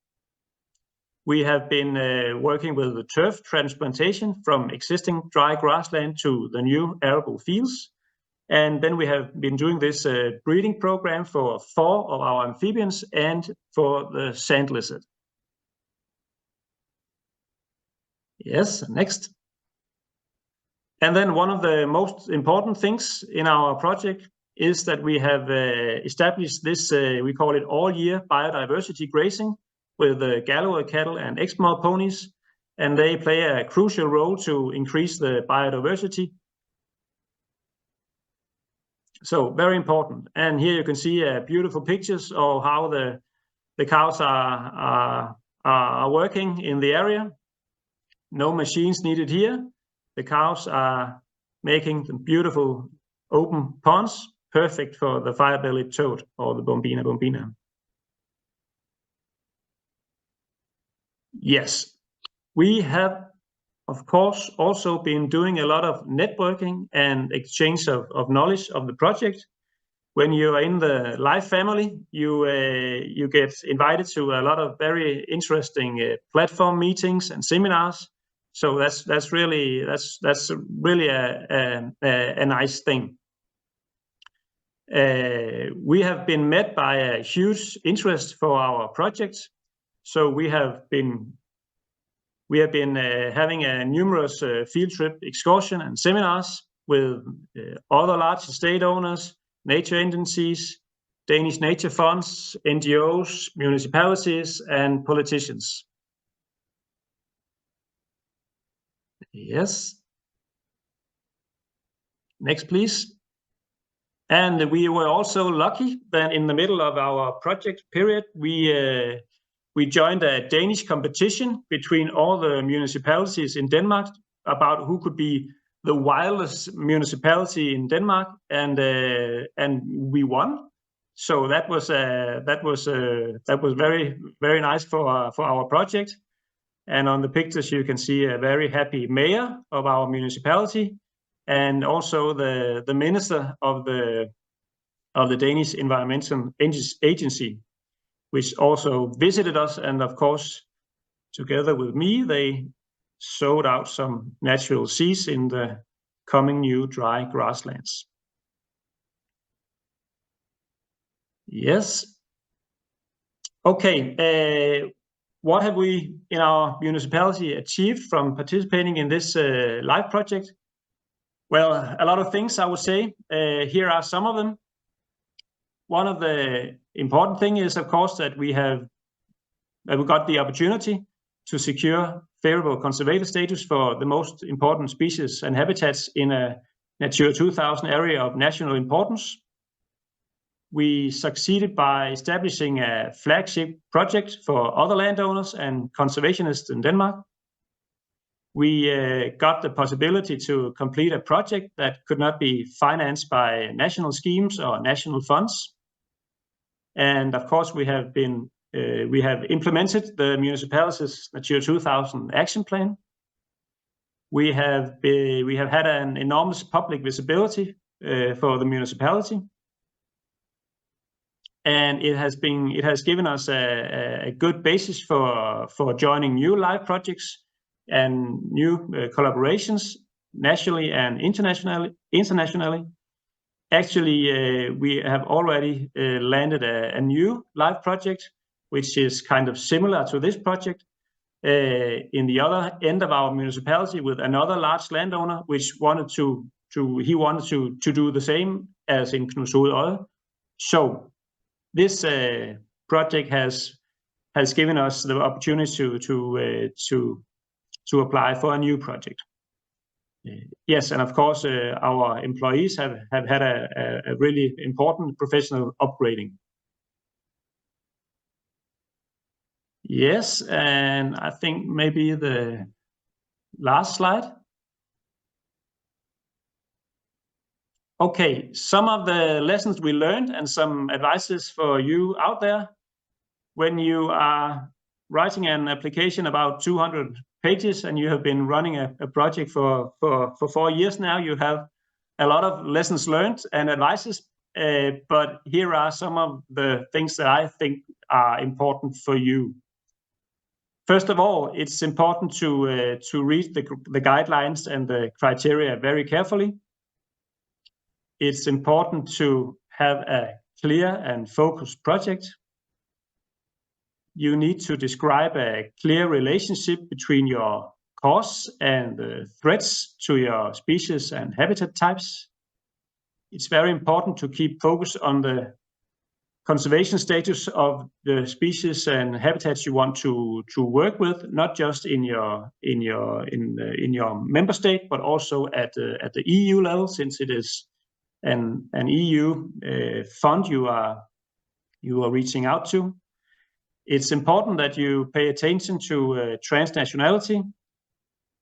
We have been working with the turf transplantation from existing dry grassland to the new arable fields. And then we have been doing this breeding program for 4 of our amphibians and for the sand lizard. Yes, next. And then one of the most important things in our project is that we have established this, we call it all-year biodiversity grazing with Galloway cattle and Exmoor ponies, and they play a crucial role to increase the biodiversity. So very important. And here you can see beautiful pictures of how the cows are working in the area. No machines needed here. The cows are making the beautiful open ponds, perfect for the fire-bellied toad or the Bombina bombina. Yes, we have, of course, also been doing a lot of networking and exchange of knowledge of the project. When you are in the Life family, you get invited to a lot of very interesting platform meetings and seminars. So that's really a nice thing. We have been met by a huge interest for our project. So we have been having a numerous field trip excursion and seminars with other large estate owners, nature agencies, Danish nature funds, NGOs, municipalities, and politicians. Yes. Next, please. And we were also lucky that in the middle of our project period, we joined a Danish competition between all the municipalities in Denmark about who could be the wildest municipality in Denmark, and we won. So that was very nice for our project. And on the pictures you can see a very happy mayor of our municipality, and also the minister of the Danish Environmental Agency, which also visited us, and of course, together with me, they sowed out some natural seeds in the coming new dry grasslands. Yes. Okay. What have we in our municipality achieved from participating in this LIFE project? Well, a lot of things, I would say. Here are some of them. One of the important things is, of course, that we got the opportunity to secure favorable conservation status for the most important species and habitats in a Natura 2000 area of national importance. We succeeded by establishing a flagship project for other landowners and conservationists in Denmark. We got the possibility to complete a project that could not be financed by national schemes or national funds. And of course, we have implemented the municipality's Natura 2000 action plan. We have had an enormous public visibility for the municipality, and it has given us a good basis for joining new LIFE projects and new collaborations nationally and internationally. Actually, we have already landed a new LIFE project, which is kind of similar to this project. in the other end of our municipality with another large landowner, which wanted to do the same as in Knudshoved Odde. So this project has given us the opportunity to apply for a new project. Yes, and of course, our employees have had a really important professional upgrading. Yes, and I think maybe the last slide. Okay, some of the lessons we learned and some advices for you out there. When you are writing an application about 200 pages and you have been running a project for 4 years now, you have a lot of lessons learned and advices, but here are some of the things that I think are important for you. First of all, it's important to read the guidelines and the criteria very carefully. It's important to have a clear and focused project. You need to describe a clear relationship between your costs and the threats to your species and habitat types. It's very important to keep focus on the conservation status of the species and habitats you want to work with, not just in your member state, but also at the EU level, since it is an EU fund you are reaching out to. It's important that you pay attention to transnationality,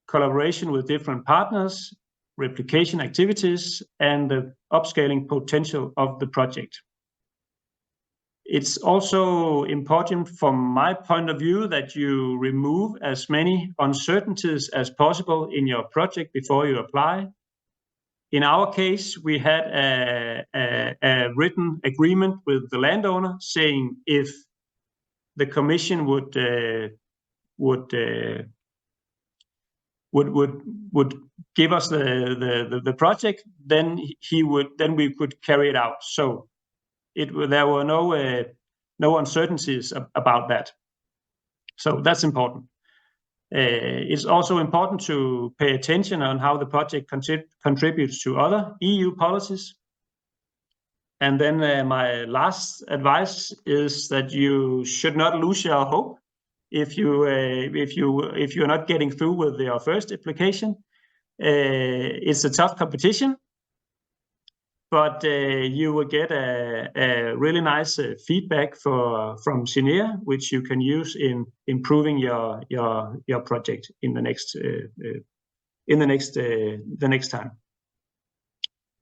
collaboration with different partners, replication activities, and the upscaling potential of the project. It's also important from my point of view that you remove as many uncertainties as possible in your project before you apply. In our case, we had a written agreement with the landowner saying if the Commission would give us the project, then we could carry it out. So there were no uncertainties about that. So that's important. It's also important to pay attention on how the project contributes to other EU policies. And then my last advice is that you should not lose your hope if you're not getting through with your first application. It's a tough competition, but you will get a really nice feedback from CINEA, which you can use in improving your project in the next time.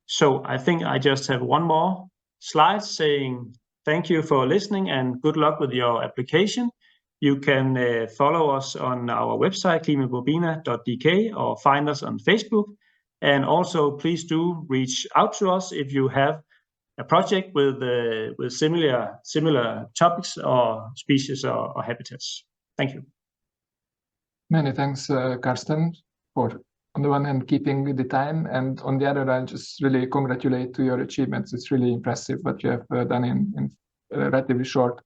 So I think I just have one more slide saying thank you for listening and good luck with your application. You can follow us on our website, klimabobina.dk, or find us on Facebook. And also, please do reach out to us if you have a project with similar topics or species or habitats. Thank you. Many thanks, Carsten, for on the one hand keeping the time, and on the other, I just really congratulate to your achievements. It's really impressive what you have done in a relatively short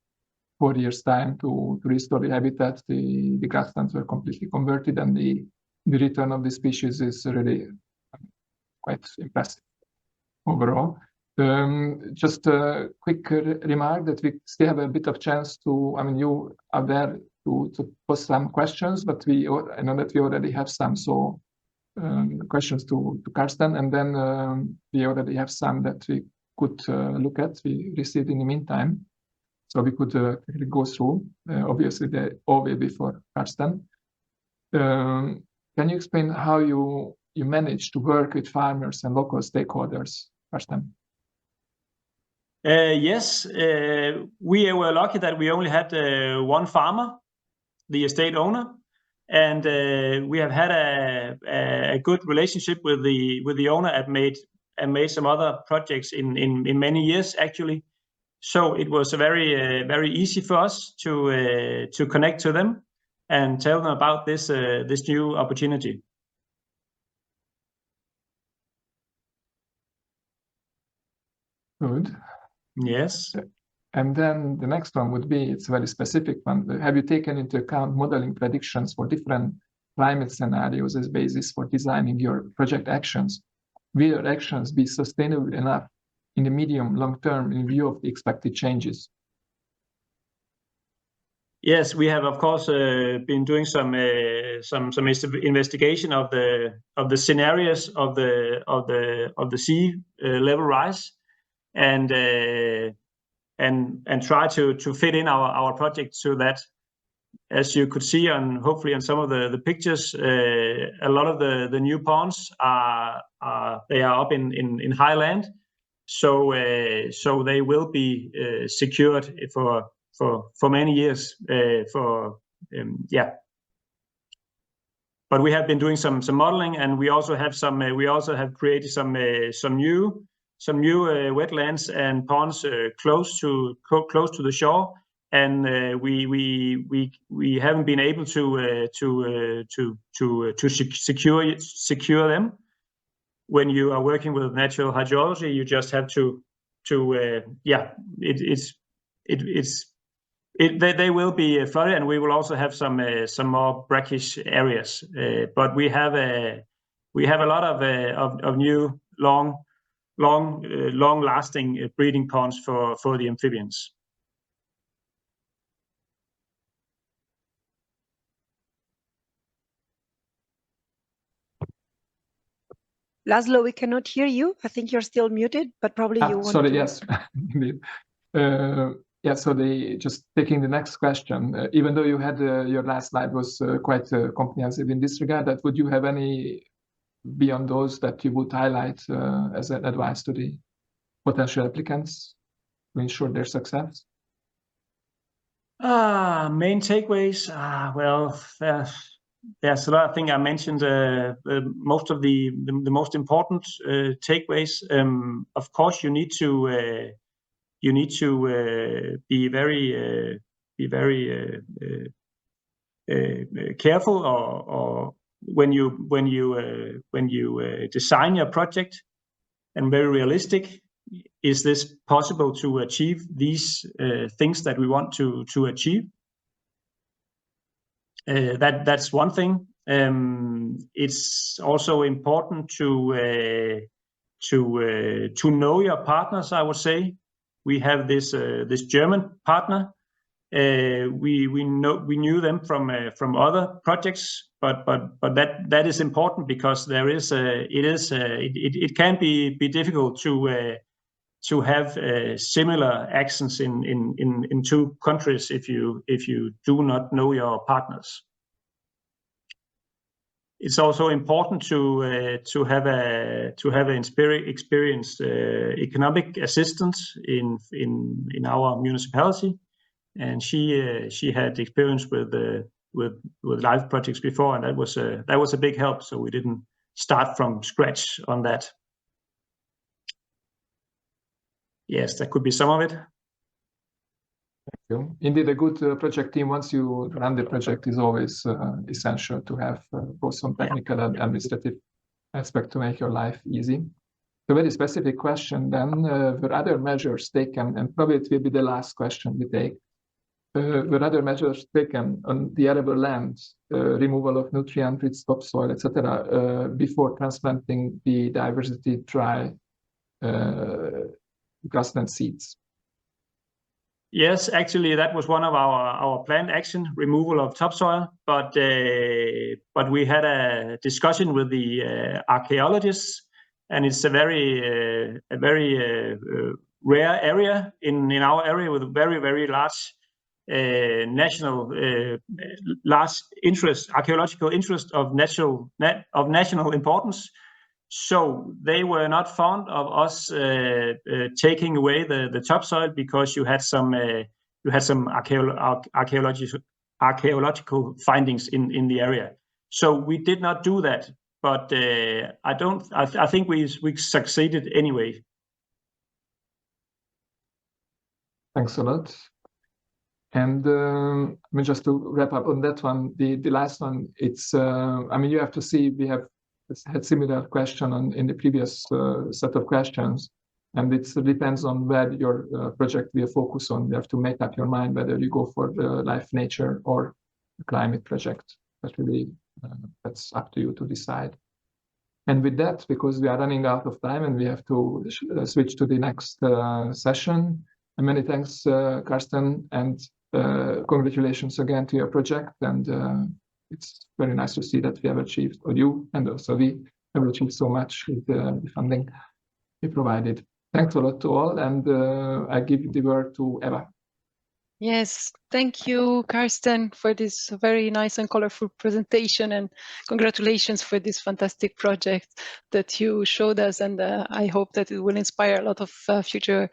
4 years' time to restore the habitat. The grasslands were completely converted, and the return of the species is really quite impressive overall. Just a quick remark that we still have a bit of chance to, I mean, you are there to post some questions, but I know that we already have some, so questions to Carsten, and then we already have some that we could look at, we received in the meantime. So we could really go through. Obviously, they all will be for Carsten. Can you explain how you manage to work with farmers and local stakeholders, Carsten? Yes, we were lucky that we only had one farmer, the estate owner, and we have had a good relationship with the owner and made some other projects in many years actually. So it was very easy for us to connect to them and tell them about this new opportunity. Good. Yes. And then the next one would be, it's a very specific one. Have you taken into account modeling predictions for different climate scenarios as basis for designing your project actions? Will your actions be sustainable enough in the medium long term in view of the expected changes? Yes, we have of course been doing some investigation of the scenarios of the sea level rise, and try to fit in our project to that. As you could see on hopefully on some of the pictures, a lot of the new ponds are up in high land, so they will be secured for many years. But we have been doing some modeling, and we also have created some new wetlands and ponds close to the shore, and we haven't been able to secure them. When you are working with natural hydrology, you just have they will be flooded, and we will also have some more brackish areas. But we have a lot of new long-lasting breeding ponds for the amphibians. Laszlo, we cannot hear you. I think you're still muted, but probably you want sorry, to... yes, indeed. Yeah, so just taking the next question, even though you had your last slide was quite comprehensive in this regard, that would you have any beyond those that you would highlight as an advice to the potential applicants to ensure their success? Main takeaways. Well, there's a lot. I think I mentioned most of the most important takeaways. Of course, you need to be very careful, or when you design your project, and very realistic. Is this possible to achieve these things that we want to achieve? That's one thing. It's also important to know your partners, I would say. We have this German partner. We knew them from other projects, but that is important, because it can be difficult to have similar actions in two countries if you do not know your partners. It's also important to have an experienced economic assistance in our municipality, and she had experience with live projects before, and that was a big help. So we didn't start from scratch on that. Yes, that could be some of it. Thank you. Indeed, a good project team, once you run the project, is always essential to have both some technical and administrative aspect to make your life easy. So, very specific question then, were other measures taken, and probably it will be the last question we take, were other measures taken on the arable land, removal of nutrient-rich topsoil, etc., before transplanting the diversity dry grassland seeds? Yes, actually, that was one of our planned action, removal of topsoil. But we had a discussion with the archaeologists, and it's a very rare area in our area, with a very large large interest, archaeological interest of national importance. So they were not fond of us taking away the topsoil, because you had some archaeological findings in the area. So we did not do that, but I think we succeeded anyway. Thanks a lot. And I mean, just to wrap up on that one, the last one, it's I mean, you have to see, we have had similar question in the previous set of questions. And it depends on where your project will focus on. You have to make up your mind whether you go for the life, nature, or the climate project. But really, that's up to you to decide. And with that, because we are running out of time and we have to switch to the next session, and many thanks, Karsten, and congratulations again to your project. And it's very nice to see that we have achieved, or you and also we have achieved so much with the funding we provided. Thanks a lot to all, and I give the word to Eva. Yes, thank you, Karsten, for this very nice and colorful presentation, and congratulations for this fantastic project that you showed us. And I hope that it will inspire a lot of future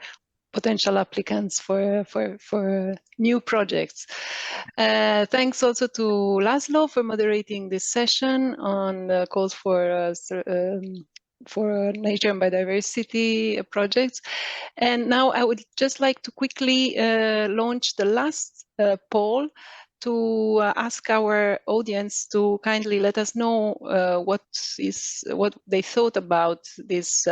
potential applicants for new projects. Thanks also to Laszlo for moderating this session on the calls for nature and biodiversity projects. And now I would just like to quickly launch the last poll to ask our audience to kindly let us know what they thought about this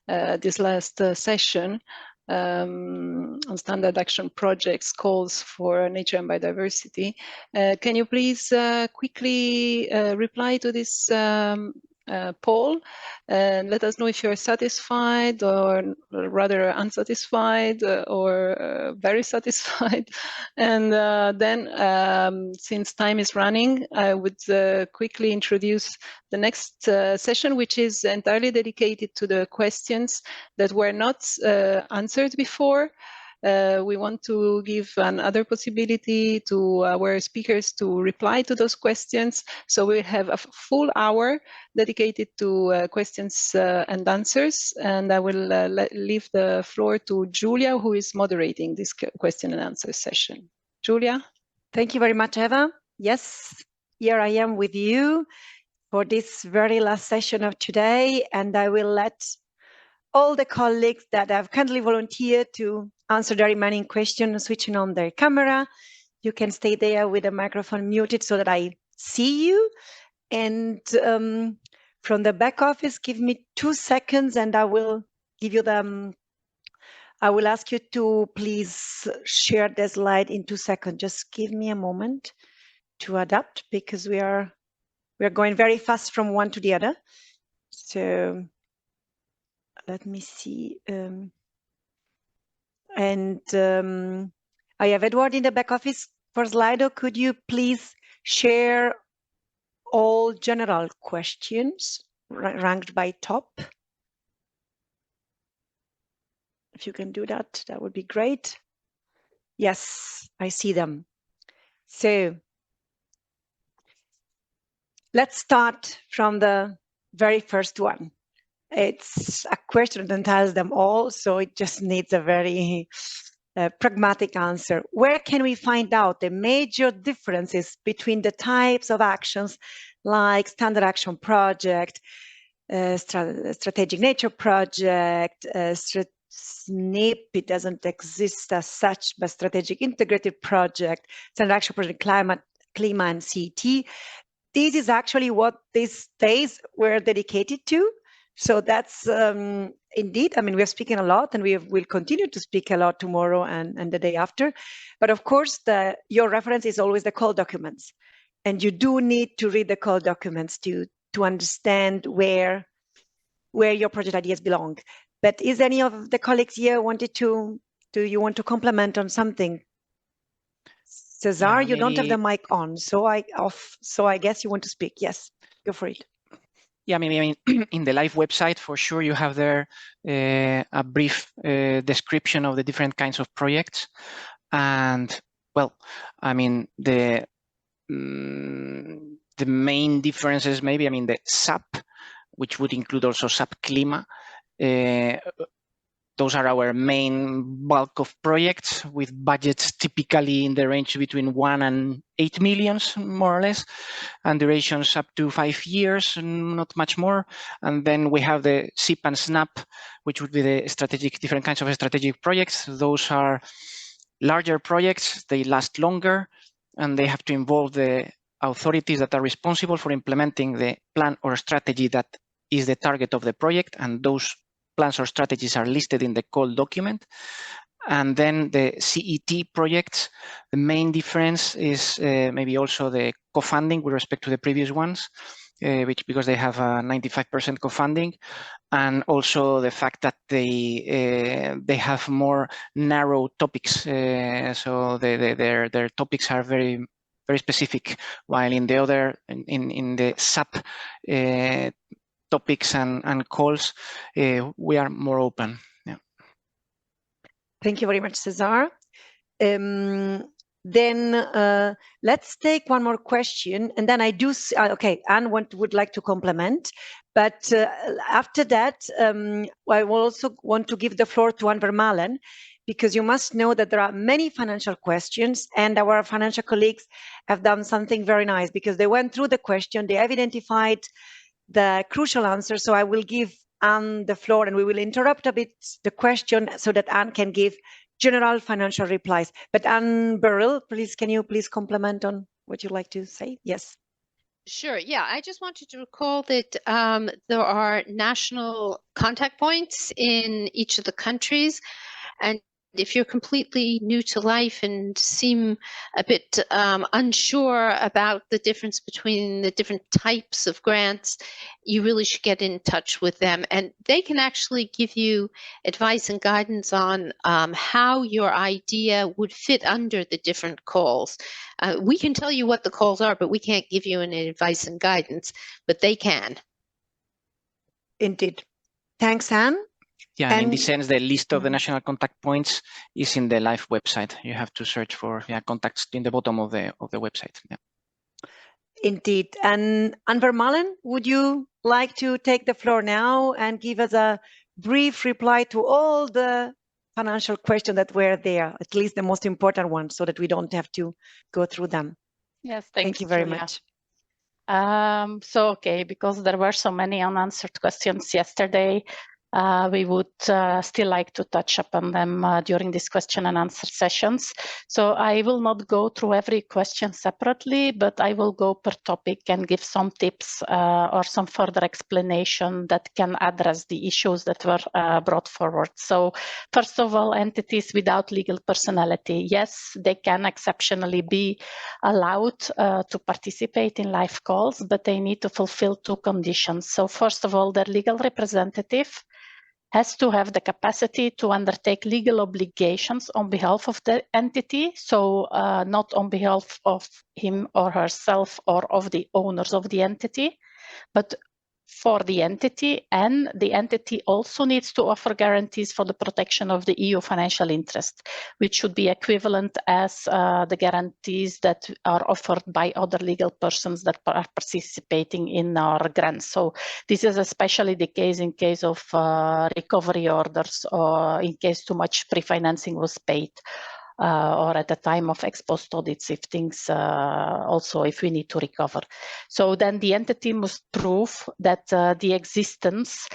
this last session on standard action projects calls for nature and biodiversity. Can you please quickly reply to this poll and let us know if you're satisfied or rather unsatisfied or very satisfied. And then since time is running, I would quickly introduce the next session, which is entirely dedicated to the questions that were not answered before. We want to give another possibility to our speakers to reply to those questions. So we have a full hour dedicated to questions and answers. And I will leave the floor to Julia, who is moderating this question and answer session. Julia? Thank you very much, Eva. Yes, here I am with you for this very last session of today. And I will let all the colleagues that have kindly volunteered to answer the remaining questions, switching on their camera. You can stay there with the microphone muted so that I see you. And from the back office, give me 2 seconds and I will give you the, I will ask you to please share the slide in 2 seconds. Just give me a moment to adapt because we are going very fast from one to the other. So let me see. I have Edward in the back office for Slido. Could you please share all general questions ranked by top? If you can do that, that would be great. Yes, I see them. So let's start from the very first one. It's a question that has them all, so it just needs a very pragmatic answer. Where can we find out the major differences between the types of actions like standard action project, strategic nature project, SNIP, it doesn't exist as such, but strategic integrated project, standard action project, climate, CLIMA and CET. This is actually what these days were dedicated to. So that's indeed, I mean, we're speaking a lot and we'll continue to speak a lot tomorrow and the day after. But of course, your reference is always the call documents. And you do need to read the call documents to understand where your project ideas belong. But is any of the colleagues here do you want to comment on something? Cesar, you don't have the mic on, so I guess you want to speak. Yes, go for it. Yeah, I mean, in the live website, for sure, you have there a brief description of the different kinds of projects. And, well, I mean, the main differences, maybe, I mean, the SAP, which would include also SAP CLIMA, those are our main bulk of projects with budgets typically in the range between 1 and 8 million, more or less, and durations up to 5 years, not much more. And then we have the SIP and SNAP, which would be the different kinds of strategic projects. Those are larger projects, they last longer, and they have to involve the authorities that are responsible for implementing the plan or strategy that is the target of the project, and those plans or strategies are listed in the call document. And then the CET projects, the main difference is maybe also the co-funding with respect to the previous ones, because they have 95% co-funding, and also the fact that they have more narrow topics. So their topics are very specific, while in the other in the sub topics and calls, we are more open. Yeah. Thank you very much, Cesar. Then let's take one more question, and then I do. Okay, Anne would like to complement, but after that, I will also want to give the floor to Anne Vermalen, because you must know that there are many financial questions, and our financial colleagues have done something very nice, because they went through the question, they have identified the crucial answer. So I will give Anne the floor, and we will interrupt a bit the question so that Anne can give general financial replies. But Anne Burrell, please, can you please comment on what you'd like to say? Yes. Sure. Yeah, I just wanted to recall that there are national contact points in each of the countries. And if you're completely new to life and seem a bit unsure about the difference between the different types of grants, you really should get in touch with them. And they can actually give you advice and guidance on how your idea would fit under the different calls. We can tell you what the calls are, but we can't give you any advice and guidance, but they can. Indeed. Thanks, Anne. Yeah, and in this sense, the list of the national contact points is in the LIFE website. You have to search for contacts in the bottom of the website. Yeah. Indeed. And Anne Vermalen, would you like to take the floor now and give us a brief reply to all the financial questions that were there, at least the most important ones, so that we don't have to go through them? Yes, thank you very Julia. much. Okay, because there were so many unanswered questions yesterday, we would still like to touch upon them during this question and answer sessions. So I will not go through every question separately, but I will go per topic and give some tips or some further explanation that can address the issues that were brought forward. So first of all, entities without legal personality. Yes, they can exceptionally be allowed to participate in live calls, but they need to fulfill two conditions. So first of all, their legal representative has to have the capacity to undertake legal obligations on behalf of the entity, so not on behalf of him or herself or of the owners of the entity, but for the entity, and the entity also needs to offer guarantees for the protection of the EU financial interest, which should be equivalent as the guarantees that are offered by other legal persons that are participating in our grants. So this is especially the case in case of recovery orders, or in case too much pre-financing was paid. Or at the time of ex post audits, if things also if we need to recover. So then the entity must prove that the existence,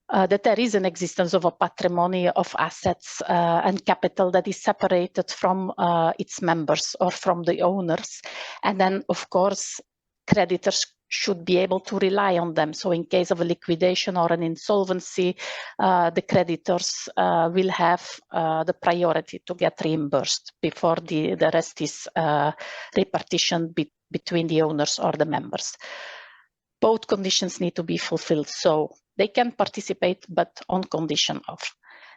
that there is an existence of a patrimony of assets and capital that is separated from its members or from the owners. And then, of course, creditors should be able to rely on them. So in case of a liquidation or an insolvency, the creditors will have the priority to get reimbursed before the rest is repartitioned between the owners or the members. Both conditions need to be fulfilled, so they can participate, but on condition of.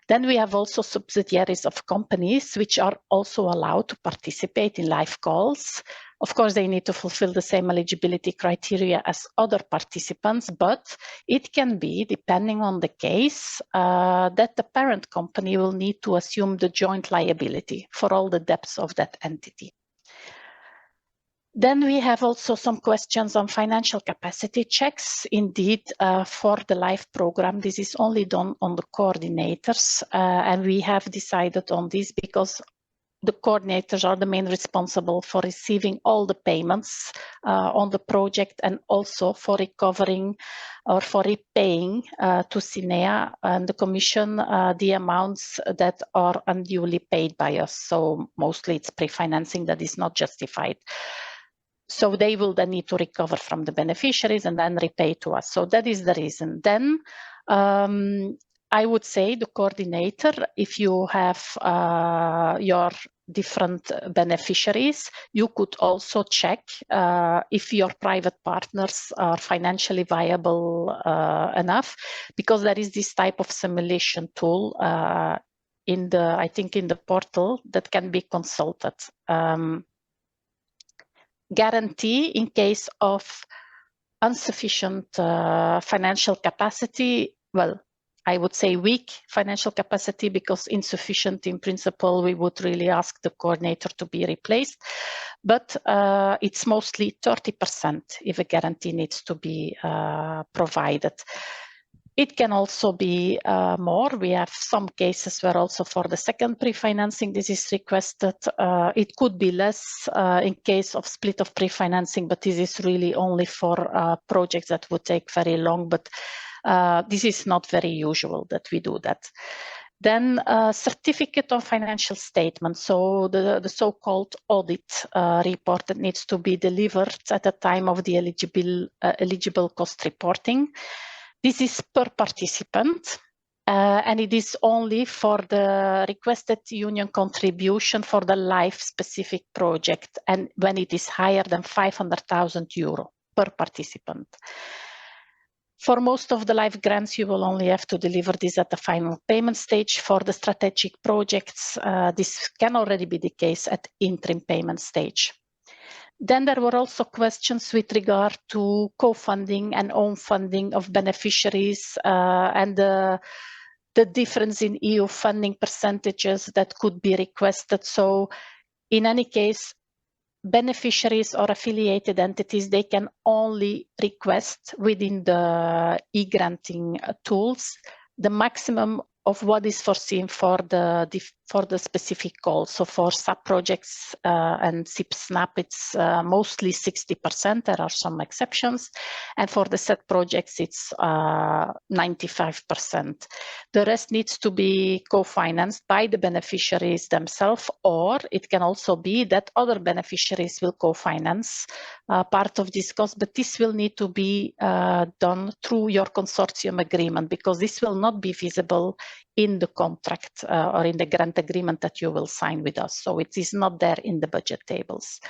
Then we have also subsidiaries of companies which are also allowed to participate in live calls. Of course, they need to fulfill the same eligibility criteria as other participants, but it can be, depending on the case, that the parent company will need to assume the joint liability for all the debts of that entity. Then we have also some questions on financial capacity checks. Indeed, for the LIFE program, this is only done on the coordinators, and we have decided on this because the coordinators are the main responsible for receiving all the payments on the project, and also for recovering or for repaying to SINEA and the Commission the amounts that are unduly paid by us. So mostly it's pre-financing that is not justified. So they will then need to recover from the beneficiaries and then repay to us. So that is the reason. Then I would say the coordinator, if you have your different beneficiaries, you could also check if your private partners are financially viable enough, because there is this type of simulation tool in the, I think, in the portal that can be consulted. Guarantee in case of insufficient financial capacity, well, I would say weak financial capacity, because insufficient in principle, we would really ask the coordinator to be replaced. But it's mostly 30% if a guarantee needs to be provided. It can also be more. We have some cases where also for the second pre-financing this is requested. It could be less in case of split of pre-financing, but this is really only for projects that would take very long. But this is not very usual that we do that. Then certificate of financial statement, so the so-called audit report that needs to be delivered at the time of the eligible cost reporting. This is per participant, and it is only for the requested union contribution for the life-specific project, and when it is higher than 500,000 euro per participant. For most of the life grants, you will only have to deliver this at the final payment stage. For the strategic projects, this can already be the case at interim payment stage. Then there were also questions with regard to co-funding and own funding of beneficiaries and the difference in EU funding percentages that could be requested. So in any case, beneficiaries or affiliated entities, they can only request within the e-granting tools the maximum of what is foreseen for the specific goal. So for sub-projects and SIP-SNAP, it's mostly 60%. There are some exceptions. And for the set projects, it's 95%. The rest needs to be co-financed by the beneficiaries themselves, or it can also be that other beneficiaries will co-finance part of this cost, but this will need to be done through your consortium agreement, because this will not be visible in the contract or in the grant agreement that you will sign with us. So it is not there in the budget tables.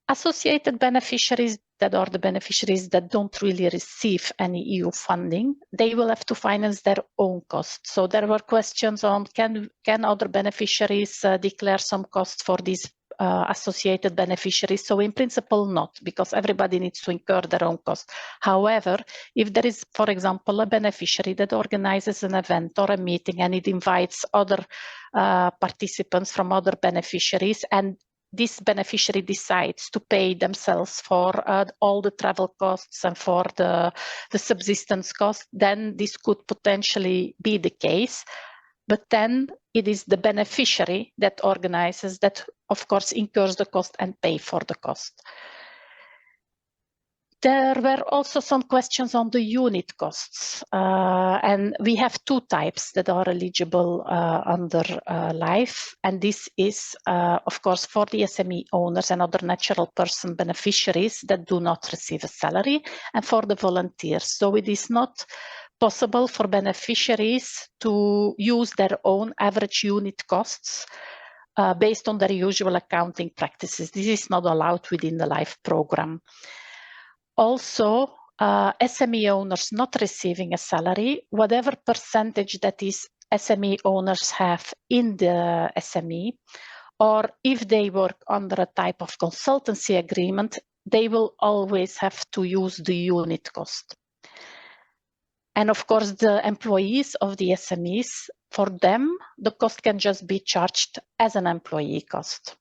Associated beneficiaries, that are the beneficiaries that don't really receive any EU funding, they will have to finance their own costs. So there were questions on can other beneficiaries declare some costs for these associated beneficiaries? So in principle, not, because everybody needs to incur their own cost. However, if there is, for example, a beneficiary that organizes an event or a meeting and it invites other participants from other beneficiaries, and this beneficiary decides to pay themselves for all the travel costs and for the subsistence costs, then this could potentially be the case. But then it is the beneficiary that organizes, that of course incurs the cost and pay for the cost. There were also some questions on the unit costs, and we have two types that are eligible under LIFE, and this is of course for the SME owners and other natural person beneficiaries that do not receive a salary, and for the volunteers. So it is not possible for beneficiaries to use their own average unit costs based on their usual accounting practices. This is not allowed within the LIFE program. Also, SME owners not receiving a salary, whatever percentage that these SME owners have in the SME, or if they work under a type of consultancy agreement, they will always have to use the unit cost. And of course, the employees of the SMEs, for them, the cost can just be charged as an employee cost.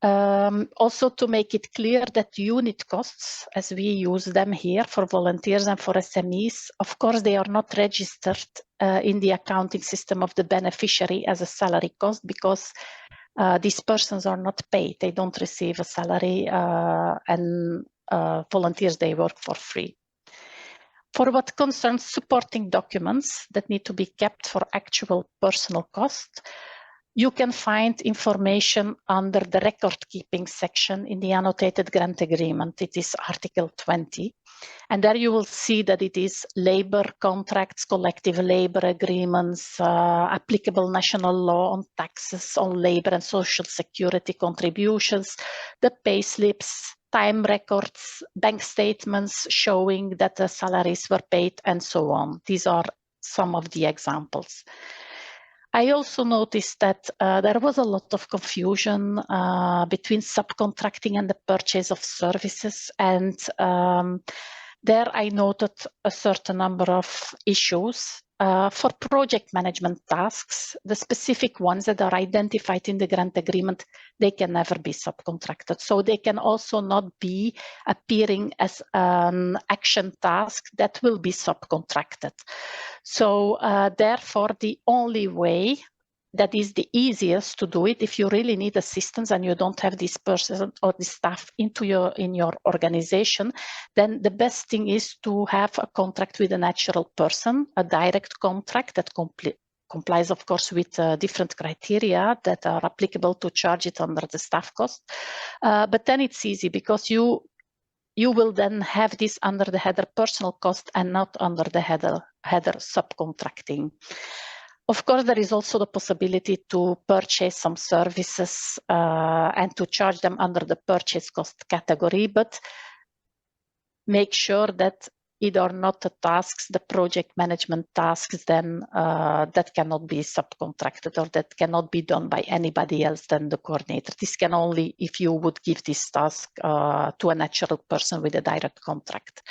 Also, to make it clear that unit costs, as we use them here for volunteers and for SMEs, of course, they are not registered in the accounting system of the beneficiary as a salary cost, because these persons are not paid. They don't receive a salary, and volunteers, they work for free. For what concerns supporting documents that need to be kept for actual personal cost, you can find information under the record keeping section in the annotated grant agreement. It is Article 20. And there you will see that it is labor contracts, collective labor agreements, applicable national law on taxes, on labor and social security contributions, the pay slips, time records, bank statements showing that the salaries were paid, and so on. These are some of the examples. I also noticed that there was a lot of confusion between subcontracting and the purchase of services, and there I noted a certain number of issues. For project management tasks, the specific ones that are identified in the grant agreement, they can never be subcontracted. So they can also not be appearing as an action task that will be subcontracted. So therefore, the only way that is the easiest to do it, if you really need assistance and you don't have this person or this staff in your organization, then the best thing is to have a contract with a natural person, a direct contract that complies, of course, with different criteria that are applicable to charge it under the staff cost. But then it's easy because you will then have this under the header personal cost and not under the header subcontracting. Of course, there is also the possibility to purchase some services and to charge them under the purchase cost category, but make sure that it are not the tasks, the project management tasks, then that cannot be subcontracted or that cannot be done by anybody else than the coordinator. This can only if you would give this task to a natural person with a direct contract.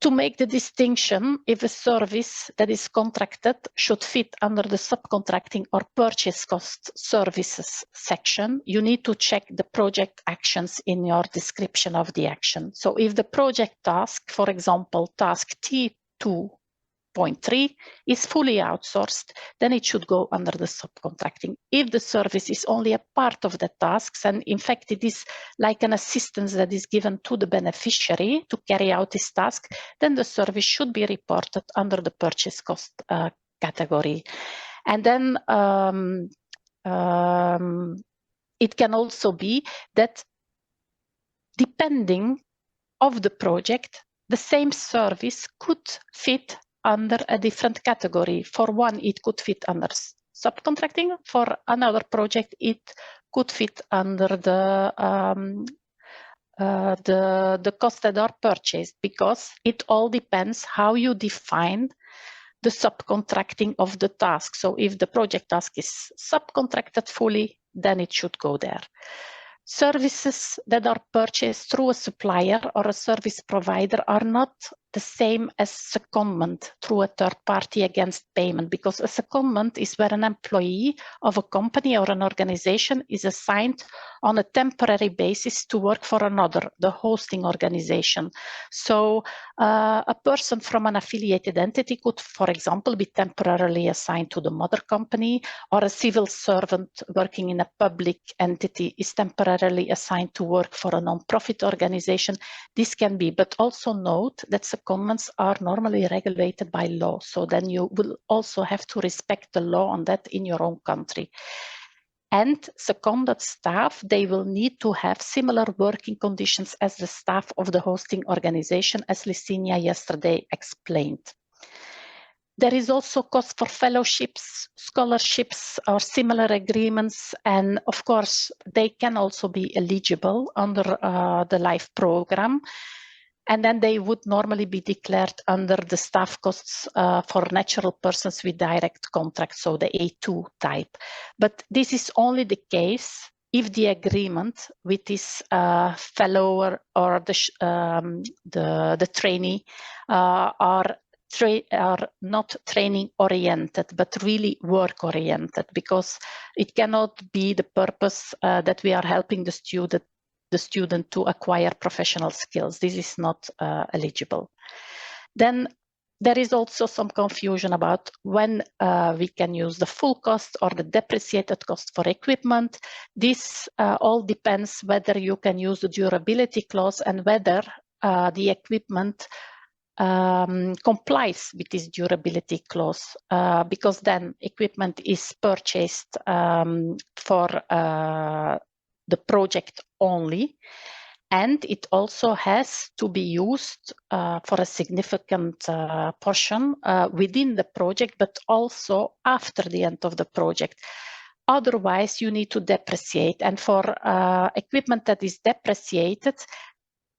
To make the distinction, if a service that is contracted should fit under the subcontracting or purchase cost services section, you need to check the project actions in your description of the action. So if the project task, for example, task T2.3 is fully outsourced, then it should go under the subcontracting. If the service is only a part of the tasks, and in fact it is like an assistance that is given to the beneficiary to carry out this task, then the service should be reported under the purchase cost category. And then it can also be that depending of the project, the same service could fit under a different category. For one, it could fit under subcontracting. For another project, it could fit under the costs that are purchased, because it all depends how you define the subcontracting of the task. So if the project task is subcontracted fully, then it should go there. Services that are purchased through a supplier or a service provider are not the same as secondment through a third party against payment, because a secondment is where an employee of a company or an organization is assigned on a temporary basis to work for another, the hosting organization. So a person from an affiliated entity could, for example, be temporarily assigned to the mother company, or a civil servant working in a public entity is temporarily assigned to work for a non-profit organization. This can be, but also note that secondments are normally regulated by law. So then you will also have to respect the law on that in your own country. And seconded staff, they will need to have similar working conditions as the staff of the hosting organization, as Licinia yesterday explained. There is also cost for fellowships, scholarships, or similar agreements. And of course, they can also be eligible under the LIFE program. And then they would normally be declared under the staff costs for natural persons with direct contracts, so the A2 type. But this is only the case if the agreement with this fellow or the trainee are not training oriented, but really work oriented, because it cannot be the purpose that we are helping the student to acquire professional skills. This is not eligible. Then there is also some confusion about when we can use the full cost or the depreciated cost for equipment. This all depends whether you can use the durability clause and whether the equipment complies with this durability clause, because then equipment is purchased for the project only, and it also has to be used for a significant portion within the project, but also after the end of the project. Otherwise, you need to depreciate, and for equipment that is depreciated,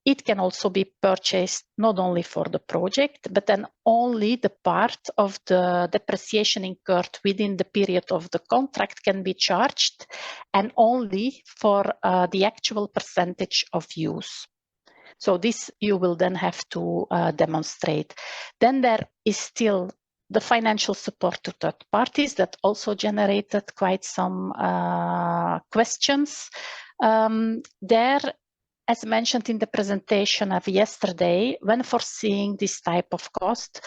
it can also be purchased not only for the project, but then only the part of the depreciation incurred within the period of the contract can be charged, and only for the actual percentage of use. So this you will then have to demonstrate. Then there is still the financial support to third parties that also generated quite some questions. There, as mentioned in the presentation of yesterday, when foreseeing this type of cost,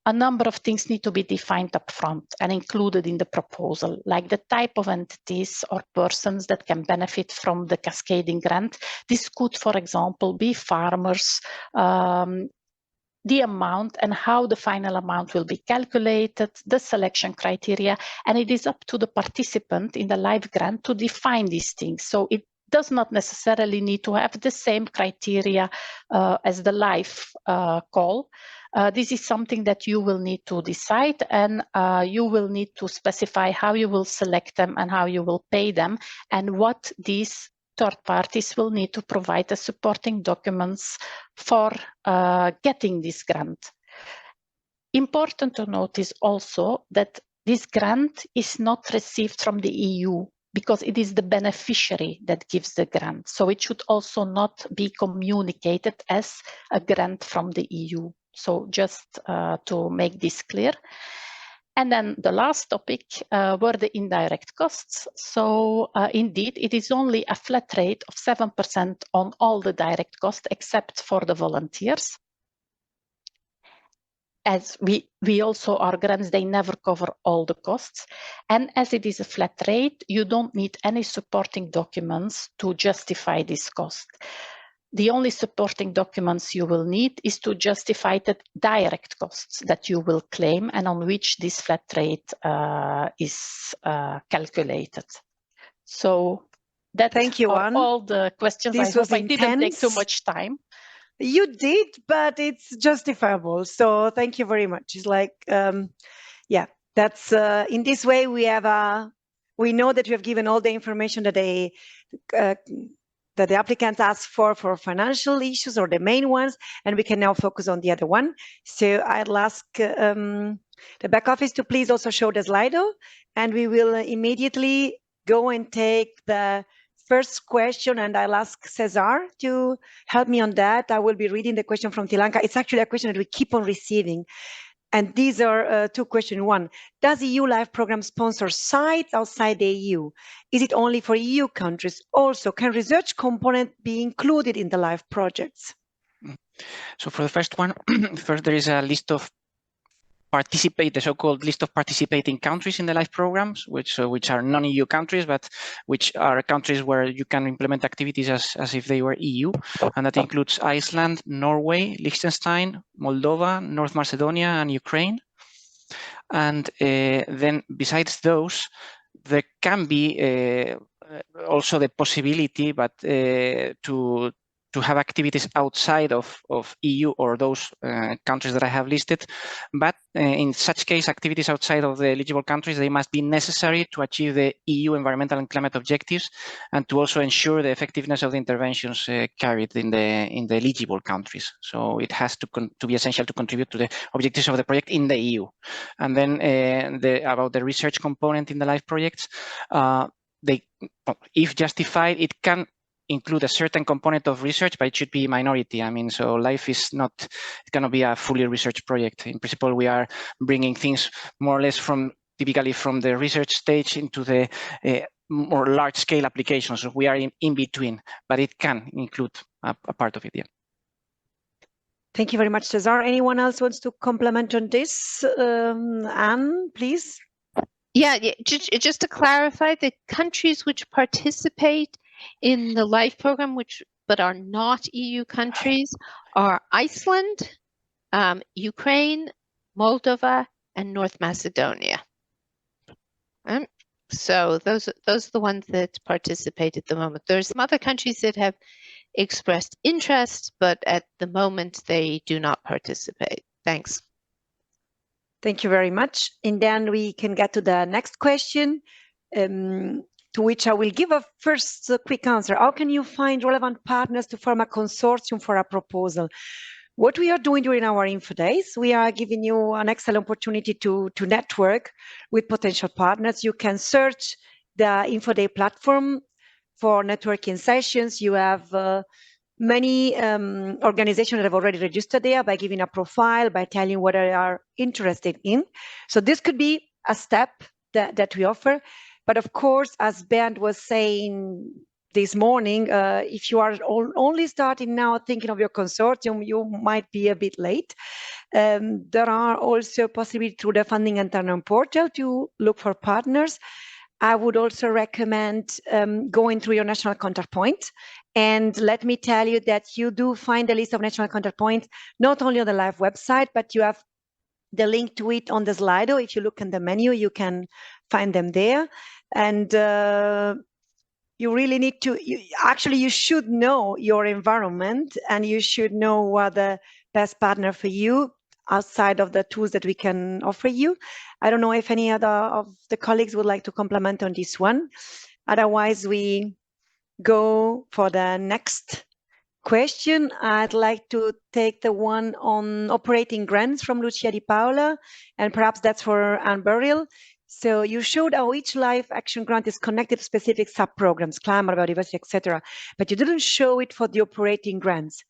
a number of things need to be defined upfront and included in the proposal, like the type of entities or persons that can benefit from the cascading grant. This could, for example, be farmers, the amount and how the final amount will be calculated, the selection criteria, and it is up to the participant in the LIFE grant to define these things. So it does not necessarily need to have the same criteria as the LIFE call. This is something that you will need to decide, and you will need to specify how you will select them and how you will pay them, and what these third parties will need to provide as supporting documents for getting this grant. Important to note is also that this grant is not received from the EU, because it is the beneficiary that gives the grant. So it should also not be communicated as a grant from the EU. So just to make this clear. And then the last topic were the indirect costs. So indeed, it is only a flat rate of 7% on all the direct costs, except for the volunteers. As we also, our grants, they never cover all the costs. And as it is a flat rate, you don't need any supporting documents to justify this cost. The only supporting documents you will need is to justify the direct costs that you will claim and on which this flat rate is calculated. So that's all the questions. This I was hope I didn't take too intense. much time. You did, but it's justifiable. So thank you very much. It's like, yeah, that's in this way we have we know that you have given all the information that they that the applicants asked for financial issues or the main ones, and we can now focus on the other one. So I'll ask the back office to please also show the Slido, and we will immediately go and take the first question, and I'll ask Cesar to help me on that. I will be reading the question from Tilanka. It's actually a question that we keep on receiving. And these are two questions. One, does EU LIFE program sponsor sites outside the EU? Is it only for EU countries? Also, can research component be included in the LIFE projects? So for the first one, first there is a list of the so-called list of participating countries in the LIFE programs, which are non-EU countries, but which are countries where you can implement activities as if they were EU. And that includes Iceland, Norway, Liechtenstein, Moldova, North Macedonia, and Ukraine. And then besides those, there can be also the possibility, but to have activities outside of EU or those countries that I have listed. But in such case, activities outside of the eligible countries, they must be necessary to achieve the EU environmental and climate objectives and to also ensure the effectiveness of the interventions carried in the eligible countries. So it has to be essential to contribute to the objectives of the project in the EU. And then about the research component in the LIFE projects, if justified, it can include a certain component of research, but it should be minority. I mean, so LIFE is not, it cannot be a fully research project. In principle, we are bringing things more or less typically from the research stage into the more large scale applications. So we are in between, but it can include a part of it, yeah. Thank you very much, Cesar. Anyone else wants to comment on this? Anne, please. Yeah, just to clarify, the countries which participate in the LIFE program, but are not EU countries, are Iceland, Ukraine, Moldova, and North Macedonia. So those are the ones that participate at the moment. There's some other countries that have expressed interest, but at the moment they do not participate. Thanks. Thank you very much. And then we can get to the next question, to which I will give a first quick answer. How can you find relevant partners to form a consortium for a proposal? What we are doing during our info days, we are giving you an excellent opportunity to network with potential partners. You can search the info day platform for networking sessions. You have many organizations that have already registered there by giving a profile, by telling what they are interested in. So this could be a step that we offer. But of course, as Bernd was saying this morning, if you are only starting now thinking of your consortium, you might be a bit late. There are also possibilities through the Funding and Turn portal to look for partners. I would also recommend going through your national contact point. And let me tell you that you do find a list of national contact points, not only on the live website, but you have the link to it on the Slido. If you look in the menu, you can find them there. And you really need to, you should know your environment, and you should know what the best partner for you outside of the tools that we can offer you. I don't know if any other of the colleagues would like to comment on this one. Otherwise, we go for the next question. I'd like to take the one on operating grants from Lucia Di Paola, and perhaps that's for Anne Burrill. So you showed how each life action grant is connected to specific sub-programs, climate, biodiversity, etc. But you didn't show it for the operating grants.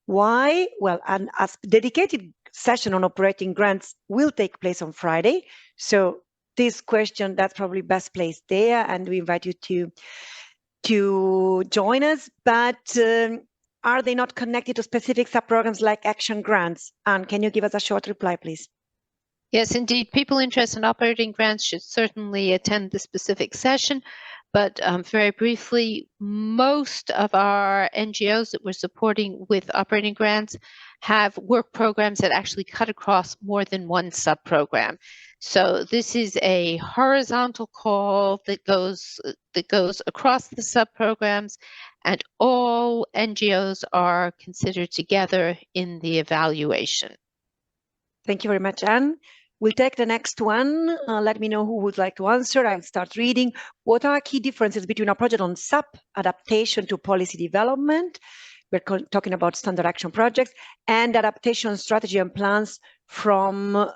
Why? Well, a dedicated session on operating grants will take place on Friday. So this question, that's probably best placed there, and we invite you to join us. But are they not connected to specific sub-programs like action grants? And can you give us a short reply, please? Yes, indeed. People interested in operating grants should certainly attend the specific session. But very briefly, most of our NGOs that we're supporting with operating grants have work programs that actually cut across more than one sub-program. So this is a horizontal call that goes across the sub-programs, and all NGOs are considered together in the evaluation. Thank you very much, Anne. We'll take the next one. Let me know who would like to answer. I'll start reading. What are key differences between a project on SAP adaptation to policy development? We're talking about standard action projects, and adaptation strategy and plans from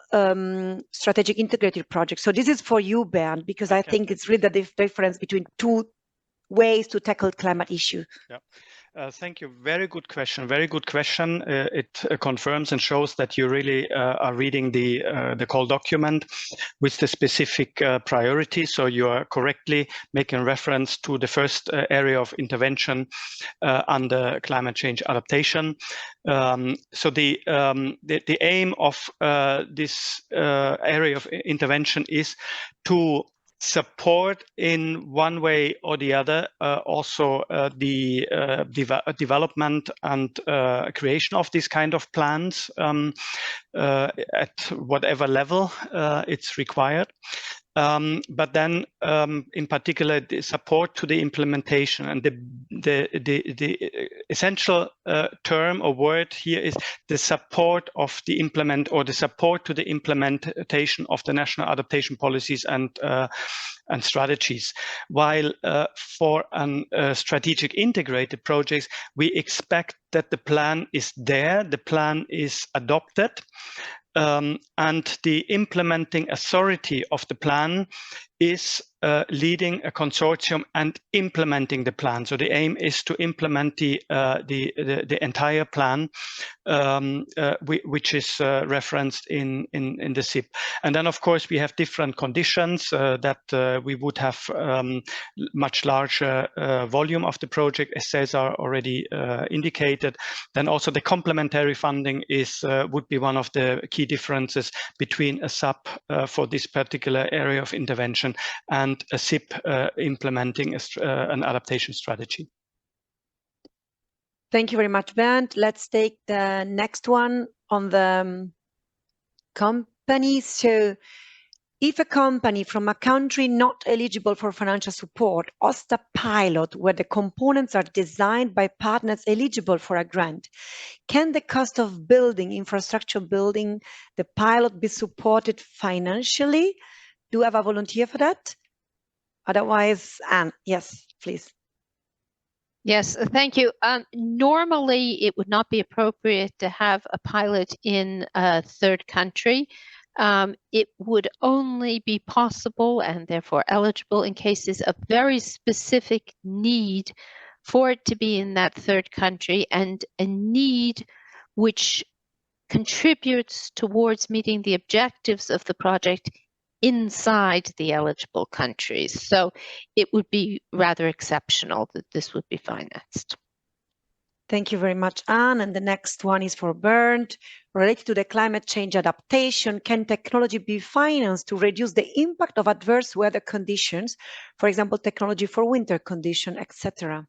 strategic integrated projects. So this is for you, Bernd, because I think it's really the difference between two ways to tackle climate issue. Yeah. Thank you. Very good question. Very good question. It confirms and shows that you really are reading the call document with the specific priorities. So you are correctly making reference to the first area of intervention under climate change adaptation. So the aim of this area of intervention is to support in one way or the other also the development and creation of these kind of plans at whatever level it's required. But then in particular the support to the implementation, and the essential term or word here is the support of the support to the implementation of the national adaptation policies and strategies. While for strategic integrated projects, we expect that the plan is there, the plan is adopted, and the implementing authority of the plan is leading a consortium and implementing the plan. So the aim is to implement the entire plan, which is referenced in the SIP. And then, of course, we have different conditions that we would have much larger volume of the project, as Cesar already indicated. Then also the complementary funding would be one of the key differences between a SAP for this particular area of intervention and a SIP implementing an adaptation strategy. Thank you very much, Bernd. Let's take the next one on the company. So if a company from a country not eligible for financial support hosts a pilot where the components are designed by partners eligible for a grant, can the cost of building, infrastructure building, the pilot be supported financially? Do you have a volunteer for that? Otherwise, Anne, yes, please. Yes, thank you. Normally, it would not be appropriate to have a pilot in a third country. It would only be possible and therefore eligible in cases of very specific need for it to be in that third country, and a need which contributes towards meeting the objectives of the project inside the eligible countries. So it would be rather exceptional that this would be financed. Thank you very much, Anne. And the next one is for Bernd. Related to the climate change adaptation, can technology be financed to reduce the impact of adverse weather conditions? For example, technology for winter condition, etc.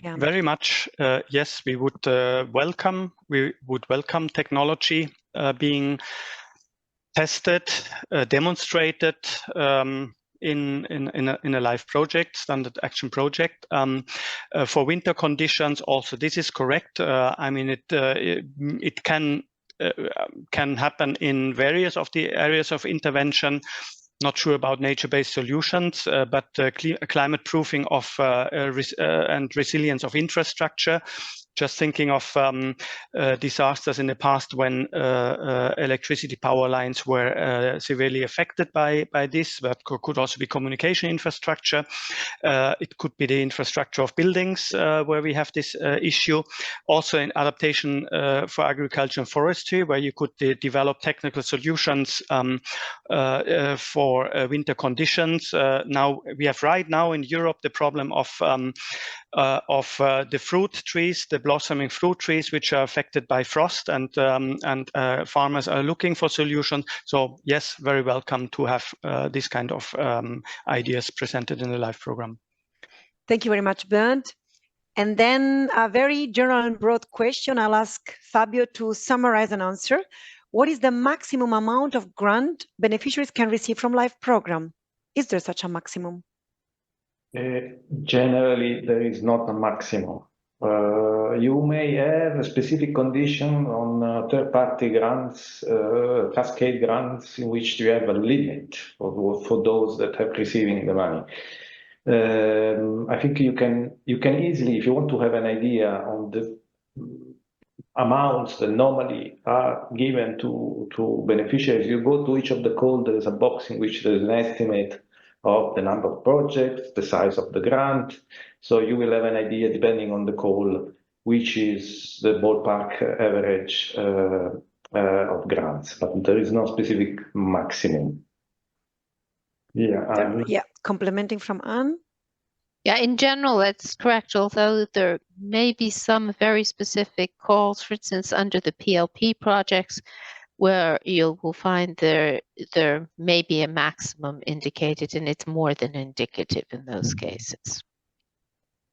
Very much, yes, we would welcome technology being tested, demonstrated in a live project, standard action project. For winter conditions also, this is correct. I mean, it can happen in various of the areas of intervention. Not sure about nature-based solutions, but climate proofing of and resilience of infrastructure. Just thinking of disasters in the past when electricity power lines were severely affected by this, but could also be communication infrastructure. It could be the infrastructure of buildings where we have this issue. Also in adaptation for agriculture and forestry, where you could develop technical solutions for winter conditions. Now we have right now in Europe the problem of the fruit trees, the blossoming fruit trees, which are affected by frost, and farmers are looking for solutions. So yes, very welcome to have this kind of ideas presented in the live program. Thank you very much, Bernd. And then a very general and broad question. I'll ask Fabio to summarize and answer. What is the maximum amount of grant beneficiaries can receive from live program? Is there such a maximum? Generally, there is not a maximum. You may have a specific condition on third-party grants, cascade grants, in which you have a limit for those that are receiving the money. I think you can easily, if you want to have an idea on the amounts that normally are given to beneficiaries, you go to each of the calls. There is a box in which there is an estimate of the number of projects, the size of the grant. So you will have an idea, depending on the call, which is the ballpark average of grants, but there is no specific maximum. Yeah, complementing from Anne. Yeah, in general, that's correct, although there may be some very specific calls, for instance, under the PLP projects, where you will find there may be a maximum indicated, and it's more than indicative in those cases.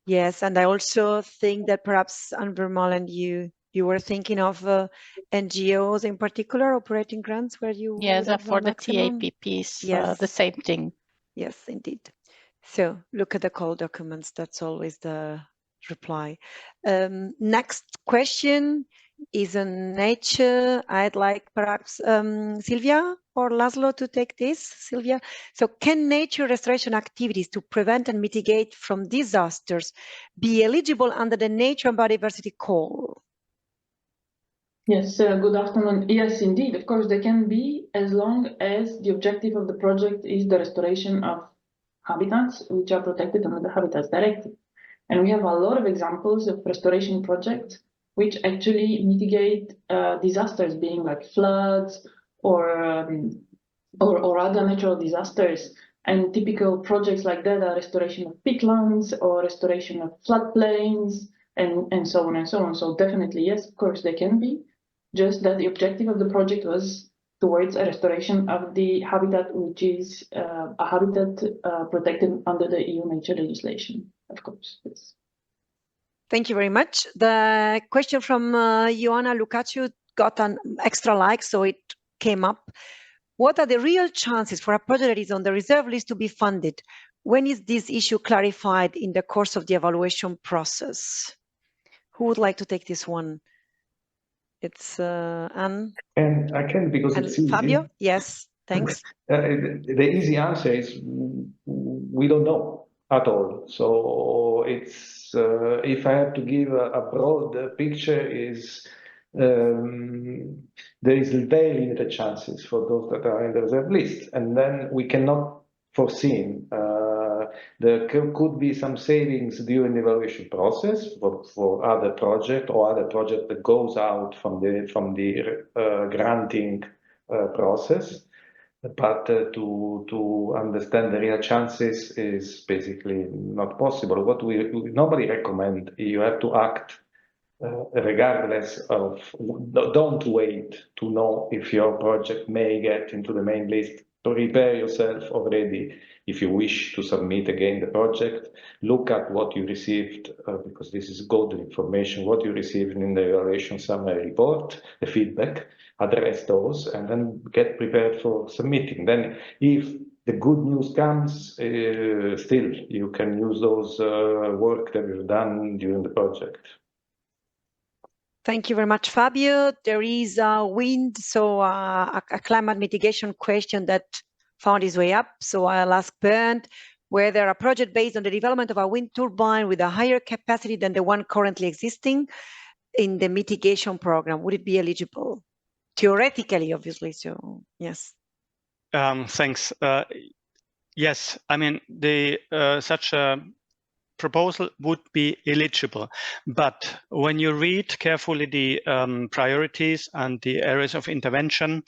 Yes, and I also think that perhaps, Anne Vermeulen, you were thinking of NGOs in particular operating grants where you for the TAPPs, yes. The same thing. Yes, indeed. So look at the call documents. That's always the reply. Next question is on nature. I'd like perhaps Sylvia or Laszlo to take this. Sylvia, so can nature restoration activities to prevent and mitigate from disasters be eligible under the Nature and Biodiversity Call? Yes, good afternoon. Yes, indeed. Of course, they can be, as long as the objective of the project is the restoration of habitats which are protected under the Habitats Directive. And we have a lot of examples of restoration projects which actually mitigate disasters, being like floods or other natural disasters. And typical projects like that are restoration of peatlands or restoration of floodplains and so on and so on. So definitely, yes, of course, they can be. Just that the objective of the project was towards a restoration of the habitat, which is a habitat protected under the EU nature legislation, of course. Yes. Thank you very much. The question from Ioana Lucaciu got an extra like, so it came up. What are the real chances for a project that is on the reserve list to be funded? When is this issue clarified in the course of the evaluation process? Who would like to take this one? It's Anne. And I can, because and it's easy. Fabio? Yes, thanks. The easy answer is we don't know at all. So it's if I have to give a broad picture, is there is very limited chances for those that are in the reserve list, and then we cannot foresee. There could be some savings during the evaluation process for other project or other project that goes out from the granting process. But to understand the real chances is basically not possible. What we normally recommend, you have to act regardless of, don't wait to know if your project may get into the main list. Prepare yourself already if you wish to submit again the project. Look at what you received, because this is golden information, what you received in the evaluation summary report, the feedback, address those, and then get prepared for submitting. Then if the good news comes, still you can use those work that you've done during the project. Thank you very much, Fabio. There is a wind, so a climate mitigation question that found its way up. So I'll ask Bernd whether a project based on the development of a wind turbine with a higher capacity than the one currently existing in the mitigation program, would it be eligible? Theoretically, obviously, so yes. Thanks. Yes, I mean, such a proposal would be eligible, but when you read carefully the priorities and the areas of intervention,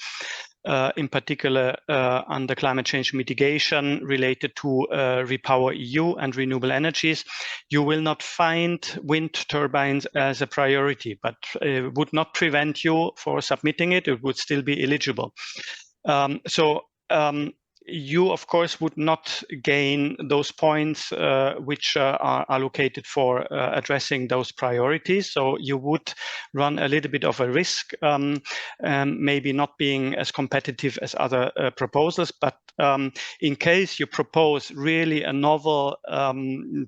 in particular under climate change mitigation related to Repower EU and renewable energies, you will not find wind turbines as a priority, but it would not prevent you for submitting it. It would still be eligible. You, of course, would not gain those points which are allocated for addressing those priorities. So you would run a little bit of a risk, maybe not being as competitive as other proposals. But in case you propose really a novel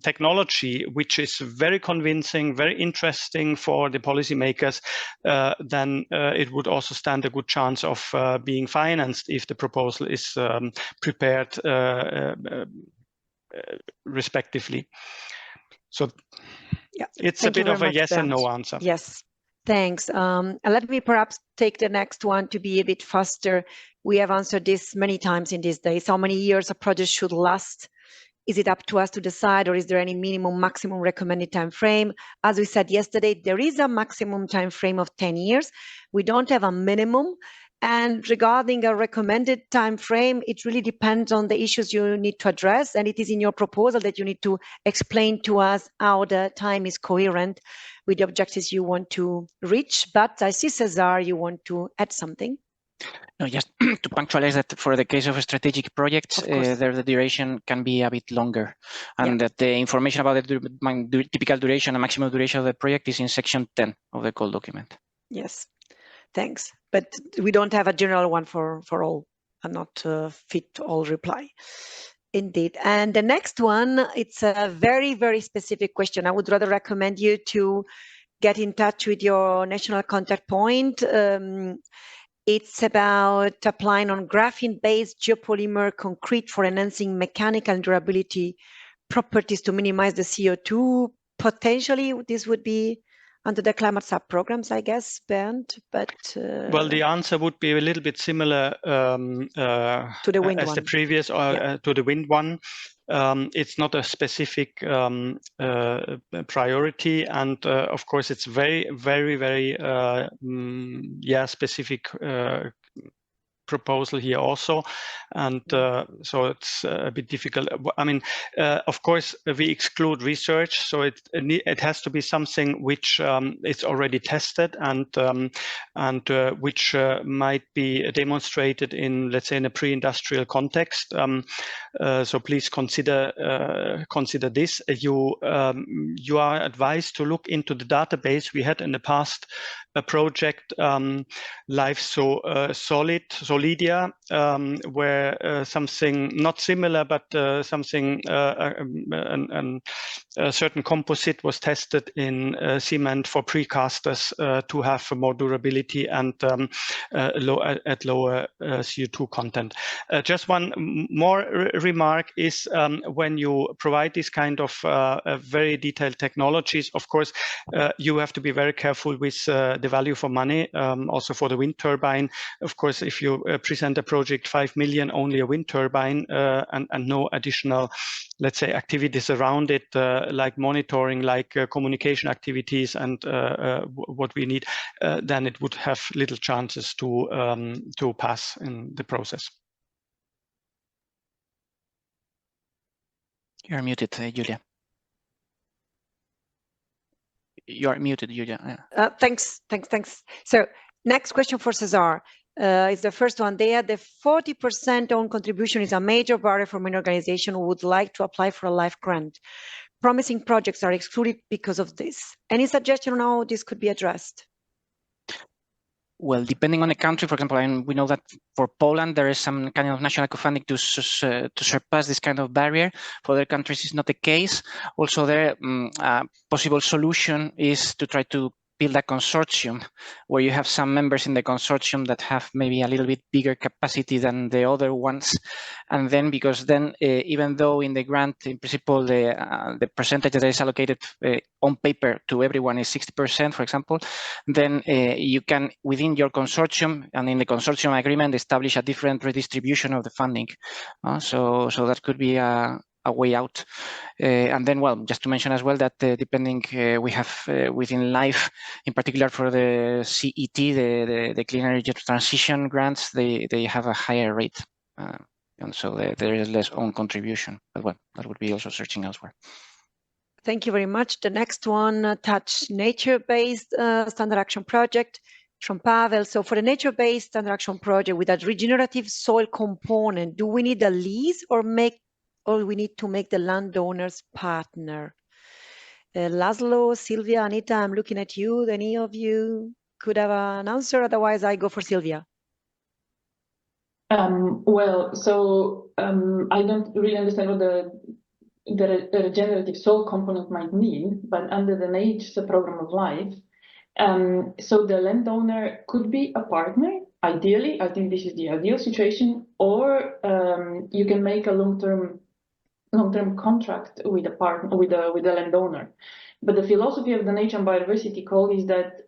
technology, which is very convincing, very interesting for the policymakers, then it would also stand a good chance of being financed if the proposal is prepared respectively. So yeah, it's a bit of a yes and no answer. Yes, thanks. Let me perhaps take the next one to be a bit faster. We have answered this many times in these days. How many years a project should last? Is it up to us to decide, or is there any minimum, maximum recommended time frame? As we said yesterday, there is a maximum time frame of 10 years. We don't have a minimum. And regarding a recommended time frame, it really depends on the issues you need to address. And it is in your proposal that you need to explain to us how the time is coherent with the objectives you want to reach. But I see, Cesar, you want to add something. No, just to punctualize that for the case of strategic projects, there the duration can be a bit longer, and that the information about the typical duration and maximum duration of the project is in section 10 of the call document. Yes, thanks. But we don't have a general one for all, and not fit all reply. Indeed. And the next one, it's a very, very specific question. I would rather recommend you to get in touch with your national contact point. It's about applying on graphene-based geopolymer concrete for enhancing mechanical and durability properties to minimize the CO2. Potentially, this would be under the climate sub-programs, I guess, Bernd, but... Well, the answer would be a little bit similar to the wind as one. the previous, to the wind one. It's not a specific priority, and of course, it's very, very, very, specific proposal here also, and so it's a bit difficult. I mean, of course, we exclude research, so it has to be something which is already tested and which might be demonstrated in, let's say, in a pre-industrial context. So please consider this. You are advised to look into the database. We had in the past a project Solidia, where something not similar, but something a certain composite was tested in cement for precasters to have more durability and at lower CO2 content. Just one more remark is when you provide this kind of very detailed technologies, of course, you have to be very careful with the value for money, also for the wind turbine. Of course, if you present a project 5 million, only a wind turbine and no additional, let's say, activities around it, like monitoring, like communication activities and what we need, then it would have little chances to pass in the process. You're muted, Julia. You're muted, Julia. Thanks. So next question for Cesar is the first one. There, the 40% own contribution is a major barrier for an organization who would like to apply for a LIFE grant. Promising projects are excluded because of this. Any suggestion on how this could be addressed? Well, depending on the country, for example, and we know that for Poland, there is some kind of national co-funding to surpass this kind of barrier. For other countries, it's not the case. Also, there, a possible solution is to try to build a consortium where you have some members in the consortium that have maybe a little bit bigger capacity than the other ones. And then, because then, even though in the grant, in principle, the percentage that is allocated on paper to everyone is 60%, for example, then you can, within your consortium and in the consortium agreement, establish a different redistribution of the funding. So that could be a way out. And then, well, just to mention as well that depending, we have within LIFE, in particular for the CET, the Clean Energy Transition grants, they have a higher rate. And so there is less own contribution. But well, that would be also searching elsewhere. Thank you very much. The next one, touch nature-based standard action project from Pavel. So for the nature-based standard action project with a regenerative soil component, do we need a lease or we need to make the landowners partner? Laszlo, Sylvia, Anita, I'm looking at you. Any of you could have an answer? Otherwise, I go for Sylvia. Well, so I don't really understand what the regenerative soil component might mean, but under the NATE, the program of LIFE, so the landowner could be a partner. Ideally, I think this is the ideal situation, or you can make a long-term contract with a partner, with the landowner. But the philosophy of the Nature and Biodiversity Code is that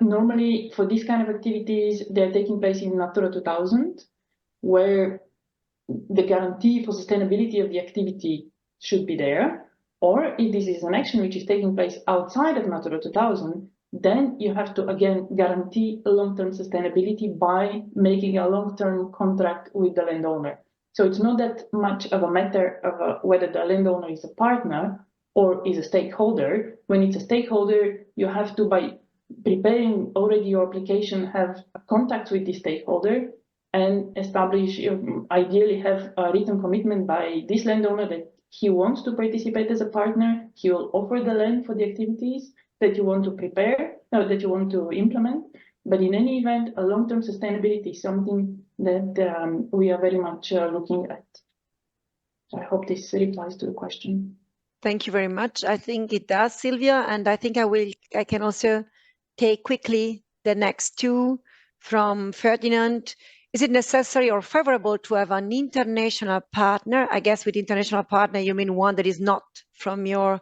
normally for these kind of activities, they're taking place in Natura 2000, where the guarantee for sustainability of the activity should be there. Or if this is an action which is taking place outside of Natura 2000, then you have to again guarantee long-term sustainability by making a long-term contract with the landowner. So it's not that much of a matter of whether the landowner is a partner or is a stakeholder. When it's a stakeholder, you have to, by preparing already your application, have a contact with the stakeholder and establish, ideally have a written commitment by this landowner that he wants to participate as a partner. He will offer the land for the activities that you want to prepare, or that you want to implement. But in any event, a long-term sustainability is something that we are very much looking at. So I hope this replies to the question. Thank you very much. I think it does, Sylvia. And I think I can also take quickly the next two from Ferdinand. Is it necessary or favorable to have an international partner? I guess with international partner, you mean one that is not from your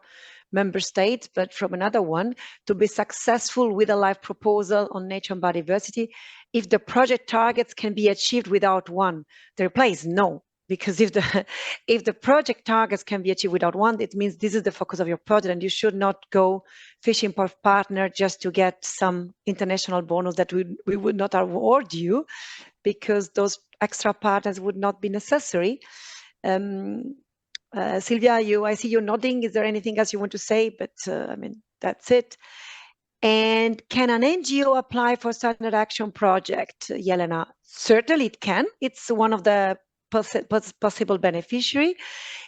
member states, but from another one, to be successful with a LIFE proposal on nature and biodiversity, if the project targets can be achieved without one? The reply is no. because if the project targets can be achieved without one, it means this is the focus of your project, and you should not go fishing for partner just to get some international bonus that we would not award you, because those extra partners would not be necessary. Sylvia, I see you nodding. Is there anything else you want to say? But I mean, that's it. And can an NGO apply for standard action project, Jelena? Certainly it can. It's one of the possible beneficiary.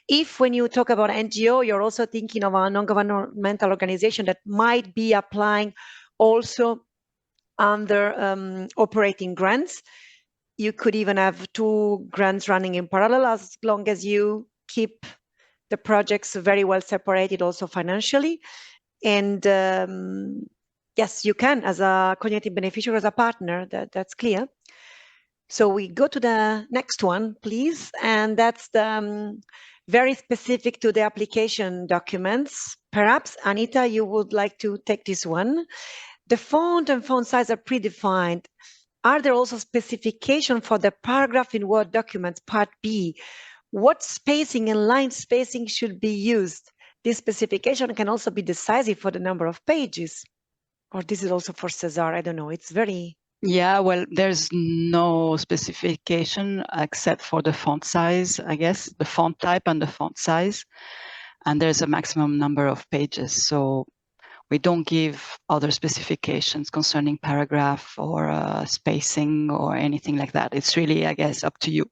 If when you talk about NGO, you're also thinking of a non-governmental organization that might be applying also under operating grants. You could even have 2 grants running in parallel, as long as you keep the projects very well separated also financially. And yes, you can, as a cognitive beneficiary, as a partner, that's clear. So we go to the next one, please. And that's the very specific to the application documents. Perhaps, Anita, you would like to take this one. The font and font size are predefined. Are there also specifications for the paragraph in Word documents, Part B? What spacing and line spacing should be used? This specification can also be decisive for the number of pages. Or this is also for César, I don't know. It's very... Yeah, well, there's no specification except for the font size, I guess, the font type and the font size. And there's a maximum number of pages. So we don't give other specifications concerning paragraph or spacing or anything like that. It's really, I guess, up to you.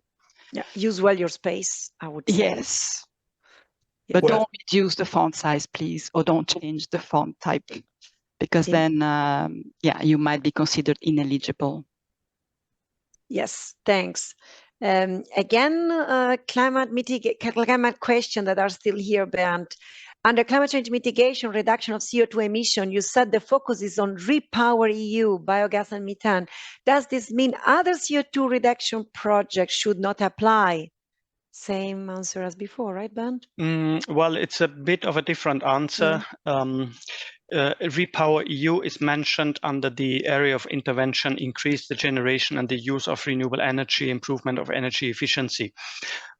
Yeah, use well your space, I would say. Yes. But don't reduce the font size, please, or don't change the font type, because then, yeah, you might be considered ineligible. Yes, thanks. Again, climate question that are still here, Bernd. Under climate change mitigation, reduction of CO2 emission, you said the focus is on Repower EU, biogas and methane. Does this mean other CO2 reduction projects should not apply? Same answer as before, right, Bernd? Well, it's a bit of a different answer. Repower EU is mentioned under the area of intervention, increase the generation and the use of renewable energy, improvement of energy efficiency.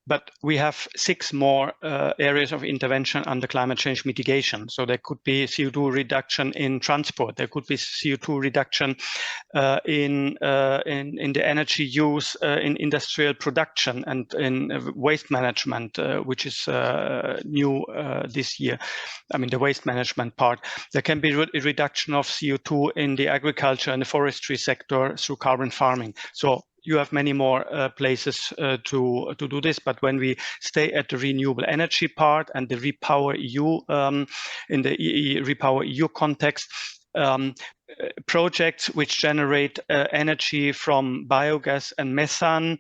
But we have 6 more areas of intervention under climate change mitigation. So there could be CO2 reduction in transport. There could be CO2 reduction in the energy use in industrial production and in waste management, which is new this year. I mean, the waste management part. There can be a reduction of CO2 in the agriculture and the forestry sector through carbon farming. So you have many more places to do this, but when we stay at the renewable energy part and the Repower EU, in the Repower EU context, projects which generate energy from biogas and methane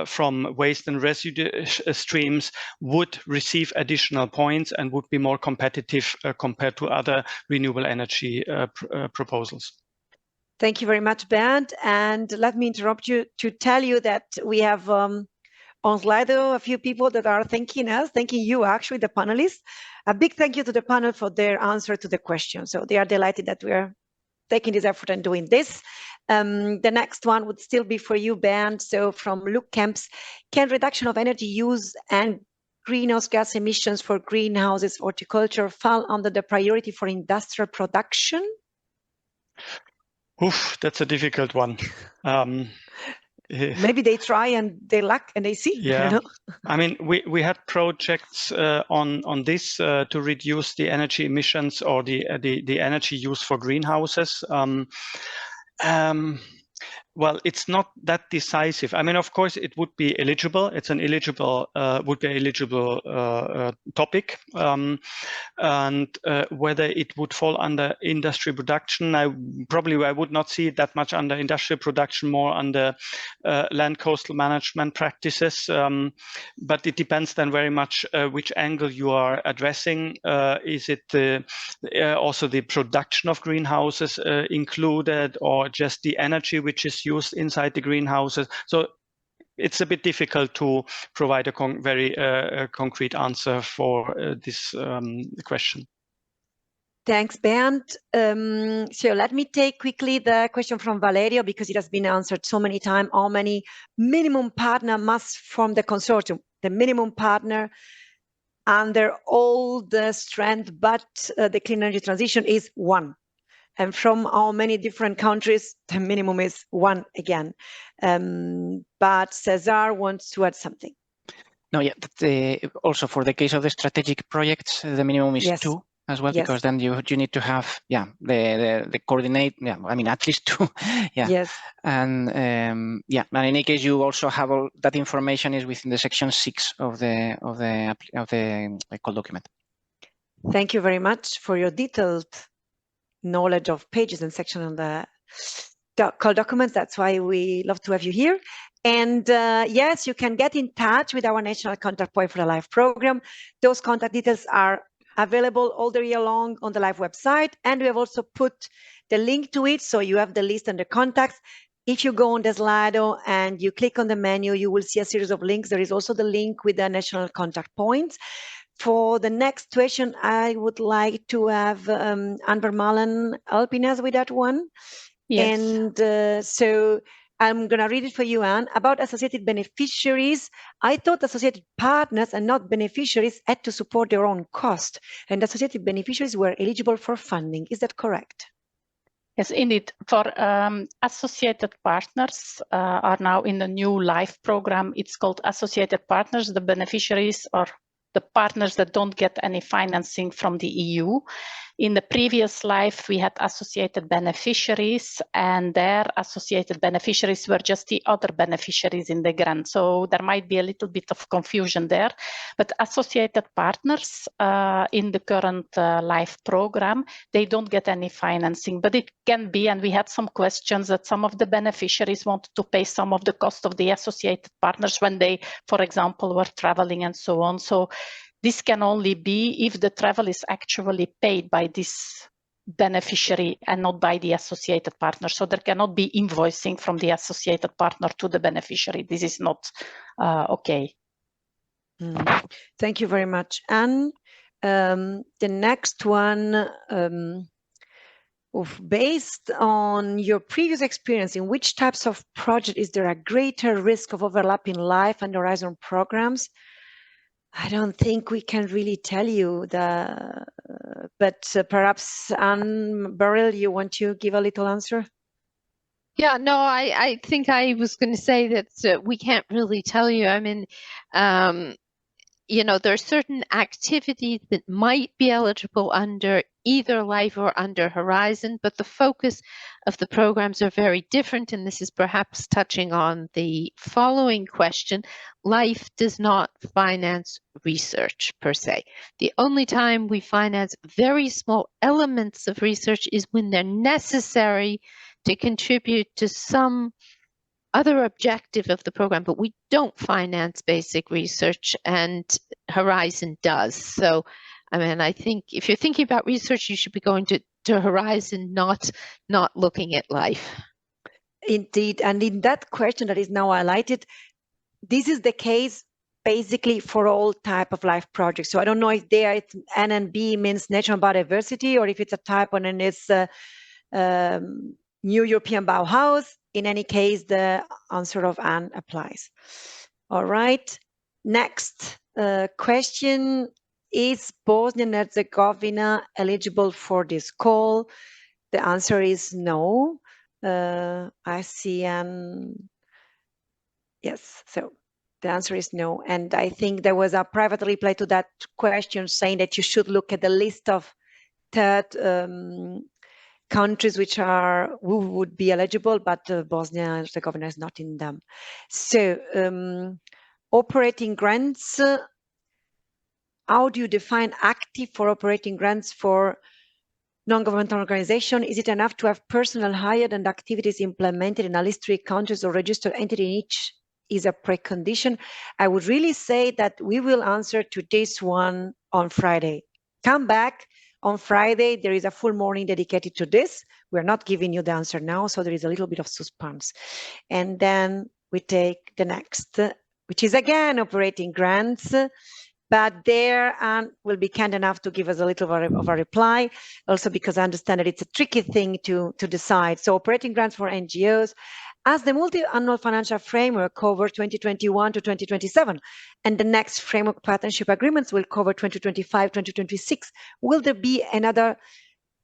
from waste and residue streams would receive additional points and would be more competitive compared to other renewable energy proposals. Thank you very much, Bernd. And let me interrupt you to tell you that we have on Slido a few people that are thanking you, actually, the panelists. A big thank you to the panel for their answer to the question. So they are delighted that we are taking this effort and doing this. The next one would still be for you, Bernd. So from Luke Kemps, can reduction of energy use and greenhouse gas emissions for greenhouses, horticulture fall under the priority for industrial production? Oof, that's a difficult one. Maybe they try and they lack and they see. Yeah, you know? I mean, we had projects on this to reduce the energy emissions or the energy use for greenhouses. Well, it's not that decisive. I mean, of course, it would be eligible. It's an eligible, topic. And whether it would fall under industry production, I would not see it that much under industrial production, more under land coastal management practices. But it depends then very much which angle you are addressing. Is it also the production of greenhouses included, or just the energy which is used inside the greenhouses? So it's a bit difficult to provide a very concrete answer for this question. Thanks, Bernd. So let me take quickly the question from Valerio, because it has been answered so many times. How many minimum partner must form the consortium? The minimum partner under all the strength, but the clean energy transition is 1. And from how many different countries, the minimum is 1 again. But Cesar wants to add something. No, yeah, also for the case of the strategic projects, the minimum is 2 as well, because then you need to have, the coordinate, I mean, at least 2, Yes. And and in any case, you also have all that information is within the section 6 of the call document. Thank you very much for your detailed knowledge of pages and section on the call documents. That's why we love to have you here. And yes, you can get in touch with our National Contact Point for the LIFE program. Those contact details are available all the year long on the LIFE website. And we have also put the link to it, so you have the list and the contacts. If you go on the Slido and you click on the menu, you will see a series of links. There is also the link with the National Contact Points. For the next question, I would like to have Anne Vermalen helping us with that one. Yes. And so I'm going to read it for you, Anne. About associated beneficiaries, I thought associated partners and not beneficiaries had to support their own cost, and associated beneficiaries were eligible for funding. Is that correct? Yes, indeed. For associated partners are now in the new LIFE program. It's called associated partners. The beneficiaries are the partners that don't get any financing from the EU. In the previous LIFE, we had associated beneficiaries, and their associated beneficiaries were just the other beneficiaries in the grant. So there might be a little bit of confusion there. But associated partners in the current LIFE program, they don't get any financing. But it can be, and we had some questions that some of the beneficiaries wanted to pay some of the cost of the associated partners when they, for example, were traveling and so on. So this can only be if the travel is actually paid by this beneficiary and not by the associated partner. So there cannot be invoicing from the associated partner to the beneficiary. This is not okay. Thank you very much, Anne. The next one, based on your previous experience, in which types of project is there a greater risk of overlapping LIFE and Horizon programs? I don't think we can really tell you but perhaps Anne Beryl, you want to give a little answer? Yeah, no, I think I was going to say that we can't really tell you. I mean, you know, there are certain activities that might be eligible under either LIFE or under Horizon, but the focus of the programs are very different. And this is perhaps touching on the following question. LIFE does not finance research per se. The only time we finance very small elements of research is when they're necessary to contribute to some other objective of the program, but we don't finance basic research, and Horizon does. So, I mean, I think if you're thinking about research, you should be going to Horizon, not looking at LIFE. Indeed, and in that question that is now highlighted, this is the case basically for all type of LIFE projects. So I don't know if there it's N and B means national biodiversity, or if it's a type one and it's New European Bauhaus. In any case, the answer of Anne applies. All right. Next question. Is Bosnia and Herzegovina eligible for this call? The answer is no. I see yes, so the answer is no. And I think there was a private reply to that question saying that you should look at the list of third countries who would be eligible, but Bosnia and Herzegovina is not in them. So operating grants, how do you define active for operating grants for non-governmental organization? Is it enough to have personnel hired and activities implemented in at least 3 countries or registered entity in each is a precondition? I would really say that we will answer to this one on Friday. Come back. On Friday, there is a full morning dedicated to this. We're not giving you the answer now, so there is a little bit of suspense. And then we take the next, which is again operating grants. but there Anne will be kind enough to give us a little of a reply, also because I understand that it's a tricky thing to decide. So operating grants for NGOs, as the multi-annual financial framework covers 2021 to 2027, and the next framework partnership agreements will cover 2025, 2026, will there be another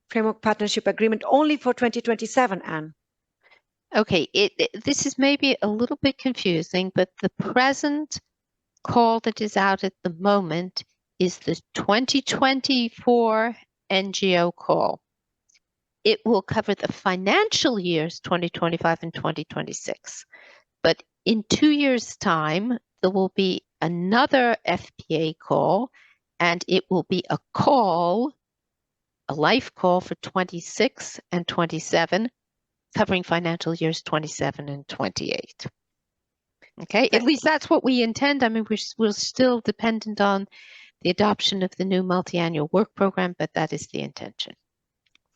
framework partnership agreement only for 2027, Anne? Okay, this is maybe a little bit confusing, but the present call that is out at the moment is the 2024 NGO call. It will cover the financial years 2025 and 2026. But in 2 years' time, there will be another FPA call, and it will be a life call for 26 and 27, covering financial years 27 and 28. Okay, at least that's what we intend. I mean, we're still dependent on the adoption of the new multi-annual work program, but that is the intention.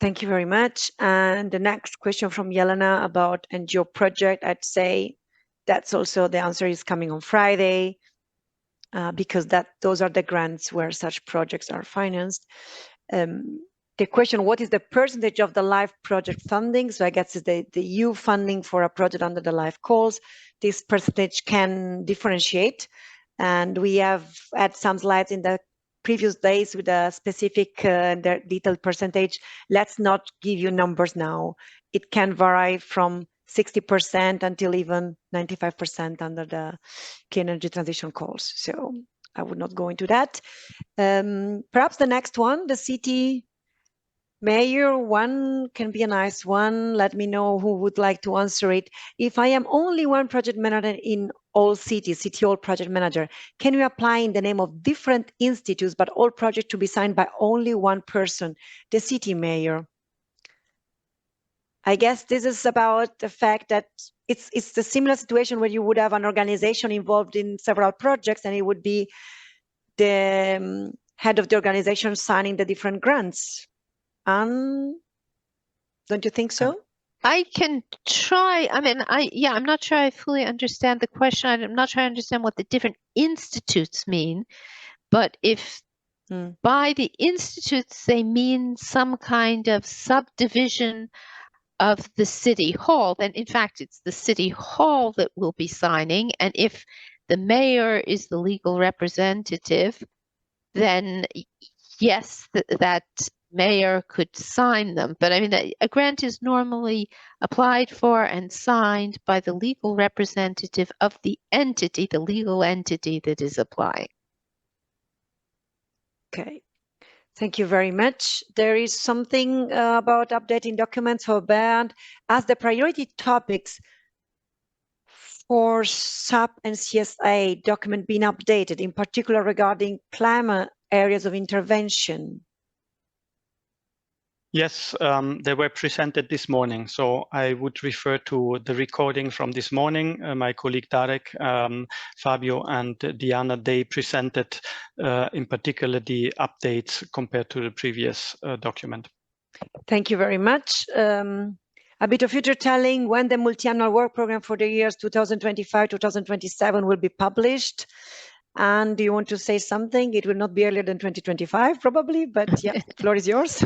Thank you very much. And the next question from Yelena about NGO project, I'd say that's also the answer is coming on Friday, because those are the grants where such projects are financed. The question, what is the percentage of the LIFE project funding? So I guess it's the EU funding for a project under the LIFE calls. This percentage can differentiate. And we have had some slides in the previous days with a specific detailed percentage. Let's not give you numbers now. It can vary from 60% until even 95% under the clean energy transition calls. So I would not go into that. Perhaps the next one, the city mayor one can be a nice one. Let me know who would like to answer it. If I am only one project manager in all cities, city hall project manager, can you apply in the name of different institutes, but all projects to be signed by only one person, the city mayor? I guess this is about the fact that it's the similar situation where you would have an organization involved in several projects, and it would be the head of the organization signing the different grants. Don't you think so? I can try. I mean, I'm not sure I fully understand the question. I'm not sure I understand what the different institutes mean. But if by the institutes they mean some kind of subdivision of the city hall, then in fact it's the city hall that will be signing. And if the mayor is the legal representative, then yes, that mayor could sign them. But I mean, a grant is normally applied for and signed by the legal representative of the entity, the legal entity that is applying. Okay, thank you very much. There is something about updating documents for Bernd. As the priority topics for SAP and CSA document being updated, in particular regarding climate areas of intervention? Yes, they were presented this morning. So I would refer to the recording from this morning. My colleague Darek, Fabio and Diana, they presented in particular the updates compared to the previous document. Thank you very much. A bit of future telling when the multi-annual work program for the years 2025-2027 will be published. And do you want to say something? It will not be earlier than 2025, probably, but yeah, the floor is yours.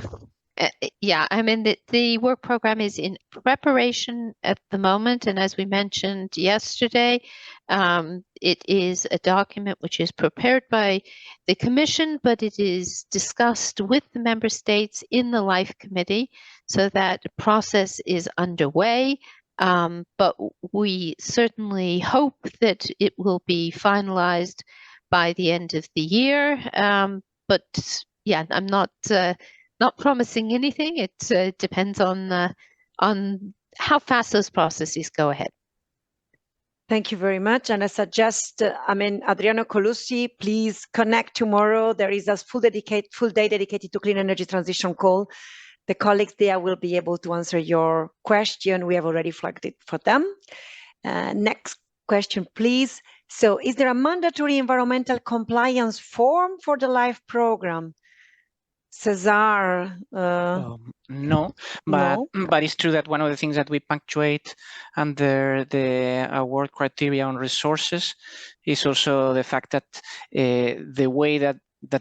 Yeah, I mean, the work program is in preparation at the moment. And as we mentioned yesterday, it is a document which is prepared by the Commission, but it is discussed with the member states in the LIFE committee, so that the process is underway. But we certainly hope that it will be finalized by the end of the year. But yeah, I'm not promising anything. It depends on how fast those processes go ahead. Thank you very much. And I suggest, Adriano Colucci, please connect tomorrow. There is a full day dedicated to clean energy transition call. The colleagues there will be able to answer your question. We have already flagged it for them. Next question, please. So is there a mandatory environmental compliance form for the LIFE program? Cesar? no, but it's true that one of the things that we punctuate under the award criteria on resources is also the fact that the way that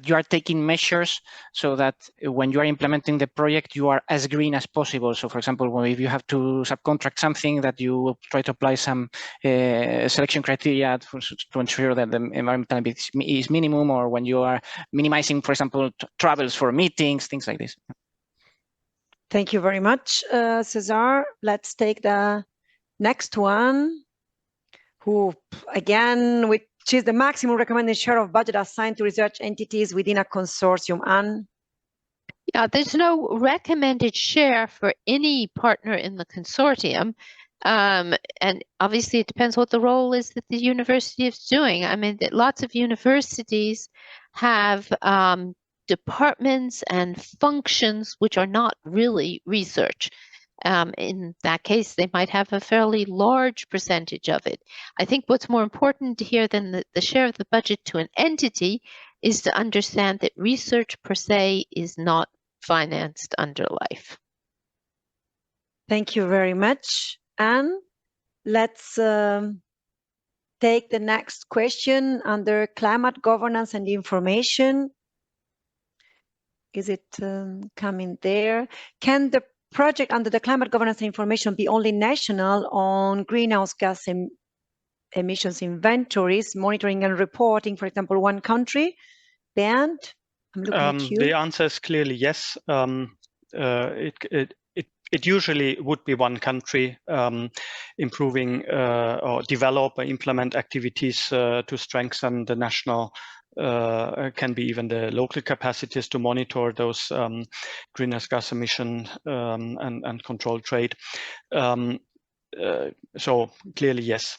you are taking measures so that when you are implementing the project, you are as green as possible. So, for example, if you have to subcontract something, that you try to apply some selection criteria to ensure that the environmental impact is minimum, or when you are minimizing, for example, travels for meetings, things like this. Thank you very much, Cesar. Let's take the next one, who, again, which is the maximum recommended share of budget assigned to research entities within a consortium. Anne? Yeah, there's no recommended share for any partner in the consortium. And obviously it depends what the role is that the university is doing. I mean, lots of universities have departments and functions which are not really research. In that case, they might have a fairly large percentage of it. I think what's more important here than the share of the budget to an entity is to understand that research per se is not financed under LIFE. Thank you very much, Anne. Let's take the next question under climate governance and information. Is it coming there? Can the project under the climate governance and information be only national on greenhouse gas emissions inventories, monitoring and reporting, for example, one country? Bernd, I'm looking at you. The answer is clearly yes. It usually would be one country improving or develop or implement activities to strengthen the national, can be even the local capacities to monitor those greenhouse gas emission and control trade. So clearly, yes.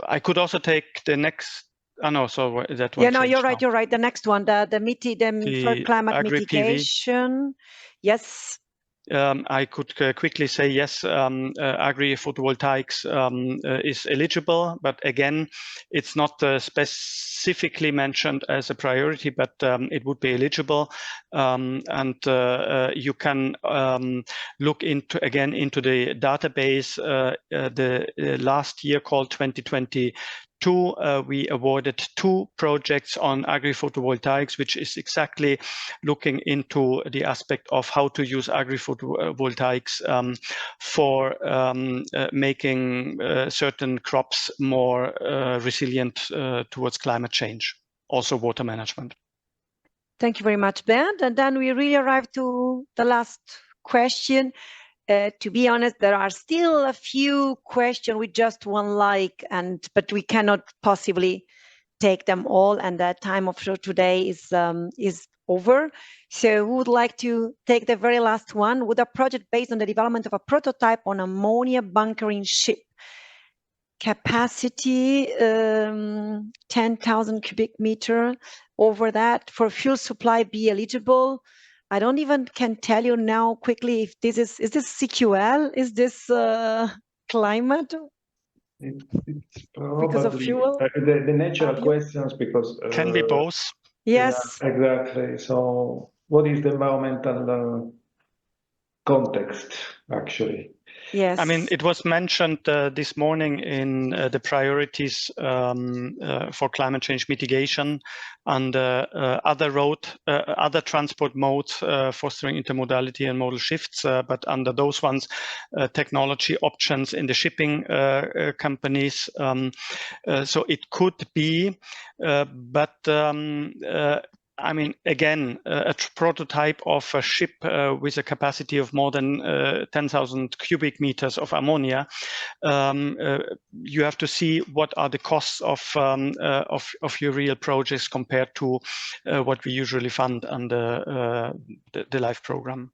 I could also take the next. Oh no, so that one. Yeah, no, you're right. You're right. The next one, the for climate mitigation. Yes. I could quickly say yes. Agri-photovoltaics is eligible, but again, it's not specifically mentioned as a priority, but it would be eligible, and you can look into the database. The last year called 2022. We awarded 2 projects on agri-photovoltaics, which is exactly looking into the aspect of how to use agri-photovoltaics for making certain crops more resilient towards climate change, also water management. Thank you very much, Bernd. And then we really arrived to the last question. To be honest, there are still a few questions with just one like, but we cannot possibly take them all, and the time of show today is over. So who would like to take the very last one? Would a project based on the development of a prototype on ammonia bunkering ship, capacity 10,000 cubic meter, over that, for fuel supply be eligible? I don't even can tell you now quickly if this is this CQL? Is this climate? It's because of fuel? The natural questions, because can be both. Yes, yeah, exactly. So what is the environmental context actually? Yes. I mean, it was mentioned this morning in the priorities for climate change mitigation and other transport modes fostering intermodality and modal shifts. But under those ones, technology options in the shipping companies. So it could be, but I mean, again, a prototype of a ship with a capacity of more than 10,000 cubic meters of ammonia. You have to see what are the costs of your real projects compared to what we usually fund under the LIFE program.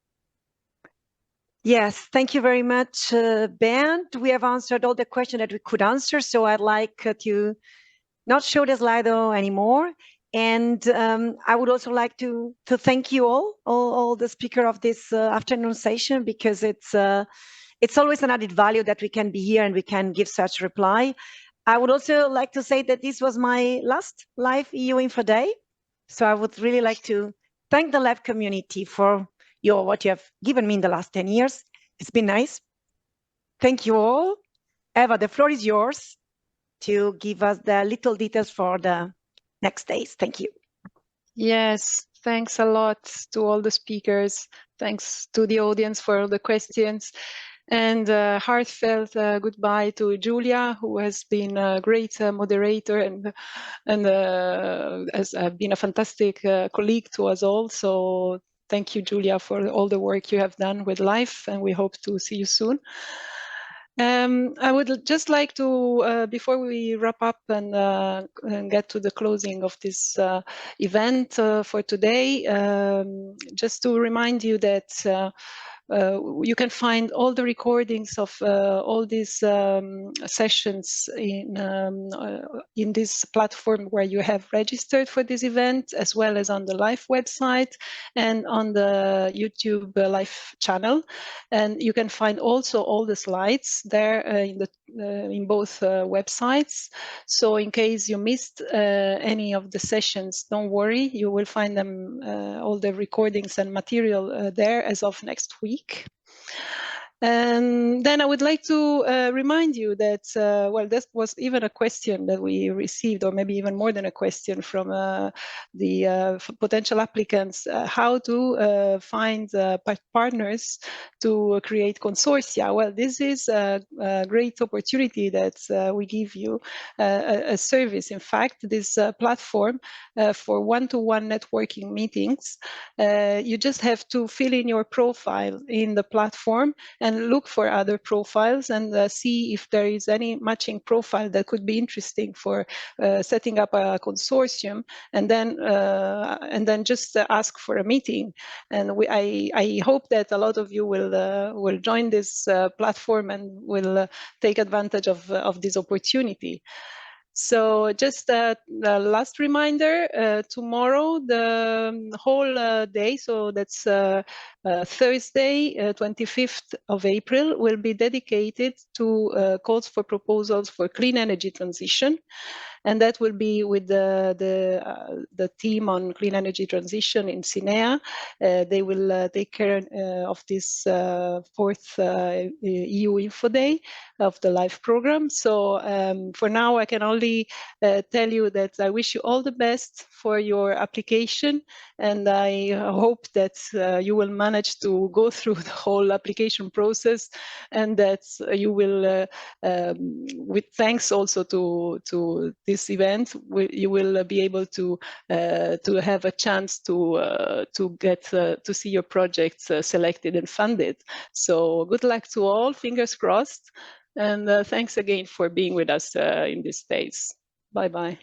Yes, thank you very much, Bernd. We have answered all the questions that we could answer, so I'd like to not show the Slido anymore. And I would also like to thank you all the speakers of this afternoon session, because it's always an added value that we can be here and we can give such reply. I would also like to say that this was my last live EU Info Day. So I would really like to thank the lab community for what you have given me in the last 10 years. It's been nice. Thank you all. Eva, the floor is yours to give us the little details for the next days. Thank you. Yes, thanks a lot to all the speakers. Thanks to the audience for all the questions. And heartfelt goodbye to Julia, who has been a great moderator and has been a fantastic colleague to us all. So thank you, Julia, for all the work you have done with LIFE, and we hope to see you soon. I would just like to, before we wrap up and get to the closing of this event for today, just to remind you that you can find all the recordings of all these sessions in this platform where you have registered for this event, as well as on the LIFE website and on the YouTube LIFE channel. And you can find also all the slides there in both websites. So in case you missed any of the sessions, don't worry, you will find them, all the recordings and material there as of next week. And then I would like to remind you that, well, this was even a question that we received, or maybe even more than a question from the potential applicants, how to find partners to create consortia. Well, this is a great opportunity that we give you, a service, in fact, this platform for one-to-one networking meetings. You just have to fill in your profile in the platform and look for other profiles and see if there is any matching profile that could be interesting for setting up a consortium, and then just ask for a meeting. And I hope that a lot of you will join this platform and will take advantage of this opportunity. So just the last reminder, tomorrow, the whole day, so that's Thursday, 25th of April, will be dedicated to calls for proposals for clean energy transition. And that will be with the team on clean energy transition in CINEA. They will take care of this fourth EU Info Day of the LIFE program. So for now, I can only tell you that I wish you all the best for your application. And I hope that you will manage to go through the whole application process, and that you will, with thanks also to this event, you will be able to have a chance to get to see your projects selected and funded. So good luck to all, fingers crossed, and thanks again for being with us in these days. Bye-bye.